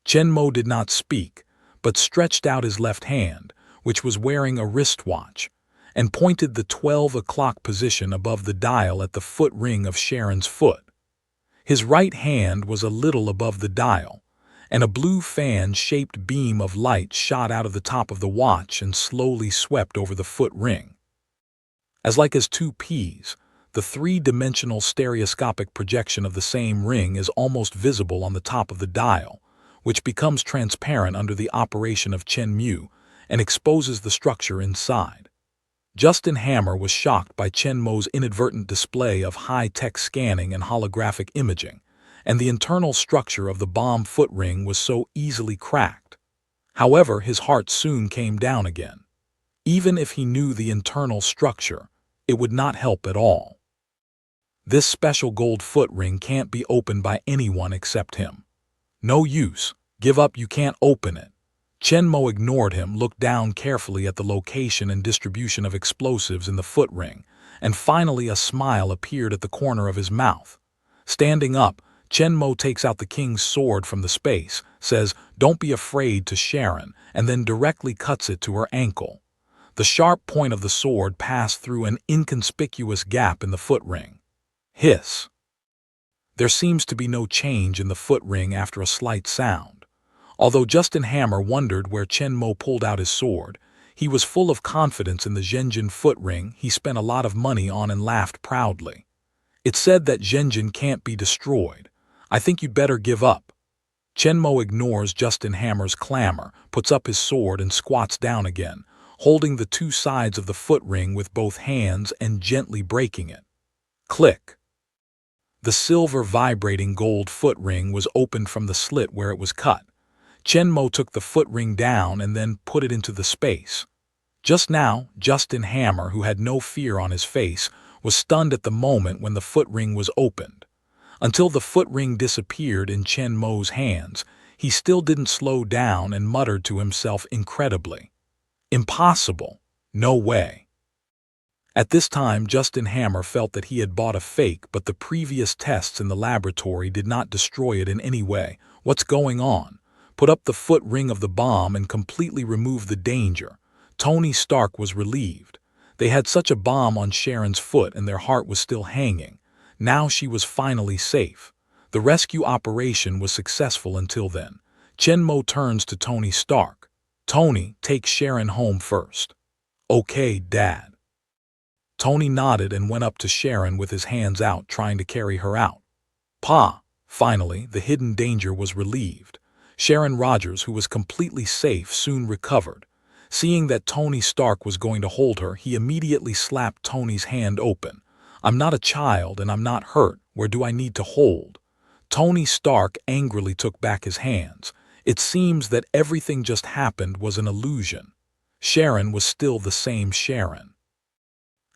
Chen Mo did not speak, but stretched out his left hand, which was wearing a wristwatch, and pointed the 12 o'clock position above the dial at the foot ring of Sharon's foot. His right hand was a little above the dial, and a blue fan-shaped beam of light shot out of the top of the watch and slowly swept over the foot ring. As like as two peas, the three-dimensional stereoscopic projection of the same ring is almost visible on the top of the dial, which becomes transparent under the operation of Chen Mu and exposes the structure inside. Justin Hammer was shocked by Chen Mo's inadvertent display of high-tech scanning and holographic imaging, and the internal structure of the bomb foot ring was so easily cracked. However, his heart soon came down again. Even if he knew the internal structure, it would not help at all. This special gold foot ring can't be opened by anyone except him. No use. Give up, you can't open it. Chen Mo ignored him, looked down carefully at the location and distribution of explosives in the foot ring, and finally a smile appeared at the corner of his mouth. Standing up, Chen Mo takes out the king's sword from the space, says, "Don't be afraid," to Sharon, and then directly cuts it to her ankle. The sharp point of the sword passed through an inconspicuous gap in the foot ring. Hiss. There seems to be no change in the foot ring after a slight sound. Although Justin Hammer wondered where Chen Mo pulled out his sword, he was full of confidence in the Zhenjin foot ring he spent a lot of money on and laughed proudly. "It's said that Zhenjin can't be destroyed. I think you'd better give up." Chen Mo ignores Justin Hammer's clamor, puts up his sword and squats down again, holding the two sides of the foot ring with both hands and gently breaking it. Click. The silver vibrating gold foot ring was opened from the slit where it was cut. Chen Mo took the foot ring down and then put it into the space. Just now, Justin Hammer, who had no fear on his face, was stunned at the moment when the foot ring was opened. Until the foot ring disappeared in Chen Mo's hands, he still didn't slow down and muttered to himself incredibly, "Impossible. No way." At this time, Justin Hammer felt that he had bought a fake, but the previous tests in the laboratory did not destroy it in any way. What's going on? Put up the foot ring of the bomb and completely remove the danger. Tony Stark was relieved. They had such a bomb on Sharon's foot and their heart was still hanging. Now she was finally safe. The rescue operation was successful until then. Chen Mo turns to Tony Stark. "Tony, take Sharon home first." "Okay, Dad." Tony nodded and went up to Sharon with his hands out, trying to carry her out. "Pa!" Finally, the hidden danger was relieved. Sharon Rogers, who was completely safe, soon recovered. Seeing that Tony Stark was going to hold her, he immediately slapped Tony's hand open. "I'm not a child and I'm not hurt. Where do I need to hold?" Tony Stark angrily took back his hands. It seems that everything just happened was an illusion. Sharon was still the same Sharon.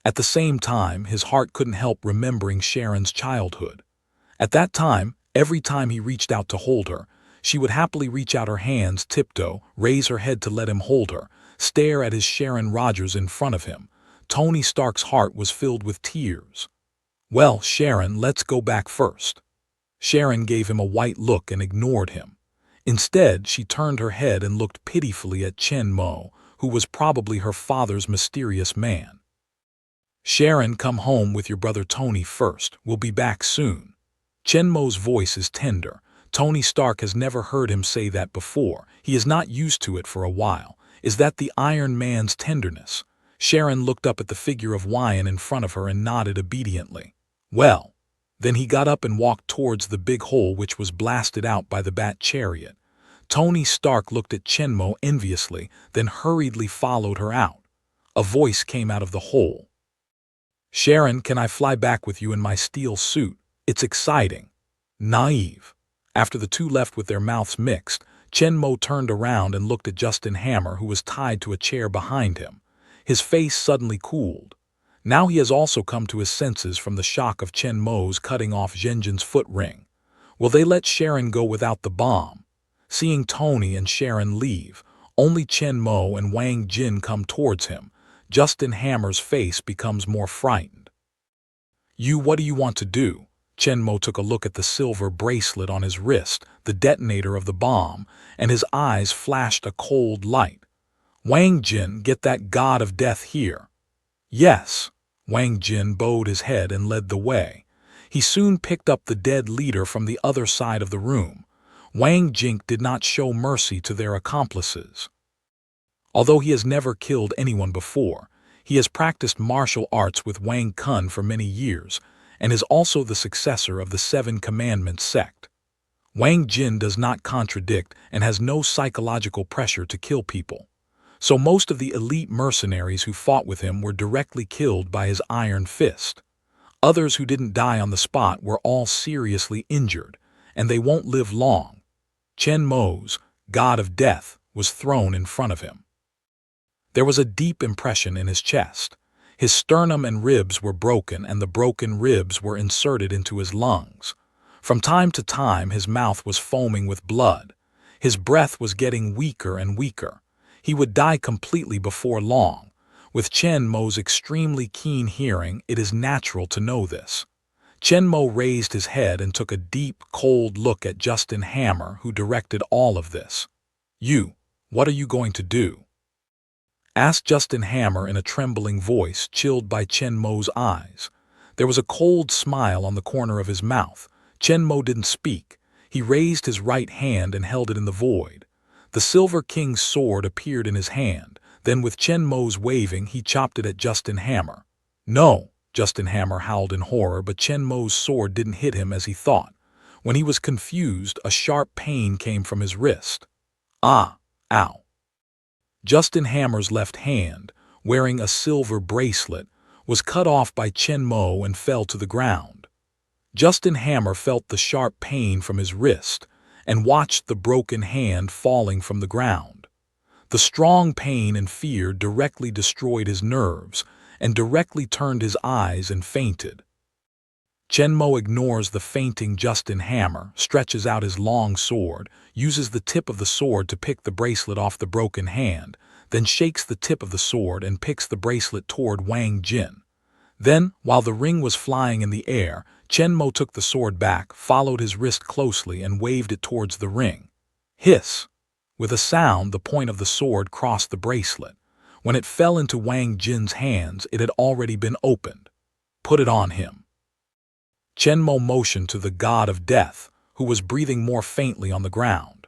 At the same time, his heart couldn't help remembering Sharon's childhood. At that time, every time he reached out to hold her, she would happily reach out her hands, tiptoe, raise her head to let him hold her, stare at his Sharon Rogers in front of him. Tony Stark's heart was filled with tears. "Well, Sharon, let's go back first." Sharon gave him a white look and ignored him. Instead, she turned her head and looked pitifully at Chen Mo, who was probably her father's mysterious man. "Sharon, come home with your brother Tony first. We'll be back soon." Chen Mo's voice is tender. Tony Stark has never heard him say that before. He is not used to it for a while. Is that the Iron Man's tenderness? Sharon looked up at the figure of Wyan in front of her and nodded obediently. "Well." Then he got up and walked towards the big hole which was blasted out by the bat chariot. Tony Stark looked at Chen Mo enviously, then hurriedly followed her out. A voice came out of the hole. "Sharon, can I fly back with you in my steel suit? It's exciting." Naive. After the two left with their mouths mixed, Chen Mo turned around and looked at Justin Hammer, who was tied to a chair behind him. His face suddenly cooled. Now he has also come to his senses from the shock of Chen Mo's cutting off Zhenjin's foot ring. Will they let Sharon go without the bomb? Seeing Tony and Sharon leave, only Chen Mo and Wang Jin come towards him. Justin Hammer's face becomes more frightened. What do you want to do? Chen Mo took a look at the silver bracelet on his wrist, the detonator of the bomb, and his eyes flashed a cold light. Wang Jin, get that god of death here. Yes. Wang Jin bowed his head and led the way. He soon picked up the dead leader from the other side of the room. Wang Jin did not show mercy to their accomplices. Although he has never killed anyone before, he has practiced martial arts with Wang Kun for many years, and is also the successor of the Seven Commandments sect. Wang Jin does not contradict and has no psychological pressure to kill people. So most of the elite mercenaries who fought with him were directly killed by his iron fist. Others who didn't die on the spot were all seriously injured, and they won't live long. Chen Mo's god of death was thrown in front of him. There was a deep impression in his chest. His sternum and ribs were broken, and the broken ribs were inserted into his lungs. From time to time, his mouth was foaming with blood. His breath was getting weaker and weaker. He would die completely before long. With Chen Mo's extremely keen hearing, it is natural to know this. Chen Mo raised his head and took a deep, cold look at Justin Hammer, who directed all of this. What are you going to do? Asked Justin Hammer in a trembling voice, chilled by Chen Mo's eyes. There was a cold smile on the corner of his mouth. Chen Mo didn't speak. He raised his right hand and held it in the void. The Silver King's sword appeared in his hand. Then with Chen Mo's waving, he chopped it at Justin Hammer. No! Justin Hammer howled in horror, but Chen Mo's sword didn't hit him as he thought. When he was confused, a sharp pain came from his wrist. Ah! Ow! Justin Hammer's left hand, wearing a silver bracelet, was cut off by Chen Mo and fell to the ground. Justin Hammer felt the sharp pain from his wrist and watched the broken hand falling from the ground. The strong pain and fear directly destroyed his nerves and directly turned his eyes and fainted. Chen Mo ignores the fainting Justin Hammer, stretches out his long sword, uses the tip of the sword to pick the bracelet off the broken hand, then shakes the tip of the sword and picks the bracelet toward Wang Jin. Then, while the ring was flying in the air, Chen Mo took the sword back, followed his wrist closely, and waved it towards the ring. Hiss! With a sound, the point of the sword crossed the bracelet. When it fell into Wang Jin's hands, it had already been opened. Put it on him. Chen Mo motioned to the god of death, who was breathing more faintly on the ground.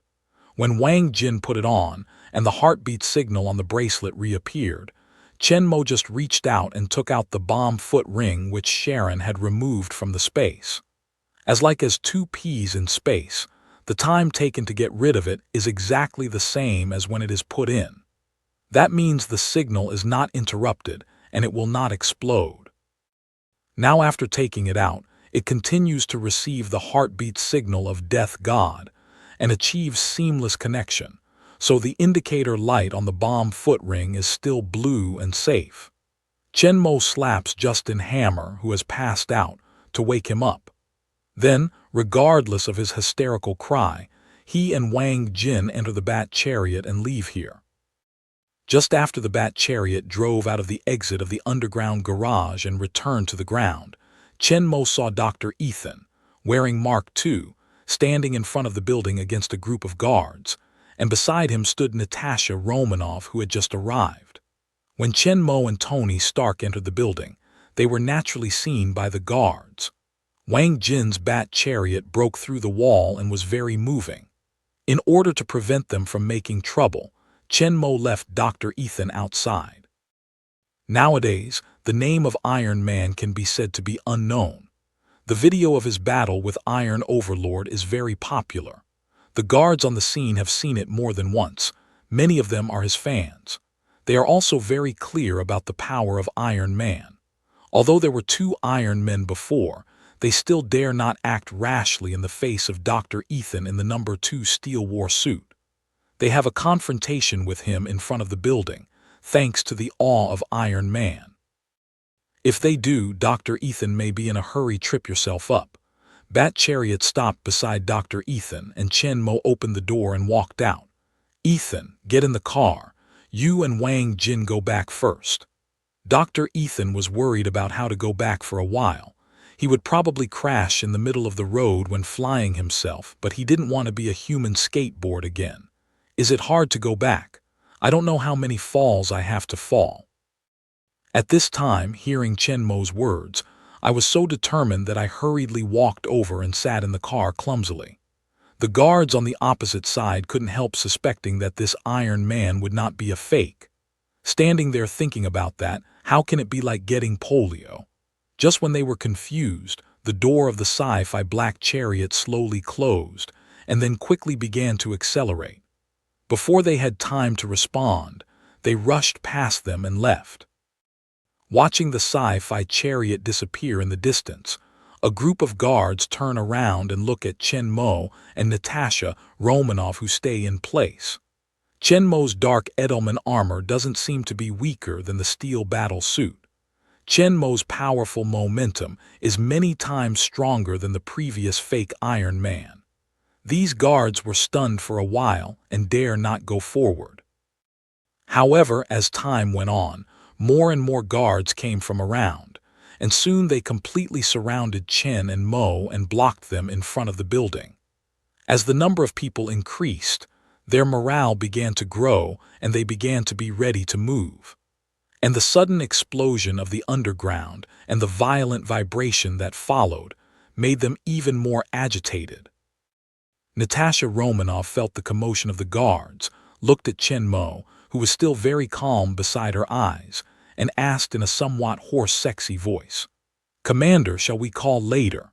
When Wang Jin put it on, and the heartbeat signal on the bracelet reappeared, Chen Mo just reached out and took out the bomb foot ring which Sharon had removed from the space. As like as 2 peas in space, the time taken to get rid of it is exactly the same as when it is put in. That means the signal is not interrupted and it will not explode. Now after taking it out, it continues to receive the heartbeat signal of Death God and achieves seamless connection, so the indicator light on the bomb foot ring is still blue and safe. Chen Mo slaps Justin Hammer, who has passed out, to wake him up. Then, regardless of his hysterical cry, he and Wang Jin enter the Bat Chariot and leave here. Just after the Bat Chariot drove out of the exit of the underground garage and returned to the ground, Chen Mo saw Dr. Ethan, wearing Mark II, standing in front of the building against a group of guards, and beside him stood Natasha Romanov, who had just arrived. When Chen Mo and Tony Stark entered the building, they were naturally seen by the guards. Wang Jin's Bat Chariot broke through the wall and was very moving. In order to prevent them from making trouble, Chen Mo left Dr. Ethan outside. Nowadays, the name of Iron Man can be said to be unknown. The video of his battle with Iron Overlord is very popular. The guards on the scene have seen it more than once. Many of them are his fans. They are also very clear about the power of Iron Man. Although there were 2 Iron Men before, they still dare not act rashly in the face of Dr. Ethan in the number 2 Steel War suit. They have a confrontation with him in front of the building, thanks to the awe of Iron Man. If they do, Dr. Ethan may be in a hurry. Trip yourself up. Bat Chariot stopped beside Dr. Ethan, and Chen Mo opened the door and walked out. Ethan, get in the car. You and Wang Jin go back first. Dr. Ethan was worried about how to go back for a while. He would probably crash in the middle of the road when flying himself, but he didn't want to be a human skateboard again. Is it hard to go back? I don't know how many falls I have to fall. At this time, hearing Chen Mo's words, I was so determined that I hurriedly walked over and sat in the car clumsily. The guards on the opposite side couldn't help suspecting that this Iron Man would not be a fake. Standing there thinking about that, how can it be like getting polio? Just when they were confused, the door of the sci-fi black chariot slowly closed and then quickly began to accelerate. Before they had time to respond, they rushed past them and left. Watching the sci-fi chariot disappear in the distance, a group of guards turn around and look at Chen Mo and Natasha Romanoff, who stay in place. Chen Mo's dark Edelman armor doesn't seem to be weaker than the steel battle suit. Chen Mo's powerful momentum is many times stronger than the previous fake Iron Man. These guards were stunned for a while and dare not go forward. However, as time went on, more and more guards came from around, and soon they completely surrounded Chen and Mo and blocked them in front of the building. As the number of people increased, their morale began to grow and they began to be ready to move. And the sudden explosion of the underground and the violent vibration that followed made them even more agitated. Natasha Romanoff felt the commotion of the guards, looked at Chen Mo, who was still very calm beside her eyes, and asked in a somewhat hoarse, sexy voice, "Commander, shall we call later?"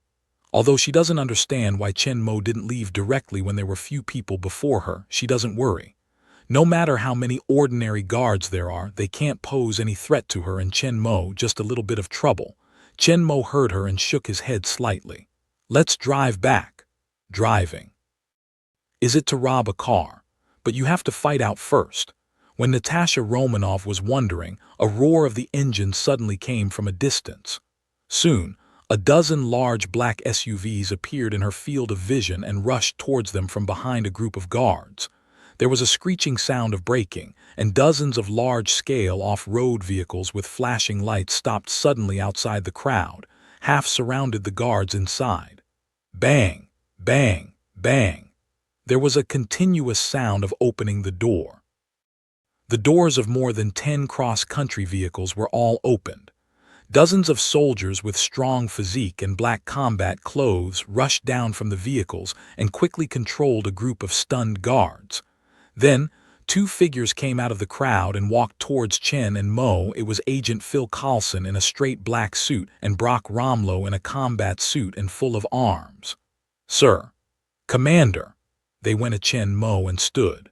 Although she doesn't understand why Chen Mo didn't leave directly when there were few people before her, she doesn't worry. No matter how many ordinary guards there are, they can't pose any threat to her and Chen Mo just a little bit of trouble. Chen Mo heard her and shook his head slightly. "Let's drive back." Driving. Is it to rob a car? But you have to fight out first. When Natasha Romanoff was wondering, a roar of the engine suddenly came from a distance. Soon, a dozen large black SUVs appeared in her field of vision and rushed towards them from behind a group of guards. There was a screeching sound of braking, and dozens of large-scale off-road vehicles with flashing lights stopped suddenly outside the crowd, half surrounded the guards inside. Bang, bang, bang. There was a continuous sound of opening the door. The doors of more than 10 cross-country vehicles were all opened. Dozens of soldiers with strong physique and black combat clothes rushed down from the vehicles and quickly controlled a group of stunned guards. Then, two figures came out of the crowd and walked towards Chen and Mo. It was Agent Phil Coulson in a straight black suit and Brock Romlow in a combat suit and full of arms. "Sir." "Commander." They went to Chen Mo and stood.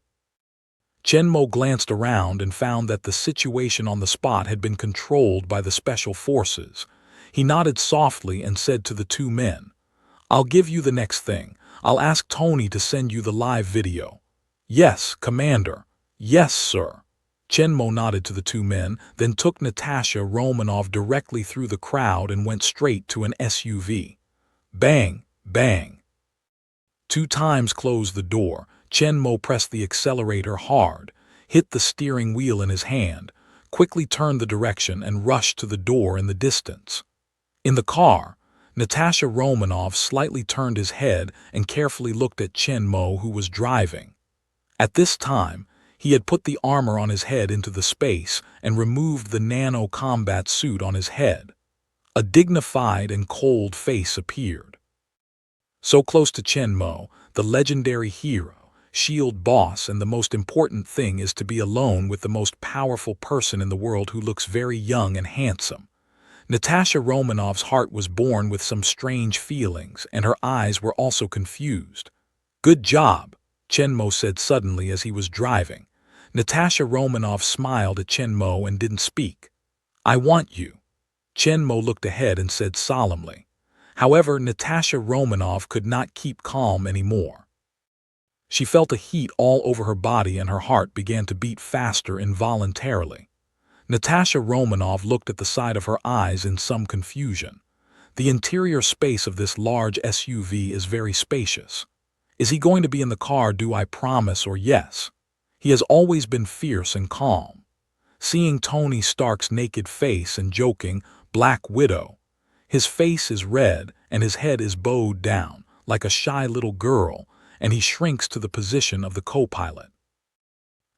Chen Mo glanced around and found that the situation on the spot had been controlled by the special forces. He nodded softly and said to the two men, "I'll give you the next thing. I'll ask Tony to send you the live video." "Yes, Commander." "Yes, sir." Chen Mo nodded to the two men, then took Natasha Romanoff directly through the crowd and went straight to an SUV. Bang, bang. 2 times closed the door. Chen Mo pressed the accelerator hard, hit the steering wheel in his hand, quickly turned the direction and rushed to the door in the distance. In the car, Natasha Romanoff slightly turned his head and carefully looked at Chen Mo, who was driving. At this time, he had put the armor on his head into the space and removed the Nano combat suit on his head. A dignified and cold face appeared. So close to Chen Mo, the legendary hero, Shield boss, and the most important thing is to be alone with the most powerful person in the world who looks very young and handsome. Natasha Romanoff's heart was born with some strange feelings, and her eyes were also confused. "Good job," Chen Mo said suddenly as he was driving. Natasha Romanoff smiled at Chen Mo and didn't speak. "I want you." Chen Mo looked ahead and said solemnly. However, Natasha Romanoff could not keep calm anymore. She felt a heat all over her body and her heart began to beat faster involuntarily. Natasha Romanov looked at the side of her eyes in some confusion. The interior space of this large SUV is very spacious. Is he going to be in the car, do I promise, or yes? He has always been fierce and calm. Seeing Tony Stark's naked face and joking, Black Widow. His face is red and his head is bowed down, like a shy little girl, and he shrinks to the position of the co-pilot.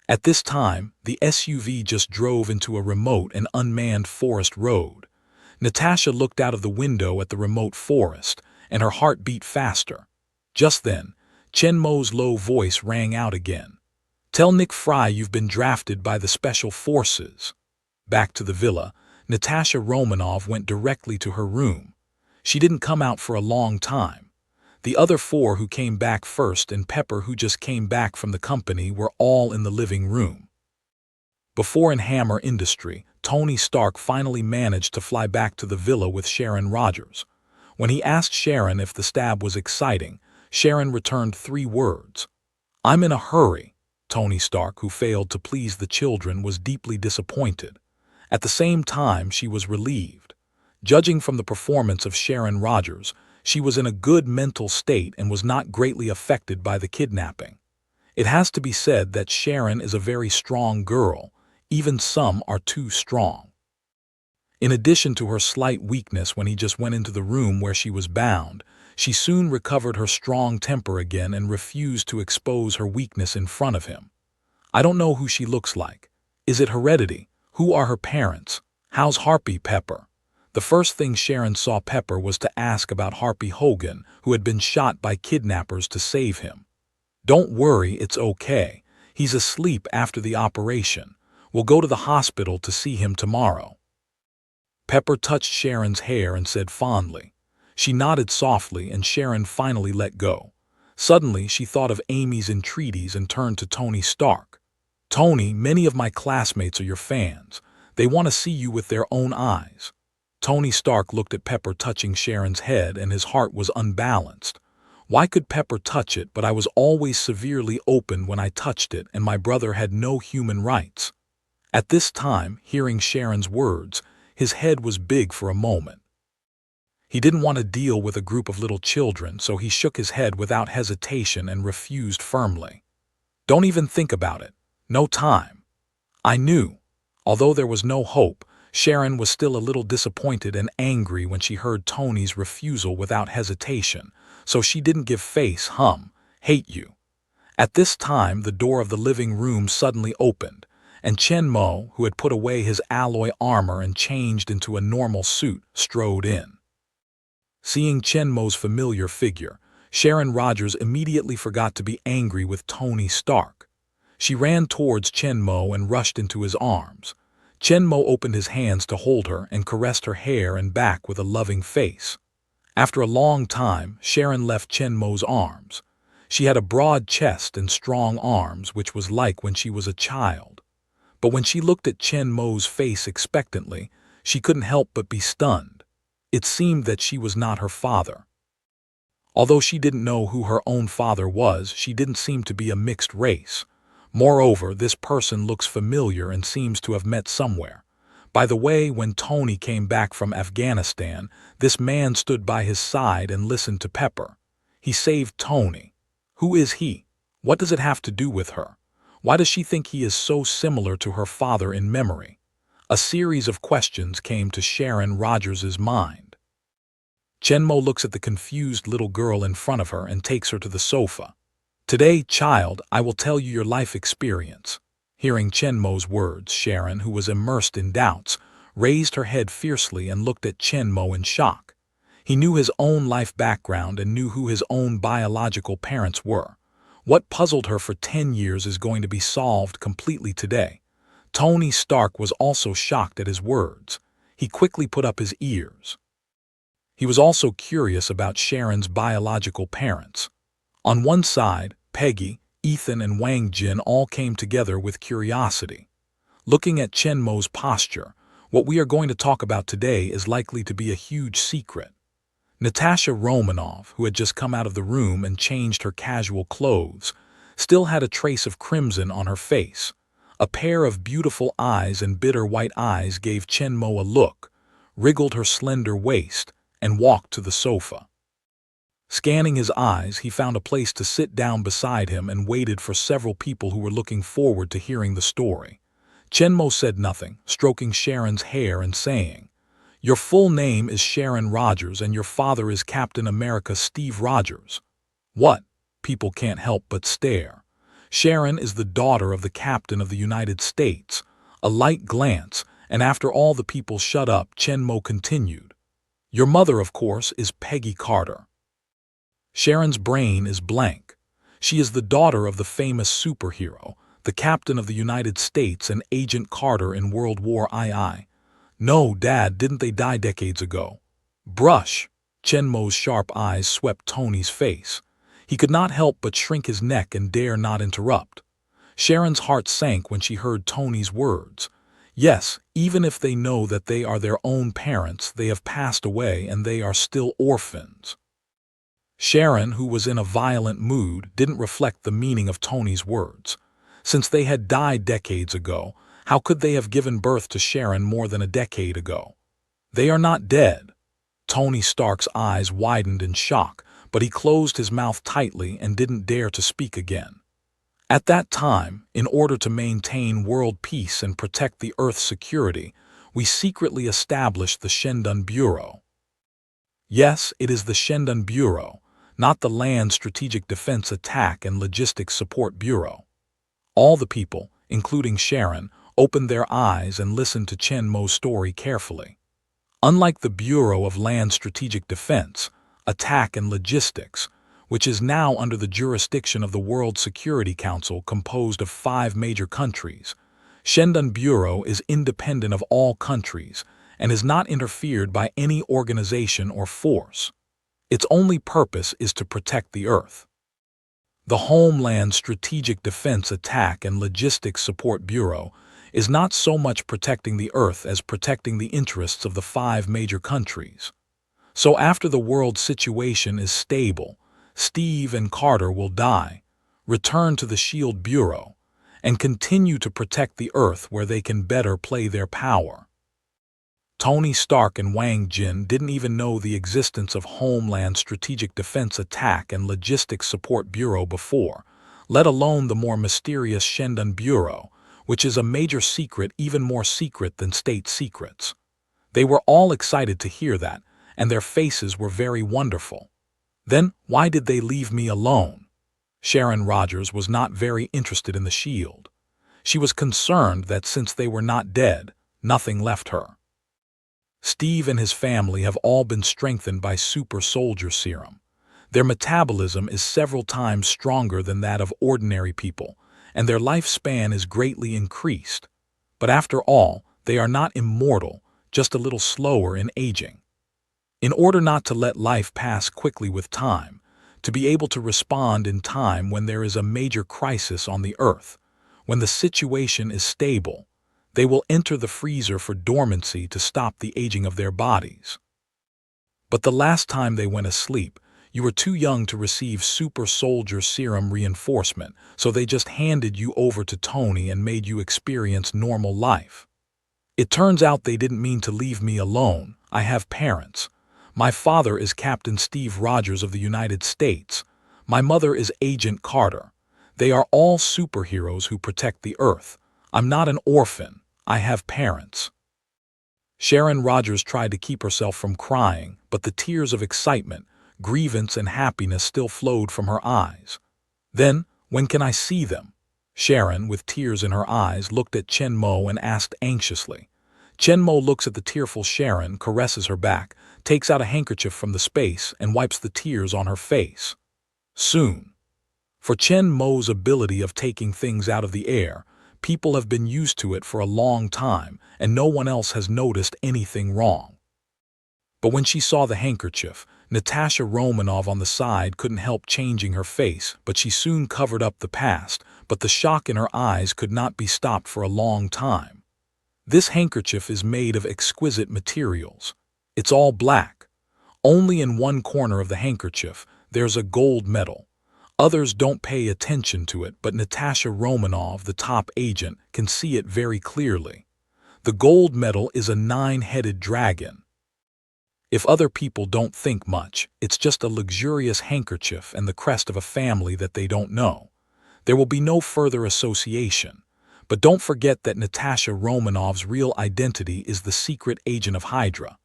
At this time, the SUV just drove into a remote and unmanned forest road. Natasha looked out of the window at the remote forest, and her heart beat faster. Just then, Chen Mo's low voice rang out again. "Tell Nick Fry you've been drafted by the Special Forces." Back to the villa, Natasha Romanov went directly to her room. She didn't come out for a long time. The other four who came back first and Pepper, who just came back from the company, were all in the living room. Before in Hammer Industry, Tony Stark finally managed to fly back to the villa with Sharon Rogers. When he asked Sharon if the stab was exciting, Sharon returned 3 words. "I'm in a hurry." Tony Stark, who failed to please the children, was deeply disappointed. At the same time, she was relieved. Judging from the performance of Sharon Rogers, she was in a good mental state and was not greatly affected by the kidnapping. It has to be said that Sharon is a very strong girl. Even some are too strong. In addition to her slight weakness when he just went into the room where she was bound, she soon recovered her strong temper again and refused to expose her weakness in front of him. "I don't know who she looks like. Is it heredity? Who are her parents? How's Harpy, Pepper?" The first thing Sharon saw Pepper was to ask about Harpy Hogan, who had been shot by kidnappers to save him. "Don't worry, it's okay. He's asleep after the operation. We'll go to the hospital to see him tomorrow." Pepper touched Sharon's hair and said fondly. She nodded softly and Sharon finally let go. Suddenly, she thought of Amy's entreaties and turned to Tony Stark. "Tony, many of my classmates are your fans. They want to see you with their own eyes." Tony Stark looked at Pepper touching Sharon's head and his heart was unbalanced. Why could Pepper touch it, but I was always severely open when I touched it and my brother had no human rights? At this time, hearing Sharon's words, his head was big for a moment. He didn't want to deal with a group of little children, so he shook his head without hesitation and refused firmly. "Don't even think about it. No time." I knew. Although there was no hope, Sharon was still a little disappointed and angry when she heard Tony's refusal without hesitation, so she didn't give face. "Hate you." At this time, the door of the living room suddenly opened, and Chen Mo, who had put away his alloy armor and changed into a normal suit, strode in. Seeing Chen Mo's familiar figure, Sharon Rogers immediately forgot to be angry with Tony Stark. She ran towards Chen Mo and rushed into his arms. Chen Mo opened his hands to hold her and caressed her hair and back with a loving face. After a long time, Sharon left Chen Mo's arms. She had a broad chest and strong arms, which was like when she was a child. But when she looked at Chen Mo's face expectantly, she couldn't help but be stunned. It seemed that she was not her father. Although she didn't know who her own father was, she didn't seem to be a mixed race. Moreover, this person looks familiar and seems to have met somewhere. By the way, when Tony came back from Afghanistan, this man stood by his side and listened to Pepper. He saved Tony. Who is he? What does it have to do with her? Why does she think he is so similar to her father in memory? A series of questions came to Sharon Rogers' mind. Chen Mo looks at the confused little girl in front of her and takes her to the sofa. "Today, child, I will tell you your life experience." Hearing Chen Mo's words, Sharon, who was immersed in doubts, raised her head fiercely and looked at Chen Mo in shock. He knew his own life background and knew who his own biological parents were. What puzzled her for 10 years is going to be solved completely today. Tony Stark was also shocked at his words. He quickly put up his ears. He was also curious about Sharon's biological parents. On one side, Peggy, Ethan, and Wang Jin all came together with curiosity. Looking at Chen Mo's posture, what we are going to talk about today is likely to be a huge secret. Natasha Romanov, who had just come out of the room and changed her casual clothes, still had a trace of crimson on her face. A pair of beautiful eyes and bitter white eyes gave Chen Mo a look, wriggled her slender waist, and walked to the sofa. Scanning his eyes, he found a place to sit down beside him and waited for several people who were looking forward to hearing the story. Chen Mo said nothing, stroking Sharon's hair and saying, "Your full name is Sharon Rogers and your father is Captain America Steve Rogers." What? People can't help but stare. Sharon is the daughter of the Captain of the United States. A light glance, and after all the people shut up, Chen Mo continued, "Your mother, of course, is Peggy Carter." Sharon's brain is blank. She is the daughter of the famous superhero, the Captain of the United States and Agent Carter in World War II. No, Dad, didn't they die decades ago? Brush! Chen Mo's sharp eyes swept Tony's face. He could not help but shrink his neck and dare not interrupt. Sharon's heart sank when she heard Tony's words. Yes, even if they know that they are their own parents, they have passed away and they are still orphans. Sharon, who was in a violent mood, didn't reflect the meaning of Tony's words. Since they had died decades ago, how could they have given birth to Sharon more than a decade ago? They are not dead. Tony Stark's eyes widened in shock, but he closed his mouth tightly and didn't dare to speak again. At that time, in order to maintain world peace and protect the Earth's security, we secretly established the Shendun Bureau. Yes, it is the Shendun Bureau, not the Land Strategic Defense Attack and Logistics Support Bureau. All the people, including Sharon, opened their eyes and listened to Chen Mo's story carefully. Unlike the Bureau of Land Strategic Defense, Attack and Logistics, which is now under the jurisdiction of the World Security Council composed of 5 major countries, Shendun Bureau is independent of all countries and is not interfered by any organization or force. Its only purpose is to protect the Earth. The Homeland Strategic Defense Attack and Logistics Support Bureau is not so much protecting the Earth as protecting the interests of the 5 major countries. So after the world situation is stable, Steve and Carter will die, return to the SHIELD Bureau, and continue to protect the Earth where they can better play their power. Tony Stark and Wang Jin didn't even know the existence of Homeland Strategic Defense Attack and Logistics Support Bureau before, let alone the more mysterious Shendun Bureau, which is a major secret, even more secret than state secrets. They were all excited to hear that, and their faces were very wonderful. Then, why did they leave me alone? Sharon Rogers was not very interested in the SHIELD. She was concerned that since they were not dead, nothing left her. Steve and his family have all been strengthened by super soldier serum. Their metabolism is several times stronger than that of ordinary people, and their lifespan is greatly increased. But after all, they are not immortal, just a little slower in aging. In order not to let life pass quickly with time, to be able to respond in time when there is a major crisis on the Earth, when the situation is stable, they will enter the freezer for dormancy to stop the aging of their bodies. But the last time they went asleep, you were too young to receive super soldier serum reinforcement, so they just handed you over to Tony and made you experience normal life. It turns out they didn't mean to leave me alone. I have parents. My father is Captain Steve Rogers of the United States. My mother is Agent Carter. They are all superheroes who protect the Earth. I'm not an orphan. I have parents. Sharon Rogers tried to keep herself from crying, but the tears of excitement, grievance, and happiness still flowed from her eyes. Then, when can I see them? Sharon, with tears in her eyes, looked at Chen Mo and asked anxiously. Chen Mo looks at the tearful Sharon, caresses her back, takes out a handkerchief from the space, and wipes the tears on her face. Soon. For Chen Mo's ability of taking things out of the air, people have been used to it for a long time, and no one else has noticed anything wrong. But when she saw the handkerchief, Natasha Romanov on the side couldn't help changing her face, but she soon covered up the past, but the shock in her eyes could not be stopped for a long time. This handkerchief is made of exquisite materials. It's all black. Only in one corner of the handkerchief, there's a gold medal. Others don't pay attention to it, but Natasha Romanov, the top agent, can see it very clearly. The gold medal is a 9-headed dragon. If other people don't think much, it's just a luxurious handkerchief and the crest of a family that they don't know. There will be no further association. But don't forget that Natasha Romanov's real identity is the secret agent of Hydra.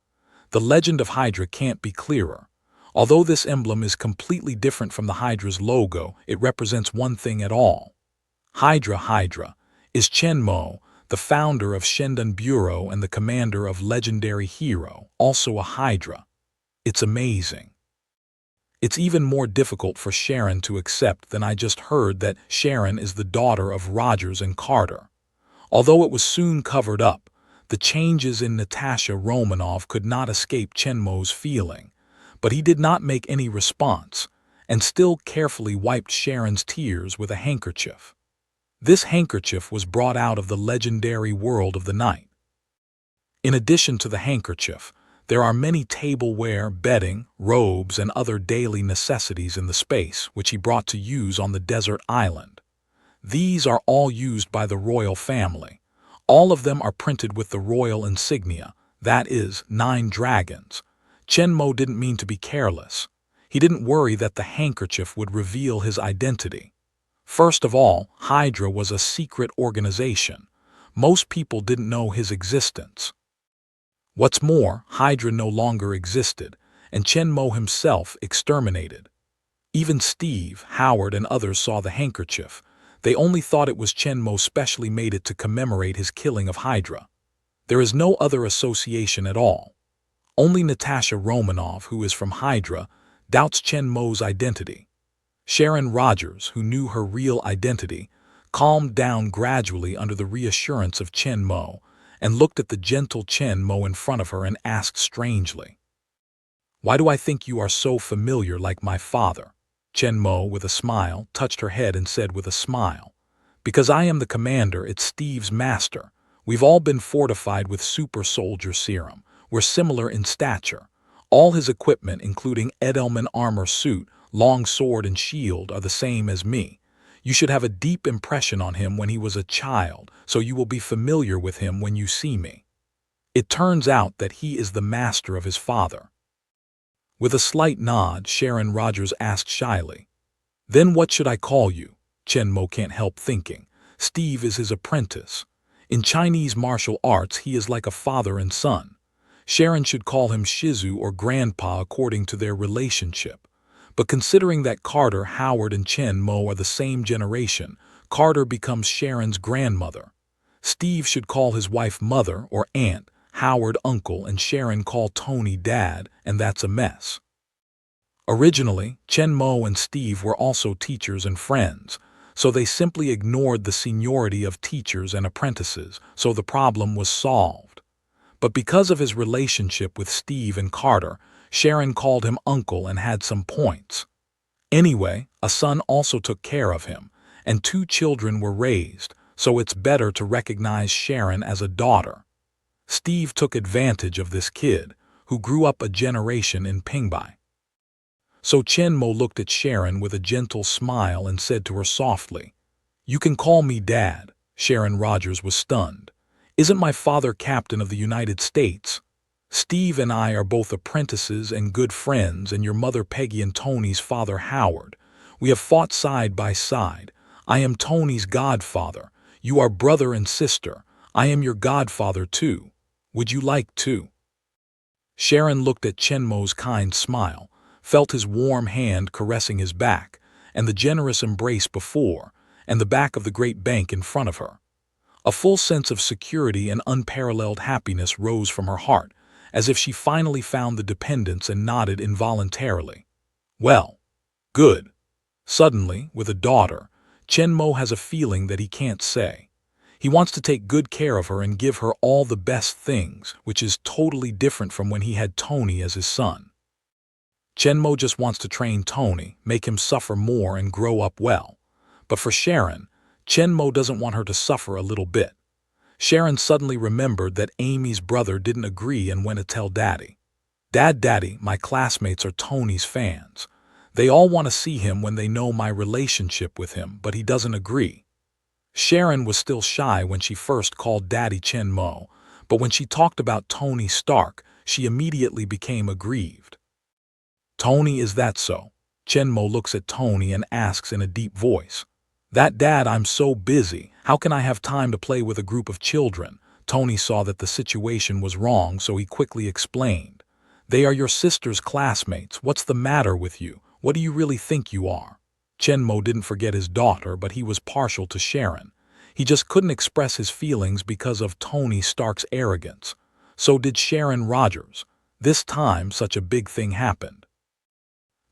The legend of Hydra can't be clearer. Although this emblem is completely different from the Hydra's logo, it represents one thing at all. Hydra is Chen Mo, the founder of Shendan Bureau and the commander of Legendary Hero, also a Hydra. It's amazing. It's even more difficult for Sharon to accept than I just heard that Sharon is the daughter of Rogers and Carter. Although it was soon covered up, the changes in Natasha Romanov could not escape Chen Mo's feeling, but he did not make any response and still carefully wiped Sharon's tears with a handkerchief. This handkerchief was brought out of the legendary world of the night. In addition to the handkerchief, there are many tableware, bedding, robes, and other daily necessities in the space which he brought to use on the desert island. These are all used by the royal family. All of them are printed with the royal insignia, that is, 9 dragons. Chen Mo didn't mean to be careless. He didn't worry that the handkerchief would reveal his identity. First of all, Hydra was a secret organization. Most people didn't know his existence. What's more, Hydra no longer existed, and Chen Mo himself exterminated. Even Steve, Howard, and others saw the handkerchief. They only thought it was Chen Mo specially made it to commemorate his killing of Hydra. There is no other association at all. Only Natasha Romanov, who is from Hydra, doubts Chen Mo's identity. Sharon Rogers, who knew her real identity, calmed down gradually under the reassurance of Chen Mo and looked at the gentle Chen Mo in front of her and asked strangely, "Why do I think you are so familiar like my father?" Chen Mo, with a smile, touched her head and said with a smile, "Because I am the commander, it's Steve's master. We've all been fortified with super soldier serum. We're similar in stature. All his equipment, including Edelman armor suit, long sword and shield, are the same as me. You should have a deep impression on him when he was a child, so you will be familiar with him when you see me." It turns out that he is the master of his father. With a slight nod, Sharon Rogers asked shyly, "Then what should I call you?" Chen Mo can't help thinking. Steve is his apprentice. In Chinese martial arts, he is like a father and son. Sharon should call him Shizu or Grandpa according to their relationship. But considering that Carter, Howard, and Chen Mo are the same generation, Carter becomes Sharon's grandmother. Steve should call his wife Mother or Aunt, Howard Uncle, and Sharon call Tony Dad, and that's a mess. Originally, Chen Mo and Steve were also teachers and friends, so they simply ignored the seniority of teachers and apprentices, so the problem was solved. But because of his relationship with Steve and Carter, Sharon called him Uncle and had some points. Anyway, a son also took care of him, and 2 children were raised, so it's better to recognize Sharon as a daughter. Steve took advantage of this kid, who grew up a generation in Pingbai. So Chen Mo looked at Sharon with a gentle smile and said to her softly, "You can call me Dad." Sharon Rogers was stunned. "Isn't my father Captain of the United States? Steve and I are both apprentices and good friends, and your mother Peggy and Tony's father Howard. We have fought side by side. I am Tony's godfather. You are brother and sister. I am your godfather too. Would you like to?" Sharon looked at Chen Mo's kind smile, felt his warm hand caressing his back, and the generous embrace before, and the back of the great bank in front of her. A full sense of security and unparalleled happiness rose from her heart, as if she finally found the dependence, and nodded involuntarily. "Well, good." Suddenly, with a daughter, Chen Mo has a feeling that he can't say. He wants to take good care of her and give her all the best things, which is totally different from when he had Tony as his son. Chen Mo just wants to train Tony, make him suffer more and grow up well. But for Sharon, Chen Mo doesn't want her to suffer a little bit. Sharon suddenly remembered that Amy's brother didn't agree and went to tell Daddy. "Daddy, my classmates are Tony's fans. They all want to see him when they know my relationship with him, but he doesn't agree. Sharon was still shy when she first called Daddy Chen Mo, but when she talked about Tony Stark, she immediately became aggrieved. Tony, is that so? Chen Mo looks at Tony and asks in a deep voice. That, Dad, I'm so busy. How can I have time to play with a group of children? Tony saw that the situation was wrong, so he quickly explained. They are your sister's classmates. What's the matter with you? What do you really think you are? Chen Mo didn't forget his daughter, but he was partial to Sharon. He just couldn't express his feelings because of Tony Stark's arrogance. So did Sharon Rogers. This time, such a big thing happened.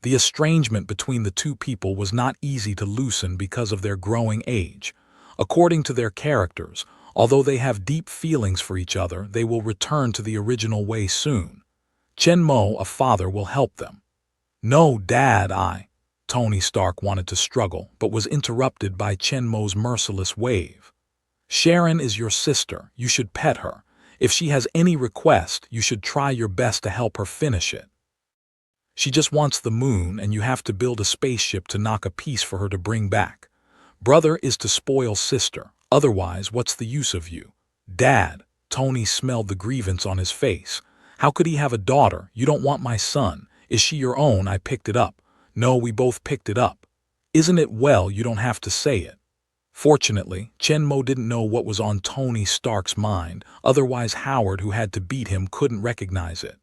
The estrangement between the two people was not easy to loosen because of their growing age. According to their characters, although they have deep feelings for each other, they will return to the original way soon. Chen Mo, a father, will help them. No, Dad, Tony Stark wanted to struggle, but was interrupted by Chen Mo's merciless wave. Sharon is your sister. You should pet her. If she has any request, you should try your best to help her finish it. She just wants the moon, and you have to build a spaceship to knock a piece for her to bring back. Brother is to spoil sister. Otherwise, what's the use of you? Dad, Tony smelled the grievance on his face. How could he have a daughter? You don't want my son. Is she your own? I picked it up. No, we both picked it up. Isn't it? Well, you don't have to say it. Fortunately, Chen Mo didn't know what was on Tony Stark's mind, otherwise Howard, who had to beat him, couldn't recognize it.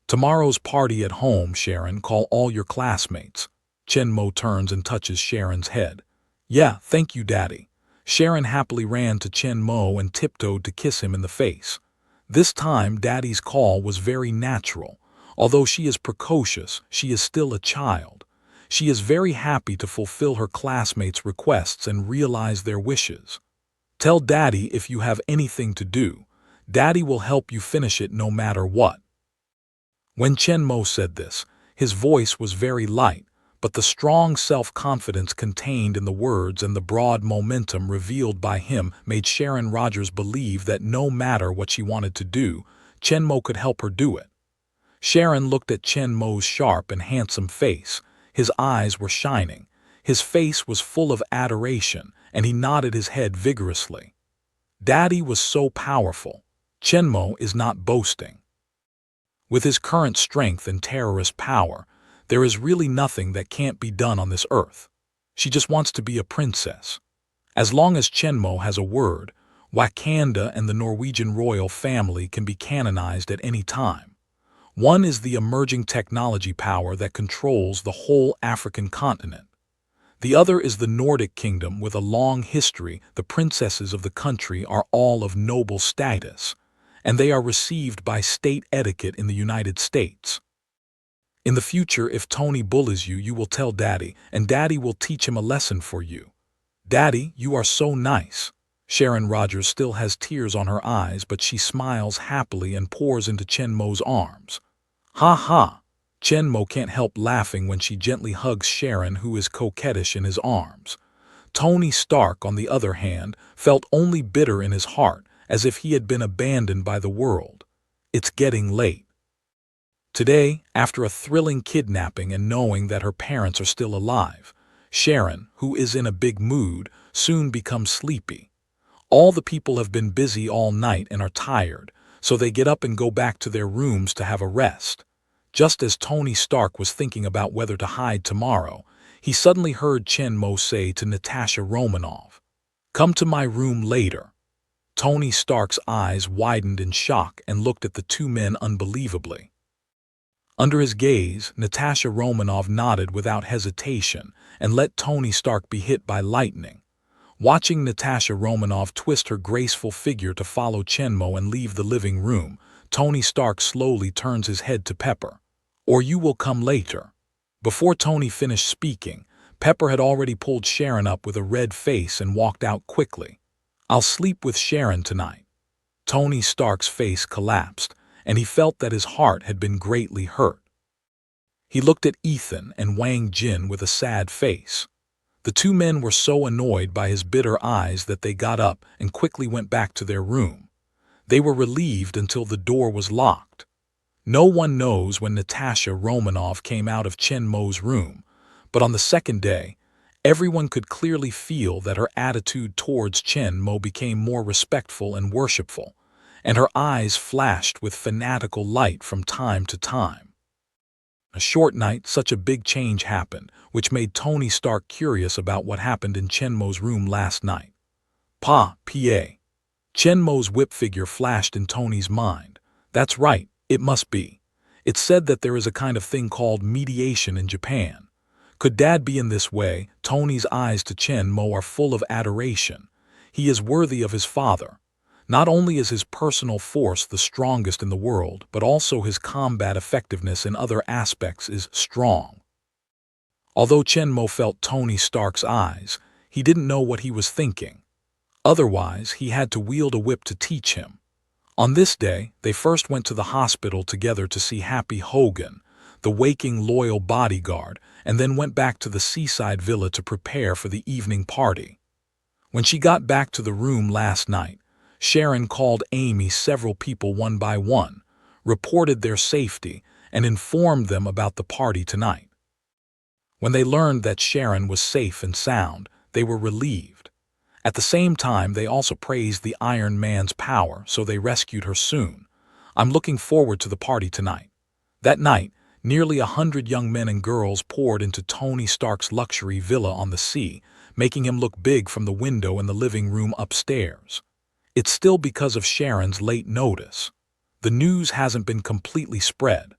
Tomorrow's party at home, Sharon, call all your classmates. Chen Mo turns and touches Sharon's head. Yeah, thank you, Daddy. Sharon happily ran to Chen Mo and tiptoed to kiss him in the face. This time, Daddy's call was very natural. Although she is precocious, she is still a child. She is very happy to fulfill her classmates' requests and realize their wishes. Tell Daddy if you have anything to do. Daddy will help you finish it no matter what. When Chen Mo said this, his voice was very light, but the strong self-confidence contained in the words and the broad momentum revealed by him made Sharon Rogers believe that no matter what she wanted to do, Chen Mo could help her do it. Sharon looked at Chen Mo's sharp and handsome face. His eyes were shining. His face was full of adoration, and he nodded his head vigorously. Daddy was so powerful. Chen Mo is not boasting. With his current strength and terrorist power, there is really nothing that can't be done on this earth. She just wants to be a princess. As long as Chen Mo has a word, Wakanda and the Norwegian royal family can be canonized at any time. One is the emerging technology power that controls the whole African continent. The other is the Nordic kingdom with a long history. The princesses of the country are all of noble status, and they are received by state etiquette in the United States. In the future, if Tony bullies you, you will tell Daddy, and Daddy will teach him a lesson for you. Daddy, you are so nice. Sharon Rogers still has tears on her eyes, but she smiles happily and pours into Chen Mo's arms. Ha ha! Chen Mo can't help laughing when she gently hugs Sharon, who is coquettish in his arms. Tony Stark, on the other hand, felt only bitter in his heart, as if he had been abandoned by the world. It's getting late. Today, after a thrilling kidnapping and knowing that her parents are still alive, Sharon, who is in a big mood, soon becomes sleepy. All the people have been busy all night and are tired, so they get up and go back to their rooms to have a rest. Just as Tony Stark was thinking about whether to hide tomorrow, he suddenly heard Chen Mo say to Natasha Romanoff, "Come to my room later." Tony Stark's eyes widened in shock and looked at the two men unbelievably. Under his gaze, Natasha Romanoff nodded without hesitation and let Tony Stark be hit by lightning. Watching Natasha Romanoff twist her graceful figure to follow Chen Mo and leave the living room, Tony Stark slowly turns his head to Pepper. "Or you will come later." Before Tony finished speaking, Pepper had already pulled Sharon up with a red face and walked out quickly. "I'll sleep with Sharon tonight." Tony Stark's face collapsed, and he felt that his heart had been greatly hurt. He looked at Ethan and Wang Jin with a sad face. The two men were so annoyed by his bitter eyes that they got up and quickly went back to their room. They were relieved until the door was locked. No one knows when Natasha Romanov came out of Chen Mo's room, but on the second day, everyone could clearly feel that her attitude towards Chen Mo became more respectful and worshipful, and her eyes flashed with fanatical light from time to time. A short night, such a big change happened, which made Tony Stark curious about what happened in Chen Mo's room last night. Pa. Chen Mo's whip figure flashed in Tony's mind. That's right, it must be. It's said that there is a kind of thing called mediation in Japan. Could Dad be in this way? Tony's eyes to Chen Mo are full of adoration. He is worthy of his father. Not only is his personal force the strongest in the world, but also his combat effectiveness in other aspects is strong. Although Chen Mo felt Tony Stark's eyes, he didn't know what he was thinking. Otherwise, he had to wield a whip to teach him. On this day, they first went to the hospital together to see Happy Hogan, the waking loyal bodyguard, and then went back to the seaside villa to prepare for the evening party. When she got back to the room last night, Sharon called Amy several people one by one, reported their safety, and informed them about the party tonight. When they learned that Sharon was safe and sound, they were relieved. At the same time, they also praised the Iron Man's power, so they rescued her soon. I'm looking forward to the party tonight. That night, nearly 100 young men and girls poured into Tony Stark's luxury villa on the sea, making him look big from the window in the living room upstairs. It's still because of Sharon's late notice. The news hasn't been completely spread.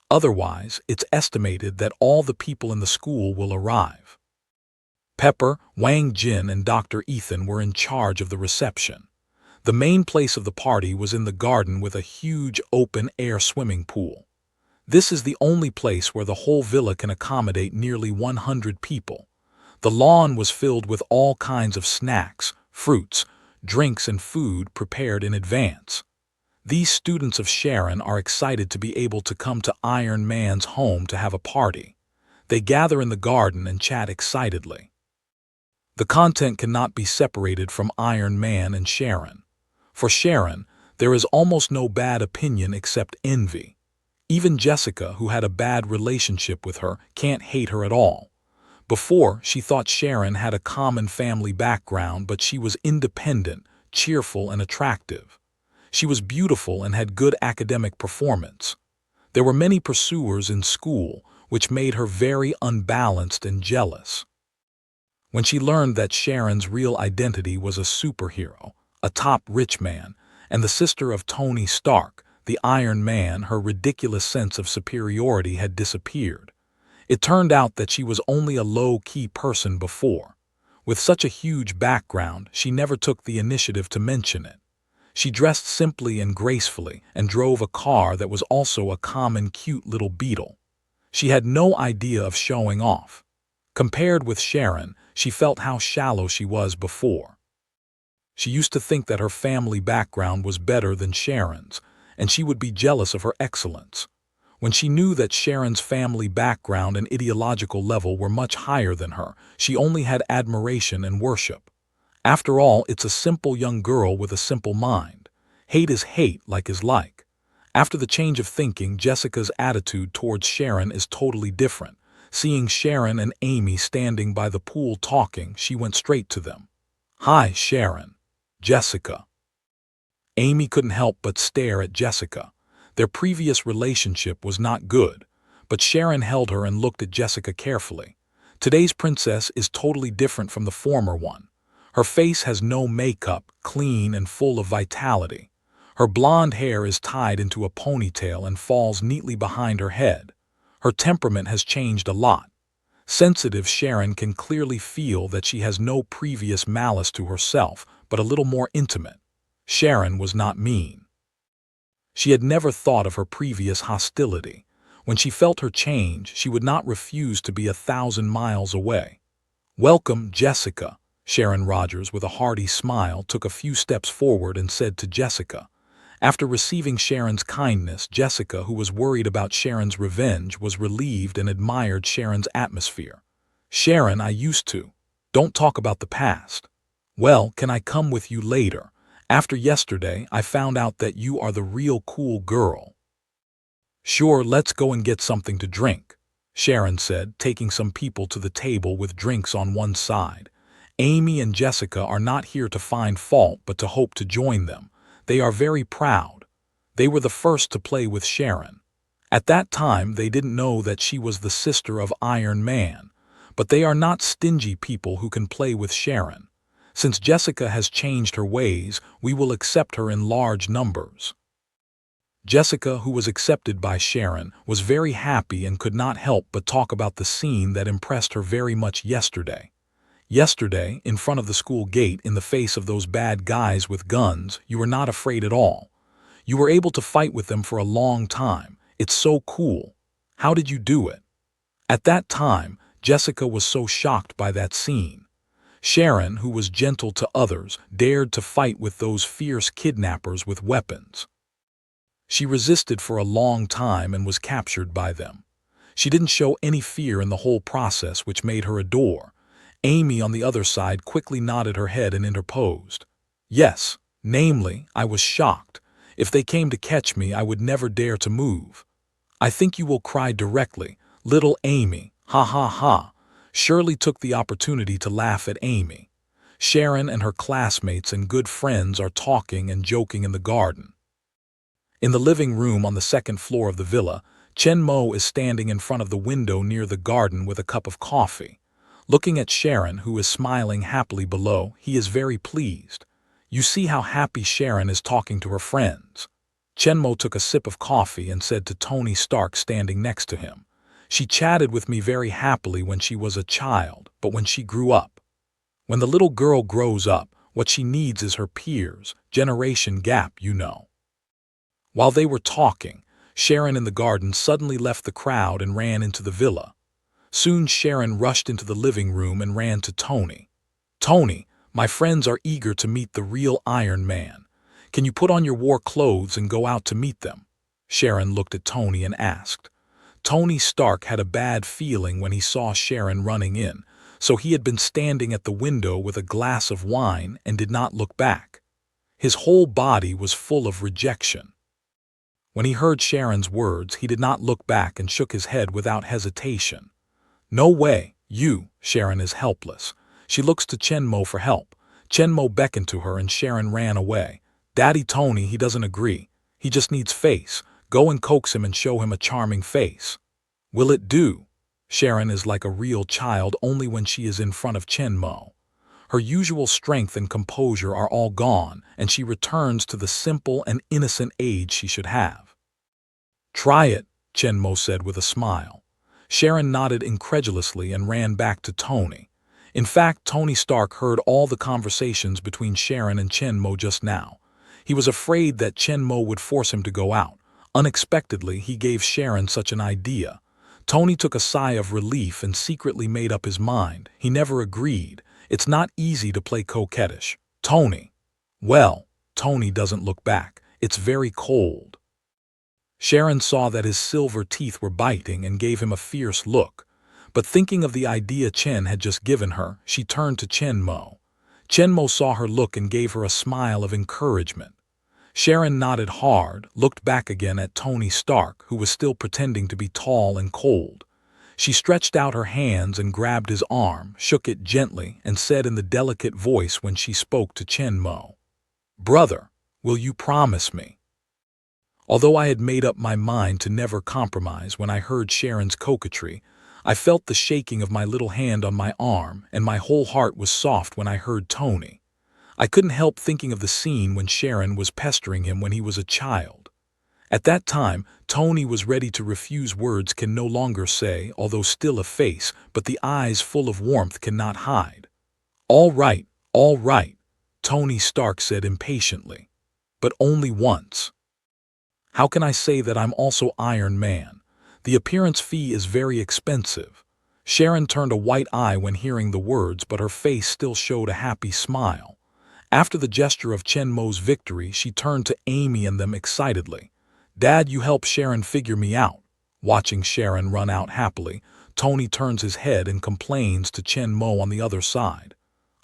Otherwise, it's estimated that all the people in the school will arrive. Pepper, Wang Jin, and Dr. Ethan were in charge of the reception. The main place of the party was in the garden with a huge open-air swimming pool. This is the only place where the whole villa can accommodate nearly 100 people. The lawn was filled with all kinds of snacks, fruits, drinks, and food prepared in advance. These students of Sharon are excited to be able to come to Iron Man's home to have a party. They gather in the garden and chat excitedly. The content cannot be separated from Iron Man and Sharon. For Sharon, there is almost no bad opinion except envy. Even Jessica, who had a bad relationship with her, can't hate her at all. Before, she thought Sharon had a common family background, but she was independent, cheerful, and attractive. She was beautiful and had good academic performance. There were many pursuers in school, which made her very unbalanced and jealous. When she learned that Sharon's real identity was a superhero, a top rich man, and the sister of Tony Stark, the Iron Man, her ridiculous sense of superiority had disappeared. It turned out that she was only a low-key person before. With such a huge background, she never took the initiative to mention it. She dressed simply and gracefully and drove a car that was also a common cute little Beetle. She had no idea of showing off. Compared with Sharon, she felt how shallow she was before. She used to think that her family background was better than Sharon's, and she would be jealous of her excellence. When she knew that Sharon's family background and ideological level were much higher than her, she only had admiration and worship. After all, it's a simple young girl with a simple mind. Hate is hate, like is like. After the change of thinking, Jessica's attitude towards Sharon is totally different. Seeing Sharon and Amy standing by the pool talking, she went straight to them. "Hi, Sharon." "Jessica." Amy couldn't help but stare at Jessica. Their previous relationship was not good, but Sharon held her and looked at Jessica carefully. Today's princess is totally different from the former one. Her face has no makeup, clean and full of vitality. Her blonde hair is tied into a ponytail and falls neatly behind her head. Her temperament has changed a lot. Sensitive Sharon can clearly feel that she has no previous malice to herself, but a little more intimate. Sharon was not mean. She had never thought of her previous hostility. When she felt her change, she would not refuse to be 1,000 miles away. "Welcome, Jessica." Sharon Rogers, with a hearty smile, took a few steps forward and said to Jessica. After receiving Sharon's kindness, Jessica, who was worried about Sharon's revenge, was relieved and admired Sharon's atmosphere. "Sharon, I used to. Don't talk about the past." "Well, can I come with you later? After yesterday, I found out that you are the real cool girl." Sure, let's go and get something to drink, Sharon said, taking some people to the table with drinks on one side. Amy and Jessica are not here to find fault but to hope to join them. They are very proud. They were the first to play with Sharon. At that time, they didn't know that she was the sister of Iron Man, but they are not stingy people who can play with Sharon. Since Jessica has changed her ways, we will accept her in large numbers. Jessica, who was accepted by Sharon, was very happy and could not help but talk about the scene that impressed her very much yesterday. Yesterday, in front of the school gate, in the face of those bad guys with guns, you were not afraid at all. You were able to fight with them for a long time. It's so cool. How did you do it? At that time, Jessica was so shocked by that scene. Sharon, who was gentle to others, dared to fight with those fierce kidnappers with weapons. She resisted for a long time and was captured by them. She didn't show any fear in the whole process, which made her adore. Amy, on the other side, quickly nodded her head and interposed. Yes, namely, I was shocked. If they came to catch me, I would never dare to move. I think you will cry directly, little Amy, ha ha ha. Shirley took the opportunity to laugh at Amy. Sharon and her classmates and good friends are talking and joking in the garden. In the living room on the second floor of the villa, Chen Mo is standing in front of the window near the garden with a cup of coffee. Looking at Sharon, who is smiling happily below, he is very pleased. You see how happy Sharon is talking to her friends. Chen Mo took a sip of coffee and said to Tony Stark standing next to him, She chatted with me very happily when she was a child, but when she grew up. When the little girl grows up, what she needs is her peers, generation gap, you know. While they were talking, Sharon in the garden suddenly left the crowd and ran into the villa. Soon Sharon rushed into the living room and ran to Tony. Tony, my friends are eager to meet the real Iron Man. Can you put on your war clothes and go out to meet them? Sharon looked at Tony and asked. Tony Stark had a bad feeling when he saw Sharon running in, so he had been standing at the window with a glass of wine and did not look back. His whole body was full of rejection. When he heard Sharon's words, he did not look back and shook his head without hesitation. No way, Sharon is helpless. She looks to Chen Mo for help. Chen Mo beckoned to her and Sharon ran away. Daddy Tony, he doesn't agree. He just needs face. Go and coax him and show him a charming face. Will it do? Sharon is like a real child only when she is in front of Chen Mo. Her usual strength and composure are all gone, and she returns to the simple and innocent age she should have. Try it, Chen Mo said with a smile. Sharon nodded incredulously and ran back to Tony. In fact, Tony Stark heard all the conversations between Sharon and Chen Mo just now. He was afraid that Chen Mo would force him to go out. Unexpectedly, he gave Sharon such an idea. Tony took a sigh of relief and secretly made up his mind. He never agreed. It's not easy to play coquettish. Tony. Well, Tony doesn't look back. It's very cold. Sharon saw that his silver teeth were biting and gave him a fierce look. But thinking of the idea Chen had just given her, she turned to Chen Mo. Chen Mo saw her look and gave her a smile of encouragement. Sharon nodded hard, looked back again at Tony Stark, who was still pretending to be tall and cold. She stretched out her hands and grabbed his arm, shook it gently, and said in the delicate voice when she spoke to Chen Mo, Brother, will you promise me? Although I had made up my mind to never compromise when I heard Sharon's coquetry, I felt the shaking of my little hand on my arm, and my whole heart was soft when I heard Tony. I couldn't help thinking of the scene when Sharon was pestering him when he was a child. At that time, Tony was ready to refuse words can no longer say, although still a face, but the eyes full of warmth cannot hide. All right, Tony Stark said impatiently. But only once. How can I say that I'm also Iron Man? The appearance fee is very expensive. Sharon turned a white eye when hearing the words, but her face still showed a happy smile. After the gesture of Chen Mo's victory, she turned to Amy and them excitedly. Dad, you help Sharon figure me out. Watching Sharon run out happily, Tony turns his head and complains to Chen Mo on the other side.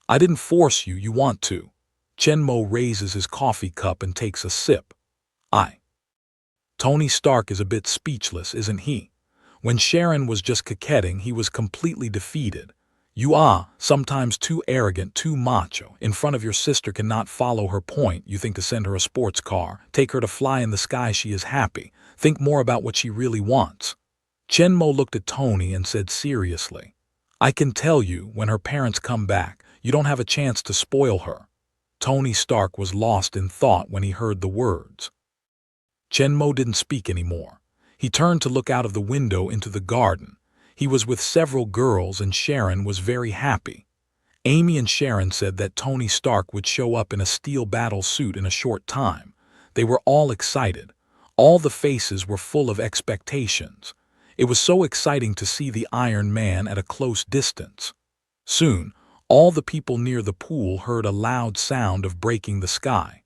I didn't force you, you want to. Chen Mo raises his coffee cup and takes a sip. Tony Stark is a bit speechless, isn't he? When Sharon was just coquetting, he was completely defeated. You are sometimes too arrogant, too macho. In front of your sister cannot follow her point. You think to send her a sports car, take her to fly in the sky, she is happy. Think more about what she really wants. Chenmo looked at Tony and said seriously, I can tell you, when her parents come back, you don't have a chance to spoil her. Tony Stark was lost in thought when he heard the words. Chenmo didn't speak anymore. He turned to look out of the window into the garden. He was with several girls and Sharon was very happy. Amy and Sharon said that Tony Stark would show up in a steel battle suit in a short time. They were all excited. All the faces were full of expectations. It was so exciting to see the Iron Man at a close distance. Soon, all the people near the pool heard a loud sound of breaking the sky.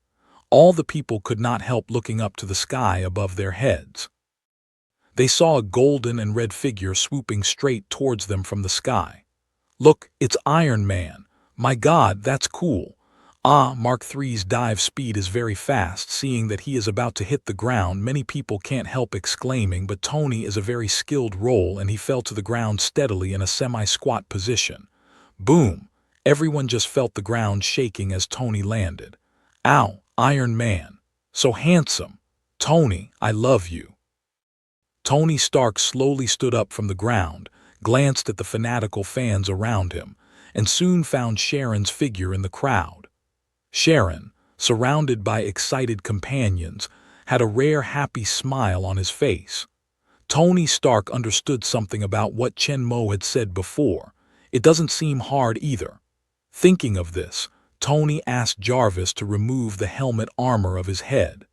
All the people could not help looking up to the sky above their heads. They saw a golden and red figure swooping straight towards them from the sky. Look, it's Iron Man. My God, that's cool. Mark III's dive speed is very fast. Seeing that he is about to hit the ground, many people can't help exclaiming, but Tony is a very skilled roll and he fell to the ground steadily in a semi-squat position. Boom! Everyone just felt the ground shaking as Tony landed. Ow, Iron Man. So handsome. Tony, I love you. Tony Stark slowly stood up from the ground, glanced at the fanatical fans around him, and soon found Sharon's figure in the crowd. Sharon, surrounded by excited companions, had a rare happy smile on his face. Tony Stark understood something about what Chenmo had said before. It doesn't seem hard either. Thinking of this, Tony asked Jarvis to remove the helmet armor of his head.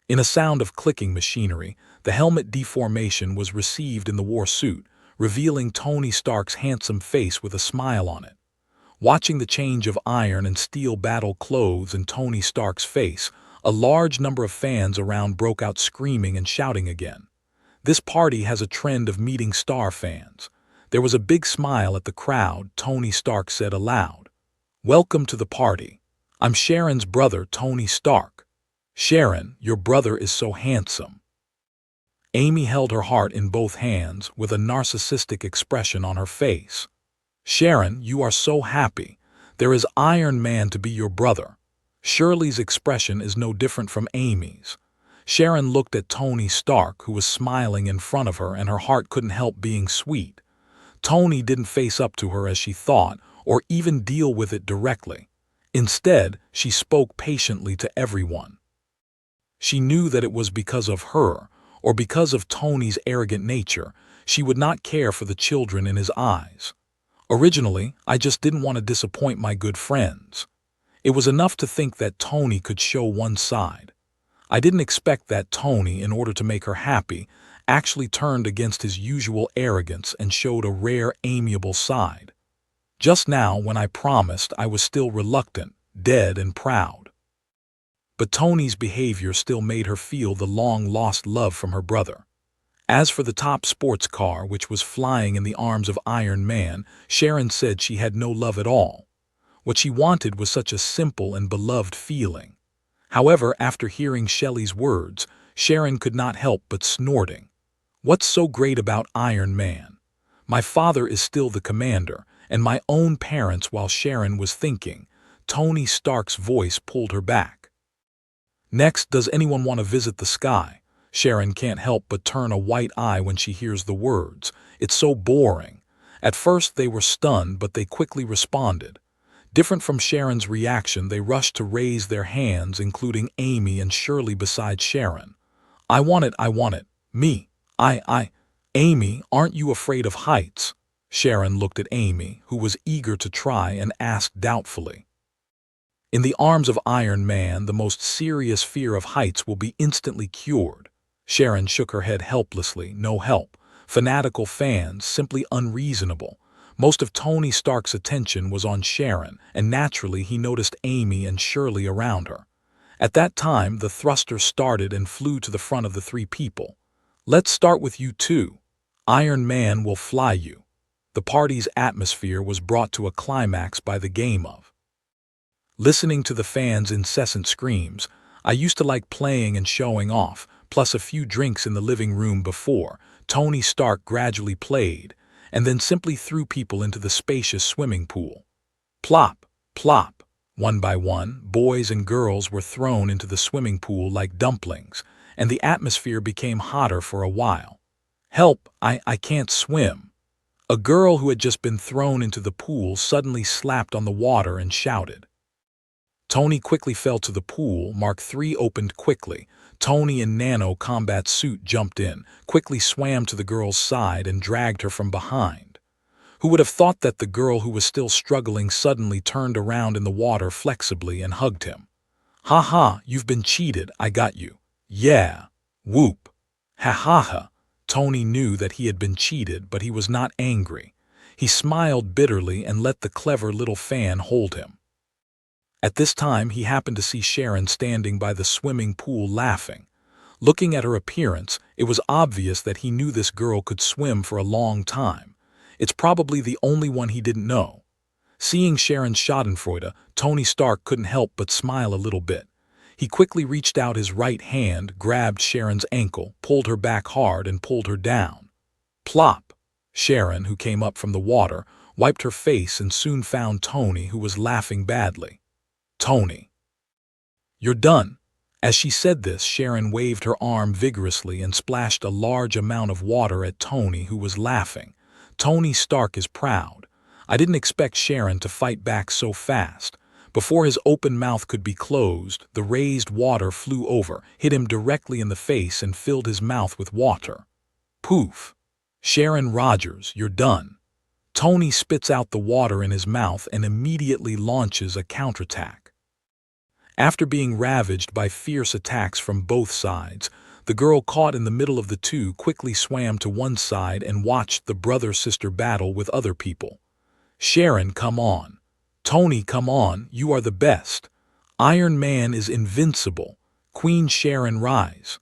In a sound of clicking machinery, the helmet deformation was received in the war suit, revealing Tony Stark's handsome face with a smile on it. Watching the change of iron and steel battle clothes in Tony Stark's face, a large number of fans around broke out screaming and shouting again. This party has a trend of meeting star fans. There was a big smile at the crowd. Tony Stark said aloud, "Welcome to the party. I'm Sharon's brother, Tony Stark. Sharon, your brother is so handsome." Amy held her heart in both hands with a narcissistic expression on her face. "Sharon, you are so happy. There is Iron Man to be your brother." Shirley's expression is no different from Amy's. Sharon looked at Tony Stark, who was smiling in front of her, and her heart couldn't help being sweet. Tony didn't face up to her as she thought, or even deal with it directly. Instead, she spoke patiently to everyone. She knew that it was because of her, or because of Tony's arrogant nature, she would not care for the children in his eyes. Originally, I just didn't want to disappoint my good friends. It was enough to think that Tony could show one side. I didn't expect that Tony, in order to make her happy, actually turned against his usual arrogance and showed a rare, amiable side. Just now, when I promised, I was still reluctant, dead and proud. But Tony's behavior still made her feel the long-lost love from her brother. As for the top sports car, which was flying in the arms of Iron Man, Sharon said she had no love at all. What she wanted was such a simple and beloved feeling. However, after hearing Shelley's words, Sharon could not help but snorting. What's so great about Iron Man? My father is still the commander, and my own parents. While Sharon was thinking, Tony Stark's voice pulled her back. Next, does anyone want to visit the sky? Sharon can't help but turn a white eye when she hears the words. It's so boring. At first they were stunned, but they quickly responded. Different from Sharon's reaction, they rushed to raise their hands, including Amy and Shirley beside Sharon. I want it. Me. Amy, aren't you afraid of heights? Sharon looked at Amy, who was eager to try, and asked doubtfully. In the arms of Iron Man, the most serious fear of heights will be instantly cured. Sharon shook her head helplessly. No help. Fanatical fans, simply unreasonable. Most of Tony Stark's attention was on Sharon, and naturally he noticed Amy and Shirley around her. At that time, the thruster started and flew to the front of the three people. Let's start with you two. Iron Man will fly you. The party's atmosphere was brought to a climax by the game of. Listening to the fans' incessant screams, I used to like playing and showing off, plus a few drinks in the living room before, Tony Stark gradually played, and then simply threw people into the spacious swimming pool. Plop, plop. One by one, boys and girls were thrown into the swimming pool like dumplings, and the atmosphere became hotter for a while. Help, I can't swim. A girl who had just been thrown into the pool suddenly slapped on the water and shouted. Tony quickly fell to the pool. Mark 3 opened quickly. Tony in Nano combat suit jumped in, quickly swam to the girl's side and dragged her from behind. Who would have thought that the girl who was still struggling suddenly turned around in the water flexibly and hugged him. Ha ha, you've been cheated, I got you. Yeah. Whoop. Ha ha ha. Tony knew that he had been cheated, but he was not angry. He smiled bitterly and let the clever little fan hold him. At this time, he happened to see Sharon standing by the swimming pool laughing. Looking at her appearance, it was obvious that he knew this girl could swim for a long time. It's probably the only one he didn't know. Seeing Sharon's schadenfreude, Tony Stark couldn't help but smile a little bit. He quickly reached out his right hand, grabbed Sharon's ankle, pulled her back hard, and pulled her down. Plop! Sharon, who came up from the water, wiped her face and soon found Tony, who was laughing badly. Tony. You're done. As she said this, Sharon waved her arm vigorously and splashed a large amount of water at Tony, who was laughing. Tony Stark is proud. I didn't expect Sharon to fight back so fast. Before his open mouth could be closed, the raised water flew over, hit him directly in the face, and filled his mouth with water. Poof! Sharon Rogers, you're done. Tony spits out the water in his mouth and immediately launches a counterattack. After being ravaged by fierce attacks from both sides, the girl caught in the middle of the two quickly swam to one side and watched the brother-sister battle with other people. Sharon, come on. Tony, come on, you are the best. Iron Man is invincible. Queen Sharon, rise.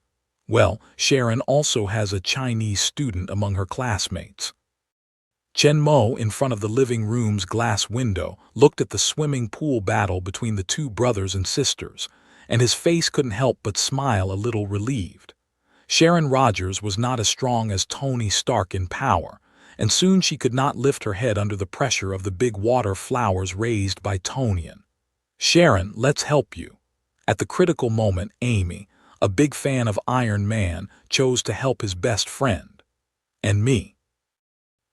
Well, Sharon also has a Chinese student among her classmates. Chen Mo, in front of the living room's glass window, looked at the swimming pool battle between the two brothers and sisters, and his face couldn't help but smile a little relieved. Sharon Rogers was not as strong as Tony Stark in power, and soon she could not lift her head under the pressure of the big water flowers raised by Tonian. Sharon, let's help you. At the critical moment, Amy, a big fan of Iron Man, chose to help his best friend. And me.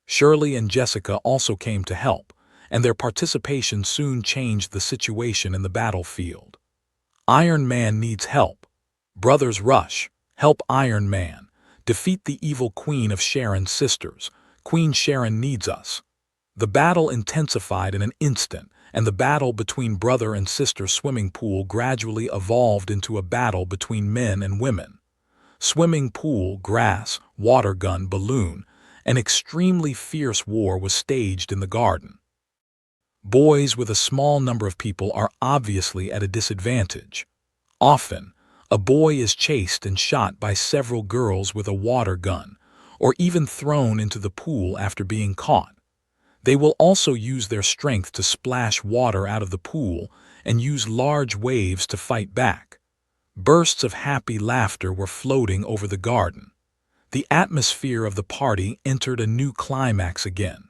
Shirley and Jessica also came to help, and their participation soon changed the situation in the battlefield. Iron Man needs help. Brothers rush. Help Iron Man. Defeat the evil queen of Sharon's sisters. Queen Sharon needs us. The battle intensified in an instant, and the battle between brother and sister swimming pool gradually evolved into a battle between men and women. Swimming pool, grass, water gun, balloon, an extremely fierce war was staged in the garden. Boys with a small number of people are obviously at a disadvantage. Often, a boy is chased and shot by several girls with a water gun, or even thrown into the pool after being caught. They will also use their strength to splash water out of the pool and use large waves to fight back. Bursts of happy laughter were floating over the garden. The atmosphere of the party entered a new climax again.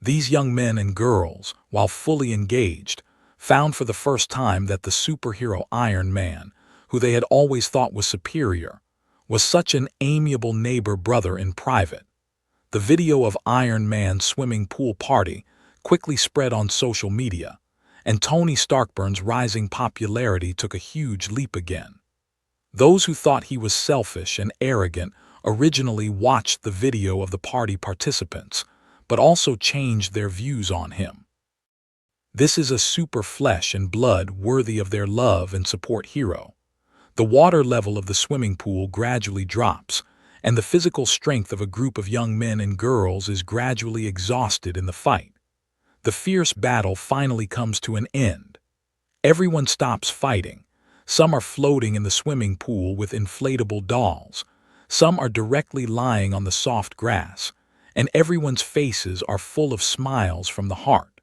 These young men and girls, while fully engaged, found for the first time that the superhero Iron Man, who they had always thought was superior, was such an amiable neighbor brother in private. The video of Iron Man's swimming pool party quickly spread on social media, and Tony Stark's rising popularity took a huge leap again. Those who thought he was selfish and arrogant originally watched the video of the party participants, but also changed their views on him. This is a super flesh and blood worthy of their love and support hero. The water level of the swimming pool gradually drops, and the physical strength of a group of young men and girls is gradually exhausted in the fight. The fierce battle finally comes to an end. Everyone stops fighting. Some are floating in the swimming pool with inflatable dolls. Some are directly lying on the soft grass, and everyone's faces are full of smiles from the heart.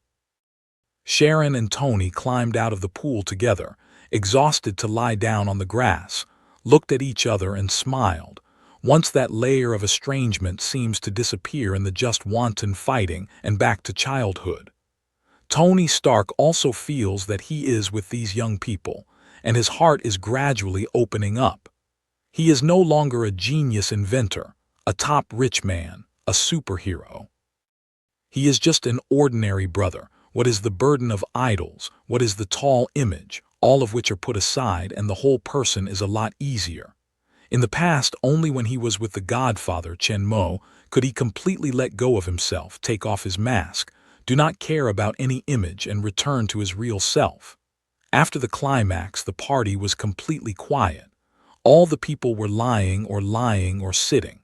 Sharon and Tony climbed out of the pool together, exhausted to lie down on the grass, looked at each other and smiled. Once that layer of estrangement seems to disappear in the just wanton fighting and back to childhood. Tony Stark also feels that he is with these young people, and his heart is gradually opening up. He is no longer a genius inventor, a top rich man, a superhero. He is just an ordinary brother. What is the burden of idols? What is the tall image? All of which are put aside, and the whole person is a lot easier. In the past, only when he was with the Godfather, Chen Mo, could he completely let go of himself, take off his mask, do not care about any image, and return to his real self. After the climax, the party was completely quiet. All the people were lying or sitting.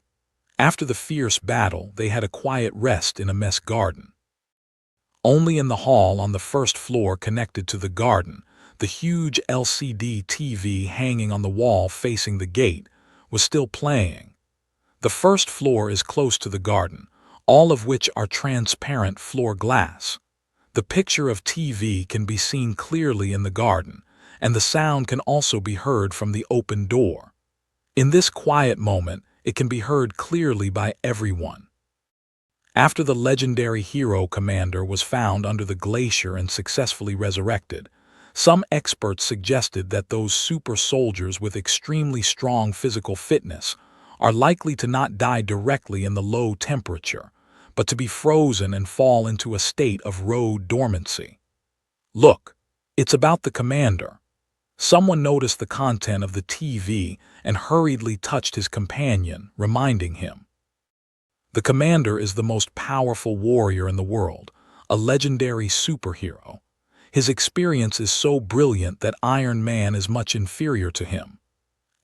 After the fierce battle, they had a quiet rest in a mess garden. Only in the hall on the first floor connected to the garden, the huge LCD TV hanging on the wall facing the gate was still playing. The first floor is close to the garden, all of which are transparent floor glass. The picture of TV can be seen clearly in the garden, and the sound can also be heard from the open door. In this quiet moment, it can be heard clearly by everyone. After the legendary hero commander was found under the glacier and successfully resurrected, some experts suggested that those super soldiers with extremely strong physical fitness are likely to not die directly in the low temperature, but to be frozen and fall into a state of road dormancy. Look, it's about the commander. Someone noticed the content of the TV and hurriedly touched his companion, reminding him. The commander is the most powerful warrior in the world, a legendary superhero. His experience is so brilliant that Iron Man is much inferior to him.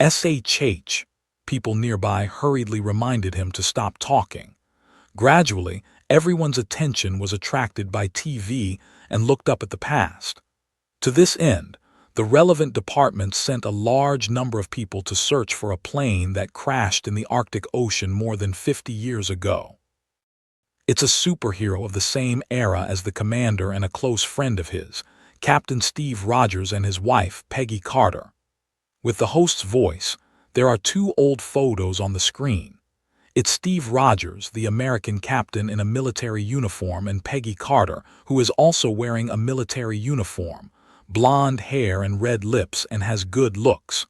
SHH. People nearby hurriedly reminded him to stop talking. Gradually, everyone's attention was attracted by TV and looked up at the past. To this end, the relevant departments sent a large number of people to search for a plane that crashed in the Arctic Ocean more than 50 years ago. It's a superhero of the same era as the commander and a close friend of his, Captain Steve Rogers and his wife, Peggy Carter. With the host's voice, there are two old photos on the screen. It's Steve Rogers, the American captain in a military uniform, and Peggy Carter, who is also wearing a military uniform, blonde hair and red lips, and has good looks.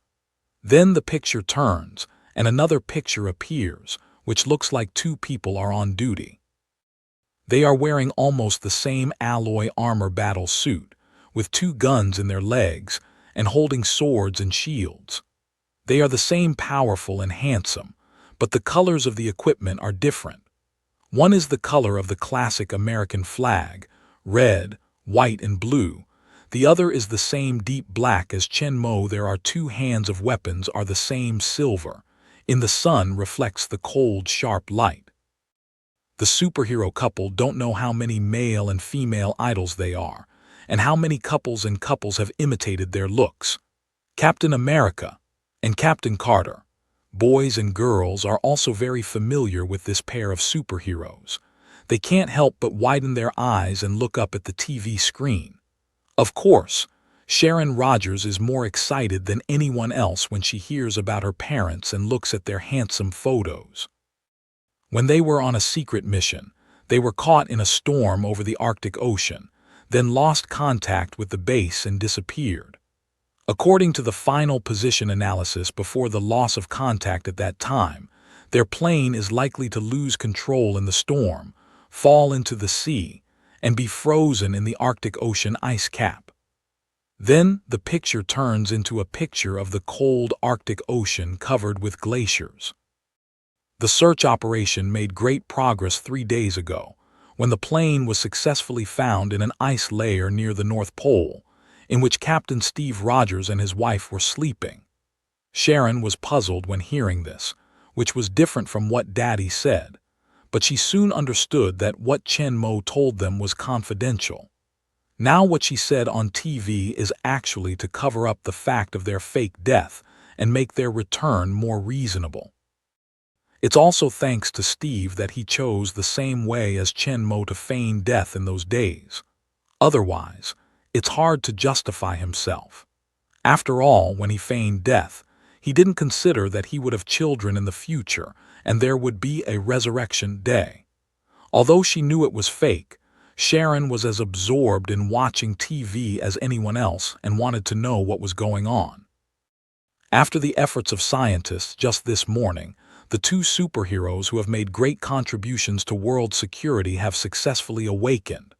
Then the picture turns, and another picture appears, which looks like two people are on duty. They are wearing almost the same alloy armor battle suit, with two guns in their legs, and holding swords and shields. They are the same powerful and handsome, but the colors of the equipment are different. One is the color of the classic American flag, red, white, and blue. The other is the same deep black as Chen Mo. There are two hands of weapons are the same silver. In the sun reflects the cold, sharp light. The superhero couple don't know how many male and female idols they are, and how many couples have imitated their looks. Captain America and Captain Carter, boys and girls, are also very familiar with this pair of superheroes. They can't help but widen their eyes and look up at the TV screen. Of course, Sharon Rogers is more excited than anyone else when she hears about her parents and looks at their handsome photos. When they were on a secret mission, they were caught in a storm over the Arctic Ocean, then lost contact with the base and disappeared. According to the final position analysis before the loss of contact at that time, their plane is likely to lose control in the storm, fall into the sea, and be frozen in the Arctic Ocean ice cap. Then the picture turns into a picture of the cold Arctic Ocean covered with glaciers. The search operation made great progress 3 days ago, when the plane was successfully found in an ice layer near the North Pole, in which Captain Steve Rogers and his wife were sleeping. Sharon was puzzled when hearing this, which was different from what Daddy said, but she soon understood that what Chen Mo told them was confidential. Now what she said on TV is actually to cover up the fact of their fake death and make their return more reasonable. It's also thanks to Steve that he chose the same way as Chen Mo to feign death in those days. Otherwise, it's hard to justify himself. After all, when he feigned death, He didn't consider that he would have children in the future and there would be a resurrection day. Although she knew it was fake, Sharon was as absorbed in watching TV as anyone else and wanted to know what was going on. After the efforts of scientists just this morning, the two superheroes who have made great contributions to world security have successfully awakened.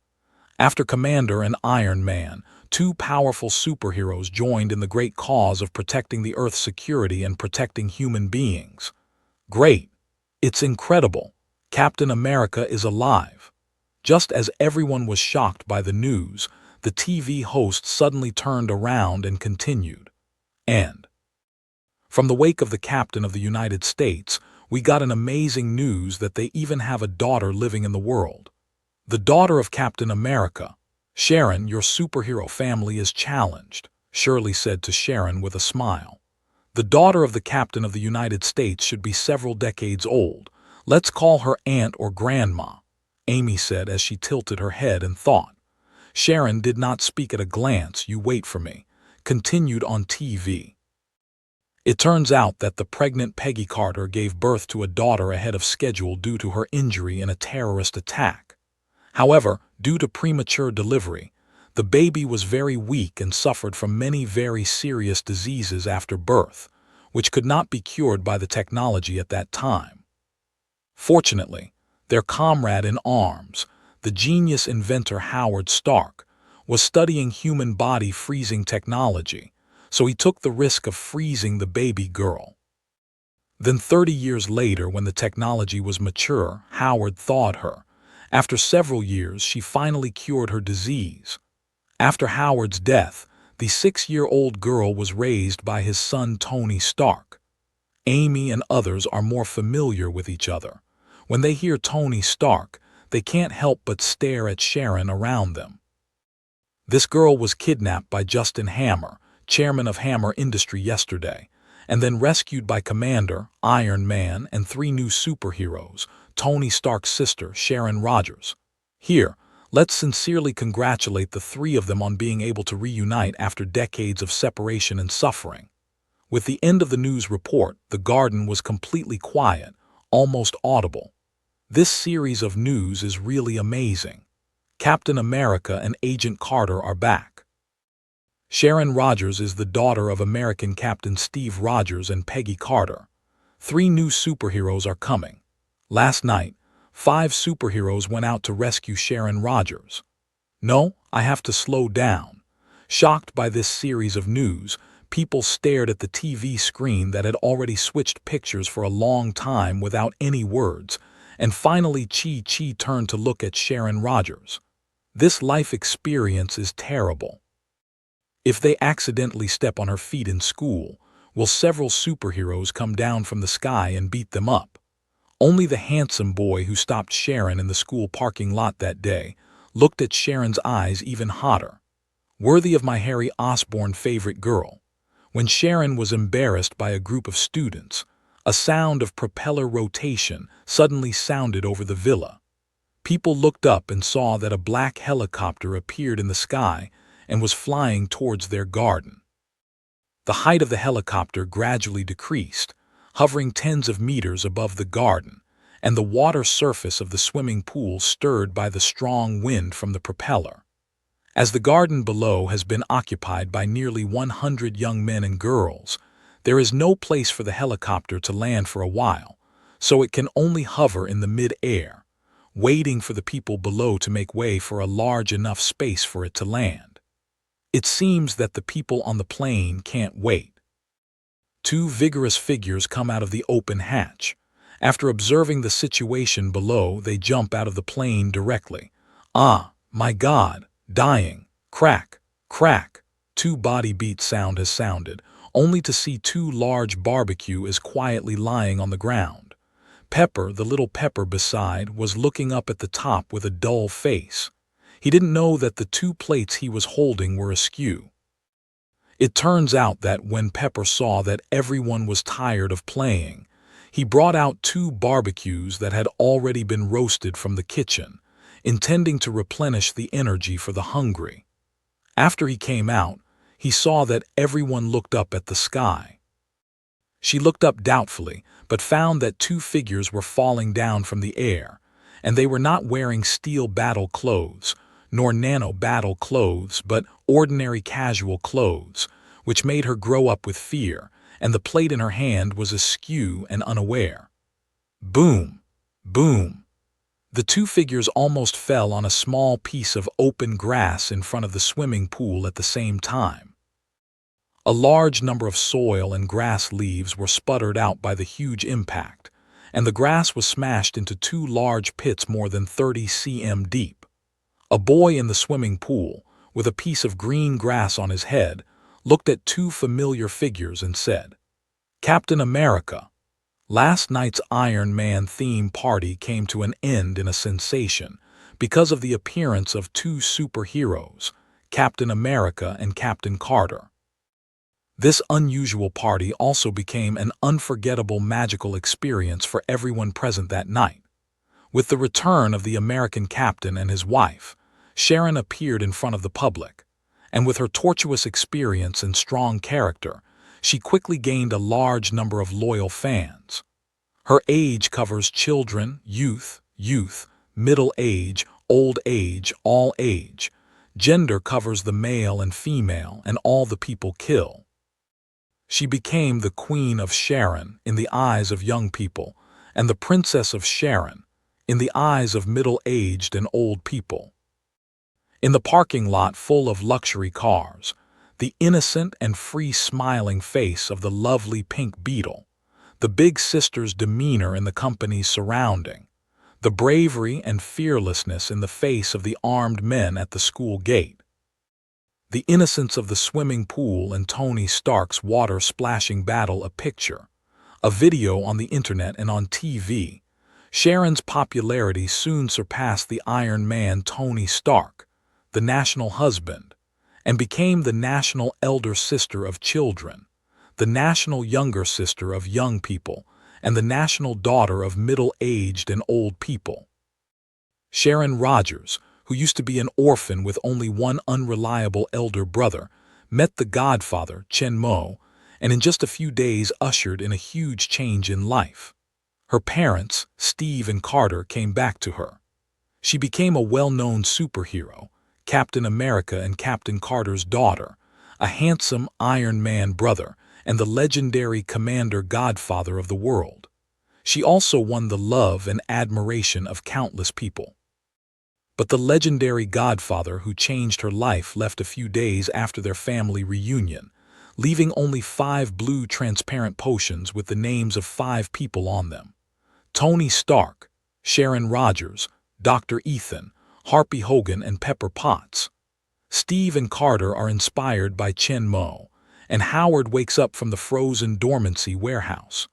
After Commander and Iron Man, two powerful superheroes joined in the great cause of protecting the Earth's security and protecting human beings. Great! It's incredible! Captain America is alive. Just as everyone was shocked by the news, the TV host suddenly turned around and continued. And from the wake of the Captain of the United States, we got an amazing news that they even have a daughter living in the world. The daughter of Captain America. Sharon, your superhero family is challenged, Shirley said to Sharon with a smile. The daughter of the Captain of the United States should be several decades old. Let's call her aunt or grandma, Amy said as she tilted her head and thought. Sharon did not speak at a glance. You wait for me. Continued on TV. It turns out that the pregnant Peggy Carter gave birth to a daughter ahead of schedule due to her injury in a terrorist attack. However, due to premature delivery, the baby was very weak and suffered from many very serious diseases after birth, which could not be cured by the technology at that time. Fortunately, their comrade in arms, the genius inventor Howard Stark, was studying human body freezing technology, so he took the risk of freezing the baby girl. Then 30 years later, when the technology was mature, Howard thawed her. After several years, she finally cured her disease. After Howard's death, the 6-year-old girl was raised by his son Tony Stark. Amy and others are more familiar with each other. When they hear Tony Stark, they can't help but stare at Sharon around them. This girl was kidnapped by Justin Hammer, chairman of Hammer Industry, yesterday, and then rescued by Commander, Iron Man, and 3 new superheroes, Tony Stark's sister, Sharon Rogers. Here, let's sincerely congratulate the 3 of them on being able to reunite after decades of separation and suffering. With the end of the news report, the garden was completely quiet, almost audible. This series of news is really amazing. Captain America and Agent Carter are back. Sharon Rogers is the daughter of American Captain Steve Rogers and Peggy Carter. 3 new superheroes are coming. Last night, 5 superheroes went out to rescue Sharon Rogers. No, I have to slow down. Shocked by this series of news, people stared at the TV screen that had already switched pictures for a long time without any words, and finally Chi turned to look at Sharon Rogers. This life experience is terrible. If they accidentally step on her feet in school, will several superheroes come down from the sky and beat them up? Only the handsome boy who stopped Sharon in the school parking lot that day looked at Sharon's eyes even hotter. Worthy of my Harry Osborn favorite girl. When Sharon was embarrassed by a group of students, a sound of propeller rotation suddenly sounded over the villa. People looked up and saw that a black helicopter appeared in the sky and was flying towards their garden. The height of the helicopter gradually decreased, hovering tens of meters above the garden, and the water surface of the swimming pool stirred by the strong wind from the propeller. As the garden below has been occupied by nearly 100 young men and girls, there is no place for the helicopter to land for a while, so it can only hover in the mid-air, waiting for the people below to make way for a large enough space for it to land. It seems that the people on the plane can't wait. 2 vigorous figures come out of the open hatch. After observing the situation below, they jump out of the plane directly. Ah, my God, dying, crack, crack. 2 body beat sound has sounded, only to see 2 large barbecue is quietly lying on the ground. Pepper, the little Pepper beside, was looking up at the top with a dull face. He didn't know that the 2 plates he was holding were askew. It turns out that when Pepper saw that everyone was tired of playing, he brought out 2 barbecues that had already been roasted from the kitchen, intending to replenish the energy for the hungry. After he came out, he saw that everyone looked up at the sky. She looked up doubtfully, but found that two figures were falling down from the air, and they were not wearing steel battle clothes, nor nano battle clothes, but ordinary casual clothes, which made her grow up with fear, and the plate in her hand was askew and unaware. Boom! Boom! The two figures almost fell on a small piece of open grass in front of the swimming pool at the same time. A large number of soil and grass leaves were sputtered out by the huge impact, and the grass was smashed into two large pits more than 30 cm deep. A boy in the swimming pool, with a piece of green grass on his head, looked at two familiar figures and said, "Captain America." Last night's Iron Man theme party came to an end in a sensation because of the appearance of two superheroes, Captain America and Captain Carter. This unusual party also became an unforgettable magical experience for everyone present that night. With the return of the American captain and his wife, Sharon appeared in front of the public, and with her tortuous experience and strong character, she quickly gained a large number of loyal fans. Her age covers children, youth, middle age, old age, all age. Gender covers the male and female and all the people kill. She became the Queen of Sharon in the eyes of young people, and the Princess of Sharon in the eyes of middle-aged and old people. In the parking lot full of luxury cars, the innocent and free smiling face of the lovely pink beetle, the big sister's demeanor in the company's surrounding, the bravery and fearlessness in the face of the armed men at the school gate, the innocence of the swimming pool and Tony Stark's water-splashing battle a picture, a video on the internet and on TV. Sharon's popularity soon surpassed the Iron Man Tony Stark, the national husband, and became the national elder sister of children, the national younger sister of young people, and the national daughter of middle-aged and old people. Sharon Rogers, who used to be an orphan with only one unreliable elder brother, met the godfather, Chen Mo, and in just a few days ushered in a huge change in life. Her parents, Steve and Carter, came back to her. She became a well-known superhero, Captain America and Captain Carter's daughter, a handsome Iron Man brother, and the legendary Commander Godfather of the world. She also won the love and admiration of countless people. But the legendary Godfather who changed her life left a few days after their family reunion, leaving only 5 blue transparent potions with the names of 5 people on them: Tony Stark, Sharon Rogers, Dr. Ethan, Harpy Hogan, and Pepper Potts. Steve and Carter are inspired by Chen Mo, and Howard wakes up from the frozen dormancy warehouse.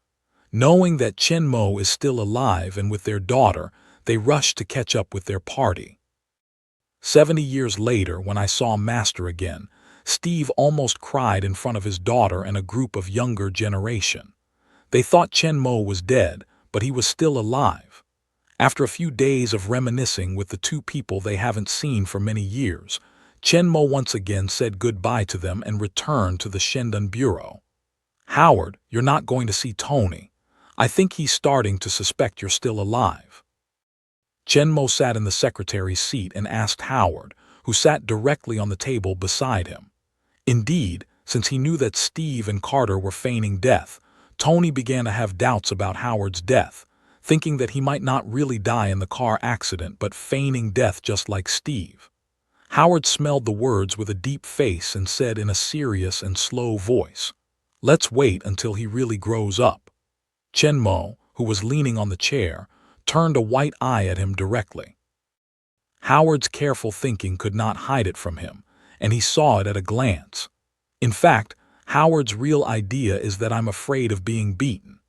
Knowing that Chen Mo is still alive and with their daughter, they rush to catch up with their party. 70 years later, when I saw Master again, Steve almost cried in front of his daughter and a group of younger generation. They thought Chen Mo was dead, but he was still alive. After a few days of reminiscing with the two people they haven't seen for many years, Chen Mo once again said goodbye to them and returned to the Shendan Bureau. "Howard, you're not going to see Tony. I think he's starting to suspect you're still alive." Chen Mo sat in the secretary's seat and asked Howard, who sat directly on the table beside him. Indeed, since he knew that Steve and Carter were feigning death, Tony began to have doubts about Howard's death, thinking that he might not really die in the car accident but feigning death just like Steve. Howard smelled the words with a deep face and said in a serious and slow voice, "Let's wait until he really grows up." Chen Mo, who was leaning on the chair, turned a white eye at him directly. Howard's careful thinking could not hide it from him, and he saw it at a glance. In fact, Howard's real idea is that I'm afraid of being beaten.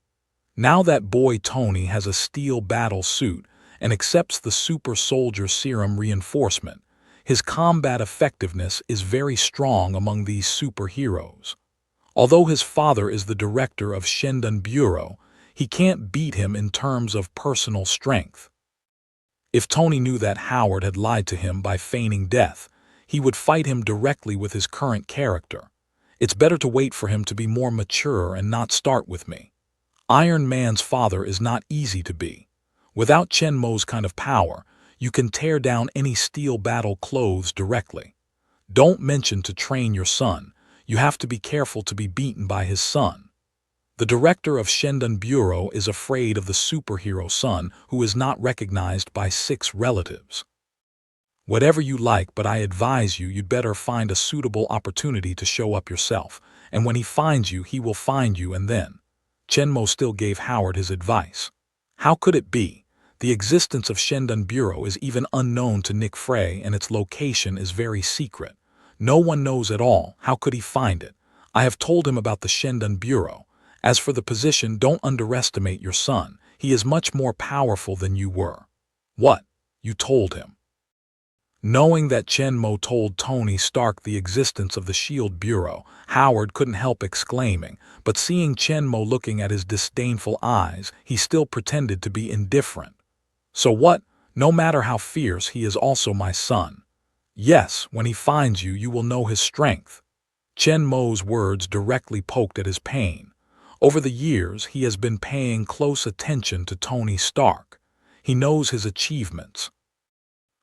Now that boy Tony has a steel battle suit and accepts the super soldier serum reinforcement, his combat effectiveness is very strong among these superheroes. Although his father is the director of Shendan Bureau, he can't beat him in terms of personal strength. If Tony knew that Howard had lied to him by feigning death, he would fight him directly with his current character. It's better to wait for him to be more mature and not start with me. Iron Man's father is not easy to be. Without Chen Mo's kind of power, you can tear down any steel battle clothes directly. Don't mention to train your son. You have to be careful to be beaten by his son. The director of Shendan Bureau is afraid of the superhero son who is not recognized by 6 relatives. Whatever you like, but I advise you'd better find a suitable opportunity to show up yourself, and when he finds you, he will find you, and then. Chen Mo still gave Howard his advice. How could it be? The existence of Shendan Bureau is even unknown to Nick Frey, and its location is very secret. No one knows at all. How could he find it? I have told him about the Shendan Bureau. As for the position, don't underestimate your son. He is much more powerful than you were. What? You told him? Knowing that Chen Mo told Tony Stark the existence of the Shield Bureau, Howard couldn't help exclaiming, but seeing Chen Mo looking at his disdainful eyes, he still pretended to be indifferent. So what? No matter how fierce, he is also my son. Yes, when he finds you, you will know his strength. Chen Mo's words directly poked at his pain. Over the years, he has been paying close attention to Tony Stark. He knows his achievements.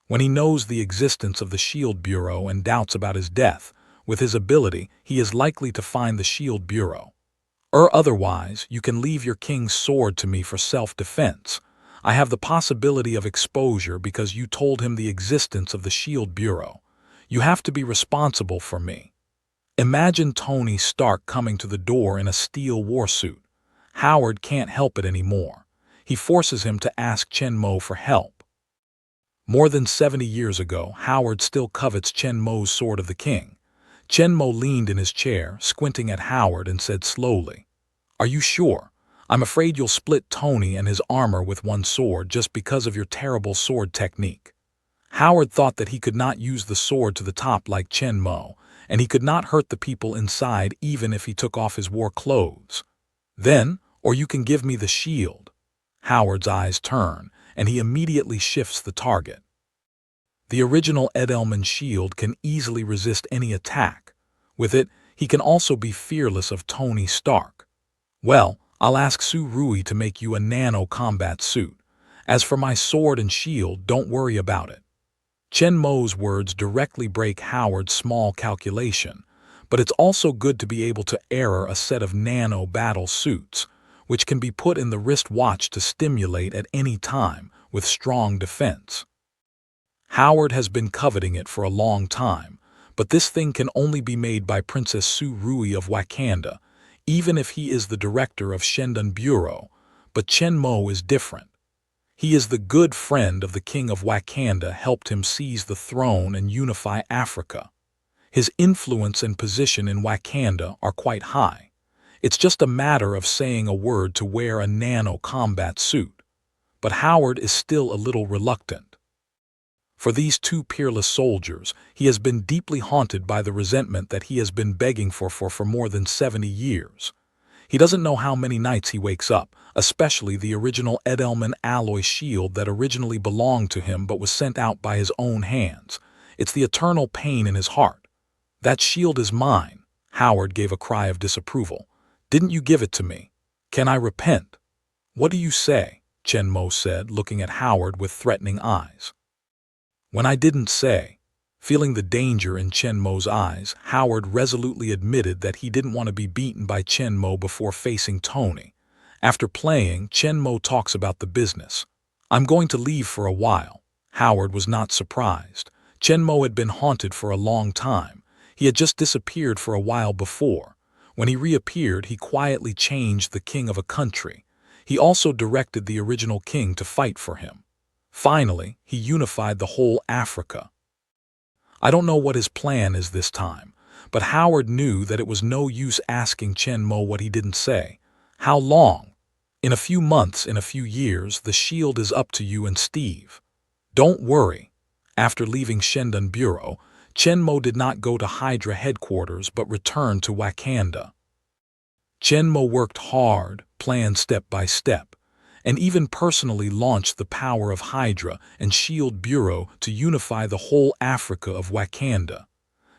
When he knows the existence of the Shield Bureau and doubts about his death, with his ability, he is likely to find the Shield Bureau. Otherwise, you can leave your king's sword to me for self-defense. I have the possibility of exposure because you told him the existence of the Shield Bureau. You have to be responsible for me. Imagine Tony Stark coming to the door in a steel warsuit. Howard can't help it anymore. He forces him to ask Chen Mo for help. More than 70 years ago, Howard still covets Chen Mo's Sword of the King. Chen Mo leaned in his chair, squinting at Howard, and said slowly, "Are you sure? I'm afraid you'll split Tony and his armor with one sword just because of your terrible sword technique." Howard thought that he could not use the sword to the top like Chen Mo, and he could not hurt the people inside even if he took off his war clothes. Then, or you can give me the shield. Howard's eyes turn, and he immediately shifts the target. The original Edelman shield can easily resist any attack. With it, he can also be fearless of Tony Stark. Well, I'll ask Su Rui to make you a nano combat suit. As for my sword and shield, don't worry about it. Chen Mo's words directly break Howard's small calculation, but it's also good to be able to error a set of nano battle suits, which can be put in the wristwatch to stimulate at any time with strong defense. Howard has been coveting it for a long time, but this thing can only be made by Princess Su Rui of Wakanda, even if he is the director of Shendan Bureau, but Chen Mo is different. He is the good friend of the King of Wakanda, helped him seize the throne and unify Africa. His influence and position in Wakanda are quite high. It's just a matter of saying a word to wear a nano combat suit. But Howard is still a little reluctant. For these 2 peerless soldiers, he has been deeply haunted by the resentment that he has been begging for more than 70 years. He doesn't know how many nights he wakes up, especially the original Edelman alloy shield that originally belonged to him but was sent out by his own hands. It's the eternal pain in his heart. That shield is mine. Howard gave a cry of disapproval. Didn't you give it to me? Can I repent? What do you say? Chen Mo said, looking at Howard with threatening eyes. When I didn't say. Feeling the danger in Chen Mo's eyes, Howard resolutely admitted that he didn't want to be beaten by Chen Mo before facing Tony. After playing, Chen Mo talks about the business. I'm going to leave for a while. Howard was not surprised. Chen Mo had been haunted for a long time. He had just disappeared for a while before. When he reappeared, he quietly changed the king of a country. He also directed the original king to fight for him. Finally, he unified the whole Africa. I don't know what his plan is this time, but Howard knew that it was no use asking Chen Mo what he didn't say. How long? In a few months, in a few years, the shield is up to you and Steve. Don't worry. After leaving Shendan Bureau, Chen Mo did not go to Hydra headquarters but returned to Wakanda. Chen Mo worked hard, planned step by step, and even personally launched the power of Hydra and Shield Bureau to unify the whole Africa of Wakanda.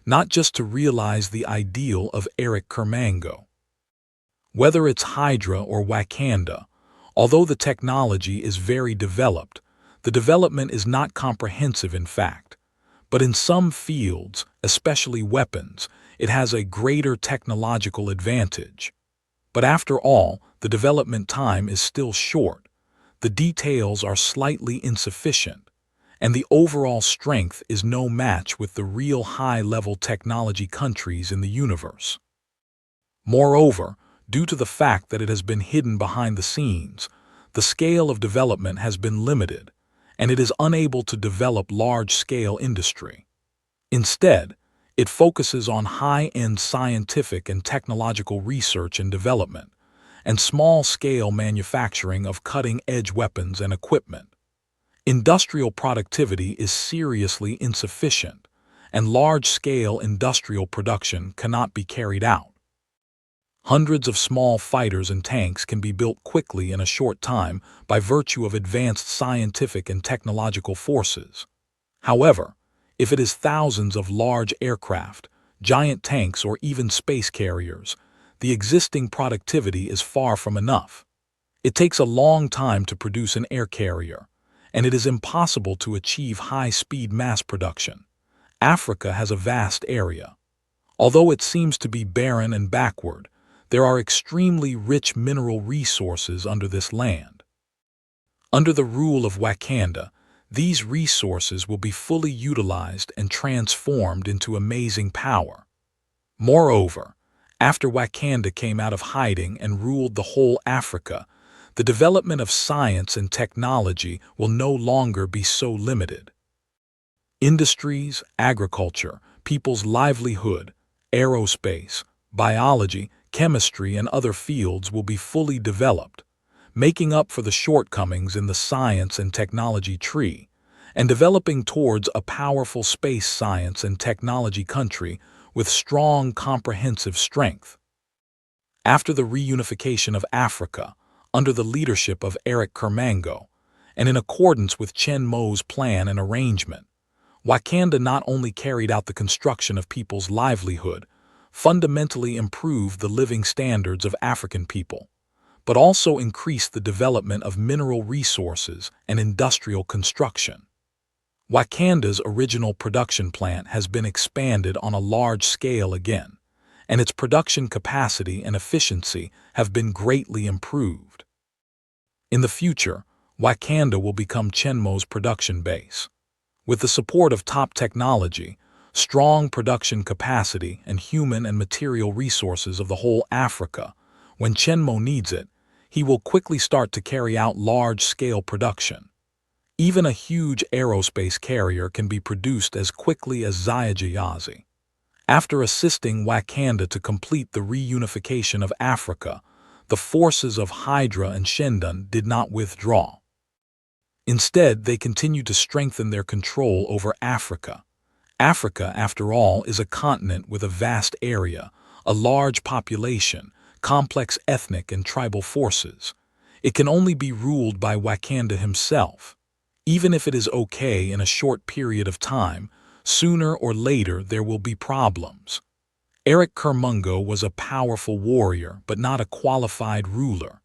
not just to realize the ideal of Eric Kermango. Whether it's Hydra or Wakanda, although the technology is very developed, the development is not comprehensive in fact. But in some fields, especially weapons, it has a greater technological advantage. But after all, the development time is still short, the details are slightly insufficient, and the overall strength is no match with the real high-level technology countries in the universe. Moreover, due to the fact that it has been hidden behind the scenes, the scale of development has been limited, and it is unable to develop large-scale industry. Instead, it focuses on high-end scientific and technological research and development, and small-scale manufacturing of cutting-edge weapons and equipment. Industrial productivity is seriously insufficient, and large-scale industrial production cannot be carried out. Hundreds of small fighters and tanks can be built quickly in a short time by virtue of advanced scientific and technological forces. However, if it is thousands of large aircraft, giant tanks, or even space carriers, the existing productivity is far from enough. It takes a long time to produce an air carrier, and it is impossible to achieve high-speed mass production. Africa has a vast area. Although it seems to be barren and backward, there are extremely rich mineral resources under this land. Under the rule of Wakanda, these resources will be fully utilized and transformed into amazing power. Moreover, after Wakanda came out of hiding and ruled the whole Africa, the development of science and technology will no longer be so limited. Industries, agriculture, people's livelihood, aerospace, biology, chemistry, and other fields will be fully developed, making up for the shortcomings in the science and technology tree, and developing towards a powerful space science and technology country with strong comprehensive strength. After the reunification of Africa, under the leadership of Eric Kermango, and in accordance with Chen Mo's plan and arrangement, Wakanda not only carried out the construction of people's livelihood, fundamentally improved the living standards of African people, but also increased the development of mineral resources and industrial construction. Wakanda's original production plant has been expanded on a large scale again, and its production capacity and efficiency have been greatly improved. In the future, Wakanda will become Chen Mo's production base. With the support of top technology, strong production capacity, and human and material resources of the whole Africa, when Chen Mo needs it, he will quickly start to carry out large-scale production. Even a huge aerospace carrier can be produced as quickly as Xiaojiazi. After assisting Wakanda to complete the reunification of Africa, the forces of Hydra and Shendan did not withdraw. Instead, they continued to strengthen their control over Africa. Africa, after all, is a continent with a vast area, a large population, complex ethnic and tribal forces. It can only be ruled by Wakanda himself. Even if it is okay in a short period of time, sooner or later there will be problems. Eric Kermango was a powerful warrior, but not a qualified ruler.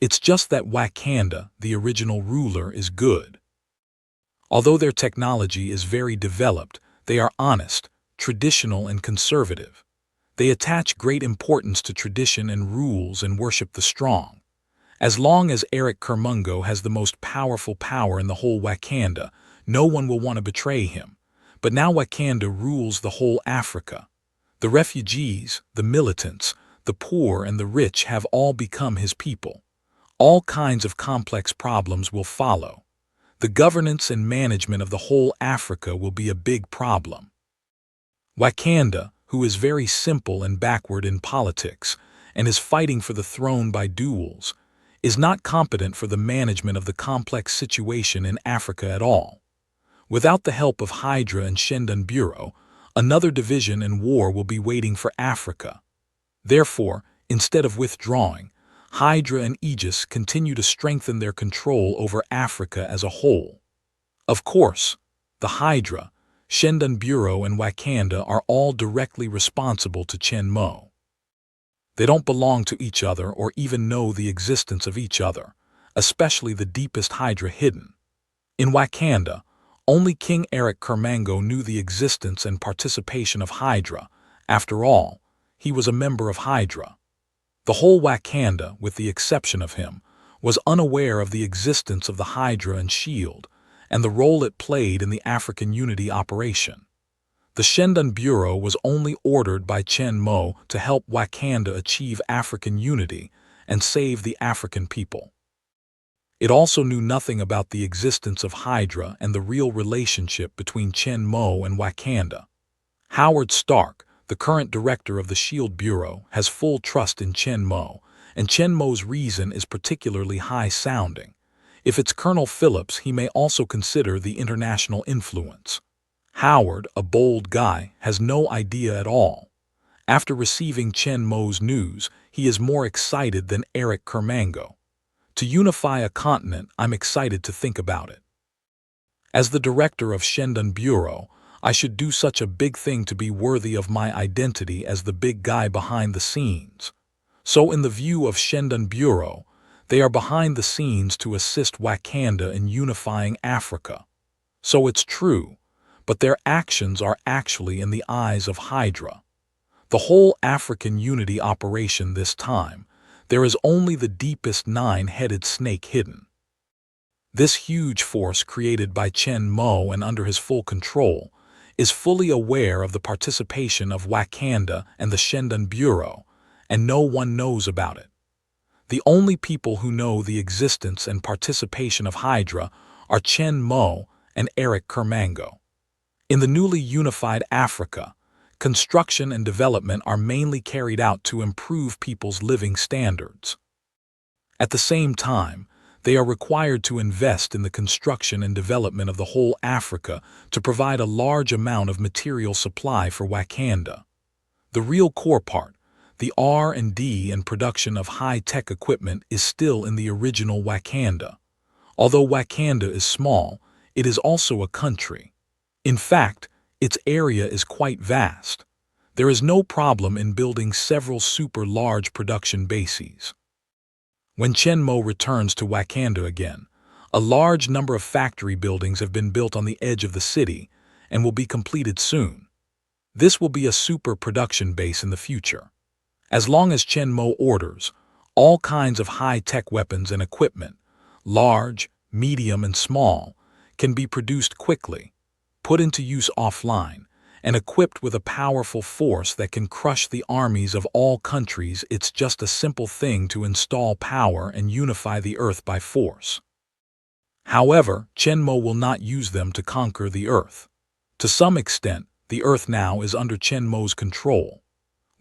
It's just that Wakanda, the original ruler, is good. Although their technology is very developed, they are honest, traditional, and conservative. They attach great importance to tradition and rules and worship the strong. As long as Eric Kermango has the most powerful power in the whole Wakanda, no one will want to betray him. But now Wakanda rules the whole Africa. The refugees, the militants, the poor, and the rich have all become his people. All kinds of complex problems will follow. The governance and management of the whole Africa will be a big problem. Wakanda, who is very simple and backward in politics, and is fighting for the throne by duels, is not competent for the management of the complex situation in Africa at all. Without the help of Hydra and Shendan Bureau, another division and war will be waiting for Africa. Therefore, instead of withdrawing, Hydra and Aegis continue to strengthen their control over Africa as a whole. Of course, the Hydra, Shendan Bureau and Wakanda are all directly responsible to Chen Mo. They don't belong to each other or even know the existence of each other, especially the deepest Hydra hidden. In Wakanda, only King Eric Kermango knew the existence and participation of Hydra. After all, he was a member of Hydra. The whole Wakanda, with the exception of him, was unaware of the existence of the Hydra and SHIELD, and the role it played in the African Unity operation. The Shendan Bureau was only ordered by Chen Mo to help Wakanda achieve African unity and save the African people. It also knew nothing about the existence of Hydra and the real relationship between Chen Mo and Wakanda. Howard Stark, the current director of the SHIELD Bureau, has full trust in Chen Mo, and Chen Mo's reason is particularly high-sounding. If it's Colonel Phillips, he may also consider the international influence. Howard, a bold guy, has no idea at all. After receiving Chen Mo's news, he is more excited than Eric Kermango. To unify a continent, I'm excited to think about it. As the director of Shendan Bureau, I should do such a big thing to be worthy of my identity as the big guy behind the scenes. So in the view of Shendan Bureau, they are behind the scenes to assist Wakanda in unifying Africa. So it's true, but their actions are actually in the eyes of Hydra. The whole African Unity operation this time, there is only the deepest nine-headed snake hidden. This huge force created by Chen Mo and under his full control is fully aware of the participation of Wakanda and the Shendan Bureau, and no one knows about it. The only people who know the existence and participation of Hydra are Chen Mo and Eric Kermango. In the newly unified Africa, construction and development are mainly carried out to improve people's living standards. At the same time, they are required to invest in the construction and development of the whole Africa to provide a large amount of material supply for Wakanda. The real core part, the R&D and production of high-tech equipment, is still in the original Wakanda. Although Wakanda is small, it is also a country. In fact, its area is quite vast. There is no problem in building several super-large production bases. When Chen Mo returns to Wakanda again, a large number of factory buildings have been built on the edge of the city and will be completed soon. This will be a super production base in the future. As long as Chen Mo orders, all kinds of high-tech weapons and equipment, large, medium, and small, can be produced quickly, put into use offline, and equipped with a powerful force that can crush the armies of all countries. It's just a simple thing to install power and unify the earth by force. However, Chen Mo will not use them to conquer the earth. To some extent, the earth now is under Chen Mo's control.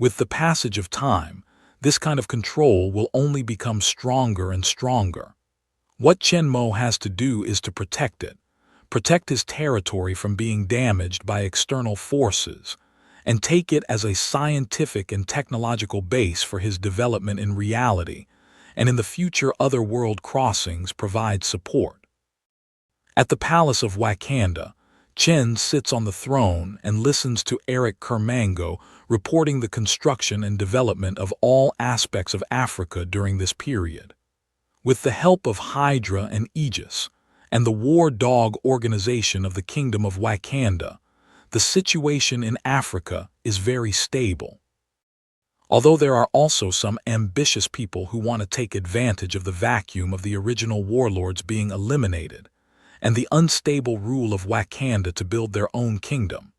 With the passage of time, this kind of control will only become stronger and stronger. What Chen Mo has to do is to protect it. Protect his territory from being damaged by external forces, and take it as a scientific and technological base for his development in reality, and in the future other world crossings provide support. At the Palace of Wakanda, Chen sits on the throne and listens to Eric Kermango reporting the construction and development of all aspects of Africa during this period. With the help of Hydra and Aegis, and the War Dog organization of the Kingdom of Wakanda, the situation in Africa is very stable. Although there are also some ambitious people who want to take advantage of the vacuum of the original warlords being eliminated, and the unstable rule of Wakanda to build their own kingdom,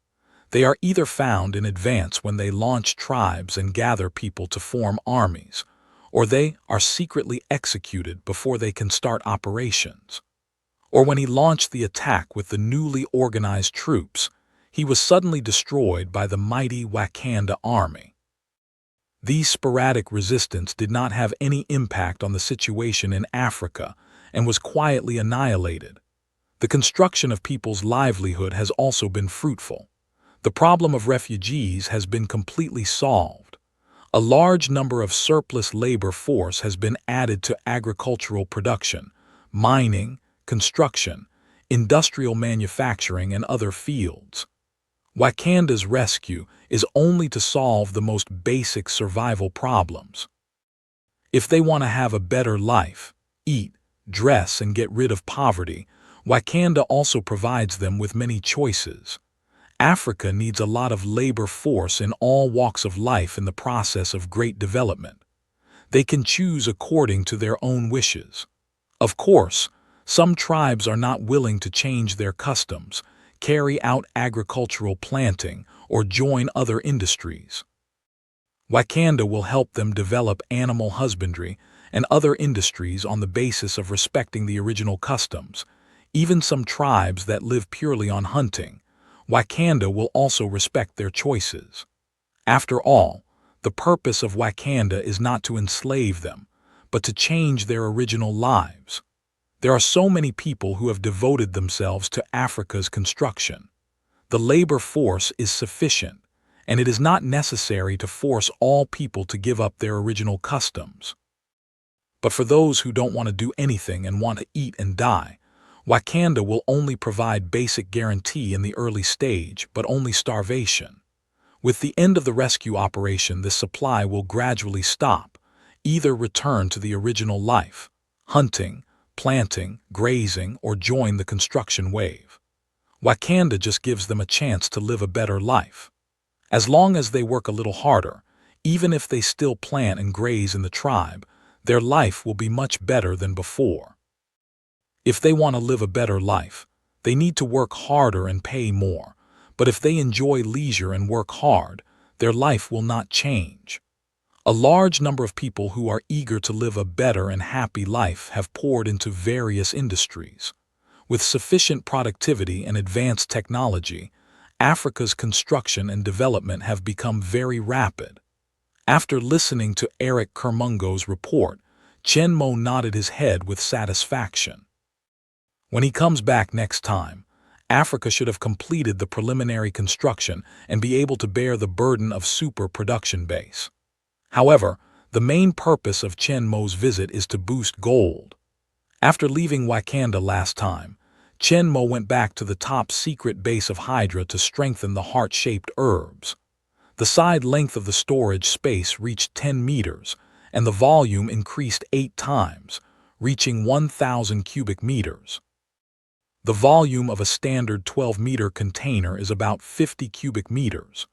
they are either found in advance when they launch tribes and gather people to form armies, or they are secretly executed before they can start operations. Or when he launched the attack with the newly organized troops, he was suddenly destroyed by the mighty Wakanda army. These sporadic resistance did not have any impact on the situation in Africa and was quietly annihilated. The construction of people's livelihood has also been fruitful. The problem of refugees has been completely solved. A large number of surplus labor force has been added to agricultural production, mining, construction, industrial manufacturing, and other fields. Wakanda's rescue is only to solve the most basic survival problems. If they want to have a better life, eat, dress, and get rid of poverty, Wakanda also provides them with many choices. Africa needs a lot of labor force in all walks of life in the process of great development. They can choose according to their own wishes. Of course, some tribes are not willing to change their customs, carry out agricultural planting, or join other industries. Wakanda will help them develop animal husbandry and other industries on the basis of respecting the original customs. Even some tribes that live purely on hunting, Wakanda will also respect their choices. After all, the purpose of Wakanda is not to enslave them, but to change their original lives. There are so many people who have devoted themselves to Africa's construction. The labor force is sufficient, and it is not necessary to force all people to give up their original customs. But for those who don't want to do anything and want to eat and die, Wakanda will only provide basic guarantee in the early stage, but only starvation. With the end of the rescue operation, this supply will gradually stop, either return to the original life, hunting, planting, grazing, or join the construction wave. Wakanda just gives them a chance to live a better life. As long as they work a little harder, even if they still plant and graze in the tribe, their life will be much better than before. If they want to live a better life, they need to work harder and pay more. But if they enjoy leisure and work hard, their life will not change. A large number of people who are eager to live a better and happy life have poured into various industries. With sufficient productivity and advanced technology, Africa's construction and development have become very rapid. After listening to Eric Kermungo's report, Chenmo nodded his head with satisfaction. When he comes back next time, Africa should have completed the preliminary construction and be able to bear the burden of super production base. However, the main purpose of Chenmo's visit is to boost gold. After leaving Wakanda last time, Chenmo went back to the top secret base of Hydra to strengthen the heart-shaped herbs. The side length of the storage space reached 10 meters, and the volume increased 8 times, reaching 1,000 cubic meters. The volume of a standard 12-meter container is about 50 cubic meters.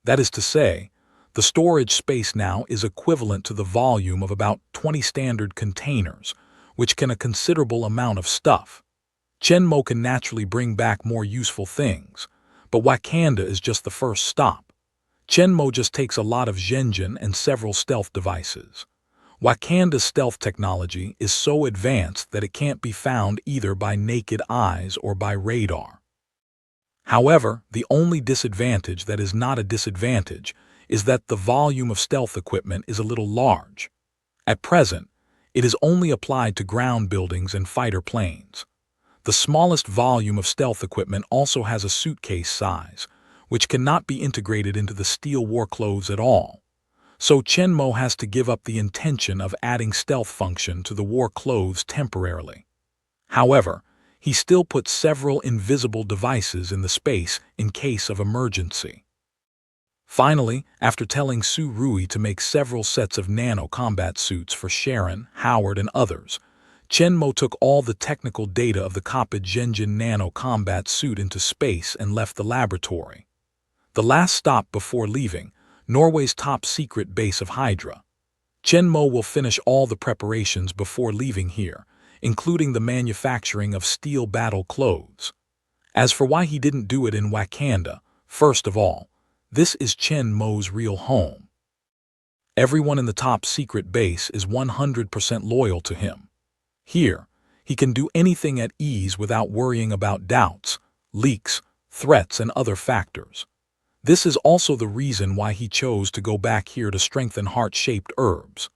That is to say, the storage space now is equivalent to the volume of about 20 standard containers, which can a considerable amount of stuff. Chenmo can naturally bring back more useful things, but Wakanda is just the first stop. Chenmo just takes a lot of Zhenjin and several stealth devices. Wakanda's stealth technology is so advanced that it can't be found either by naked eyes or by radar. However, the only disadvantage that is not a disadvantage is that the volume of stealth equipment is a little large. At present, it is only applied to ground buildings and fighter planes. The smallest volume of stealth equipment also has a suitcase size, which cannot be integrated into the steel war clothes at all. So Chenmo has to give up the intention of adding stealth function to the war clothes temporarily. However, he still puts several invisible devices in the space in case of emergency. Finally, after telling Su Rui to make several sets of nano combat suits for Sharon, Howard, and others, Chenmo took all the technical data of the copied Zhenjin nano combat suit into space and left the laboratory. The last stop before leaving, Norway's top secret base of Hydra. Chenmo will finish all the preparations before leaving here, including the manufacturing of steel battle clothes. As for why he didn't do it in Wakanda, first of all, this is Chenmo's real home. Everyone in the top secret base is 100% loyal to him. Here, he can do anything at ease without worrying about doubts, leaks, threats, and other factors. This is also the reason why he chose to go back here to strengthen heart-shaped herbs.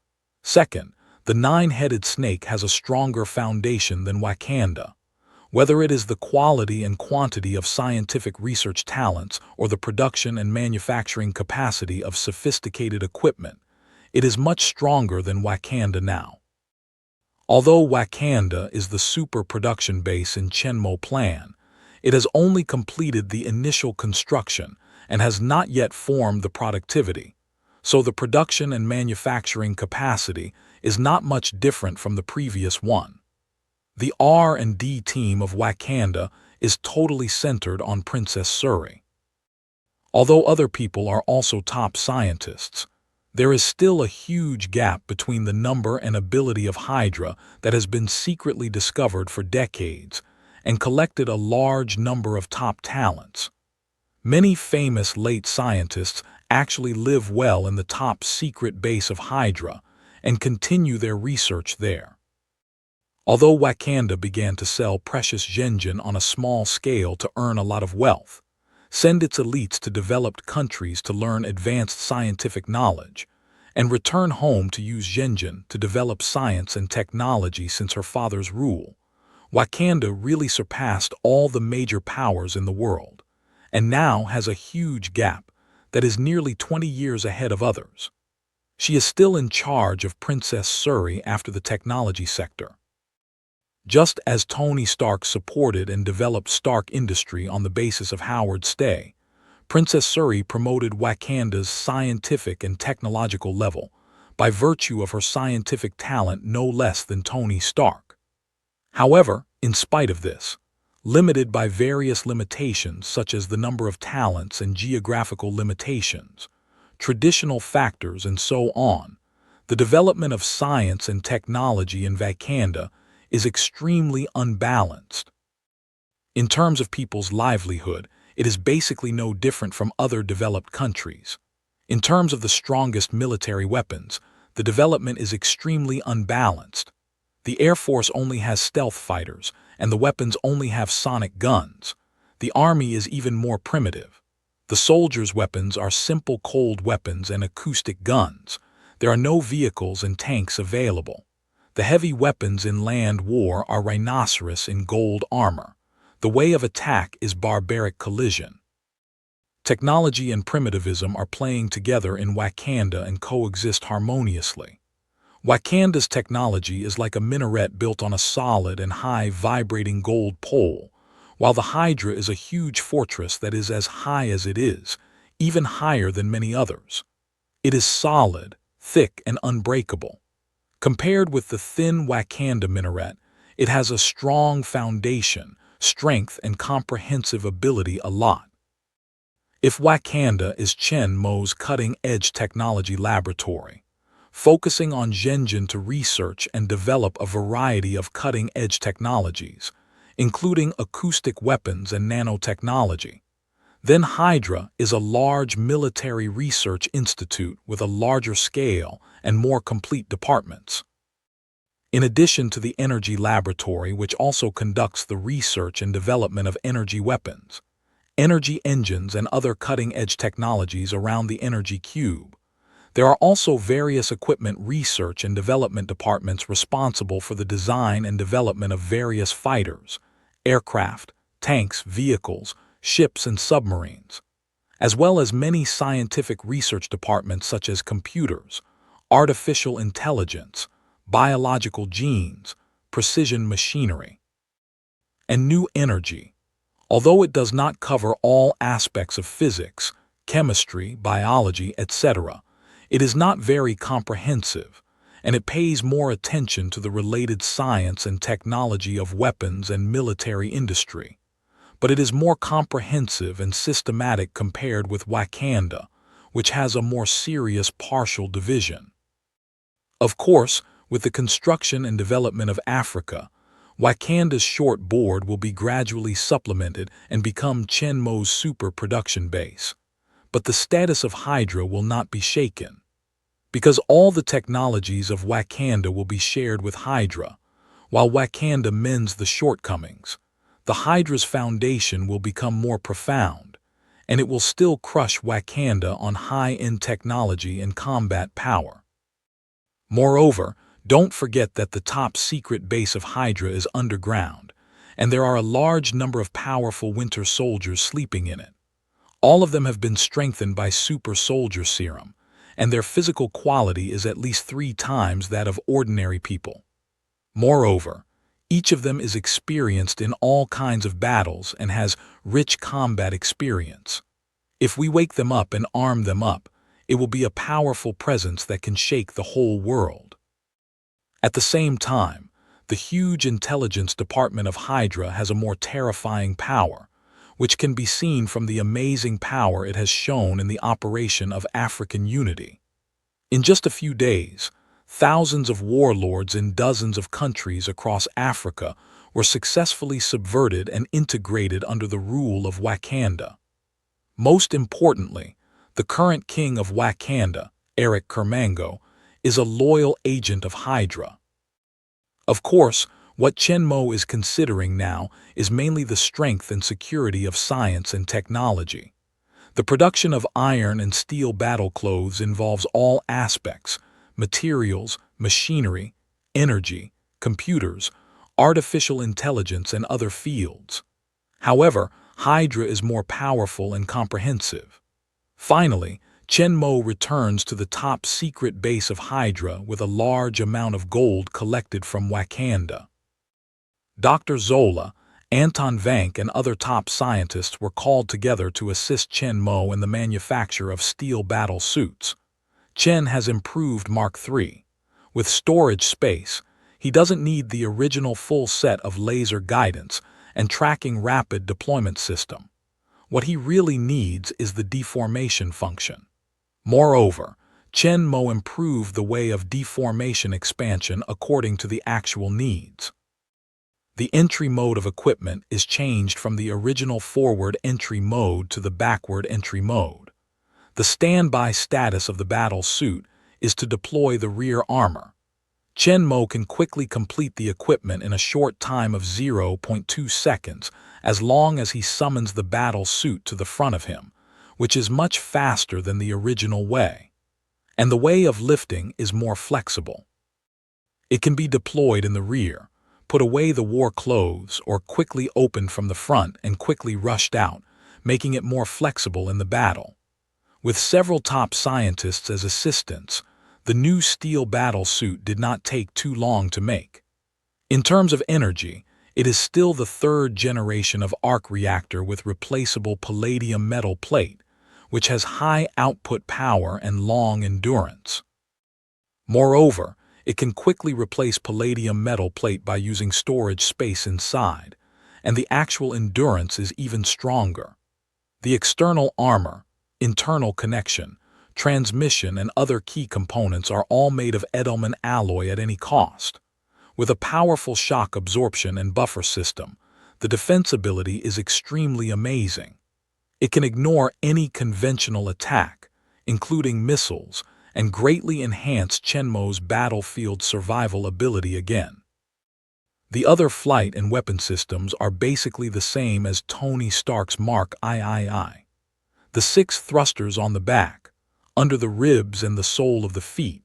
Second, the nine-headed snake has a stronger foundation than Wakanda. Whether it is the quality and quantity of scientific research talents or the production and manufacturing capacity of sophisticated equipment, it is much stronger than Wakanda now. Although Wakanda is the super production base in Chenmo plan, It has only completed the initial construction and has not yet formed the productivity, so the production and manufacturing capacity is not much different from the previous one. The R&D team of Wakanda is totally centered on Princess Suri. Although other people are also top scientists, there is still a huge gap between the number and ability of Hydra that has been secretly discovered for decades and collected a large number of top talents. Many famous late scientists actually live well in the top secret base of Hydra and continue their research there. Although Wakanda began to sell precious Genjin on a small scale to earn a lot of wealth, send its elites to developed countries to learn advanced scientific knowledge, and return home to use Genjin to develop science and technology since her father's rule, Wakanda really surpassed all the major powers in the world, and now has a huge gap that is nearly 20 years ahead of others. She is still in charge of Princess Suri after the technology sector. Just as Tony Stark supported and developed Stark Industry on the basis of Howard Stay, Princess Suri promoted Wakanda's scientific and technological level by virtue of her scientific talent no less than Tony Stark. However, in spite of this, limited by various limitations such as the number of talents and geographical limitations, traditional factors and so on, the development of science and technology in Wakanda is extremely unbalanced. In terms of people's livelihood, it is basically no different from other developed countries. In terms of the strongest military weapons, the development is extremely unbalanced. The Air Force only has stealth fighters, and the weapons only have sonic guns. The Army is even more primitive. The soldiers' weapons are simple cold weapons and acoustic guns. There are no vehicles and tanks available. The heavy weapons in land war are rhinoceros in gold armor. The way of attack is barbaric collision. Technology and primitivism are playing together in Wakanda and coexist harmoniously. Wakanda's technology is like a minaret built on a solid and high vibrating gold pole, while the Hydra is a huge fortress that is as high as it is, even higher than many others. It is solid, thick, and unbreakable. Compared with the thin Wakanda minaret, it has a strong foundation, strength, and comprehensive ability a lot. If Wakanda is Chen Mo's cutting-edge technology laboratory, focusing on Genjin to research and develop a variety of cutting-edge technologies, including acoustic weapons and nanotechnology, then Hydra is a large military research institute with a larger scale and more complete departments. In addition to the energy laboratory, which also conducts the research and development of energy weapons, energy engines, and other cutting-edge technologies around the energy cube, there are also various equipment research and development departments responsible for the design and development of various fighters, aircraft, tanks, vehicles, ships, and submarines, as well as many scientific research departments such as computers, artificial intelligence, biological genes, precision machinery, and new energy. Although it does not cover all aspects of physics, chemistry, biology, etc., it is not very comprehensive, and it pays more attention to the related science and technology of weapons and military industry. But it is more comprehensive and systematic compared with Wakanda, which has a more serious partial division. Of course, with the construction and development of Africa, Wakanda's short board will be gradually supplemented and become Chen Mo's super production base. But the status of Hydra will not be shaken. Because all the technologies of Wakanda will be shared with Hydra, while Wakanda mends the shortcomings, the Hydra's foundation will become more profound, and it will still crush Wakanda on high-end technology and combat power. Moreover, don't forget that the top secret base of Hydra is underground, and there are a large number of powerful winter soldiers sleeping in it. All of them have been strengthened by super soldier serum, and their physical quality is at least 3 times that of ordinary people. Moreover, Each of them is experienced in all kinds of battles and has rich combat experience. If we wake them up and arm them up, it will be a powerful presence that can shake the whole world. At the same time, the huge intelligence department of Hydra has a more terrifying power, which can be seen from the amazing power it has shown in the operation of African unity. In just a few days, thousands of warlords in dozens of countries across Africa were successfully subverted and integrated under the rule of Wakanda. Most importantly, the current king of Wakanda, Eric Kermango, is a loyal agent of Hydra. Of course, what Chenmo is considering now is mainly the strength and security of science and technology. The production of iron and steel battle clothes involves all aspects: materials, machinery, energy, computers, artificial intelligence, and other fields. However, Hydra is more powerful and comprehensive. Finally, Chenmo returns to the top secret base of Hydra with a large amount of gold collected from Wakanda. Dr. Zola, Anton Vank, and other top scientists were called together to assist Chenmo in the manufacture of steel battle suits. Chen has improved Mark III. With storage space, he doesn't need the original full set of laser guidance and tracking rapid deployment system. What he really needs is the deformation function. Moreover, Chenmo improved the way of deformation expansion according to the actual needs. The entry mode of equipment is changed from the original forward entry mode to the backward entry mode. The standby status of the battle suit is to deploy the rear armor. Chenmo can quickly complete the equipment in a short time of 0.2 seconds as long as he summons the battle suit to the front of him, which is much faster than the original way. And the way of lifting is more flexible. It can be deployed in the rear, put away the war clothes, or quickly opened from the front and quickly rushed out, making it more flexible in the battle. With several top scientists as assistants, the new steel battle suit did not take too long to make. In terms of energy, it is still the third generation of arc reactor with replaceable palladium metal plate, which has high output power and long endurance. Moreover, it can quickly replace palladium metal plate by using storage space inside, and the actual endurance is even stronger. The external armor, internal connection, transmission, and other key components are all made of Edelman alloy at any cost. With a powerful shock absorption and buffer system, the defensibility is extremely amazing. It can ignore any conventional attack, including missiles, and greatly enhance Chenmo's battlefield survival ability again. The other flight and weapon systems are basically the same as Tony Stark's Mark III. The 6 thrusters on the back, under the ribs and the sole of the feet,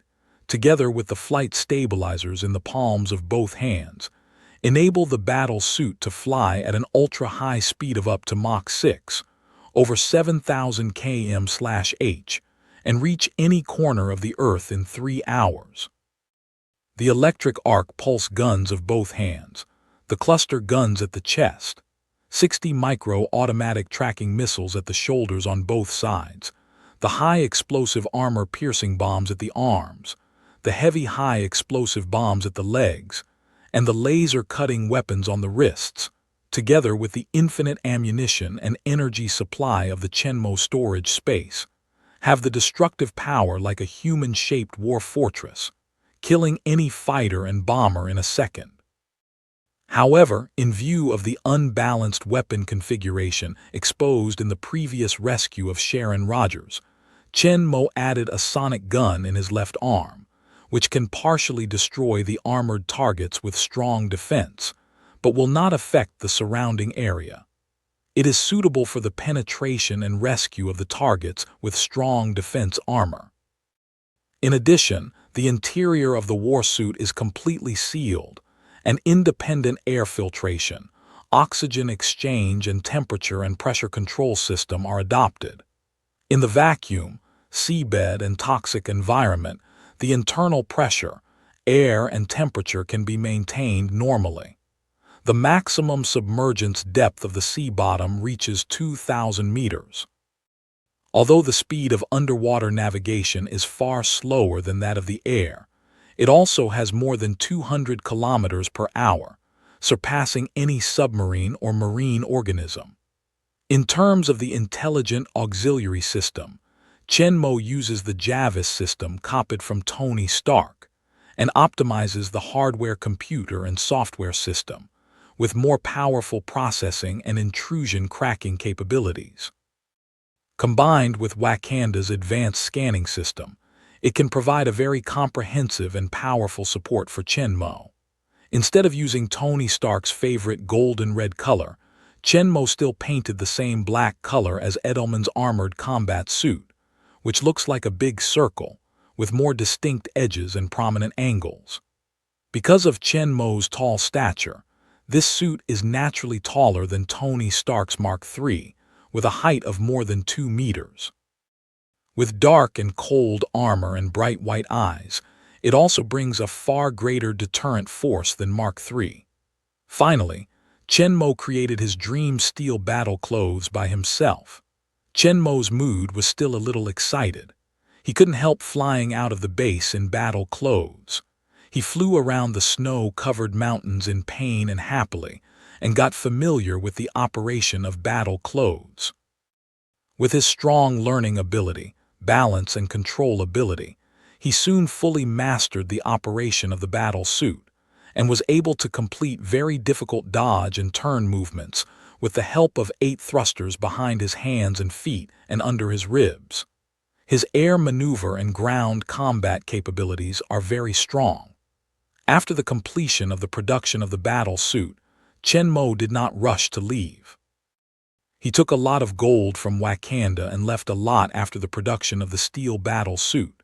together with the flight stabilizers in the palms of both hands, enable the battle suit to fly at an ultra-high speed of up to Mach 6, over 7,000 km/h, and reach any corner of the Earth in 3 hours. The electric arc pulse guns of both hands, the cluster guns at the chest, 60 micro automatic tracking missiles at the shoulders on both sides, the high explosive armor piercing bombs at the arms, the heavy high explosive bombs at the legs, and the laser cutting weapons on the wrists, together with the infinite ammunition and energy supply of the Chenmo storage space, have the destructive power like a human-shaped war fortress, killing any fighter and bomber in a second. However, in view of the unbalanced weapon configuration exposed in the previous rescue of Sharon Rogers, Chenmo added a sonic gun in his left arm, which can partially destroy the armored targets with strong defense, but will not affect the surrounding area. It is suitable for the penetration and rescue of the targets with strong defense armor. In addition, the interior of the warsuit is completely sealed, and independent air filtration, oxygen exchange, and temperature and pressure control system are adopted. In the vacuum, seabed, and toxic environment, the internal pressure, air, and temperature can be maintained normally. The maximum submergence depth of the sea bottom reaches 2,000 meters. Although the speed of underwater navigation is far slower than that of the air, it also has more than 200 kilometers per hour, surpassing any submarine or marine organism. In terms of the Intelligent Auxiliary System, Chenmo uses the Javis system copied from Tony Stark and optimizes the hardware computer and software system with more powerful processing and intrusion cracking capabilities. Combined with Wakanda's advanced scanning system, it can provide a very comprehensive and powerful support for Chenmo. Instead of using Tony Stark's favorite golden red color, Chenmo still painted the same black color as Edelman's armored combat suit, which looks like a big circle, with more distinct edges and prominent angles. Because of Chenmo's tall stature, this suit is naturally taller than Tony Stark's Mark III, with a height of more than 2 meters. With dark and cold armor and bright white eyes, it also brings a far greater deterrent force than Mark III. Finally, Chenmo created his dream steel battle clothes by himself. Chenmo's mood was still a little excited. He couldn't help flying out of the base in battle clothes. He flew around the snow-covered mountains in pain and happily, and got familiar with the operation of battle clothes. With his strong learning ability, balance and control ability, he soon fully mastered the operation of the battle suit, and was able to complete very difficult dodge and turn movements with the help of 8 thrusters behind his hands and feet and under his ribs. His air maneuver and ground combat capabilities are very strong. After the completion of the production of the battle suit, Chenmo did not rush to leave. He took a lot of gold from Wakanda and left a lot after the production of the steel battle suit.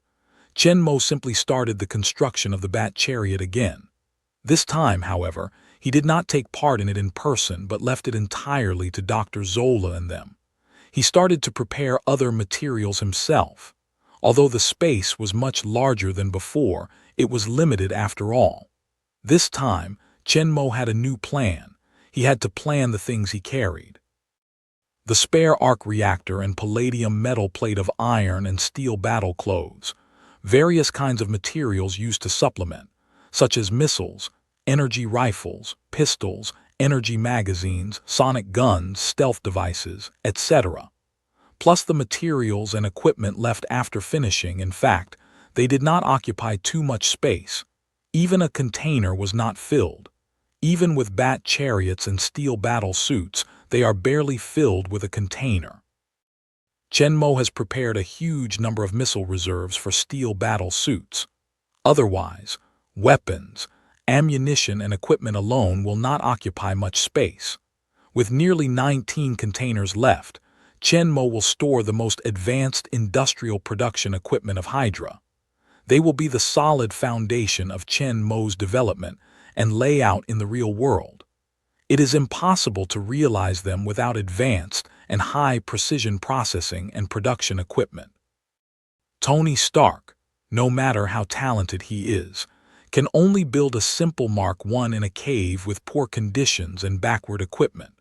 Chenmo simply started the construction of the Bat Chariot again. This time, however, he did not take part in it in person but left it entirely to Dr. Zola and them. He started to prepare other materials himself. Although the space was much larger than before, it was limited after all. This time, Chenmo had a new plan. He had to plan the things he carried. The spare arc reactor and palladium metal plate of iron and steel battle clothes, various kinds of materials used to supplement, such as missiles, energy rifles, pistols, energy magazines, sonic guns, stealth devices, etc. Plus the materials and equipment left after finishing. In fact, they did not occupy too much space. Even a container was not filled. Even with bat chariots and steel battle suits, they are barely filled with a container. Chenmo has prepared a huge number of missile reserves for steel battle suits. Otherwise, weapons, ammunition and equipment alone will not occupy much space. With nearly 19 containers left, Chenmo will store the most advanced industrial production equipment of Hydra. They will be the solid foundation of Chenmo's development and layout in the real world. It is impossible to realize them without advanced and high-precision processing and production equipment. Tony Stark, no matter how talented he is, can only build a simple Mark I in a cave with poor conditions and backward equipment.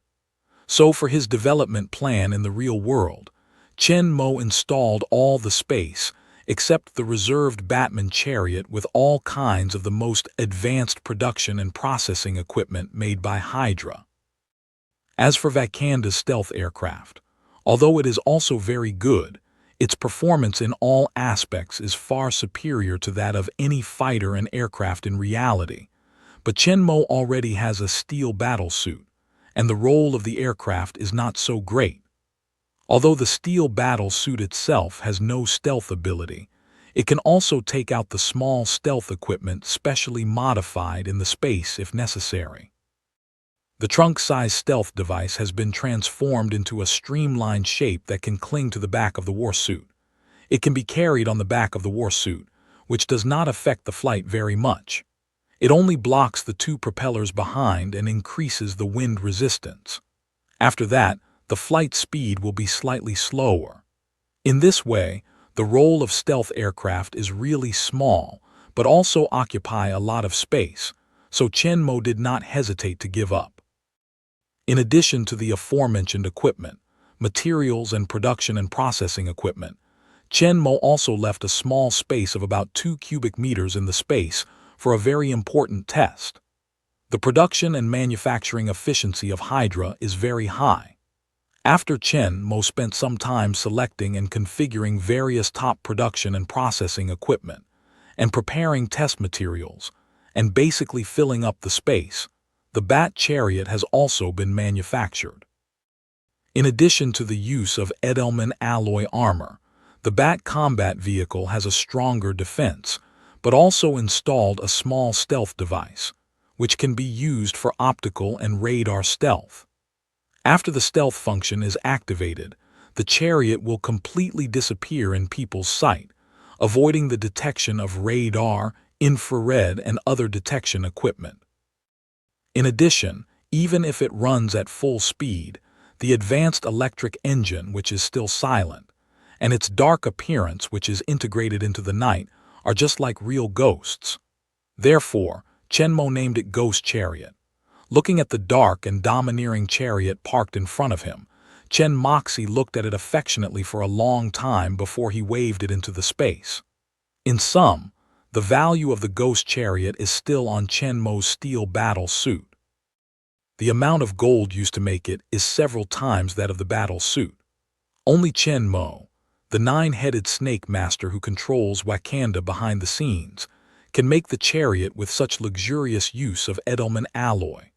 So for his development plan in the real world, Chenmo installed all the space except the reserved Batman chariot with all kinds of the most advanced production and processing equipment made by Hydra. As for Wakanda's stealth aircraft, although it is also very good, its performance in all aspects is far superior to that of any fighter and aircraft in reality. But Chenmo already has a steel battle suit, and the role of the aircraft is not so great. Although the steel battle suit itself has no stealth ability, it can also take out the small stealth equipment specially modified in the space if necessary. The trunk-sized stealth device has been transformed into a streamlined shape that can cling to the back of the warsuit. It can be carried on the back of the warsuit, which does not affect the flight very much. It only blocks the 2 propellers behind and increases the wind resistance. After that, the flight speed will be slightly slower. In this way, the role of stealth aircraft is really small, but also occupy a lot of space, so Chen Mo did not hesitate to give up. In addition to the aforementioned equipment, materials and production and processing equipment, Chen Mo also left a small space of about 2 cubic meters in the space for a very important test. The production and manufacturing efficiency of Hydra is very high. After Chen Mo spent some time selecting and configuring various top production and processing equipment, and preparing test materials, and basically filling up the space, the Bat Chariot has also been manufactured. In addition to the use of Edelman alloy armor, the Bat combat vehicle has a stronger defense, but also installed a small stealth device, which can be used for optical and radar stealth. After the stealth function is activated, the chariot will completely disappear in people's sight, avoiding the detection of radar, infrared, and other detection equipment. In addition, even if it runs at full speed, the advanced electric engine, which is still silent, and its dark appearance, which is integrated into the night, are just like real ghosts. Therefore, Chen Mo named it Ghost Chariot. Looking at the dark and domineering chariot parked in front of him, Chen Moxie looked at it affectionately for a long time before he waved it into the space. In sum, the value of the Ghost Chariot is still on Chen Mo's steel battle suit. The amount of gold used to make it is several times that of the battle suit. Only Chen Mo, the 9-headed snake master who controls Wakanda behind the scenes, can make the chariot with such luxurious use of Edelman alloy.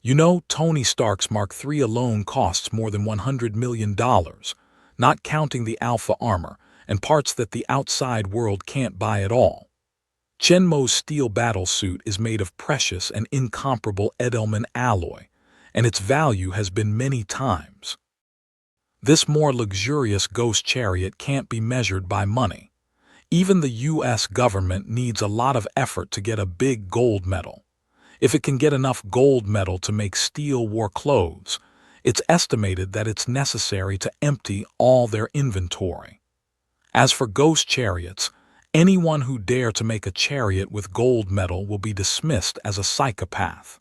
You know, Tony Stark's Mark III alone costs more than $100 million, not counting the alpha armor and parts that the outside world can't buy at all. Chen Mo's steel battle suit is made of precious and incomparable Edelman alloy, and its value has been many times. This more luxurious Ghost Chariot can't be measured by money. Even the U.S. government needs a lot of effort to get a big gold medal. If it can get enough gold metal to make steel war clothes, it's estimated that it's necessary to empty all their inventory. As for Ghost Chariots, anyone who dare to make a chariot with gold metal will be dismissed as a psychopath.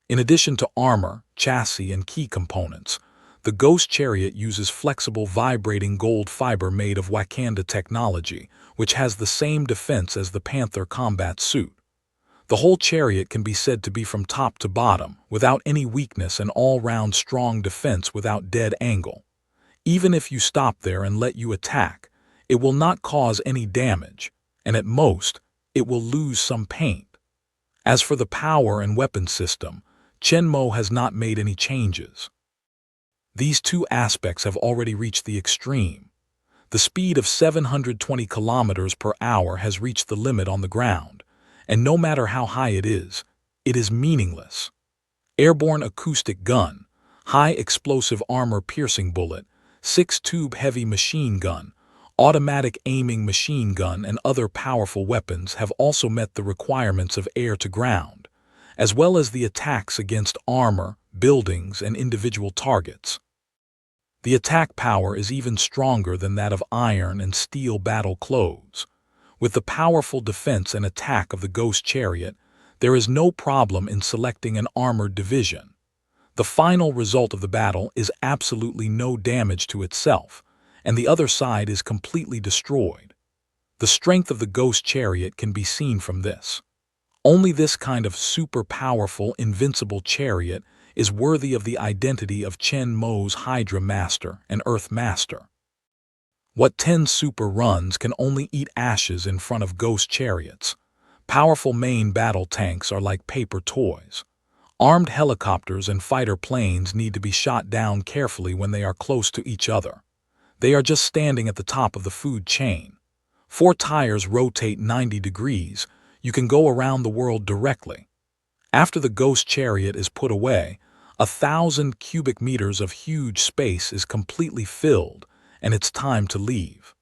In addition to armor, chassis, and key components, the Ghost Chariot uses flexible vibrating gold fiber made of Wakanda technology, which has the same defense as the Panther combat suit. The whole chariot can be said to be from top to bottom, without any weakness, and all-round strong defense without dead angle. Even if you stop there and let you attack, it will not cause any damage, and at most, it will lose some paint. As for the power and weapon system, Chen Mo has not made any changes. These two aspects have already reached the extreme. The speed of 720 kilometers per hour has reached the limit on the ground, and no matter how high it is meaningless. Airborne acoustic gun, high explosive armor piercing bullet, 6-tube heavy machine gun, automatic aiming machine gun, and other powerful weapons have also met the requirements of air-to-ground, as well as the attacks against armor, buildings, and individual targets. The attack power is even stronger than that of iron and steel battle clothes. With the powerful defense and attack of the Ghost Chariot, there is no problem in selecting an armored division. The final result of the battle is absolutely no damage to itself, and the other side is completely destroyed. The strength of the Ghost Chariot can be seen from this. Only this kind of super-powerful, invincible chariot is worthy of the identity of Chen Mo's Hydra Master and Earth Master. What 10 super runs can only eat ashes in front of Ghost Chariots. Powerful main battle tanks are like paper toys. Armed helicopters and fighter planes need to be shot down carefully when they are close to each other. They are just standing at the top of the food chain. 4 tires rotate 90 degrees. You can go around the world directly. After the Ghost Chariot is put away, 1,000 cubic meters of huge space is completely filled, and it's time to leave.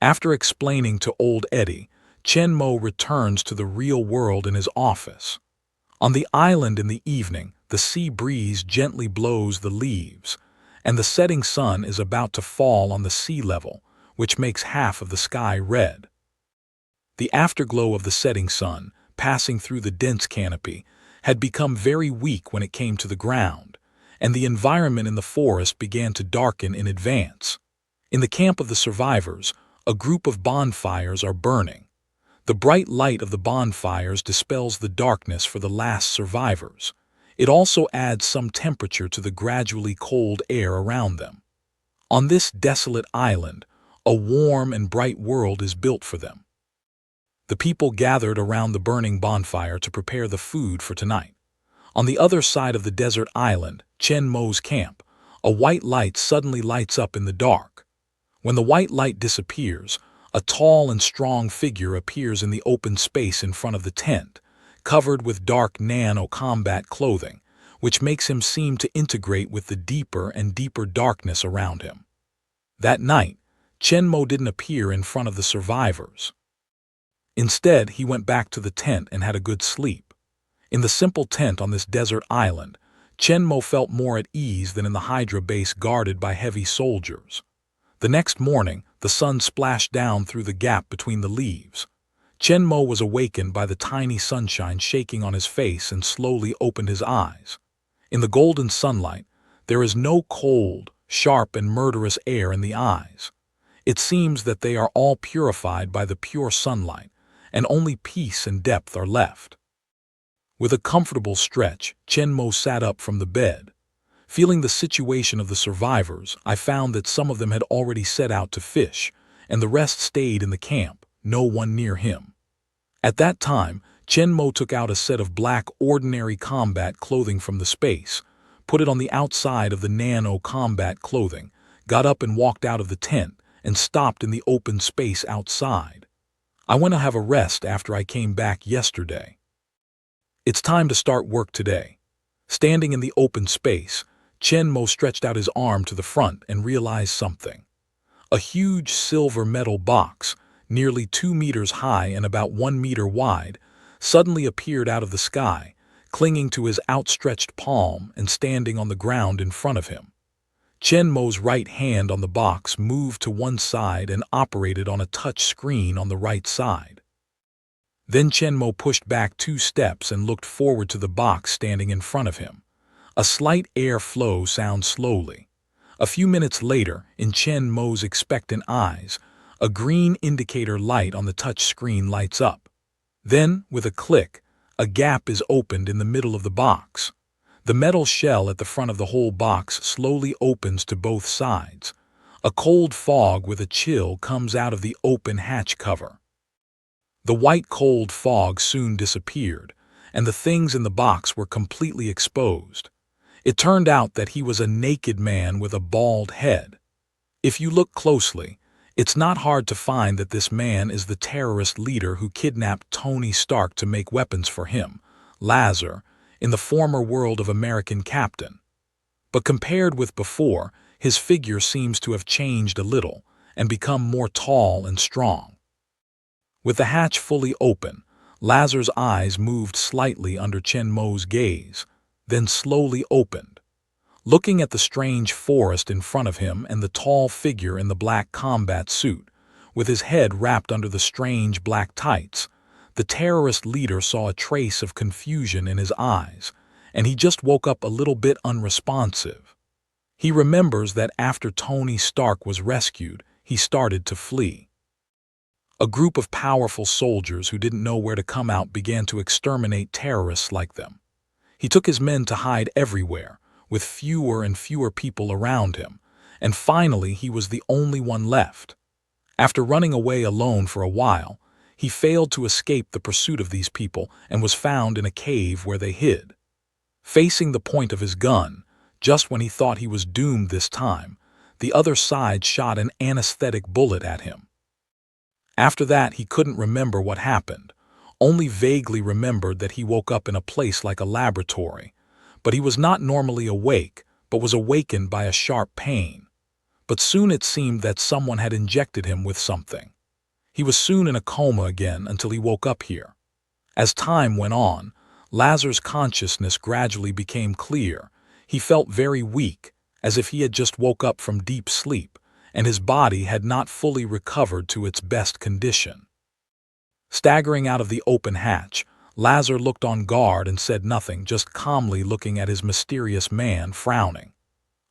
After explaining to old Eddie, Chen Mo returns to the real world in his office. On the island in the evening, the sea breeze gently blows the leaves, and the setting sun is about to fall on the sea level, which makes half of the sky red. The afterglow of the setting sun passing through the dense canopy, had become very weak when it came to the ground, and the environment in the forest began to darken in advance. In the camp of the survivors, a group of bonfires are burning. The bright light of the bonfires dispels the darkness for the last survivors. It also adds some temperature to the gradually cold air around them. On this desolate island, a warm and bright world is built for them. The people gathered around the burning bonfire to prepare the food for tonight. On the other side of the desert island, Chen Mo's camp, a white light suddenly lights up in the dark. When the white light disappears, a tall and strong figure appears in the open space in front of the tent, covered with dark Nano combat clothing, which makes him seem to integrate with the deeper and deeper darkness around him. That night, Chen Mo didn't appear in front of the survivors. Instead, he went back to the tent and had a good sleep. In the simple tent on this desert island, Chen Mo felt more at ease than in the Hydra base guarded by heavy soldiers. The next morning, the sun splashed down through the gap between the leaves. Chen Mo was awakened by the tiny sunshine shaking on his face and slowly opened his eyes. In the golden sunlight, there is no cold, sharp, and murderous air in the eyes. It seems that they are all purified by the pure sunlight, and only peace and depth are left. With a comfortable stretch, Chen Mo sat up from the bed. Feeling the situation of the survivors, I found that some of them had already set out to fish, and the rest stayed in the camp, no one near him. At that time, Chen Mo took out a set of black ordinary combat clothing from the space, put it on the outside of the Nano combat clothing, got up and walked out of the tent, and stopped in the open space outside. I went to have a rest after I came back yesterday. It's time to start work today. Standing in the open space, Chen Mo stretched out his arm to the front and realized something. A huge silver metal box, nearly 2 meters high and about 1 meter wide, suddenly appeared out of the sky, clinging to his outstretched palm and standing on the ground in front of him. Chen Mo's right hand on the box moved to one side and operated on a touch screen on the right side. Then Chen Mo pushed back 2 steps and looked forward to the box standing in front of him. A slight air flow sounds slowly. A few minutes later, in Chen Mo's expectant eyes, a green indicator light on the touch screen lights up. Then, with a click, a gap is opened in the middle of the box. The metal shell at the front of the whole box slowly opens to both sides. A cold fog with a chill comes out of the open hatch cover. The white cold fog soon disappeared, and the things in the box were completely exposed. It turned out that he was a naked man with a bald head. If you look closely, it's not hard to find that this man is the terrorist leader who kidnapped Tony Stark to make weapons for him, Lazar, in the former world of American Captain. But compared with before, his figure seems to have changed a little and become more tall and strong. With the hatch fully open, Lazar's eyes moved slightly under Chen Mo's gaze, then slowly opened. Looking at the strange forest in front of him and the tall figure in the black combat suit, with his head wrapped under the strange black tights, the terrorist leader saw a trace of confusion in his eyes, and he just woke up a little bit unresponsive. He remembers that after Tony Stark was rescued, he started to flee. A group of powerful soldiers who didn't know where to come out began to exterminate terrorists like them. He took his men to hide everywhere, with fewer and fewer people around him, and finally he was the only one left. After running away alone for a while, he failed to escape the pursuit of these people and was found in a cave where they hid. Facing the point of his gun, just when he thought he was doomed this time, the other side shot an anesthetic bullet at him. After that, he couldn't remember what happened, only vaguely remembered that he woke up in a place like a laboratory, but he was not normally awake, but was awakened by a sharp pain. But soon it seemed that someone had injected him with something. He was soon in a coma again until he woke up here. As time went on, Lazar's consciousness gradually became clear. He felt very weak, as if he had just woke up from deep sleep, and his body had not fully recovered to its best condition. Staggering out of the open hatch, Lazar looked on guard and said nothing, just calmly looking at his mysterious man, frowning.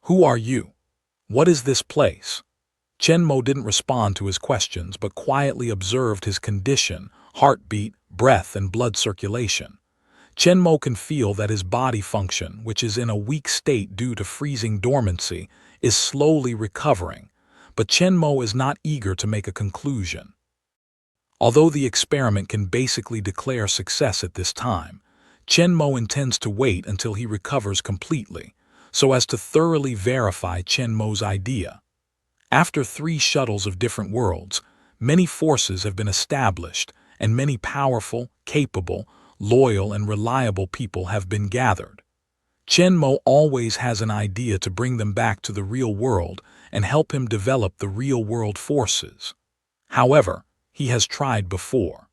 "Who are you? What is this place?" Chenmo didn't respond to his questions, but quietly observed his condition, heartbeat, breath, and blood circulation. Chenmo can feel that his body function, which is in a weak state due to freezing dormancy, is slowly recovering, but Chenmo is not eager to make a conclusion. Although the experiment can basically declare success at this time, Chenmo intends to wait until he recovers completely, so as to thoroughly verify Chenmo's idea. After 3 shuttles of different worlds, many forces have been established, and many powerful, capable, loyal, and reliable people have been gathered. Chenmo always has an idea to bring them back to the real world and help him develop the real-world forces. However, he has tried before.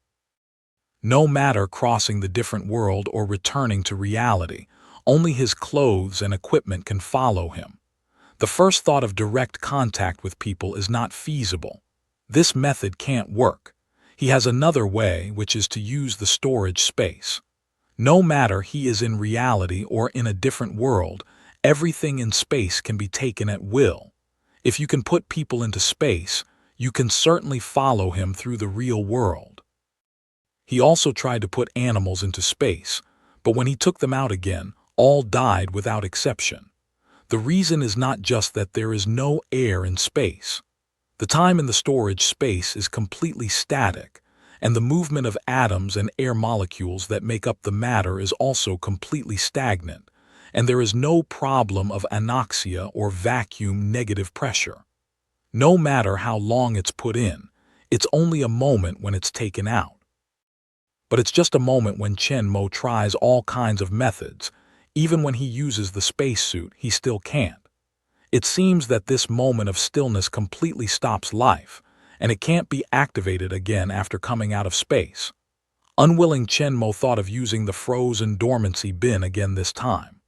No matter crossing the different world or returning to reality, only his clothes and equipment can follow him. The first thought of direct contact with people is not feasible. This method can't work. He has another way, which is to use the storage space. No matter he is in reality or in a different world, everything in space can be taken at will. If you can put people into space, you can certainly follow him through the real world. He also tried to put animals into space, but when he took them out again, all died without exception. The reason is not just that there is no air in space. The time in the storage space is completely static, and the movement of atoms and air molecules that make up the matter is also completely stagnant, and there is no problem of anoxia or vacuum negative pressure. No matter how long it's put in, it's only a moment when it's taken out. But it's just a moment when Chenmo tries all kinds of methods. Even when he uses the spacesuit, he still can't. It seems that this moment of stillness completely stops life, and it can't be activated again after coming out of space. Unwilling, Chenmo thought of using the frozen dormancy bin again this time.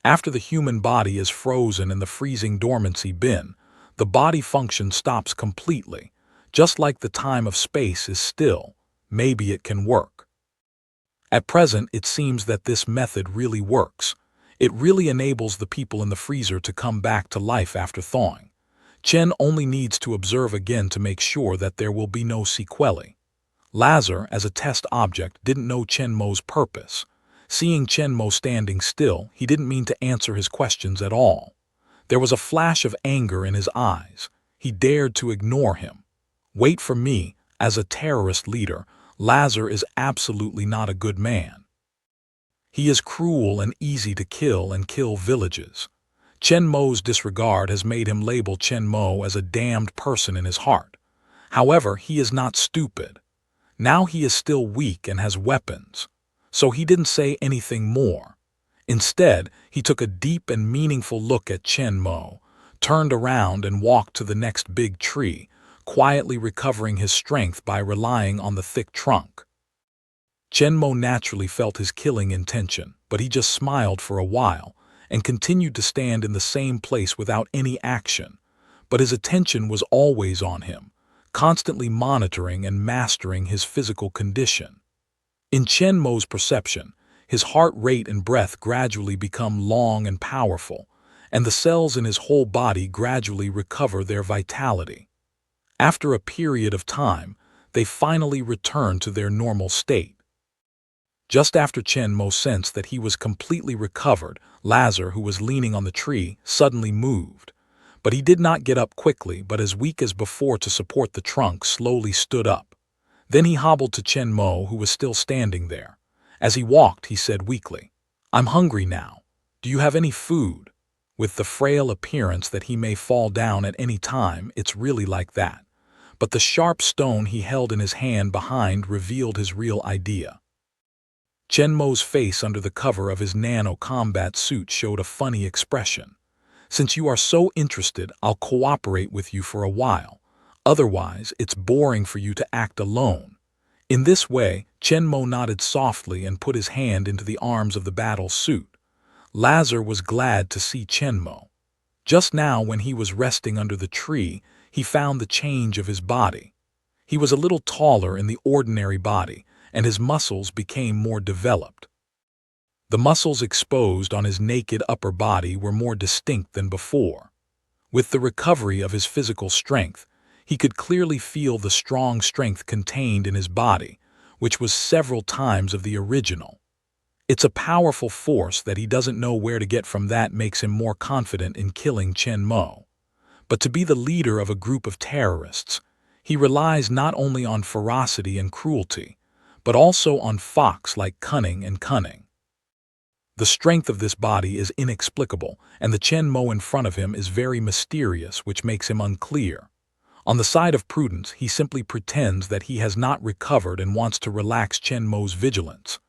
After the human body is frozen in the freezing dormancy bin, the body function stops completely, just like the time of space is still. Maybe it can work. At present, it seems that this method really works. It really enables the people in the freezer to come back to life after thawing. Chen only needs to observe again to make sure that there will be no sequelae. Lazar, as a test object, didn't know Chenmo's purpose. Seeing Chenmo standing still, he didn't mean to answer his questions at all. There was a flash of anger in his eyes. He dared to ignore him. "Wait for me. As a terrorist leader, Lazar is absolutely not a good man. He is cruel and easy to kill and kill villages. Chenmo's disregard has made him label Chenmo as a damned person in his heart. However, he is not stupid. Now he is still weak and has weapons. So he didn't say anything more. Instead, he took a deep and meaningful look at Chenmo, turned around and walked to the next big tree, quietly recovering his strength by relying on the thick trunk. Chenmo naturally felt his killing intention, but he just smiled for a while and continued to stand in the same place without any action. But his attention was always on him, constantly monitoring and mastering his physical condition. In Chenmo's perception, his heart rate and breath gradually become long and powerful, and the cells in his whole body gradually recover their vitality. After a period of time, they finally return to their normal state. Just after Chenmo sensed that he was completely recovered, Lazar, who was leaning on the tree, suddenly moved. But he did not get up quickly, but as weak as before to support the trunk, slowly stood up. Then he hobbled to Chenmo, who was still standing there. As he walked, he said weakly, "I'm hungry now. Do you have any food?" With the frail appearance that he may fall down at any time, it's really like that. But the sharp stone he held in his hand behind revealed his real idea. Chenmo's face under the cover of his Nano combat suit showed a funny expression. "Since you are so interested, I'll cooperate with you for a while. Otherwise, it's boring for you to act alone." In this way, Chenmo nodded softly and put his hand into the arms of the battle suit. Lazar was glad to see Chenmo. Just now, when he was resting under the tree, he found the change of his body. He was a little taller in the ordinary body, and his muscles became more developed. The muscles exposed on his naked upper body were more distinct than before. With the recovery of his physical strength, he could clearly feel the strong strength contained in his body, which was several times of the original. It's a powerful force that he doesn't know where to get from that makes him more confident in killing Chen Mo. But to be the leader of a group of terrorists, he relies not only on ferocity and cruelty, but also on fox-like cunning and cunning. The strength of this body is inexplicable, and the Chen Mo in front of him is very mysterious, which makes him unclear. On the side of prudence, he simply pretends that he has not recovered and wants to relax Chen Mo's vigilance.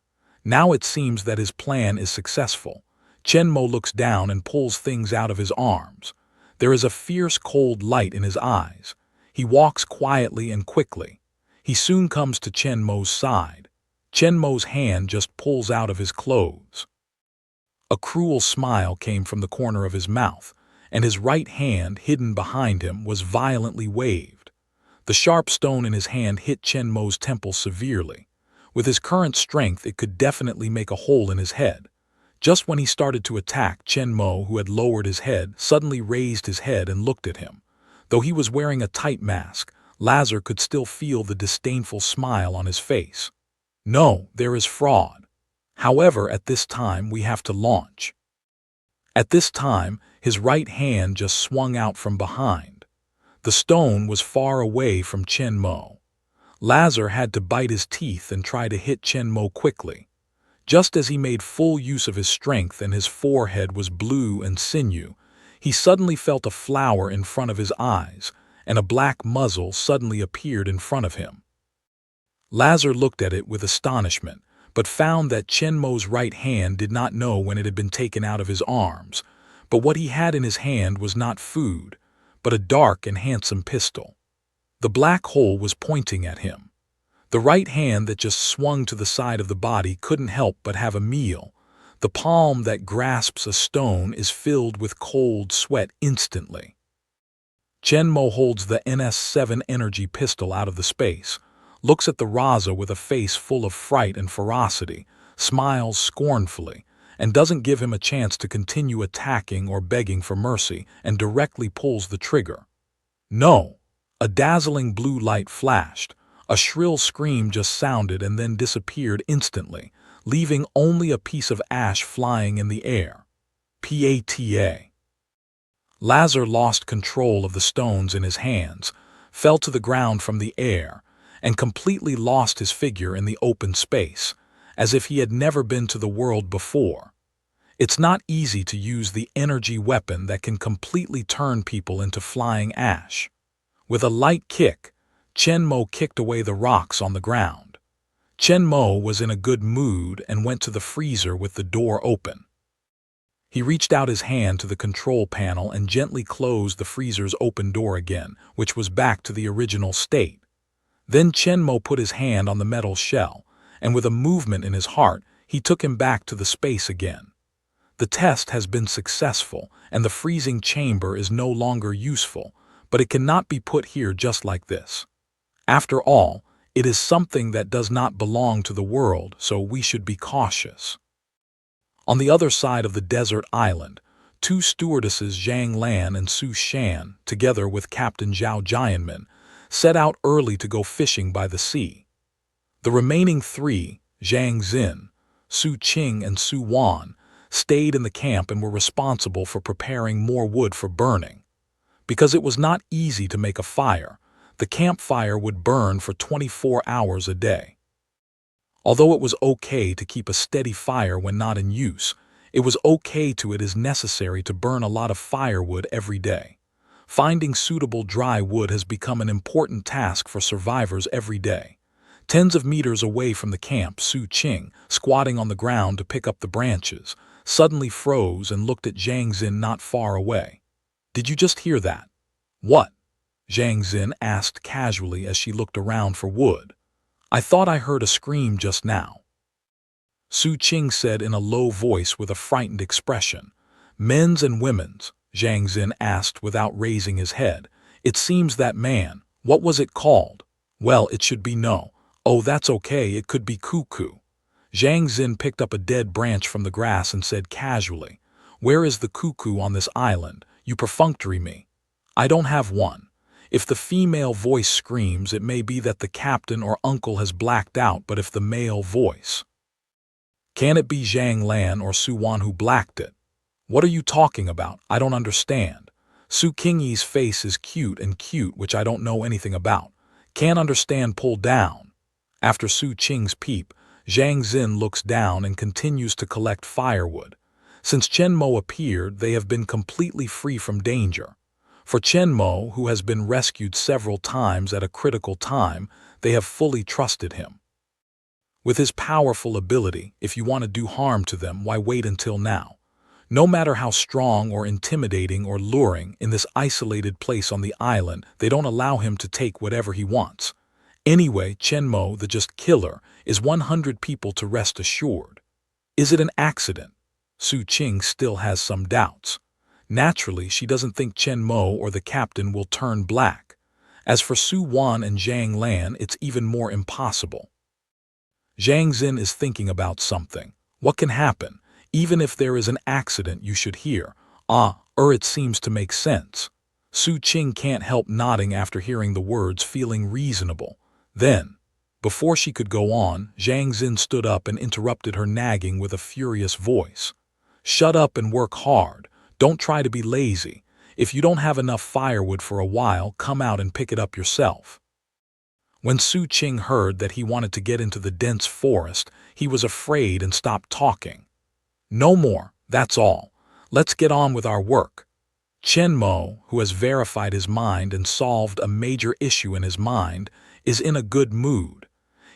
Now it seems that his plan is successful. Chen Mo looks down and pulls things out of his arms. There is a fierce cold light in his eyes. He walks quietly and quickly. He soon comes to Chen Mo's side. Chen Mo's hand just pulls out of his clothes. A cruel smile came from the corner of his mouth, and his right hand, hidden behind him, was violently waved. The sharp stone in his hand hit Chen Mo's temple severely. With his current strength, it could definitely make a hole in his head. Just when he started to attack, Chen Mo, who had lowered his head, suddenly raised his head and looked at him. Though he was wearing a tight mask, Lazar could still feel the disdainful smile on his face. No, there is fraud. However, at this time, we have to launch. At this time, his right hand just swung out from behind. The stone was far away from Chen Mo. Lazar had to bite his teeth and try to hit Chen Mo quickly. Just as he made full use of his strength and his forehead was blue and sinew, he suddenly felt a flower in front of his eyes, and a black muzzle suddenly appeared in front of him. Lazar looked at it with astonishment, but found that Chen Mo's right hand did not know when it had been taken out of his arms, but what he had in his hand was not food, but a dark and handsome pistol. The black hole was pointing at him. The right hand that just swung to the side of the body couldn't help but have a meal. The palm that grasps a stone is filled with cold sweat instantly. Chen Mo holds the NS7 energy pistol out of the space, looks at the Raza with a face full of fright and ferocity, smiles scornfully, and doesn't give him a chance to continue attacking or begging for mercy, and directly pulls the trigger. No! A dazzling blue light flashed. A shrill scream just sounded and then disappeared instantly, leaving only a piece of ash flying in the air. Pata. Lazar lost control of the stones in his hands, fell to the ground from the air, and completely lost his figure in the open space, as if he had never been to the world before. It's not easy to use the energy weapon that can completely turn people into flying ash. With a light kick, Chen Mo kicked away the rocks on the ground. Chen Mo was in a good mood and went to the freezer with the door open. He reached out his hand to the control panel and gently closed the freezer's open door again, which was back to the original state. Then Chen Mo put his hand on the metal shell, and with a movement in his heart, he took him back to the space again. The test has been successful, and the freezing chamber is no longer useful, but it cannot be put here just like this. After all, it is something that does not belong to the world, so we should be cautious. On the other side of the desert island, two stewardesses Zhang Lan and Su Shan, together with Captain Zhao Jianmin, set out early to go fishing by the sea. The remaining three, Zhang Xin, Su Qing, and Su Wan, stayed in the camp and were responsible for preparing more wood for burning. Because it was not easy to make a fire, the campfire would burn for 24 hours a day. Although it was okay to keep a steady fire when not in use, it was okay to it is necessary to burn a lot of firewood every day. Finding suitable dry wood has become an important task for survivors every day. Tens of meters away from the camp, Su Qing, squatting on the ground to pick up the branches, suddenly froze and looked at Zhang Xin not far away. "Did you just hear that?" "What?" Zhang Xin asked casually as she looked around for wood. "I thought I heard a scream just now." Su Qing said in a low voice with a frightened expression. "Men's and women's?" Zhang Xin asked without raising his head. "It seems that man, what was it called?" "Well, it should be no. "Oh, that's okay, it could be cuckoo." Zhang Xin picked up a dead branch from the grass and said casually, "Where is the cuckoo on this island? You perfunctory me." "I don't have one. If the female voice screams, it may be that the captain or uncle has blacked out, but if the male voice..." "Can it be Zhang Lan or Su Wan who blacked it?" "What are you talking about? I don't understand." Su Qingyi's face is cute, which I don't know anything about. "Can't understand, pull down." After Su Qing's peep, Zhang Xin looks down and continues to collect firewood. Since Chen Mo appeared, they have been completely free from danger. For Chen Mo, who has been rescued several times at a critical time, they have fully trusted him. With his powerful ability, if you want to do harm to them, why wait until now? No matter how strong or intimidating or luring, in this isolated place on the island, they don't allow him to take whatever he wants. Anyway, Chen Mo, the just killer, is 100 people to rest assured. Is it an accident? Su Qing still has some doubts. Naturally, she doesn't think Chen Mo or the captain will turn black. As for Su Wan and Zhang Lan, it's even more impossible. Zhang Xin is thinking about something. What can happen? Even if there is an accident, you should hear. It seems to make sense. Su Qing can't help nodding after hearing the words, feeling reasonable. Then, before she could go on, Zhang Xin stood up and interrupted her nagging with a furious voice. "Shut up and work hard. Don't try to be lazy. If you don't have enough firewood for a while, come out and pick it up yourself." When Su Qing heard that he wanted to get into the dense forest, he was afraid and stopped talking. "No more, that's all. Let's get on with our work." Chen Mo, who has verified his mind and solved a major issue in his mind, is in a good mood.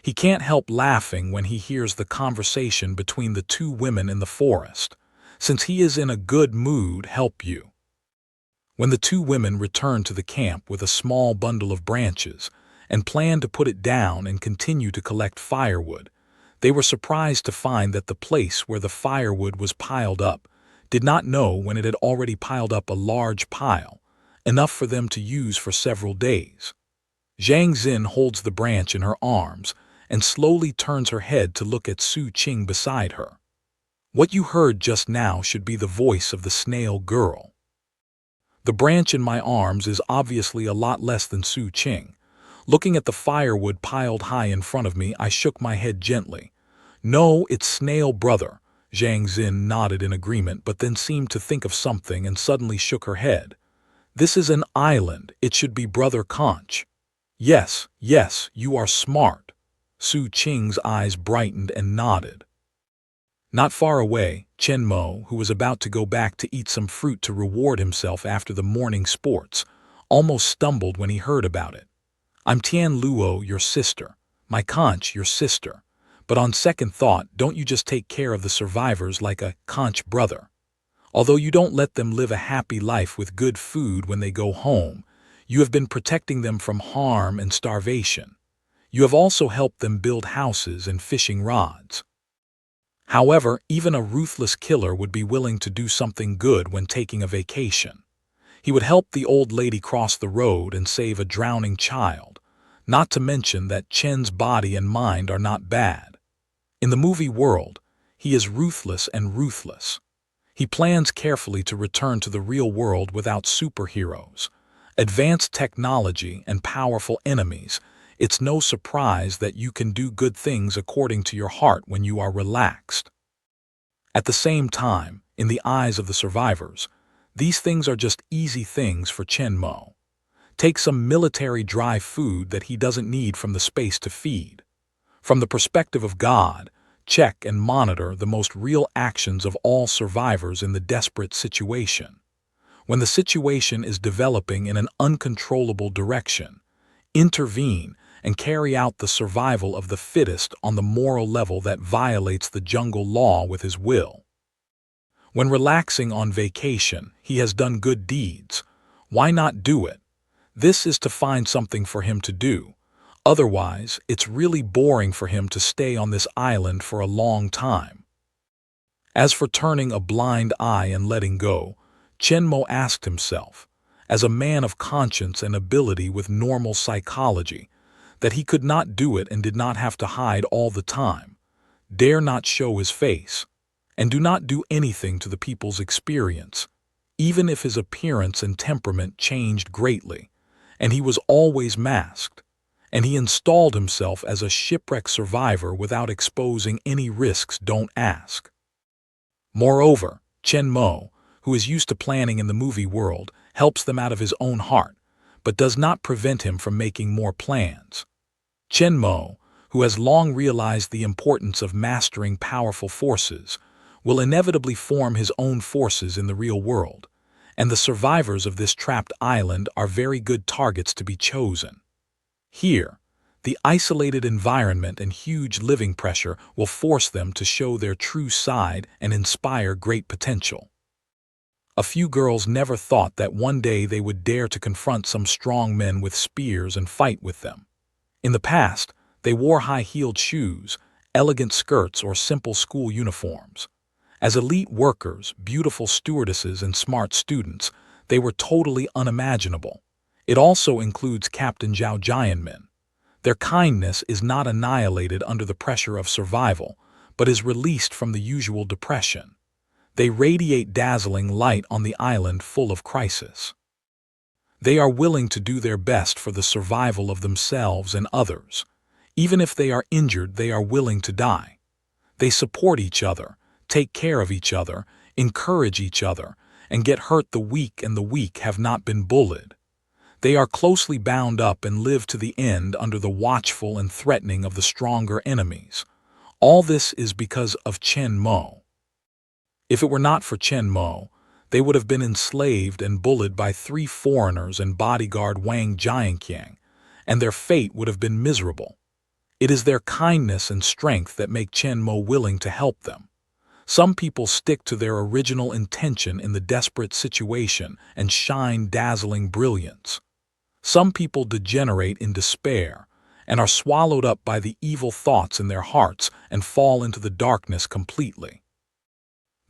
He can't help laughing when he hears the conversation between the two women in the forest. Since he is in a good mood, help you. When the two women returned to the camp with a small bundle of branches and planned to put it down and continue to collect firewood, they were surprised to find that the place where the firewood was piled up did not know when it had already piled up a large pile, enough for them to use for several days. Zhang Xin holds the branch in her arms and slowly turns her head to look at Su Qing beside her. What you heard just now should be the voice of the snail girl. The branch in my arms is obviously a lot less than Su Qing. Looking at the firewood piled high in front of me, I shook my head gently. "No, it's snail brother." Zhang Xin nodded in agreement, but then seemed to think of something and suddenly shook her head. "This is an island. It should be brother Conch." Yes, you are smart." Su Qing's eyes brightened and nodded. Not far away, Chen Mo, who was about to go back to eat some fruit to reward himself after the morning sports, almost stumbled when he heard about it. "I'm Tian Luo, your sister. My Conch, your sister. But on second thought, don't you just take care of the survivors like a Conch brother? Although you don't let them live a happy life with good food when they go home, you have been protecting them from harm and starvation. You have also helped them build houses and fishing rods. However, even a ruthless killer would be willing to do something good when taking a vacation. He would help the old lady cross the road and save a drowning child, not to mention that Chen's body and mind are not bad. In the movie world, he is ruthless and ruthless. He plans carefully to return to the real world without superheroes, advanced technology, and powerful enemies. It's no surprise that you can do good things according to your heart when you are relaxed. At the same time, in the eyes of the survivors, these things are just easy things for Chen Mo. Take some military dry food that he doesn't need from the space to feed. From the perspective of God, check and monitor the most real actions of all survivors in the desperate situation. When the situation is developing in an uncontrollable direction, intervene and carry out the survival of the fittest on the moral level that violates the jungle law with his will. When relaxing on vacation, he has done good deeds. Why not do it? This is to find something for him to do. Otherwise, it's really boring for him to stay on this island for a long time. As for turning a blind eye and letting go, Chen Mo asked himself, as a man of conscience and ability with normal psychology, that he could not do it and did not have to hide all the time, dare not show his face, and do not do anything to the people's experience, even if his appearance and temperament changed greatly, and he was always masked, and he installed himself as a shipwreck survivor without exposing any risks. Don't ask. Moreover, Chen Mo, who is used to planning in the movie world, helps them out of his own heart, but does not prevent him from making more plans. Chen Mo, who has long realized the importance of mastering powerful forces, will inevitably form his own forces in the real world, and the survivors of this trapped island are very good targets to be chosen. Here, the isolated environment and huge living pressure will force them to show their true side and inspire great potential. A few girls never thought that one day they would dare to confront some strong men with spears and fight with them. In the past, they wore high-heeled shoes, elegant skirts, or simple school uniforms. As elite workers, beautiful stewardesses, and smart students, they were totally unimaginable. It also includes Captain Zhao Jianmin. Their kindness is not annihilated under the pressure of survival, but is released from the usual depression. They radiate dazzling light on the island full of crisis. They are willing to do their best for the survival of themselves and others. Even if they are injured, they are willing to die. They support each other, take care of each other, encourage each other, and get hurt the weak, and the weak have not been bullied. They are closely bound up and live to the end under the watchful and threatening of the stronger enemies. All this is because of Chen Mo. If it were not for Chen Mo, they would have been enslaved and bullied by 3 foreigners and bodyguard Wang Jianqiang, and their fate would have been miserable. It is their kindness and strength that make Chen Mo willing to help them. Some people stick to their original intention in the desperate situation and shine dazzling brilliance. Some people degenerate in despair and are swallowed up by the evil thoughts in their hearts and fall into the darkness completely.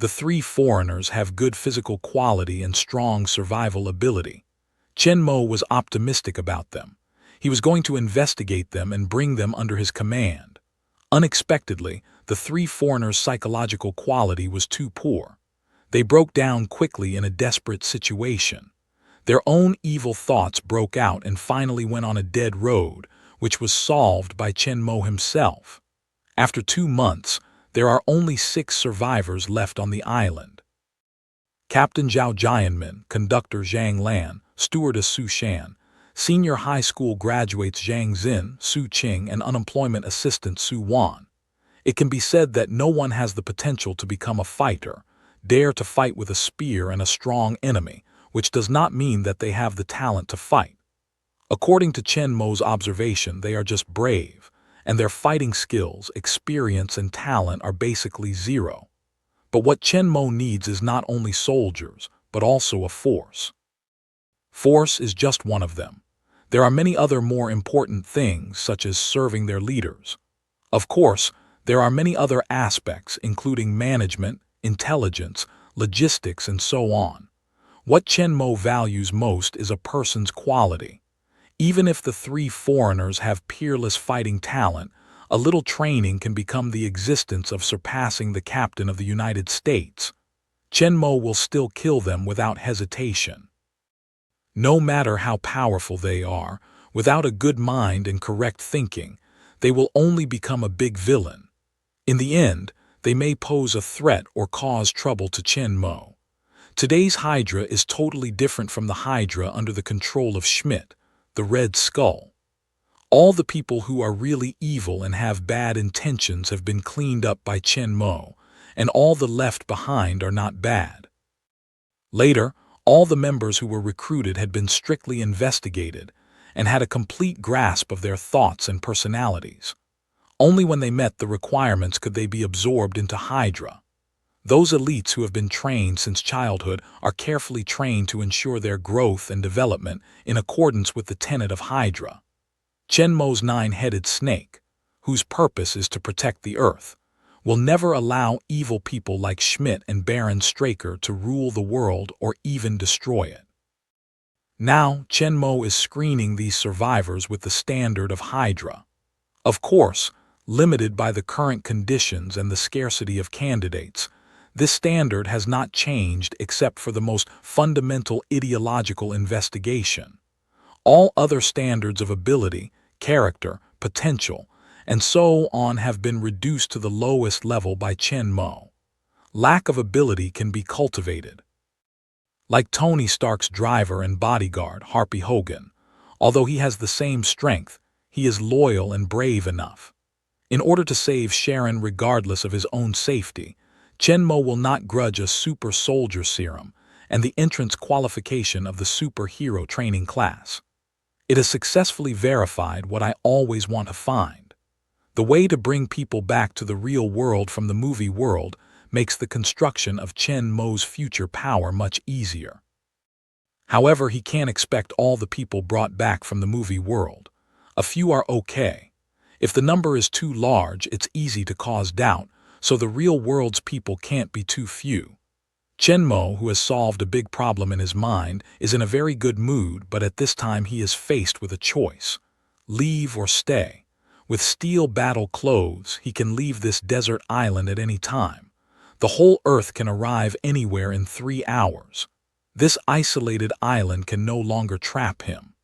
The 3 foreigners have good physical quality and strong survival ability. Chen Mo was optimistic about them. He was going to investigate them and bring them under his command. Unexpectedly, the 3 foreigners' psychological quality was too poor. They broke down quickly in a desperate situation. Their own evil thoughts broke out and finally went on a dead road, which was solved by Chen Mo himself. After 2 months, there are only 6 survivors left on the island. Captain Zhao Jianmin, conductor Zhang Lan, stewardess Su Shan, senior high school graduates Zhang Xin, Su Qing, and unemployment assistant Su Wan. It can be said that no one has the potential to become a fighter, dare to fight with a spear and a strong enemy, which does not mean that they have the talent to fight. According to Chen Mo's observation, they are just brave, and their fighting skills, experience, and talent are basically zero. But what Chen Mo needs is not only soldiers, but also a force. Force is just one of them. There are many other more important things, such as serving their leaders. Of course, there are many other aspects, including management, intelligence, logistics, and so on. What Chen Mo values most is a person's quality. Even if the 3 foreigners have peerless fighting talent, a little training can become the existence of surpassing the captain of the United States. Chen Mo will still kill them without hesitation. No matter how powerful they are, without a good mind and correct thinking, they will only become a big villain. In the end, they may pose a threat or cause trouble to Chen Mo. Today's Hydra is totally different from the Hydra under the control of Schmidt, the Red Skull. All the people who are really evil and have bad intentions have been cleaned up by Chen Mo, and all the left behind are not bad. Later, all the members who were recruited had been strictly investigated and had a complete grasp of their thoughts and personalities. Only when they met the requirements could they be absorbed into Hydra. Those elites who have been trained since childhood are carefully trained to ensure their growth and development in accordance with the tenet of Hydra. Chen Mo's 9-headed snake, whose purpose is to protect the Earth, will never allow evil people like Schmidt and Baron Straker to rule the world or even destroy it. Now, Chen Mo is screening these survivors with the standard of Hydra. Of course, limited by the current conditions and the scarcity of candidates, this standard has not changed except for the most fundamental ideological investigation. All other standards of ability, character, potential, and so on have been reduced to the lowest level by Chen Mo. Lack of ability can be cultivated. Like Tony Stark's driver and bodyguard, Harpy Hogan, although he has the same strength, he is loyal and brave enough. In order to save Sharon regardless of his own safety, Chen Mo will not grudge a super soldier serum and the entrance qualification of the superhero training class. It has successfully verified what I always want to find. The way to bring people back to the real world from the movie world makes the construction of Chen Mo's future power much easier. However, he can't expect all the people brought back from the movie world. A few are okay. If the number is too large, it's easy to cause doubt, so the real world's people can't be too few. Chen Mo, who has solved a big problem in his mind, is in a very good mood, but at this time he is faced with a choice: leave or stay. With steel battle clothes, he can leave this desert island at any time. The whole Earth can arrive anywhere in 3 hours. This isolated island can no longer trap him.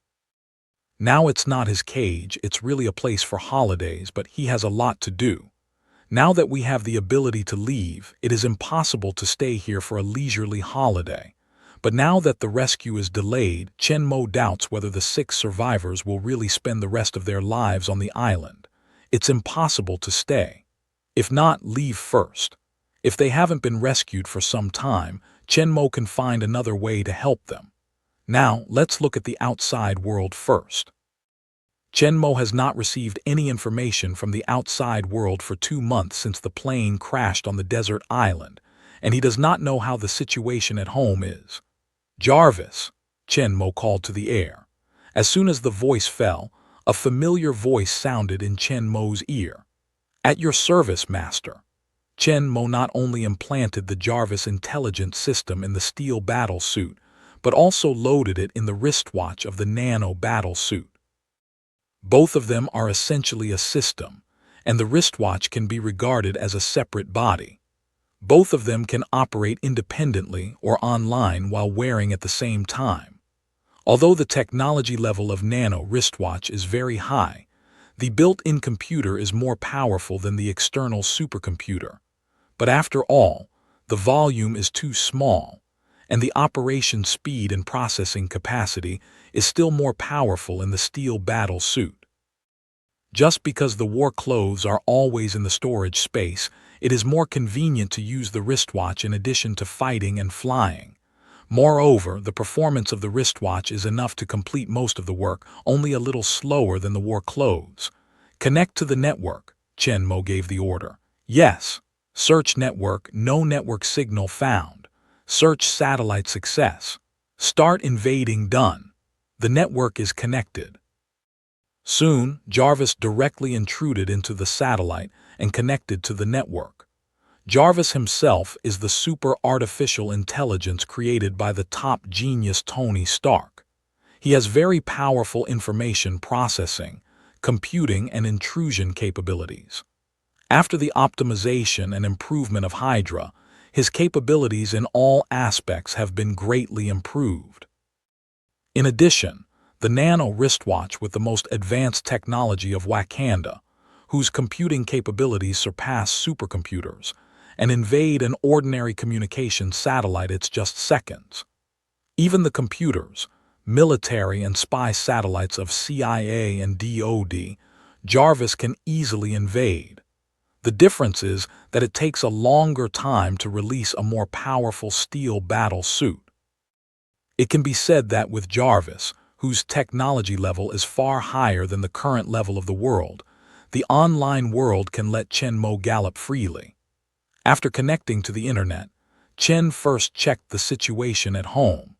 Now it's not his cage, it's really a place for holidays, but he has a lot to do. Now that we have the ability to leave, it is impossible to stay here for a leisurely holiday. But now that the rescue is delayed, Chen Mo doubts whether the 6 survivors will really spend the rest of their lives on the island. It's impossible to stay. If not, leave first. If they haven't been rescued for some time, Chen Mo can find another way to help them. Now, let's look at the outside world first. Chen Mo has not received any information from the outside world for 2 months since the plane crashed on the desert island, and he does not know how the situation at home is. "Jarvis," Chen Mo called to the air. As soon as the voice fell, a familiar voice sounded in Chen Mo's ear. "At your service, master." Chen Mo not only implanted the Jarvis intelligence system in the steel battle suit, but also loaded it in the wristwatch of the Nano battle suit. Both of them are essentially a system, and the wristwatch can be regarded as a separate body. Both of them can operate independently or online while wearing at the same time. Although the technology level of Nano wristwatch is very high, the built-in computer is more powerful than the external supercomputer. But after all, the volume is too small, and the operation speed and processing capacity is still more powerful in the steel battle suit. Just because the war clothes are always in the storage space, it is more convenient to use the wristwatch in addition to fighting and flying. Moreover, the performance of the wristwatch is enough to complete most of the work, only a little slower than the war clothes. "Connect to the network," Chen Mo gave the order. "Yes." "Search network, no network signal found." "Search satellite success." "Start invading done." The network is connected. Soon, Jarvis directly intruded into the satellite and connected to the network. Jarvis himself is the super artificial intelligence created by the top genius Tony Stark. He has very powerful information processing, computing, and intrusion capabilities. After the optimization and improvement of Hydra, his capabilities in all aspects have been greatly improved. In addition, the Nano wristwatch with the most advanced technology of Wakanda, whose computing capabilities surpass supercomputers, and invade an ordinary communication satellite in just seconds. Even the computers, military and spy satellites of CIA and DoD, Jarvis can easily invade. The difference is that it takes a longer time to release a more powerful steel battle suit. It can be said that with Jarvis, whose technology level is far higher than the current level of the world, the online world can let Chen Mo gallop freely. After connecting to the internet, Chen first checked the situation at home.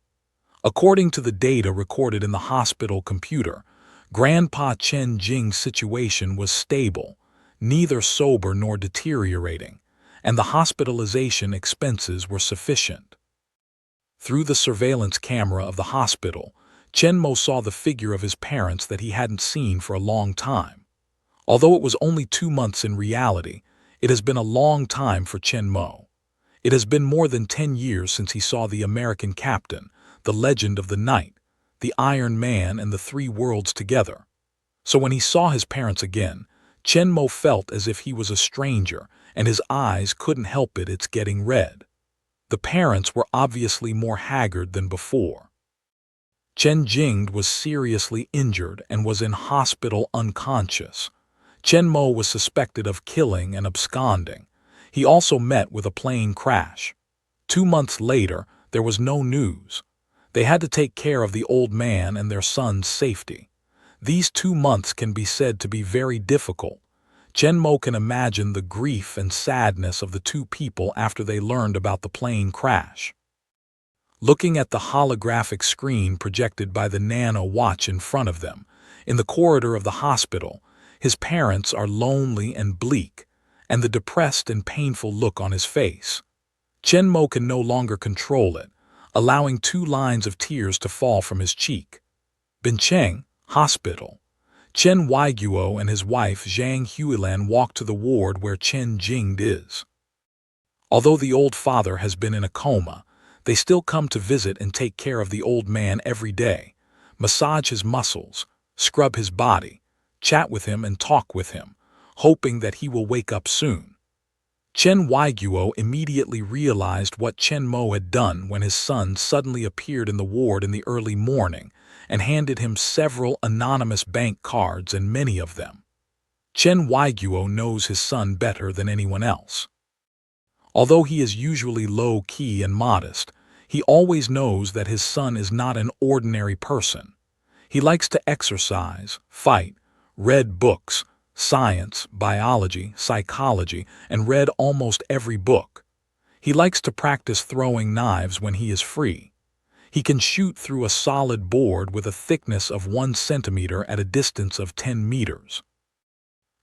According to the data recorded in the hospital computer, Grandpa Chen Jing's situation was stable, neither sober nor deteriorating, and the hospitalization expenses were sufficient. Through the surveillance camera of the hospital, Chen Mo saw the figure of his parents that he hadn't seen for a long time. Although it was only 2 months in reality, it has been a long time for Chen Mo. It has been more than 10 years since he saw the American captain, the legend of the night, the Iron Man, and the three worlds together. So when he saw his parents again, Chen Mo felt as if he was a stranger, and his eyes couldn't help it's getting red. The parents were obviously more haggard than before. Chen Jingde was seriously injured and was in hospital unconscious. Chen Mo was suspected of killing and absconding. He also met with a plane crash. 2 months later, there was no news. They had to take care of the old man and their son's safety. These 2 months can be said to be very difficult. Chen Mo can imagine the grief and sadness of the two people after they learned about the plane crash. Looking at the holographic screen projected by the Nano watch in front of them, in the corridor of the hospital, his parents are lonely and bleak, and the depressed and painful look on his face. Chen Mo can no longer control it, allowing 2 lines of tears to fall from his cheek. Bincheng, hospital. Chen Weiguo and his wife Zhang Huilan walk to the ward where Chen Jingde is. Although the old father has been in a coma, they still come to visit and take care of the old man every day, massage his muscles, scrub his body, chat with him and talk with him, hoping that he will wake up soon. Chen Weiguo immediately realized what Chen Mo had done when his son suddenly appeared in the ward in the early morning and handed him several anonymous bank cards and many of them. Chen Weiguo knows his son better than anyone else. Although he is usually low-key and modest, he always knows that his son is not an ordinary person. He likes to exercise, fight, read books, science, biology, psychology, and read almost every book. He likes to practice throwing knives when he is free. He can shoot through a solid board with a thickness of 1 centimeter at a distance of 10 meters.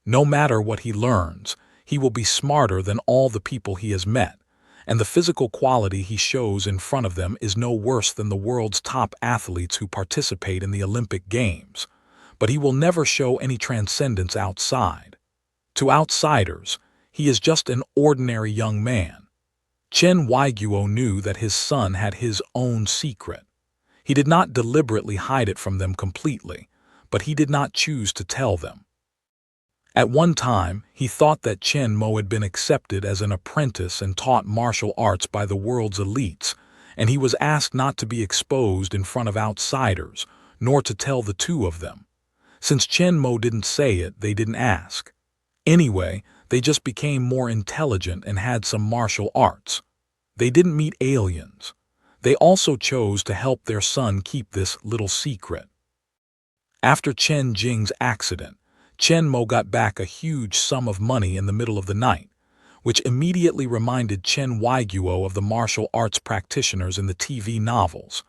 No matter what he learns, he will be smarter than all the people he has met, and the physical quality he shows in front of them is no worse than the world's top athletes who participate in the Olympic Games. But he will never show any transcendence outside. To outsiders, he is just an ordinary young man. Chen Weiguo knew that his son had his own secret. He did not deliberately hide it from them completely, but he did not choose to tell them. At one time, he thought that Chen Mo had been accepted as an apprentice and taught martial arts by the world's elites, and he was asked not to be exposed in front of outsiders, nor to tell the two of them. Since Chen Mo didn't say it, they didn't ask. Anyway, they just became more intelligent and had some martial arts. They didn't meet aliens. They also chose to help their son keep this little secret. After Chen Jing's accident, Chen Mo got back a huge sum of money in the middle of the night, which immediately reminded Chen Weiguo of the martial arts practitioners in the TV novels,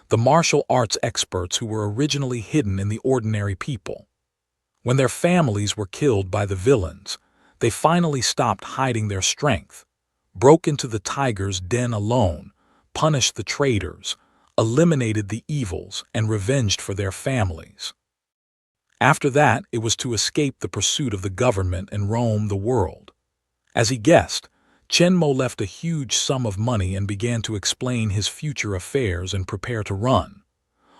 the martial arts experts who were originally hidden in the ordinary people. When their families were killed by the villains, they finally stopped hiding their strength, broke into the tiger's den alone, punished the traitors, eliminated the evils, and revenged for their families. After that, it was to escape the pursuit of the government and roam the world. As he guessed, Chen Mo left a huge sum of money and began to explain his future affairs and prepare to run.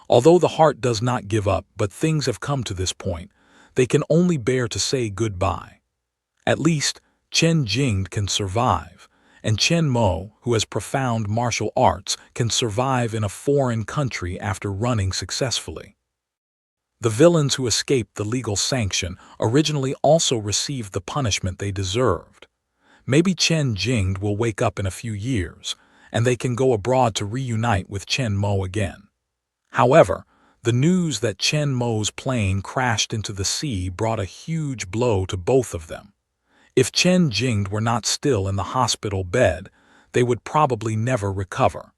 Although the heart does not give up, but things have come to this point, they can only bear to say goodbye. At least, Chen Jingde can survive, and Chen Mo, who has profound martial arts, can survive in a foreign country after running successfully. The villains who escaped the legal sanction originally also received the punishment they deserved. Maybe Chen Jingde will wake up in a few years, and they can go abroad to reunite with Chen Mo again. However, the news that Chen Mo's plane crashed into the sea brought a huge blow to both of them. If Chen Jingde were not still in the hospital bed, they would probably never recover.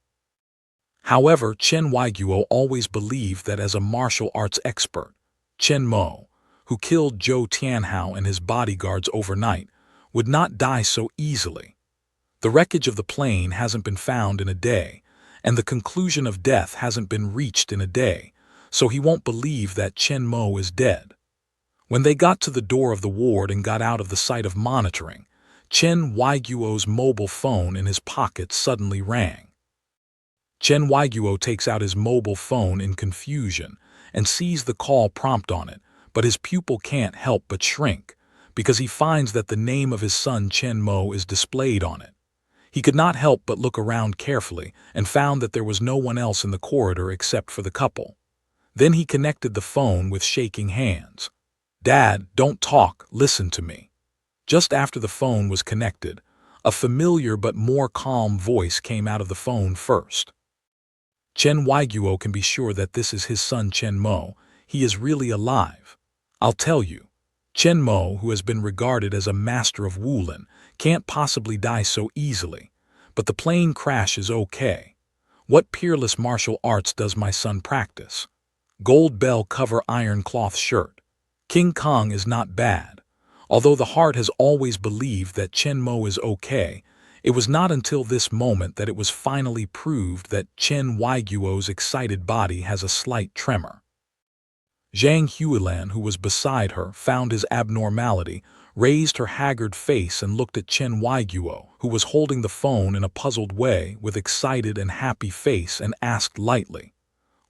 However, Chen Weiguo always believed that as a martial arts expert, Chen Mo, who killed Zhou Tianhao and his bodyguards overnight, would not die so easily. The wreckage of the plane hasn't been found in a day, and the conclusion of death hasn't been reached in a day, so he won't believe that Chen Mo is dead. When they got to the door of the ward and got out of the sight of monitoring, Chen Weiguo's mobile phone in his pocket suddenly rang. Chen Weiguo takes out his mobile phone in confusion and sees the call prompt on it, but his pupil can't help but shrink, because he finds that the name of his son Chen Mo is displayed on it. He could not help but look around carefully and found that there was no one else in the corridor except for the couple. Then he connected the phone with shaking hands. "Dad, don't talk, listen to me." Just after the phone was connected, a familiar but more calm voice came out of the phone first. "Chen Weiguo can be sure that this is his son Chen Mo. He is really alive. I'll tell you. Chen Mo, who has been regarded as a master of Wulin, can't possibly die so easily. But the plane crash is okay. What peerless martial arts does my son practice? Gold bell cover iron cloth shirt. King Kong is not bad. Although the heart has always believed that Chen Mo is okay, it was not until this moment that it was finally proved that Chen Weiguo's excited body has a slight tremor. Zhang Huilan, who was beside her, found his abnormality, raised her haggard face and looked at Chen Weiguo, who was holding the phone in a puzzled way with excited and happy face, and asked lightly,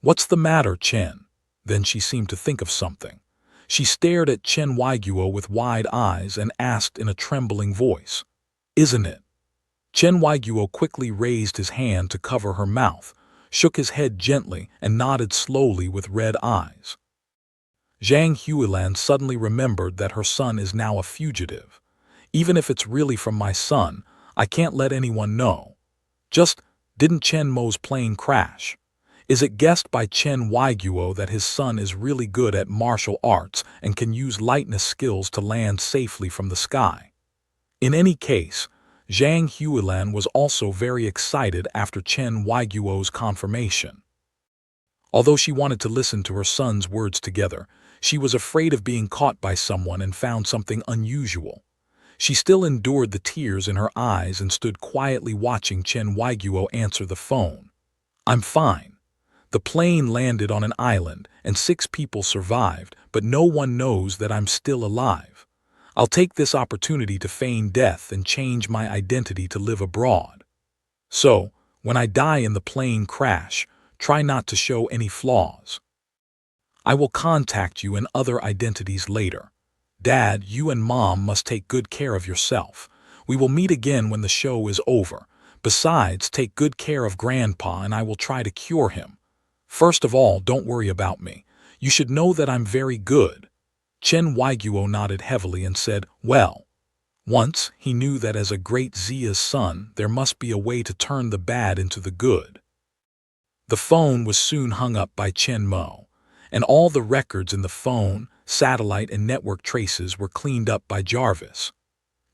"What's the matter, Chen?" Then she seemed to think of something. She stared at Chen Weiguo with wide eyes and asked in a trembling voice, "Isn't it?" Chen Weiguo quickly raised his hand to cover her mouth, shook his head gently, and nodded slowly with red eyes. Zhang Huilan suddenly remembered that her son is now a fugitive. "Even if it's really from my son, I can't let anyone know. Just, didn't Chen Mo's plane crash? Is it guessed by Chen Weiguo that his son is really good at martial arts and can use lightness skills to land safely from the sky?" In any case, Zhang Huilan was also very excited after Chen Weiguo's confirmation. Although she wanted to listen to her son's words together, she was afraid of being caught by someone and found something unusual. She still endured the tears in her eyes and stood quietly watching Chen Weiguo answer the phone. "I'm fine. The plane landed on an island and 6 people survived, but no one knows that I'm still alive. I'll take this opportunity to feign death and change my identity to live abroad. So, when I die in the plane crash, try not to show any flaws. I will contact you in other identities later. Dad, you and Mom must take good care of yourself. We will meet again when the show is over. Besides, take good care of Grandpa and I will try to cure him. First of all, don't worry about me. You should know that I'm very good." Chen Weiguo nodded heavily and said, "Well." Once, he knew that as a great Zia's son, there must be a way to turn the bad into the good. The phone was soon hung up by Chen Mo, and all the records in the phone, satellite, and network traces were cleaned up by Jarvis.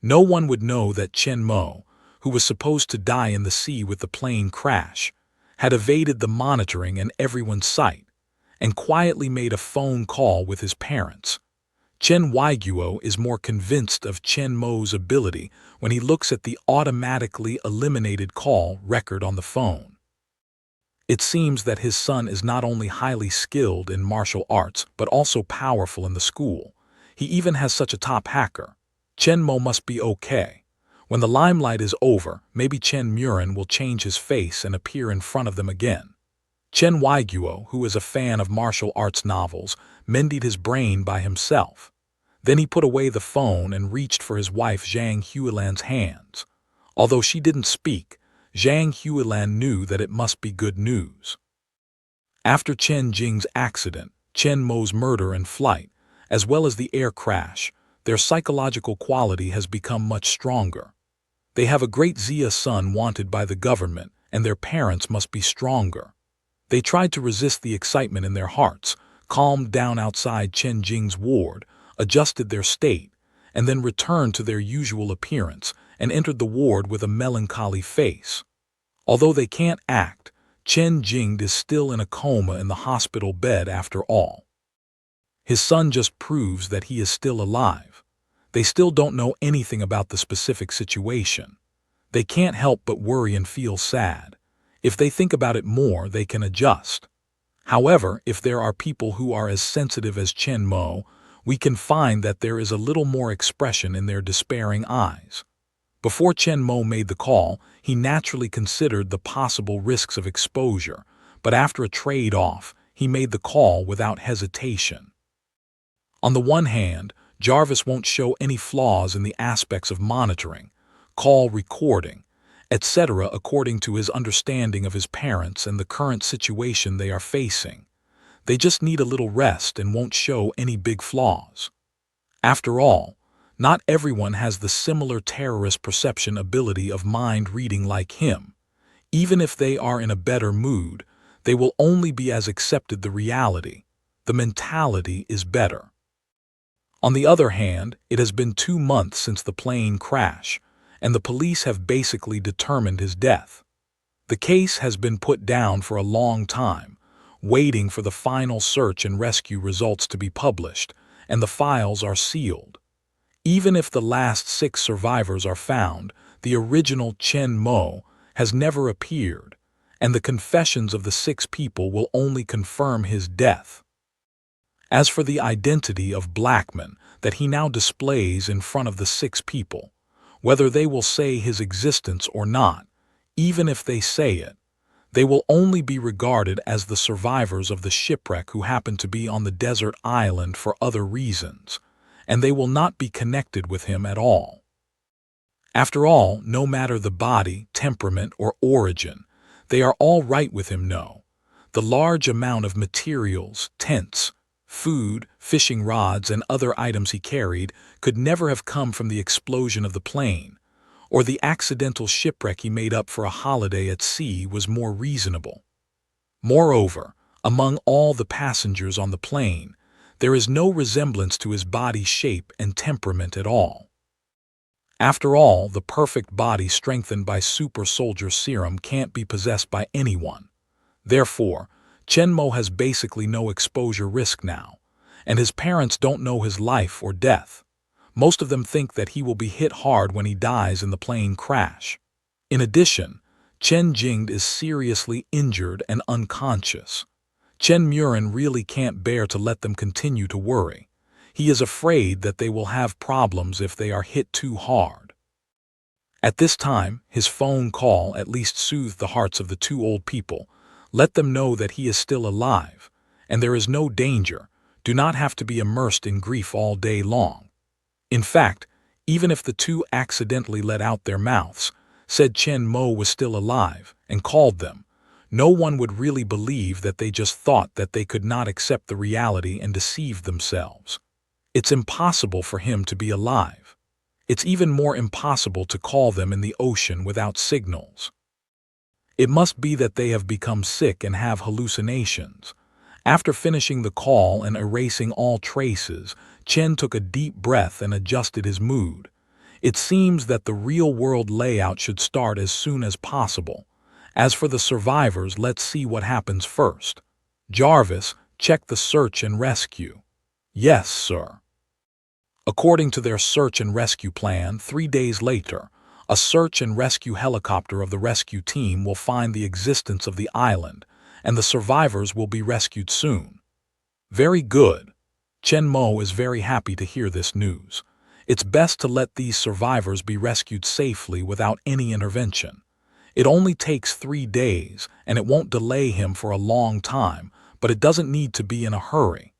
No one would know that Chen Mo, who was supposed to die in the sea with the plane crash, had evaded the monitoring and everyone's sight, and quietly made a phone call with his parents. Chen Weiguo is more convinced of Chen Mo's ability when he looks at the automatically eliminated call record on the phone. It seems that his son is not only highly skilled in martial arts, but also powerful in the school. He even has such a top hacker. Chen Mo must be okay. When the limelight is over, maybe Chen Murin will change his face and appear in front of them again. Chen Weiguo, who is a fan of martial arts novels, mended his brain by himself. Then he put away the phone and reached for his wife Zhang Huilan's hands. Although she didn't speak, Zhang Huilan knew that it must be good news. After Chen Jing's accident, Chen Mo's murder and flight, as well as the air crash, their psychological quality has become much stronger. They have a great Zia son wanted by the government, and their parents must be stronger. They tried to resist the excitement in their hearts, calmed down outside Chen Jing's ward, adjusted their state, and then returned to their usual appearance and entered the ward with a melancholy face. Although they can't act, Chen Jing is still in a coma in the hospital bed after all. His son just proves that he is still alive. They still don't know anything about the specific situation. They can't help but worry and feel sad. If they think about it more, they can adjust. However, if there are people who are as sensitive as Chen Mo, we can find that there is a little more expression in their despairing eyes. Before Chen Mo made the call, he naturally considered the possible risks of exposure, but after a trade-off, he made the call without hesitation. On the one hand, Jarvis won't show any flaws in the aspects of monitoring, call recording, etc. according to his understanding of his parents and the current situation they are facing. They just need a little rest and won't show any big flaws. After all, not everyone has the similar terrorist perception ability of mind reading like him. Even if they are in a better mood, they will only be as accepted the reality. The mentality is better. On the other hand, it has been 2 months since the plane crash, and the police have basically determined his death. The case has been put down for a long time, waiting for the final search and rescue results to be published, and the files are sealed. Even if the last 6 survivors are found, the original Chen Mo has never appeared, and the confessions of the 6 people will only confirm his death. As for the identity of Blackman that he now displays in front of the 6 people, whether they will say his existence or not, even if they say it, they will only be regarded as the survivors of the shipwreck who happen to be on the desert island for other reasons, and they will not be connected with him at all. After all, no matter the body, temperament, or origin, they are all right with him. No. The large amount of materials, tents, food, fishing rods, and other items he carried could never have come from the explosion of the plane, or the accidental shipwreck he made up for a holiday at sea was more reasonable. Moreover, among all the passengers on the plane, there is no resemblance to his body shape and temperament at all. After all, the perfect body strengthened by super soldier serum can't be possessed by anyone. Therefore, Chen Mo has basically no exposure risk now, and his parents don't know his life or death. Most of them think that he will be hit hard when he dies in the plane crash. In addition, Chen Jingde is seriously injured and unconscious. Chen Murin really can't bear to let them continue to worry. He is afraid that they will have problems if they are hit too hard. At this time, his phone call at least soothed the hearts of the 2 old people. Let them know that he is still alive, and there is no danger. Do not have to be immersed in grief all day long. In fact, even if the 2 accidentally let out their mouths, said Chen Mo was still alive, and called them, no one would really believe that they just thought that they could not accept the reality and deceived themselves. It's impossible for him to be alive. It's even more impossible to call them in the ocean without signals. It must be that they have become sick and have hallucinations. After finishing the call and erasing all traces, Chen took a deep breath and adjusted his mood. It seems that the real-world layout should start as soon as possible. As for the survivors, let's see what happens first. Jarvis, check the search and rescue. Yes, sir. According to their search and rescue plan, 3 days later, a search and rescue helicopter of the rescue team will find the existence of the island, and the survivors will be rescued soon. Very good. Chen Mo is very happy to hear this news. It's best to let these survivors be rescued safely without any intervention. It only takes 3 days, and it won't delay him for a long time, but it doesn't need to be in a hurry.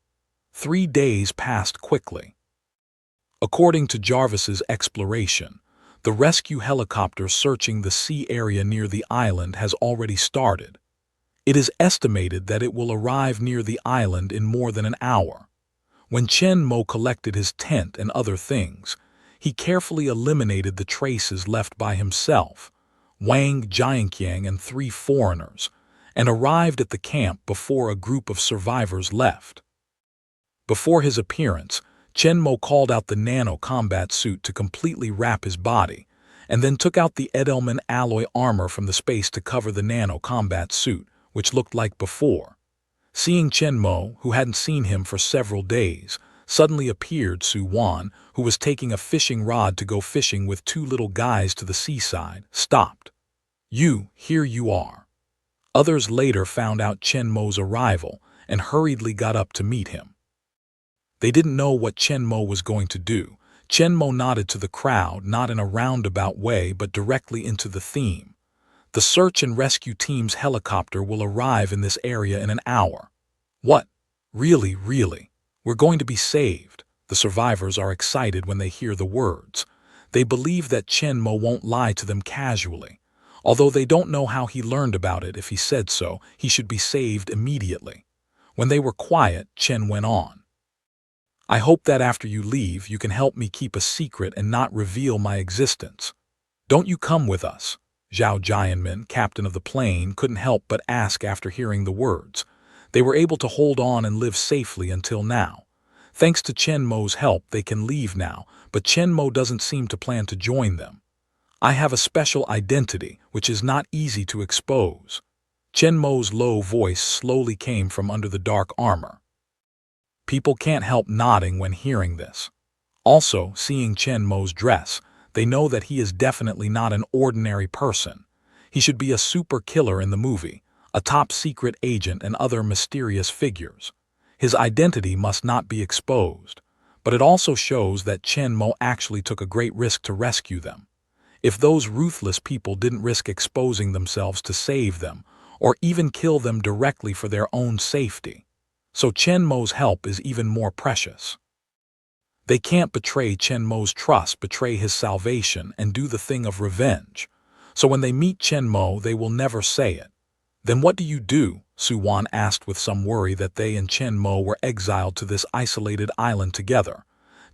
3 days passed quickly. According to Jarvis's exploration, the rescue helicopter searching the sea area near the island has already started. It is estimated that it will arrive near the island in more than an hour. When Chen Mo collected his tent and other things, he carefully eliminated the traces left by himself, Wang Jianqiang and 3 foreigners, and arrived at the camp before a group of survivors left. Before his appearance, Chen Mo called out the Nano combat suit to completely wrap his body, and then took out the Edelman alloy armor from the space to cover the Nano combat suit, which looked like before. Seeing Chen Mo, who hadn't seen him for several days, suddenly appeared Su Wan, who was taking a fishing rod to go fishing with 2 little guys to the seaside, stopped. Here you are. Others later found out Chen Mo's arrival and hurriedly got up to meet him. They didn't know what Chen Mo was going to do. Chen Mo nodded to the crowd, not in a roundabout way, but directly into the theme. The search and rescue team's helicopter will arrive in this area in an hour. What? Really, really? We're going to be saved. The survivors are excited when they hear the words. They believe that Chen Mo won't lie to them casually. Although they don't know how he learned about it, if he said so, he should be saved immediately. When they were quiet, Chen went on. I hope that after you leave, you can help me keep a secret and not reveal my existence. Don't you come with us? Zhao Jianmin, captain of the plane, couldn't help but ask after hearing the words. They were able to hold on and live safely until now. Thanks to Chen Mo's help, they can leave now, but Chen Mo doesn't seem to plan to join them. I have a special identity, which is not easy to expose. Chen Mo's low voice slowly came from under the dark armor. People can't help nodding when hearing this. Also, seeing Chen Mo's dress, they know that he is definitely not an ordinary person. He should be a super killer in the movie, a top secret agent and other mysterious figures. His identity must not be exposed, but it also shows that Chen Mo actually took a great risk to rescue them. If those ruthless people didn't risk exposing themselves to save them, or even kill them directly for their own safety. So Chen Mo's help is even more precious. They can't betray Chen Mo's trust, betray his salvation, and do the thing of revenge. So when they meet Chen Mo, they will never say it. Then what do you do? Su Wan asked with some worry that they and Chen Mo were exiled to this isolated island together.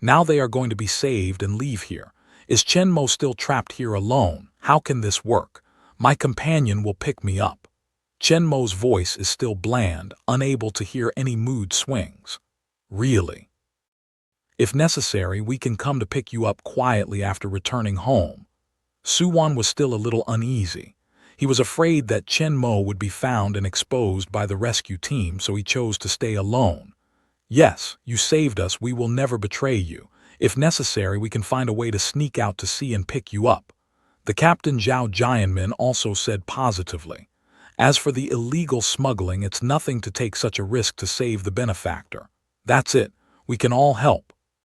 Now they are going to be saved and leave here. Is Chen Mo still trapped here alone? How can this work? My companion will pick me up. Chen Mo's voice is still bland, unable to hear any mood swings. Really? If necessary, we can come to pick you up quietly after returning home. Su Wan was still a little uneasy. He was afraid that Chen Mo would be found and exposed by the rescue team, so he chose to stay alone. Yes, you saved us. We will never betray you. If necessary, we can find a way to sneak out to sea and pick you up. The captain Zhao Jianmin also said positively. As for the illegal smuggling, it's nothing to take such a risk to save the benefactor. That's it. We can all help.